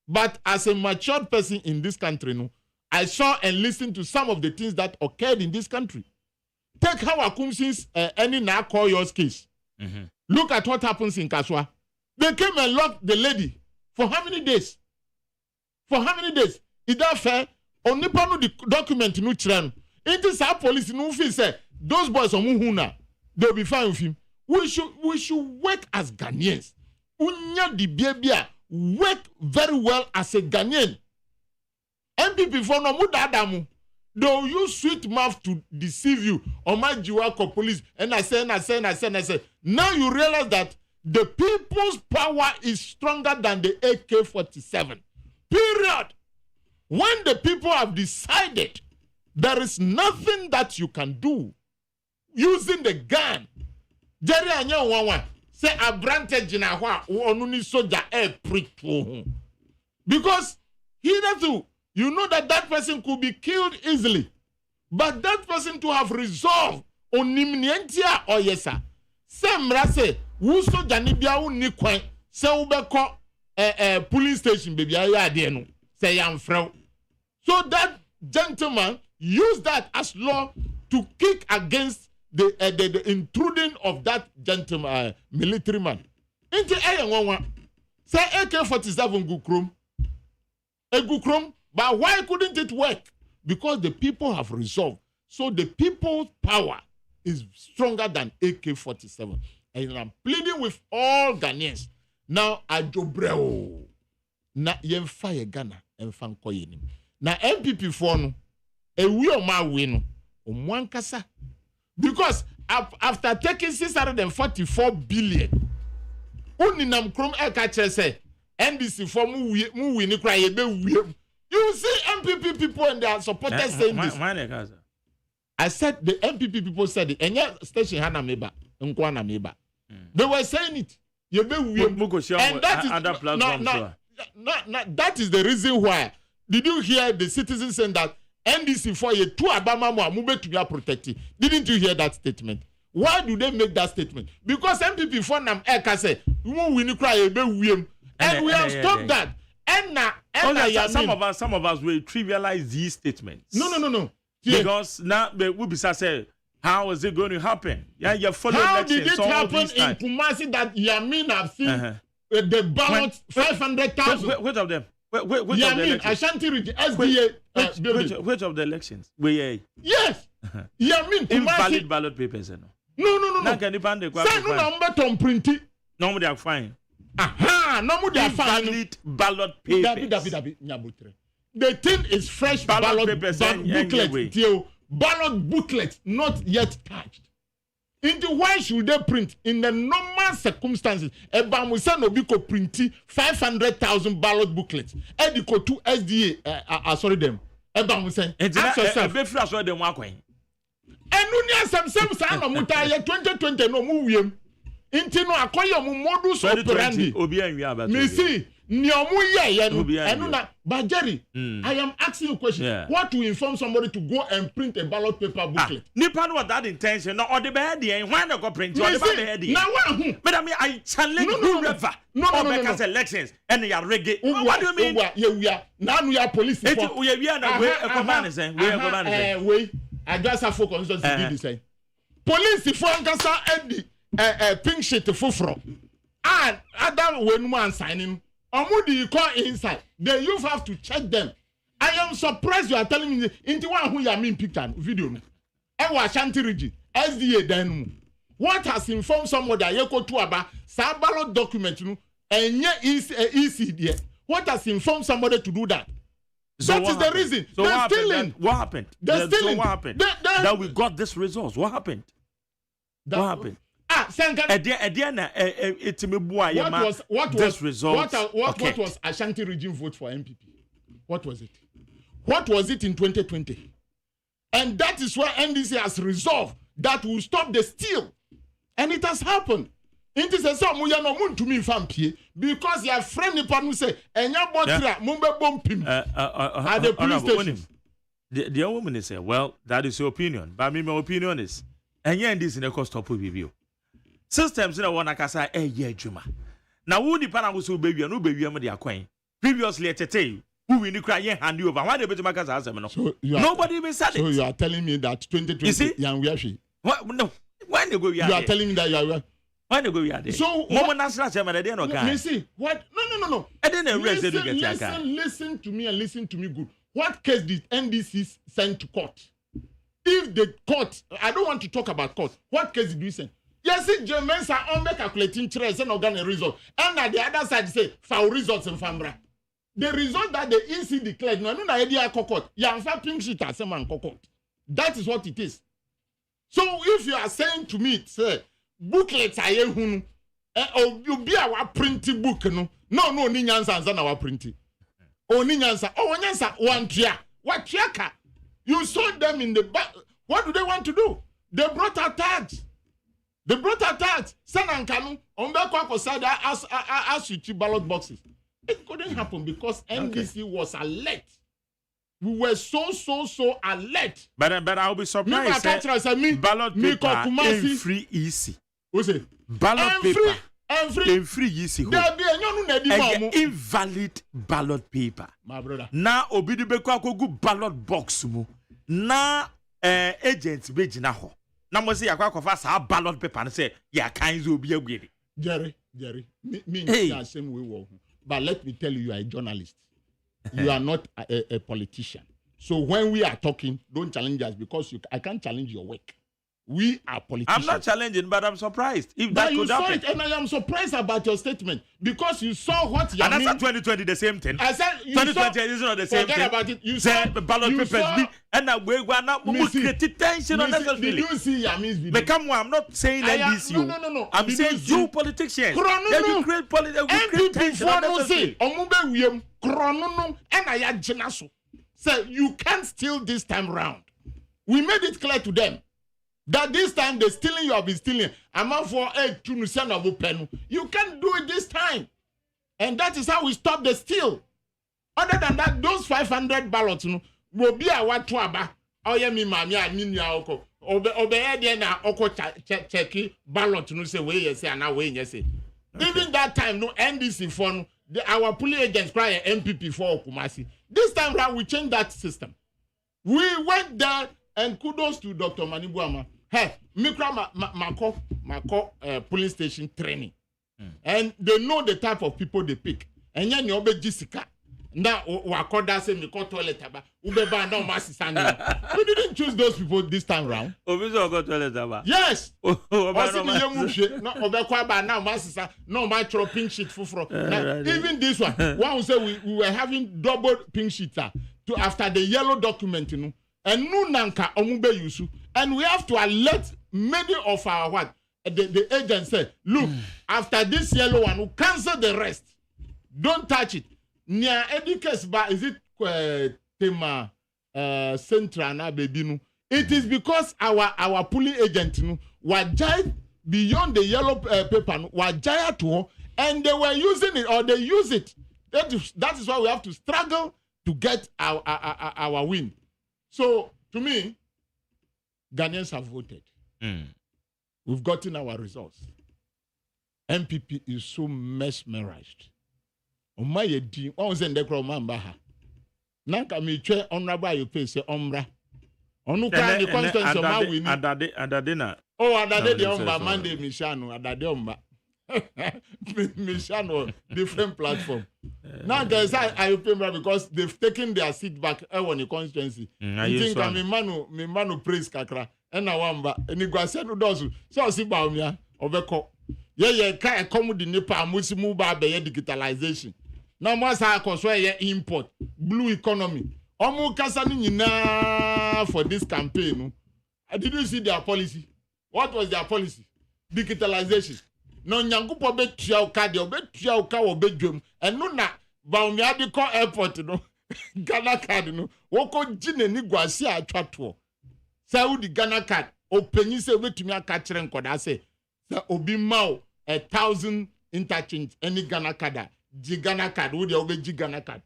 But as a matured person in this country, I saw and listened to some of the things that occurred in this country. Take how Akumsi's any now call yours case. Mm-hmm. Look at what happens in Kaswa. They came and locked the lady for how many days? For how many days? Is that fair? Only part of the document no chran. It is our police no feel say those boys on Muhuna, they'll be fine with him. We should work as Ghanaians. Unya di bia work very well as a Ghanaian. MPP for no muda adamu. They'll use sweet mouth to deceive you. Or my Jiwako police. And I say. Now you realize that the people's power is stronger than the AK-47. Period. When the people have decided there is nothing that you can do using the gun. Jerry Anya Wawa say Abrante Jinahwa onuni soldier prick. Because hitherto, you know that person could be killed easily. But that person to have resolved on imminentia or yesa. Semra say, Wuso Janibia unikwan, se ubeko police station baby ayadenu. Say I'm from. So that gentleman used that as law to kick against the intruding of that gentleman, military man. Into A1, say AK-47 Gukrum, but why couldn't it work? Because the people have resolved. So the people's power is stronger than AK-47. And I'm pleading with all Ghanaians. Now, Ajobreo. Na yen fire Ghana and fankoyenim. Na MPP for no, a we ma win no, kasa. Because after taking 644 billion, uninam krom eka say NDC for mu win cry you see MPP people and their supporters saying this. I said the MPP people said it. And yet station hana meba, nkwana meba. They were saying it. And that is other platforms. That is the reason why. Did you hear the citizens saying that NDC for you two Abama mube to be protected? Didn't you hear that statement? Why do they make that statement? Because MPP for nam eka say we cry and we have stopped that. And some of us will trivialize these statements. No. Because now we be say, how is it going to happen? Yeah, you follow. How did it happen in Kumasi that Yamin have seen the ballot 500,000? Which of them? Which Yamin, Ashanti Region, SDA. Which of the elections? Yes. Yamin, invalid ballot papers. No. Now can you find the question? No, they are fine. Aha, no, they are fine. Invalid ballot papers. The thing is fresh ballot papers booklet. Ballot booklet not yet touched. Into why should they print in the normal circumstances? Ebamusa no biko printi 500,000 ballot booklets. Ediko to SDA sorry them. Ebamusa. Ask yourself. And nunia some sa no muta ye 2020 no mu wiem. Inti no akoye mu modus operandi. Obi anwi abata. Me see Niomu ye no enu na but Jerry, I am asking you a question. Yeah. What to inform somebody to go and print a ballot paper booklet? Nipa no that intention no or the bad and why not go print or the bad. Now what? But I mean I challenge whoever. No. Elections and they are reggae. What do you mean? We are now we are police. We are not we are command saying. We are command. We I just have focus on the say. Police if one can say pink sheet fufro. And other when one signing Omudi you call inside. The youth have to check them. I am surprised you are telling me into one who you mean picture video. Ewa Shanti region SDA then. What has informed somebody that you go to about ballot document and yet is ECD? What has informed somebody to do that? So that is the reason. So they're stealing. What happened? They're stealing. So what happened? That we got this results. What happened? What happened? What was Ashanti region vote for MPP? What was it? What was it in 2020? And that is why NDC has resolved that will stop the steal. And it has happened. It is a song we are not to me fampie because your friend who say and your botra mumbe bumpim at the police station. The woman is say, well, that is your opinion. But my opinion is and yeah, this in a cost of review. Systems in a one akasa juma. Now who the panel was baby and no baby am the acquaint. Previously at you who will cry hand you over. Why the better makers as nobody even said it. So you are telling me that 2020 you see? What no when they go you are telling me that you are when they go there. So woman national chairman they no can. You see what no. I didn't listen to me and listen to me good. What case did NDC send to court? If the court, I don't want to talk about court. What case did we send? Yes, Germans are on calculating trace and organ result. And at the other side say foul results in Fambra. The result that the EC declared, no idea court. Yanfa pink sheet as a man court. That is what it is. So if you are saying to me, say, booklets are you be our printing book, no, ni nyansa and our printing. Oh, ni nyansa, one tria. What triaka? You saw them in the back. What do they want to do? They brought our tags. Send Kanu on the side as you ballot boxes. It couldn't happen because NDC was alert. We were so alert. But I'll be surprised. Ballot paper in free easy. What's it? Ballot paper in free easy. There be a invalid ballot paper. My brother. Now obidi bekwa ko gu ballot box mu. Na agent be gina ho. Na mo say yakwa kofa sa ballot paper and say ya kan zo obi agwere. Jerry, me the same way. But let me tell you, you are a journalist. You are not a politician. So when we are talking, don't challenge us because I can't challenge your work. We are politicians. I'm not challenging, but I'm surprised. If that could happen. It, and I am surprised about your statement because you saw what Yamin... And that's 2020 the same thing. I said 2020 is not the same thing. About it. You saw the ballot papers and we not create tension unnecessarily. Did you see Yamin's video? But come on, I'm not saying that this you. No. I'm saying you politicians. You create politics. So you can't steal this time round. We made it clear to them that this time they're stealing, you have been stealing. I'm out for you can't do it this time. And that is how we stop the steal. Other than that, those 500 ballots will be our twaba. Oh, yeah, me, mammy, oko. Obey na oko checky ballot no say way yes and now way yes. Even that time, no NDC phone, our police agents cry MPP for Kumasi. This time round, we changed that system. We went there. And kudos to Dr. Manibuama. Hey, Mikra Mako police station training. And they know the type of people they pick. And then you obey Jessica. Now, Wakoda say Miko toilet aba. Ubeba no masi sani. We didn't choose those people this time round. Obiso go toilet aba. Yes. Osi no obekwa ba now masi no my throw pink sheet fufro. Even this one who say we were having double pink sheets to after the yellow document, you know. And no nanka omube yusu. And we have to alert many of our the agents say, look, after this yellow one, we cancel the rest. Don't touch it. Nia edikes ba is it tema central na baby no. It is because our pulling agent were giant beyond the yellow paper were giant to, and they were using it or they use it. That is why we have to struggle to get our win. So to me, Ghanaians have voted. We've gotten our results. MPP is so mesmerized. Omaye di on send the cromamba. Nanka mi twe honorable you pay say omra. Onu kwa the constituency ma win. Adade na. Oh, adade the omba Monday Mishano, adade omba. Mishano different platform. Now guys I pay because they've taken their seat back on the constituency. You think I'm me manu praise kakra. And na wamba eni gwase no dozu. So si ba omia obeko. Ye ka ekomu di nipa amusi mu ba be digitalization. Na mo sa akoso ye import blue economy. Omu kasa ni nyina for this campaign. Did you see their policy? What was their policy? Digitalization. No nyangupo be tua okade obetua oka obedwem. Eno na ba omia de ko airport no. Ghana card no. Woko gine ni gwase atwa to. Saudi Ghana card openyi se wetumi aka kire nkoda se obi mau 1,000 interchange any Ghana card Ghana card wo dey obeji Ghana card.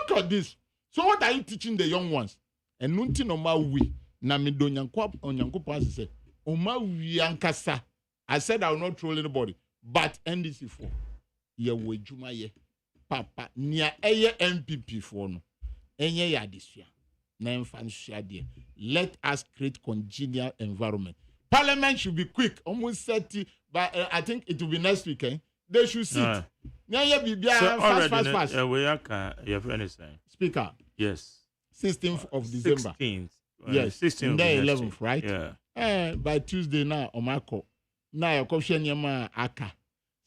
Look at this. So what are you teaching the young ones? And nunti no ma wi na me do onyanko pass say o ma wi ankasa. I said I will not troll anybody, but NDC for ye wo adwuma ye papa nia eye MPP for no enye ya desua. Let us create congenial environment. Parliament should be quick, almost 30, but I think it will be next week. They should sit. Fast. Speaker. Yes. 16th of December. 16th. Yes. 16th. Then 11th, right? Yeah. By Tuesday now, Omako. Now your question yama aka.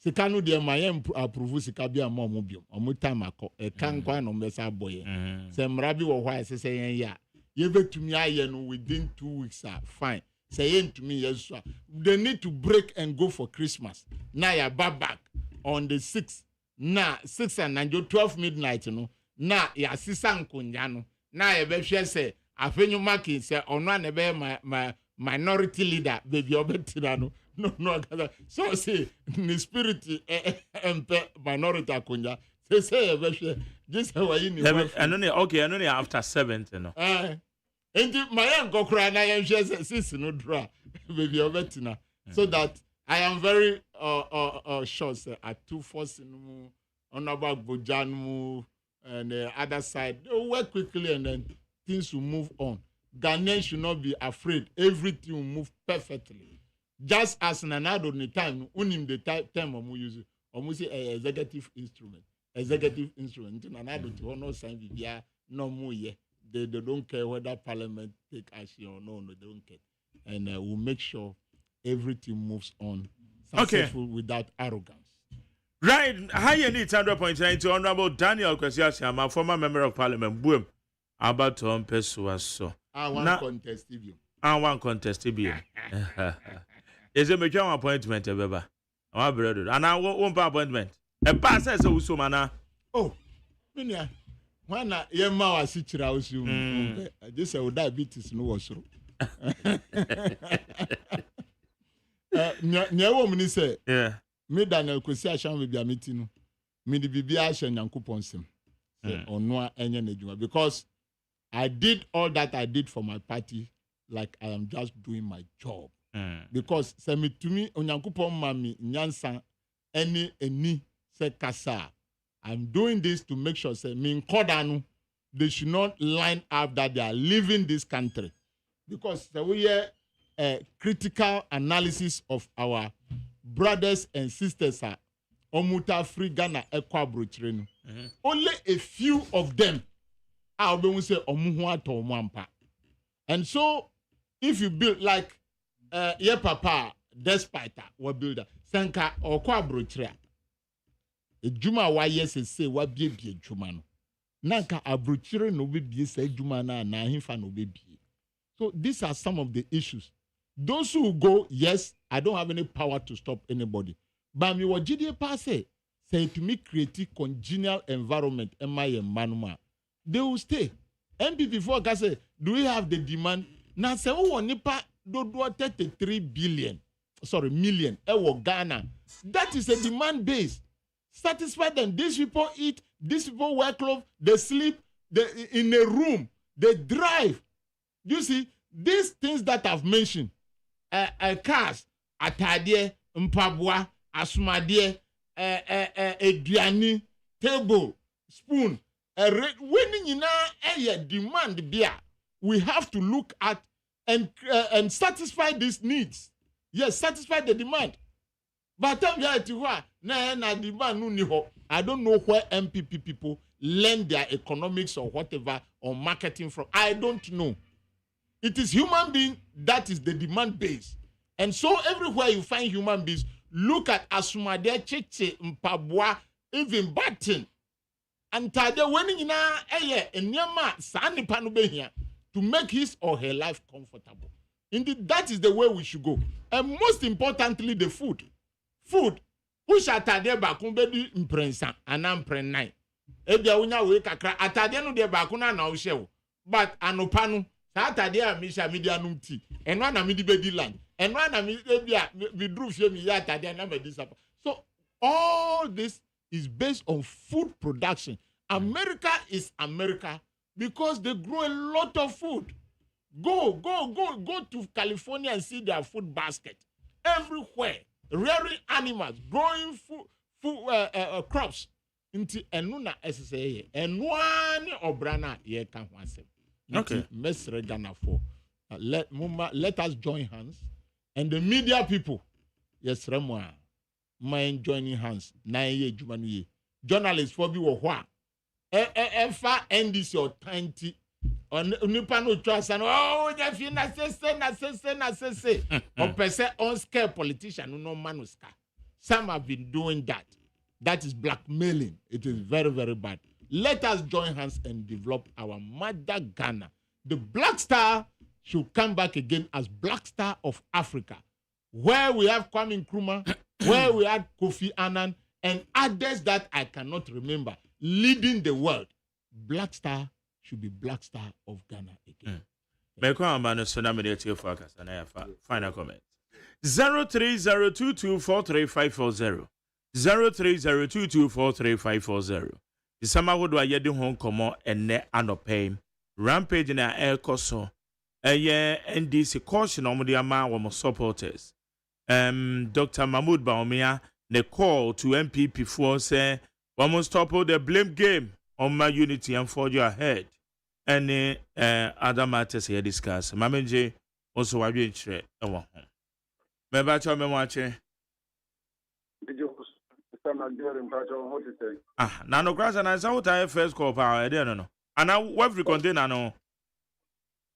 Sikanu de mayem approve sikabia mo mobium. Omutama ko e kan kwa no mbesa boy. Se mrabi wo hwa se yen ya. Ye betumi aye no within 2 weeks fine. Say yen to me yes. They need to break and go for Christmas. Now ya back on the 6th. Now 6 and 9 12 midnight no. Now ya sisan kunya no. Now ye be hwe say afenyu maki say ono na be my minority leader baby obetina no. No, so see, the spirit minority akunya. Say, just how I know. And only after 7th, you know. And my uncle cry, and I am just sister no draw, baby obetina. So that I am very sure, sir, at 2 force on about Bojanu and the other side. They'll work quickly and then things will move on. Ghanaians should not be afraid. Everything will move perfectly. Just as Nanado in the time, unim the term omu use omu say executive instrument. Nanado to honor sign via no more ye. They don't care whether Parliament take action or no, they don't care. And we'll make sure everything moves on successful without arrogance. Right, higher need 100.9 to Honorable Daniel Kwesiasiama, former member of Parliament. Boom, about to Pesua so. I want contest you. I want contest you. Is a major appointment, Beba? My brother, and I won't appointment. A pass says also, mana. Oh, Minia, why not? Your ma was sitting out soon. This is diabetes, no was so. Never many say, yeah. Me Daniel Kwesiasiama will be a meeting. Me the BBI and Yankuponsem. Or no, any because I did all that I did for my party, like I am just doing my job. Because semi to me onyankopon mami nyansa any se kasa. I'm doing this to make sure say me nkoda they should not line up that they are leaving this country. Because we hear critical analysis of our brothers and sisters are omuta free Ghana ekwa brochire. Only a few of them are going to say omuhu ato omampa. And so if you build like yeah, papa, despite what builder, Sanka or Quabrochria. A Juma, why yes, say what be a Jumano. Nanka abrochire no be say Jumana and Nahimfa no baby. So these are some of the issues. Those who go, yes, I don't have any power to stop anybody. But me what GDA pass say to me create congenial environment, MI and Manuma. They will stay. MPP4 can say, do we have the demand Na se wo nipa dodo 33 million Ghana. That is a demand base. Satisfy them. These people eat, these people wear clothes, they sleep, they in a room, they drive. You see, these things that I've mentioned, cars, atadie, mpabwa, asumade, eduani, table, spoon, when you know demand beer, we have to look at and satisfy these needs. Yes, satisfy the demand. But I don't know where MPP people learn their economics or whatever or marketing from. I don't know. It is human being that is the demand base. And so everywhere you find human beings, look at Asumade, Cheche, Mpabwa, even Batin. And Tade winning na enyama sani panube here to make his or her life comfortable. Indeed, that is the way we should go. And most importantly, the food. Food. Who shall Tade bakumbe di imprensa anamprenai. Ebia unya we kakra atade no de bakuna na ushewo. But anopanu sa atade a misha media numti. Enwa na midi bedi land. Enwa na mi ebia mi drew fie mi ya atade na me disapa. So all this is based on food production. America is America because they grow a lot of food. Go to California and see their food basket. Everywhere. Rearing animals, growing food crops. Inti enuna SSA. Enwani obrana ye kan wansem. Okay. Mesre Ghana for. Let us join hands. And the media people. Yes, Remwa. Mind joining hands. 9 years, Jumani. Journalists for be wa. Efa NDC or 20. On Nipano trust and if you na say. On person on scare politician no manuska. Some have been doing that. That is blackmailing. It is very, very bad. Let us join hands and develop our mother Ghana. The Black Star should come back again as Black Star of Africa, where we have Kwame Nkrumah, where we had Kofi Annan, and others that I cannot remember, leading the world. Black Star should be Black Star of Ghana again. Final comment. 0302243540. 0302243540. The summer would I yet home come and ne anopay. Rampage in our air coso. NDC caution on the amount of supporters. Dr. Mahmoud Baumia, the call to MPP for say, we must stop all the blame game on my unity and forge your head. Any other matters here discuss. Mamenje also I be tre e wo ho. Me ba cho me wache. Na no grass and I saw what I first call power there no. And now what we container no.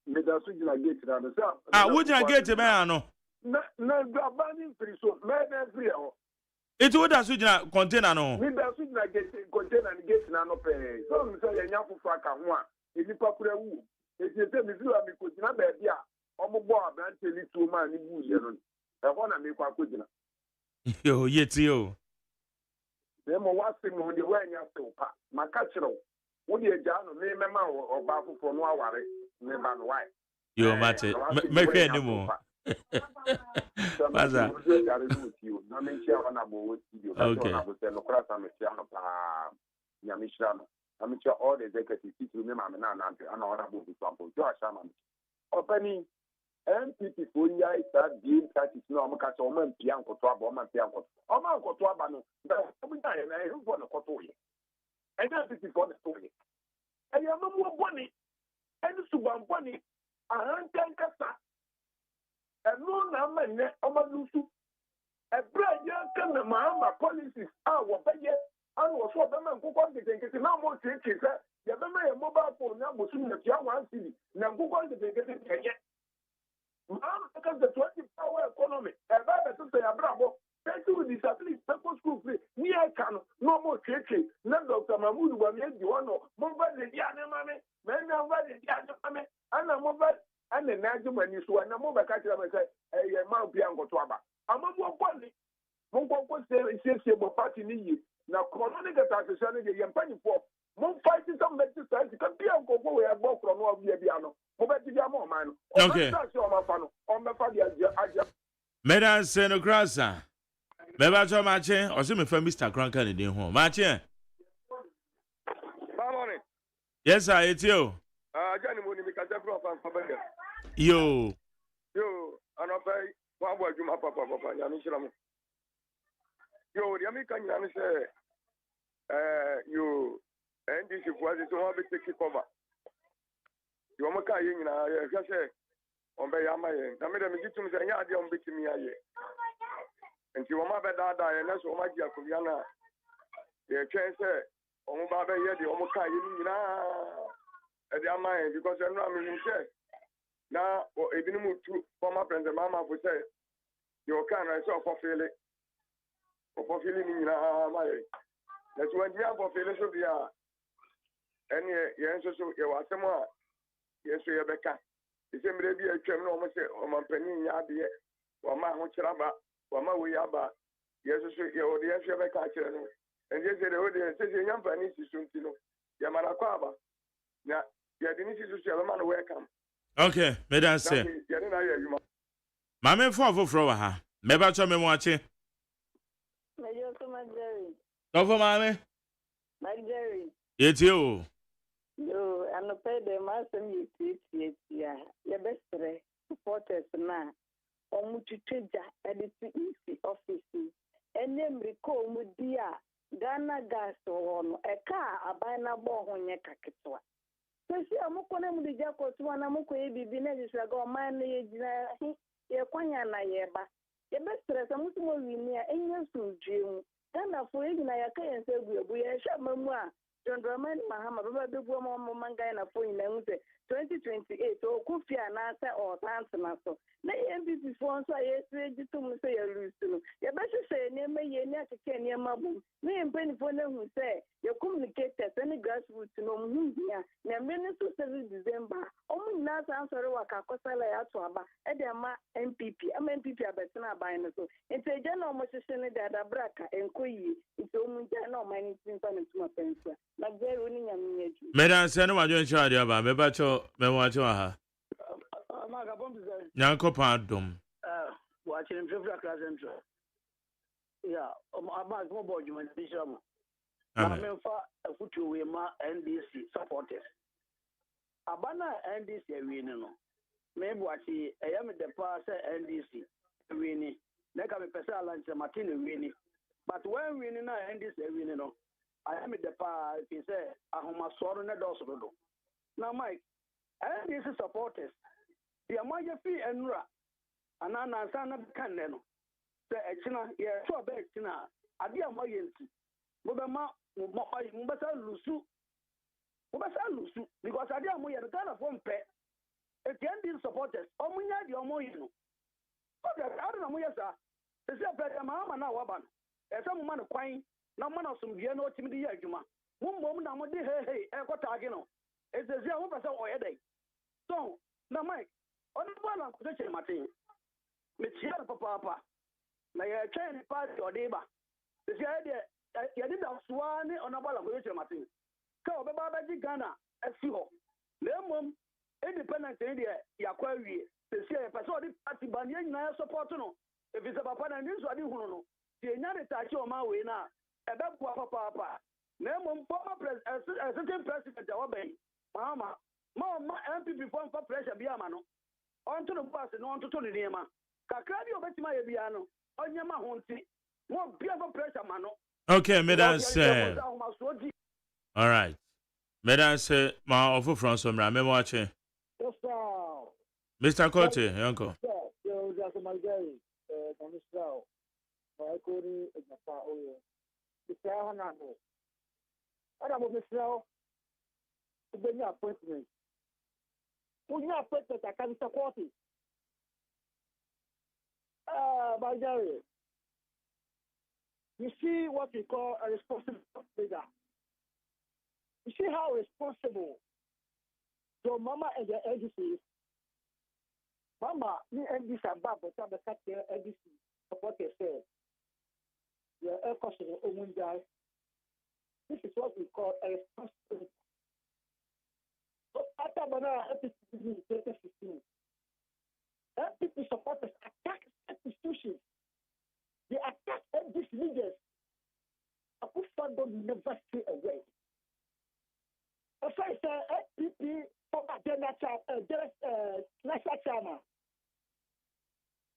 Me da so gina gate na no. Wo gina gate be ano. Na banning free so me na free o. It would have gina container no. Me da so gina gate container ni gate na no pe. So me say nya fufu aka ho a. Nipa kura wu etiete mi fiwa mi ko gina ba bia omugbo abrante ni tu ma ni bu ye no e ho na mi kwa ko gina yo yeti o be mo wase mo de wa nya so pa maka kiro wo de eja no me mema oba fofo no aware me ba no wai yo mate me hwe ni mo baza na me chia ona bo wo studio na bo se no kra sa me chia no pa nya mi shira no I'm sure all the executives remember me now and order both example. Josh Shaman. Opening MPP for ya is that deal that is no Amaka woman Pianco Twab, Oman Pianco. Oman Cotwabano, but every time I want a Cotoy. And that is for the story. And you have no more money. And Suban Bonnie, a hundred cassa. And no number, Omalusu. A brand young Mahama policies are what I get. And was what the man who wanted to get now more changes. The man mobile phone now was soon at one city. Now who wanted to get it again? Because the 20-hour economy, a better to say a bravo, thank you with this at least school free. Near Kano, no more changes. None Dr. Mahmoud will make you one or mobile the Diana Mammy, men are the Diana Mammy, and a mobile and the Najum when you saw a mobile catcher and say, a Mount Piango Twaba. I'm a more funny. Mongo was there and says about party need. Now, Corona taxation is a penny for more fighting some exercise. Can be a go where I bought from one Viano. Mobile man. Okay. Madam Seno Crasa. Mebacho Mache, or some from Mr. Cranker in the home. Mache. Yes, I it's you. Johnny Mooney, because I'm from Yo. And I pay one word to my papa, Yamisha. Yo, the American Yamis, you, and this is what is all the take cover. You are Maka, you know, just say, on Bayama, I made a message to me, and you're on Bicky. And you are my bed, and that's what my dear Kuliana. The chance, on Baba, the Omoka, you know, at their mind, because I'm not saying. Now, if you move to former friends and Mamma would say, you can't so fulfill it. For fulfilling in my. That's when you have fulfilled so we are. And yes, so you are somewhere. Yes, we are back. The same day, a chairman almost say, oh, my penny, Yabi, or my Hochraba, or my way about. Yes, so you are the answer back. And yes, the old says, young penny is soon to know. Yamanakwaba. Now, you didn't see to say, a man welcome. Okay, Madam say. Mamma for ha. Mebacho me watching. Go for mammy. Jerry. It's you. Yo, and the pay the master you teach ya. Your best supporters now. Or much treasure at the CEC offices. And then recall Mudia, Ghana gas on a car, a bina born when you kakitwa. So she am going to Jaco to one Amuko business ago, man, ye quanya na yeba. Your best dress, a Muslim near any dream. Ghana for you, I can't say we are shot memoir. John Draman Mahama, the woman manga and a point 2028, or Kufia and answer or Tansaso. The MVP phones are yesterday to say a loose. You better say, near me, ye never can near Mabu. Me and Penny Fonda who say, your communicators, any grassroots no moon here, near minutes to 7 December. Only not answer what Kakosala Atwaba, Edema MPP, MPP, I bet not buying so. It's a general motion that a braca and Kui, it's only general mining things on its more pencil. Like they're running a minute. Madam Seno, I don't charge you about Mebacho, Mewacho. Yanko Pardum. Watching him class intro. Yeah, about mobile human bishop. I'm a foot away my NDC supporters. Abana NDC winning. Maybe what I am the pass NDC winning. Like I'm a person lunch Martin winning. But when winning NDC winning, I am the pass. He said, I am a sword in the door. Now, Mike, NDC supporters. The Amaja fee and Ra, and Anna Canano. The Echina, yeah, so bad, Tina, Adia Mayanti, Mubama, Mubasa Lusu, because Adia Moya, the kind of one pet, a candy supporters, Omuya, the Omoyano. Okay, I don't know, Moyasa, the Zepet, Mamma, now Waban, as some man of quine, no man of some Viano Timidi Yajuma, one woman, I'm a hey, Echo Tagino. It's a 0% or a day. So, now, Mike. On the one of the Martin, Michelle Papa, like a Chinese party or neighbor. The idea, you did a swan on a ball of Martin. Go, Baba Ghana, as you. Lemon, independent India, Yaquari, the CA, Pasodi Party Banyan, support no. If it's a papa and news, I don't know. The United States of my way now, a bad papa. Lemon, former assistant president, obey. Mama, MPP form for pressure, Biamano. On to the bus and on to the name. Kakradi of Betima Biano, on Yama Honti, more beautiful pressure, Mano. Okay, Madam say. All right. Madam say, my offer from some ramen watching. Yes, sir. Mr. Cote, uncle. Yo, just my day, Minister. I couldn't ignore you. Mr. Hanano. I am Mr. To be your appointment. Who you appointed, I can support it. By Jerry, you see what we call a responsible leader. You see how responsible your mama and the agencies. Mama, me and this about but I'm the captain agency support yourself. Your air caution own guys. This is what we call a responsibility. So after Banana episode 2015, people supporters attack institutions. They attack these leaders. Akufo-Addo never say a word. As I say, FPP former national chairman.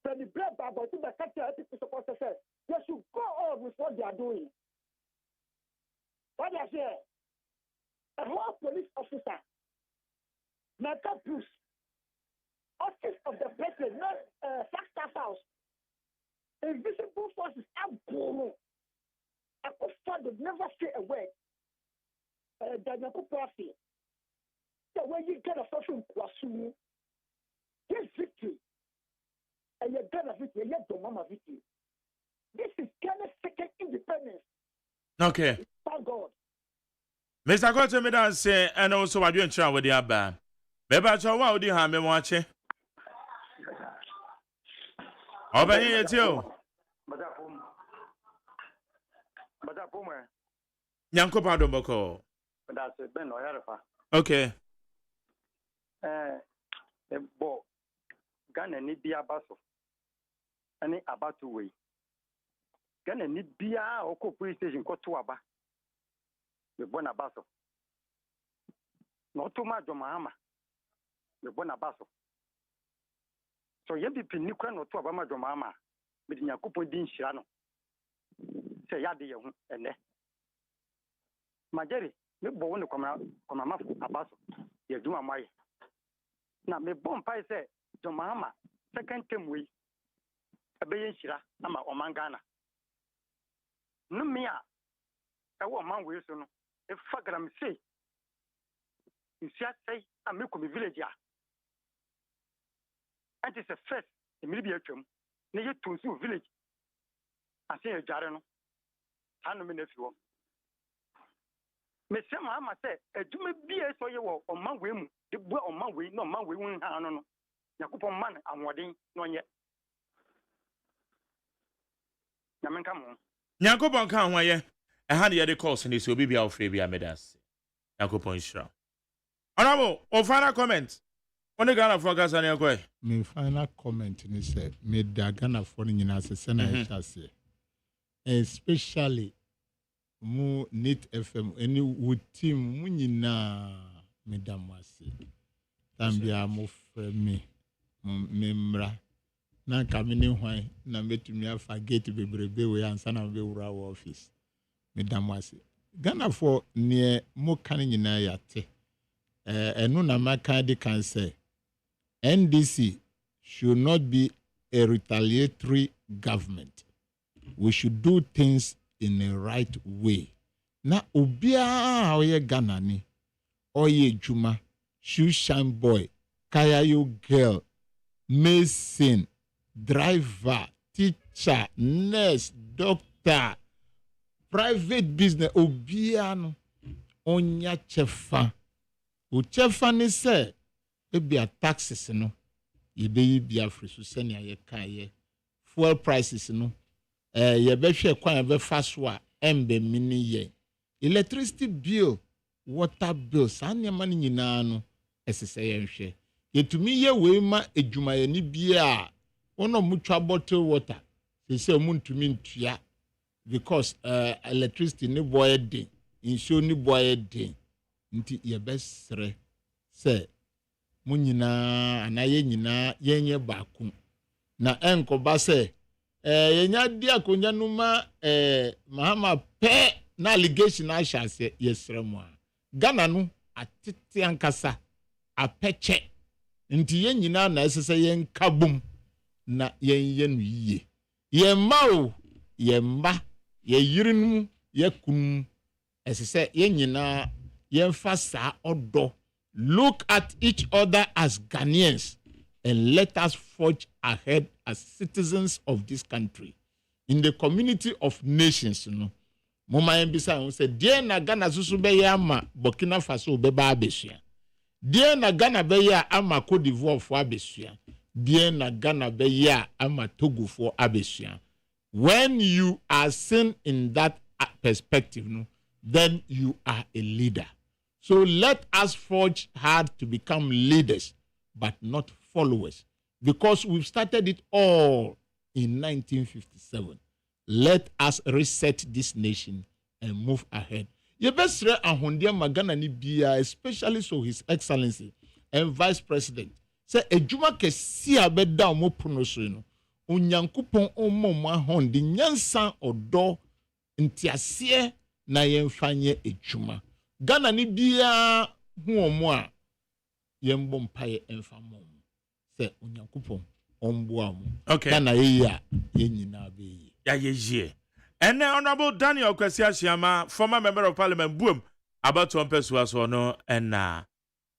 When the bread Bible to the FPP supporters say they should go on with what they are doing. What they say, a whole police officer, Naka Bruce, office of the president, not Flagstaff House, invisible forces are born. Akufo-Addo never say a word. Daniel Prophet. The way you get a social question, this victory, and you're gonna victory, you're the mama victory. This is Ghana's second independence. Okay. Thank God. Mr. Kote me dan say, and also what you try with the abba. Beba chawa odi ha me wache. Oba yin yetio. Nyanko pardon boko. That's Ben Oyarafa. Okay. Bo Ghana ni bia baso. Ani abatu we. Ghana ni bia oko police station ko to aba. Me bona baso. No to ma jo mahama. Me bona baso. So YPP ni kwa no to aba ma jo mahama. Me di Yakupon din hira no. Se ya de ye hu ene. Majeri me bo woni koma mafu abaso ye duma mai na me bon pai se John Mahama second term we abeye nhira ama omangana no me a ewo man we so no e fagra me sei nsia sei ameko me village a and it's a first emiri bi atwam na ye tonsu village ase ye jare no anu me na fi wo Mr. Mahama said, a Juma BS or you on my whim, the boy on my way, no my way, no, Yakupon man, and wedding, no yet. Yaman come on. Yakupon come where a handy other course and this will be our Fabia Medas. Yakupon Shroud. Honorable, or final comment on the Ghana focus on your way. My final comment is made the Ghana foreign as a senator, especially. Mu NIT FM any wuti mu nyina medam wase tambia mo frame memra na kamene hwan na metumi afa gate bebrebe we ansa na be wura office medam wase Ghana for near mo kan nyina yate enu na maka de kan say NDC should not be a retaliatory government. We should do things in a right way. Na obia oye Ghana ni oye juma shoe shine boy kayayo girl mason driver teacher nurse doctor private business obia no onya chefa o chefa ni se ebia taxes no yebe bia frisu se ne aye kan ye fuel prices no ye be hwe kwan be fa so a embe mini ye electricity bill water bill sanyama ni nyina no esese ye hwe yetumi ye we ma edwuma ye ni bia ono mutwa bottle water se mu ntumi ntua because electricity ni boy dey insure ni boy dey nti ye besre se mu nyina anaye nyina yenye baako na enkoba se yenya dia konya numa Mahama pe na allegation na shase yesremu a Ghana no atete ankasa apeche nti yen nyina na esese yen kabum na yen no yiye yen mawo yen mba ye yirinum ye kun esese yen nyina yen fa sa odo look at each other as Ghanaians and let us forge ahead as citizens of this country in the community of nations. No, Mama Mbisa said, "Dear na Ghana susu be ama Burkina Faso be ba abesia. Dear na Ghana be ya ama Cote d'Ivoire for abesia. Dear na Ghana be ya ama Togo for abesia." When you are seen in that perspective, no, then you are a leader. So let us forge hard to become leaders, but not followers. because we've started it all in 1957. Let us reset this nation and move ahead. Yebesre ahondia magana ni bia, especially so His Excellency and Vice President. Say ejuma kesi abeda omo pronoso no. Onyankopon omo ma hon di nyansan odo ntiase na yemfanye ejuma. Ghana ni bia hu omo a yembo mpaye emfamo. Say onyankopon omboa mo. Okay. Ghana ye a yenyina be. Ya ye. And then Honorable Daniel Kwesi Asiama, former member of Parliament, boom, about to person so no and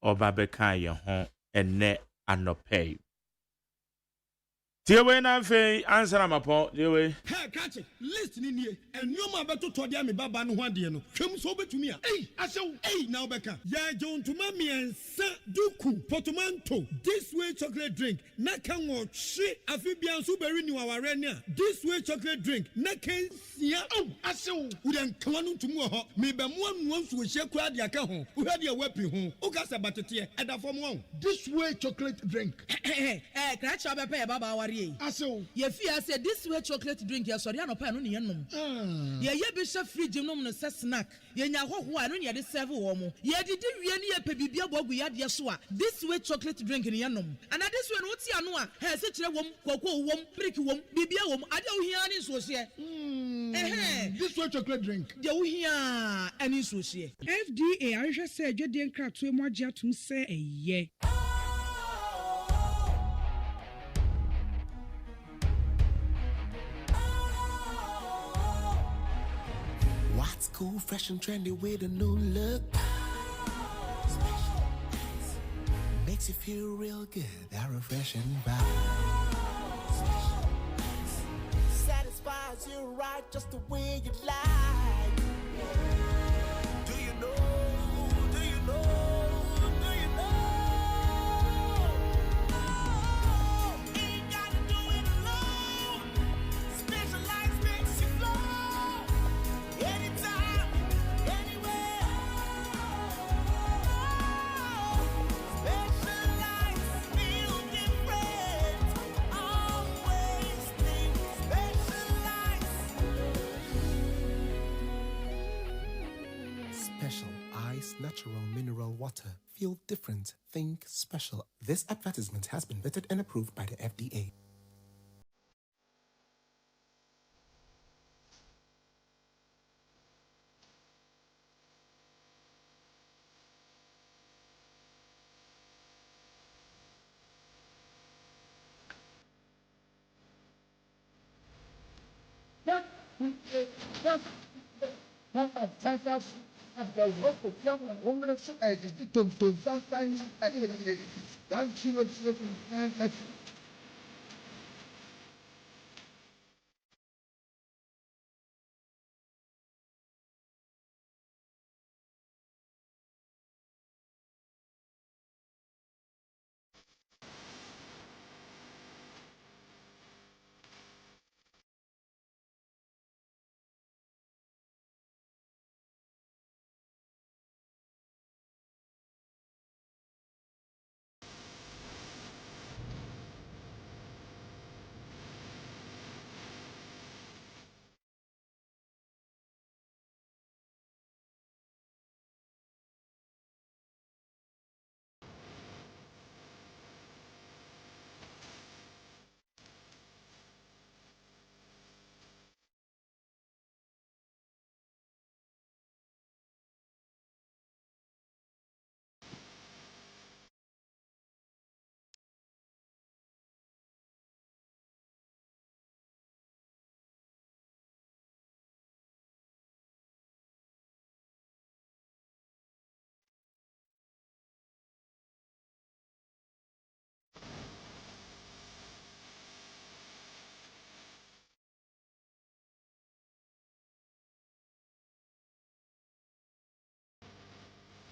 Obabeka ye hon and ne anope. Dear way na fe answer am upon dear way. Hey, catch it. Listen in here. And you ma beto to dia me baba no hwade no. Hwem so betumi a. Hey, asew. Hey, now beka. Ya John tuma me ensa duku portmanteau. This way chocolate drink. Na kan wo hwe afi bia so beri ni waware ne a. This way chocolate drink. Na kan sia. Oh, asew. Wo den kan no tumu ho. Me be mo anu nsu wo hye kura dia ka ho. Wo hwade a wapi ho. O ka se batete e da fom ho. This way chocolate drink. Crash up e baba ware. Aso ye fia say this way chocolate drink ye sorry anopa no ne nom ye be chef fridge nom no se snack ye nya hoho a no ne de serve wo mo ye didi wie ne ye pe bibia bogu ya de so a this way chocolate drink ne nom and this way no ti ano a he se kire wom koko wom brick wom bibia wom ade wo hia ne so se this way chocolate drink de wo hia ani so se FDA ahwe se adwede nkrato mu agye atum se eye. What's cool, fresh and trendy with a new look? Makes you feel real good, that refreshing vibe. Satisfies you right just the way you like. Do you know? Do you know? Do you know? Ain't gotta do it alone. Specialized makes you flow. Anytime, anywhere. Specialized, feel different. Always think specialized. Special Ice Natural Mineral Water. Feel different. Think special. This advertisement has been vetted and approved by the FDA.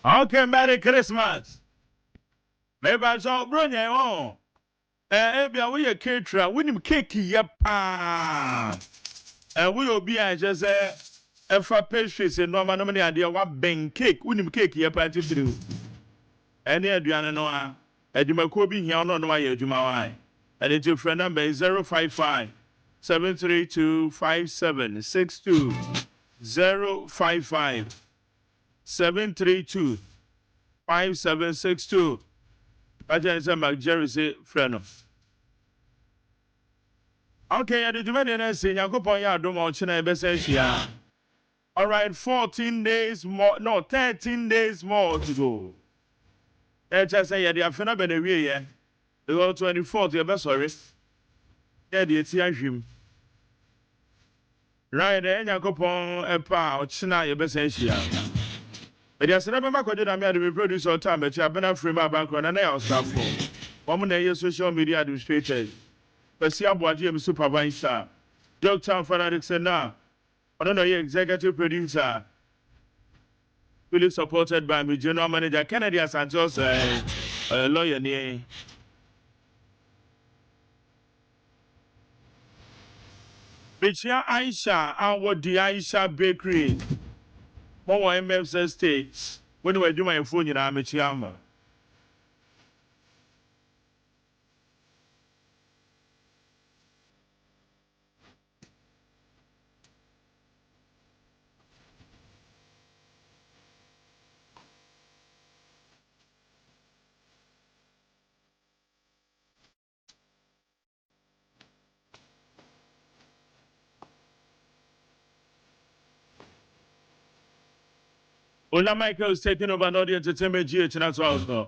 Okay, Merry Christmas. Maybe I saw Brunya on. Ebia we a caterer, we nim cake yep. We will be just for pastries and no man idea what bang cake, we nim cake yep at you. Any Adriana no, Eduma Kobe here no no way, Juma. And it's your friend number is 055 732 5762. 055 732 5762. I just said, Mark Jerry say, friend. Okay, I did you mention say, Yakupon Yadom or China Bessia. All right, 14 days more, no, 13 days more to go. Let's just say, yeah, the been a year. The 24th, you're best sorry. Yeah, the him. Right, then Yakupon a pow, China, your best Asia. But there's never back when I'm the producer time, but I've been a free my background and I was staff for. Woman, a social media administrator. But see, I'm watching supervisor. Dr. Fanatics and now. I don't know, executive producer. Fully supported by me, general manager Kennedy Santos, lawyer near. Bichia Aisha, our the Aisha Bakery. More MFS States. When we do my phone in Amichiama. OLA Michael is taking over the entertainment GH and that's also.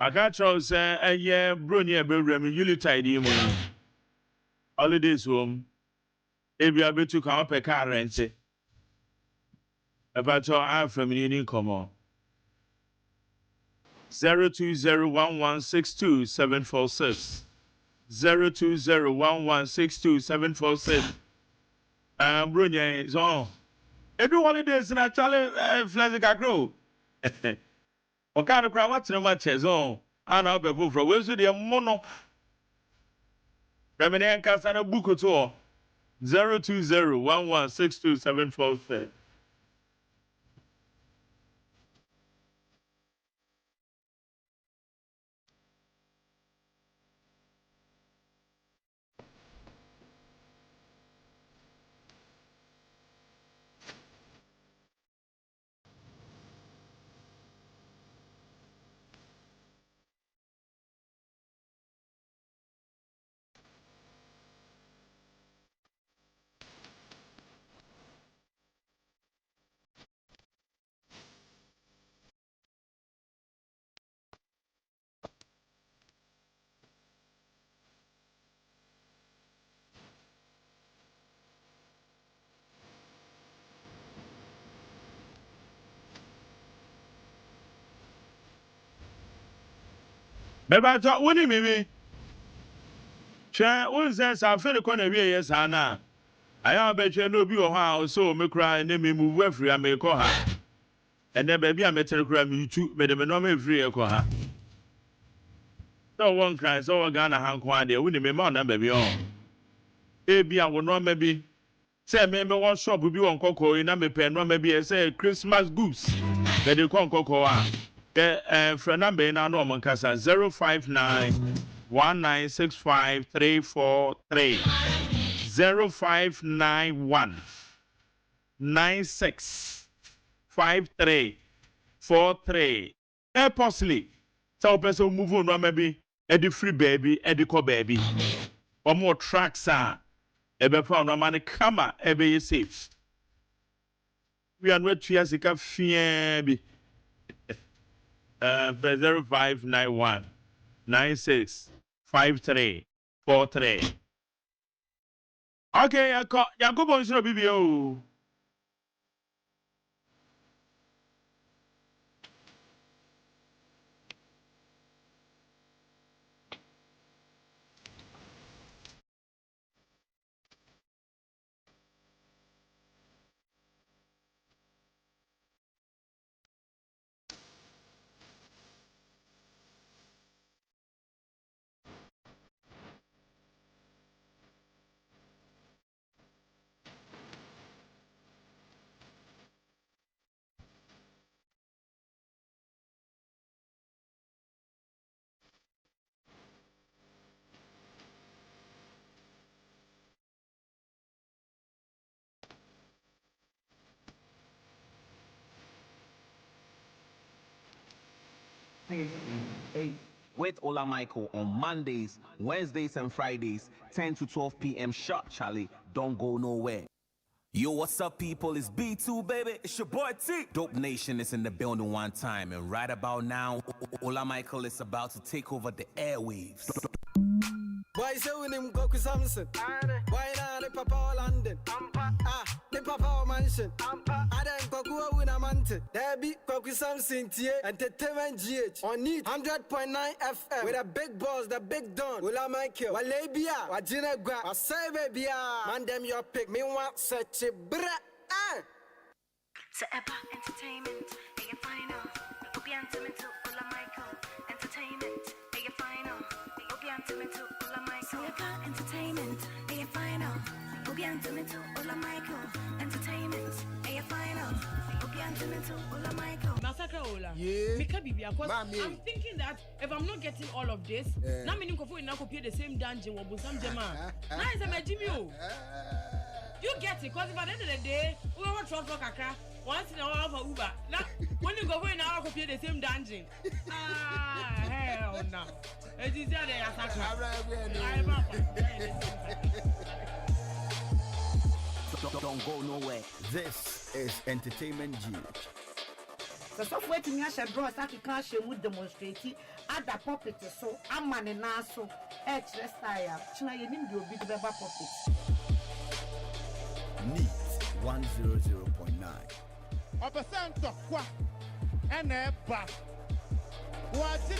I can't trust a year, Brunia Belrem, you tidy money. Holidays home. If you are able to come up a car and say, about your eye from union come on. 0201162 0201162 Brunia is on. Every holidays in a challenge, Flazica Grow. What kind of crowd? What's no much as on? And I'll be for where's the mono? Remaining Casana Buko tour 0201162 Beba talk winning me. Share one says I feel the corner here, yes, Anna. I bet you no be how so me cry and me move free. I may call her. And then baby, I met her cry me too, but the no free a call her. No one cries, so I gonna hang quiet there. Winning me more than baby on. Maybe I will not maybe say, maybe one shop will be on cocoa in a me pen, no maybe I say Christmas goose. That you can't cocoa. Friend number now no man casa 059 1965 343 0591 965343. Possibly, some person move on maybe Eddie free baby, Eddie co baby. Or more tracks are ever found no money come every safe. We are not too as a cafe. 0591 965343. Okay, I call Yakubo is no BBO. Hey, with Ola Michael on Mondays, Wednesdays, and Fridays, 10 to 12 p.m. sharp, Charlie. Don't go nowhere. Yo, what's up, people? It's B2, baby. It's your boy T. Dope Nation is in the building one time, and right about now, Ola Michael is about to take over the airwaves. Why say when him go to Samson? Why not the Papa London? The Papa Mansion. I don't go win a month. There be go to Samson TA Entertainment GH on need 100.9 FM with a big boss, the big don. Ola Michael, Walabia, Wajina Gua, Wasabia. Man, them your pick. Me want such a bra. So Eba Entertainment, hey, you final. Obi Antimental, Ola Michael. Entertainment, hey, you final. Obi Antimental, Ola Michael. So Eba Entertainment, hey, you final. Obi Antimental, Ola Michael. Entertainment, hey, you final. Obi Antimental, Ola Michael. Massacre Ola. Yeah. I'm thinking that if I'm not getting all of this, now I'm going to copy the same dungeon with some Jama. Now it's a Jimmy. You get it, because by the end of the day, we want to talk once in a while for Uber. Now, when you go in now, copy the same dungeon. Hell no. It is there, Don't go nowhere. This is Entertainment GH. The software to me, I shall draw a static clash with demonstrating at the puppet. So I'm man and also extra style. China, you need to be the puppet. Neat 100.9. Of a cent of what? And a back. What did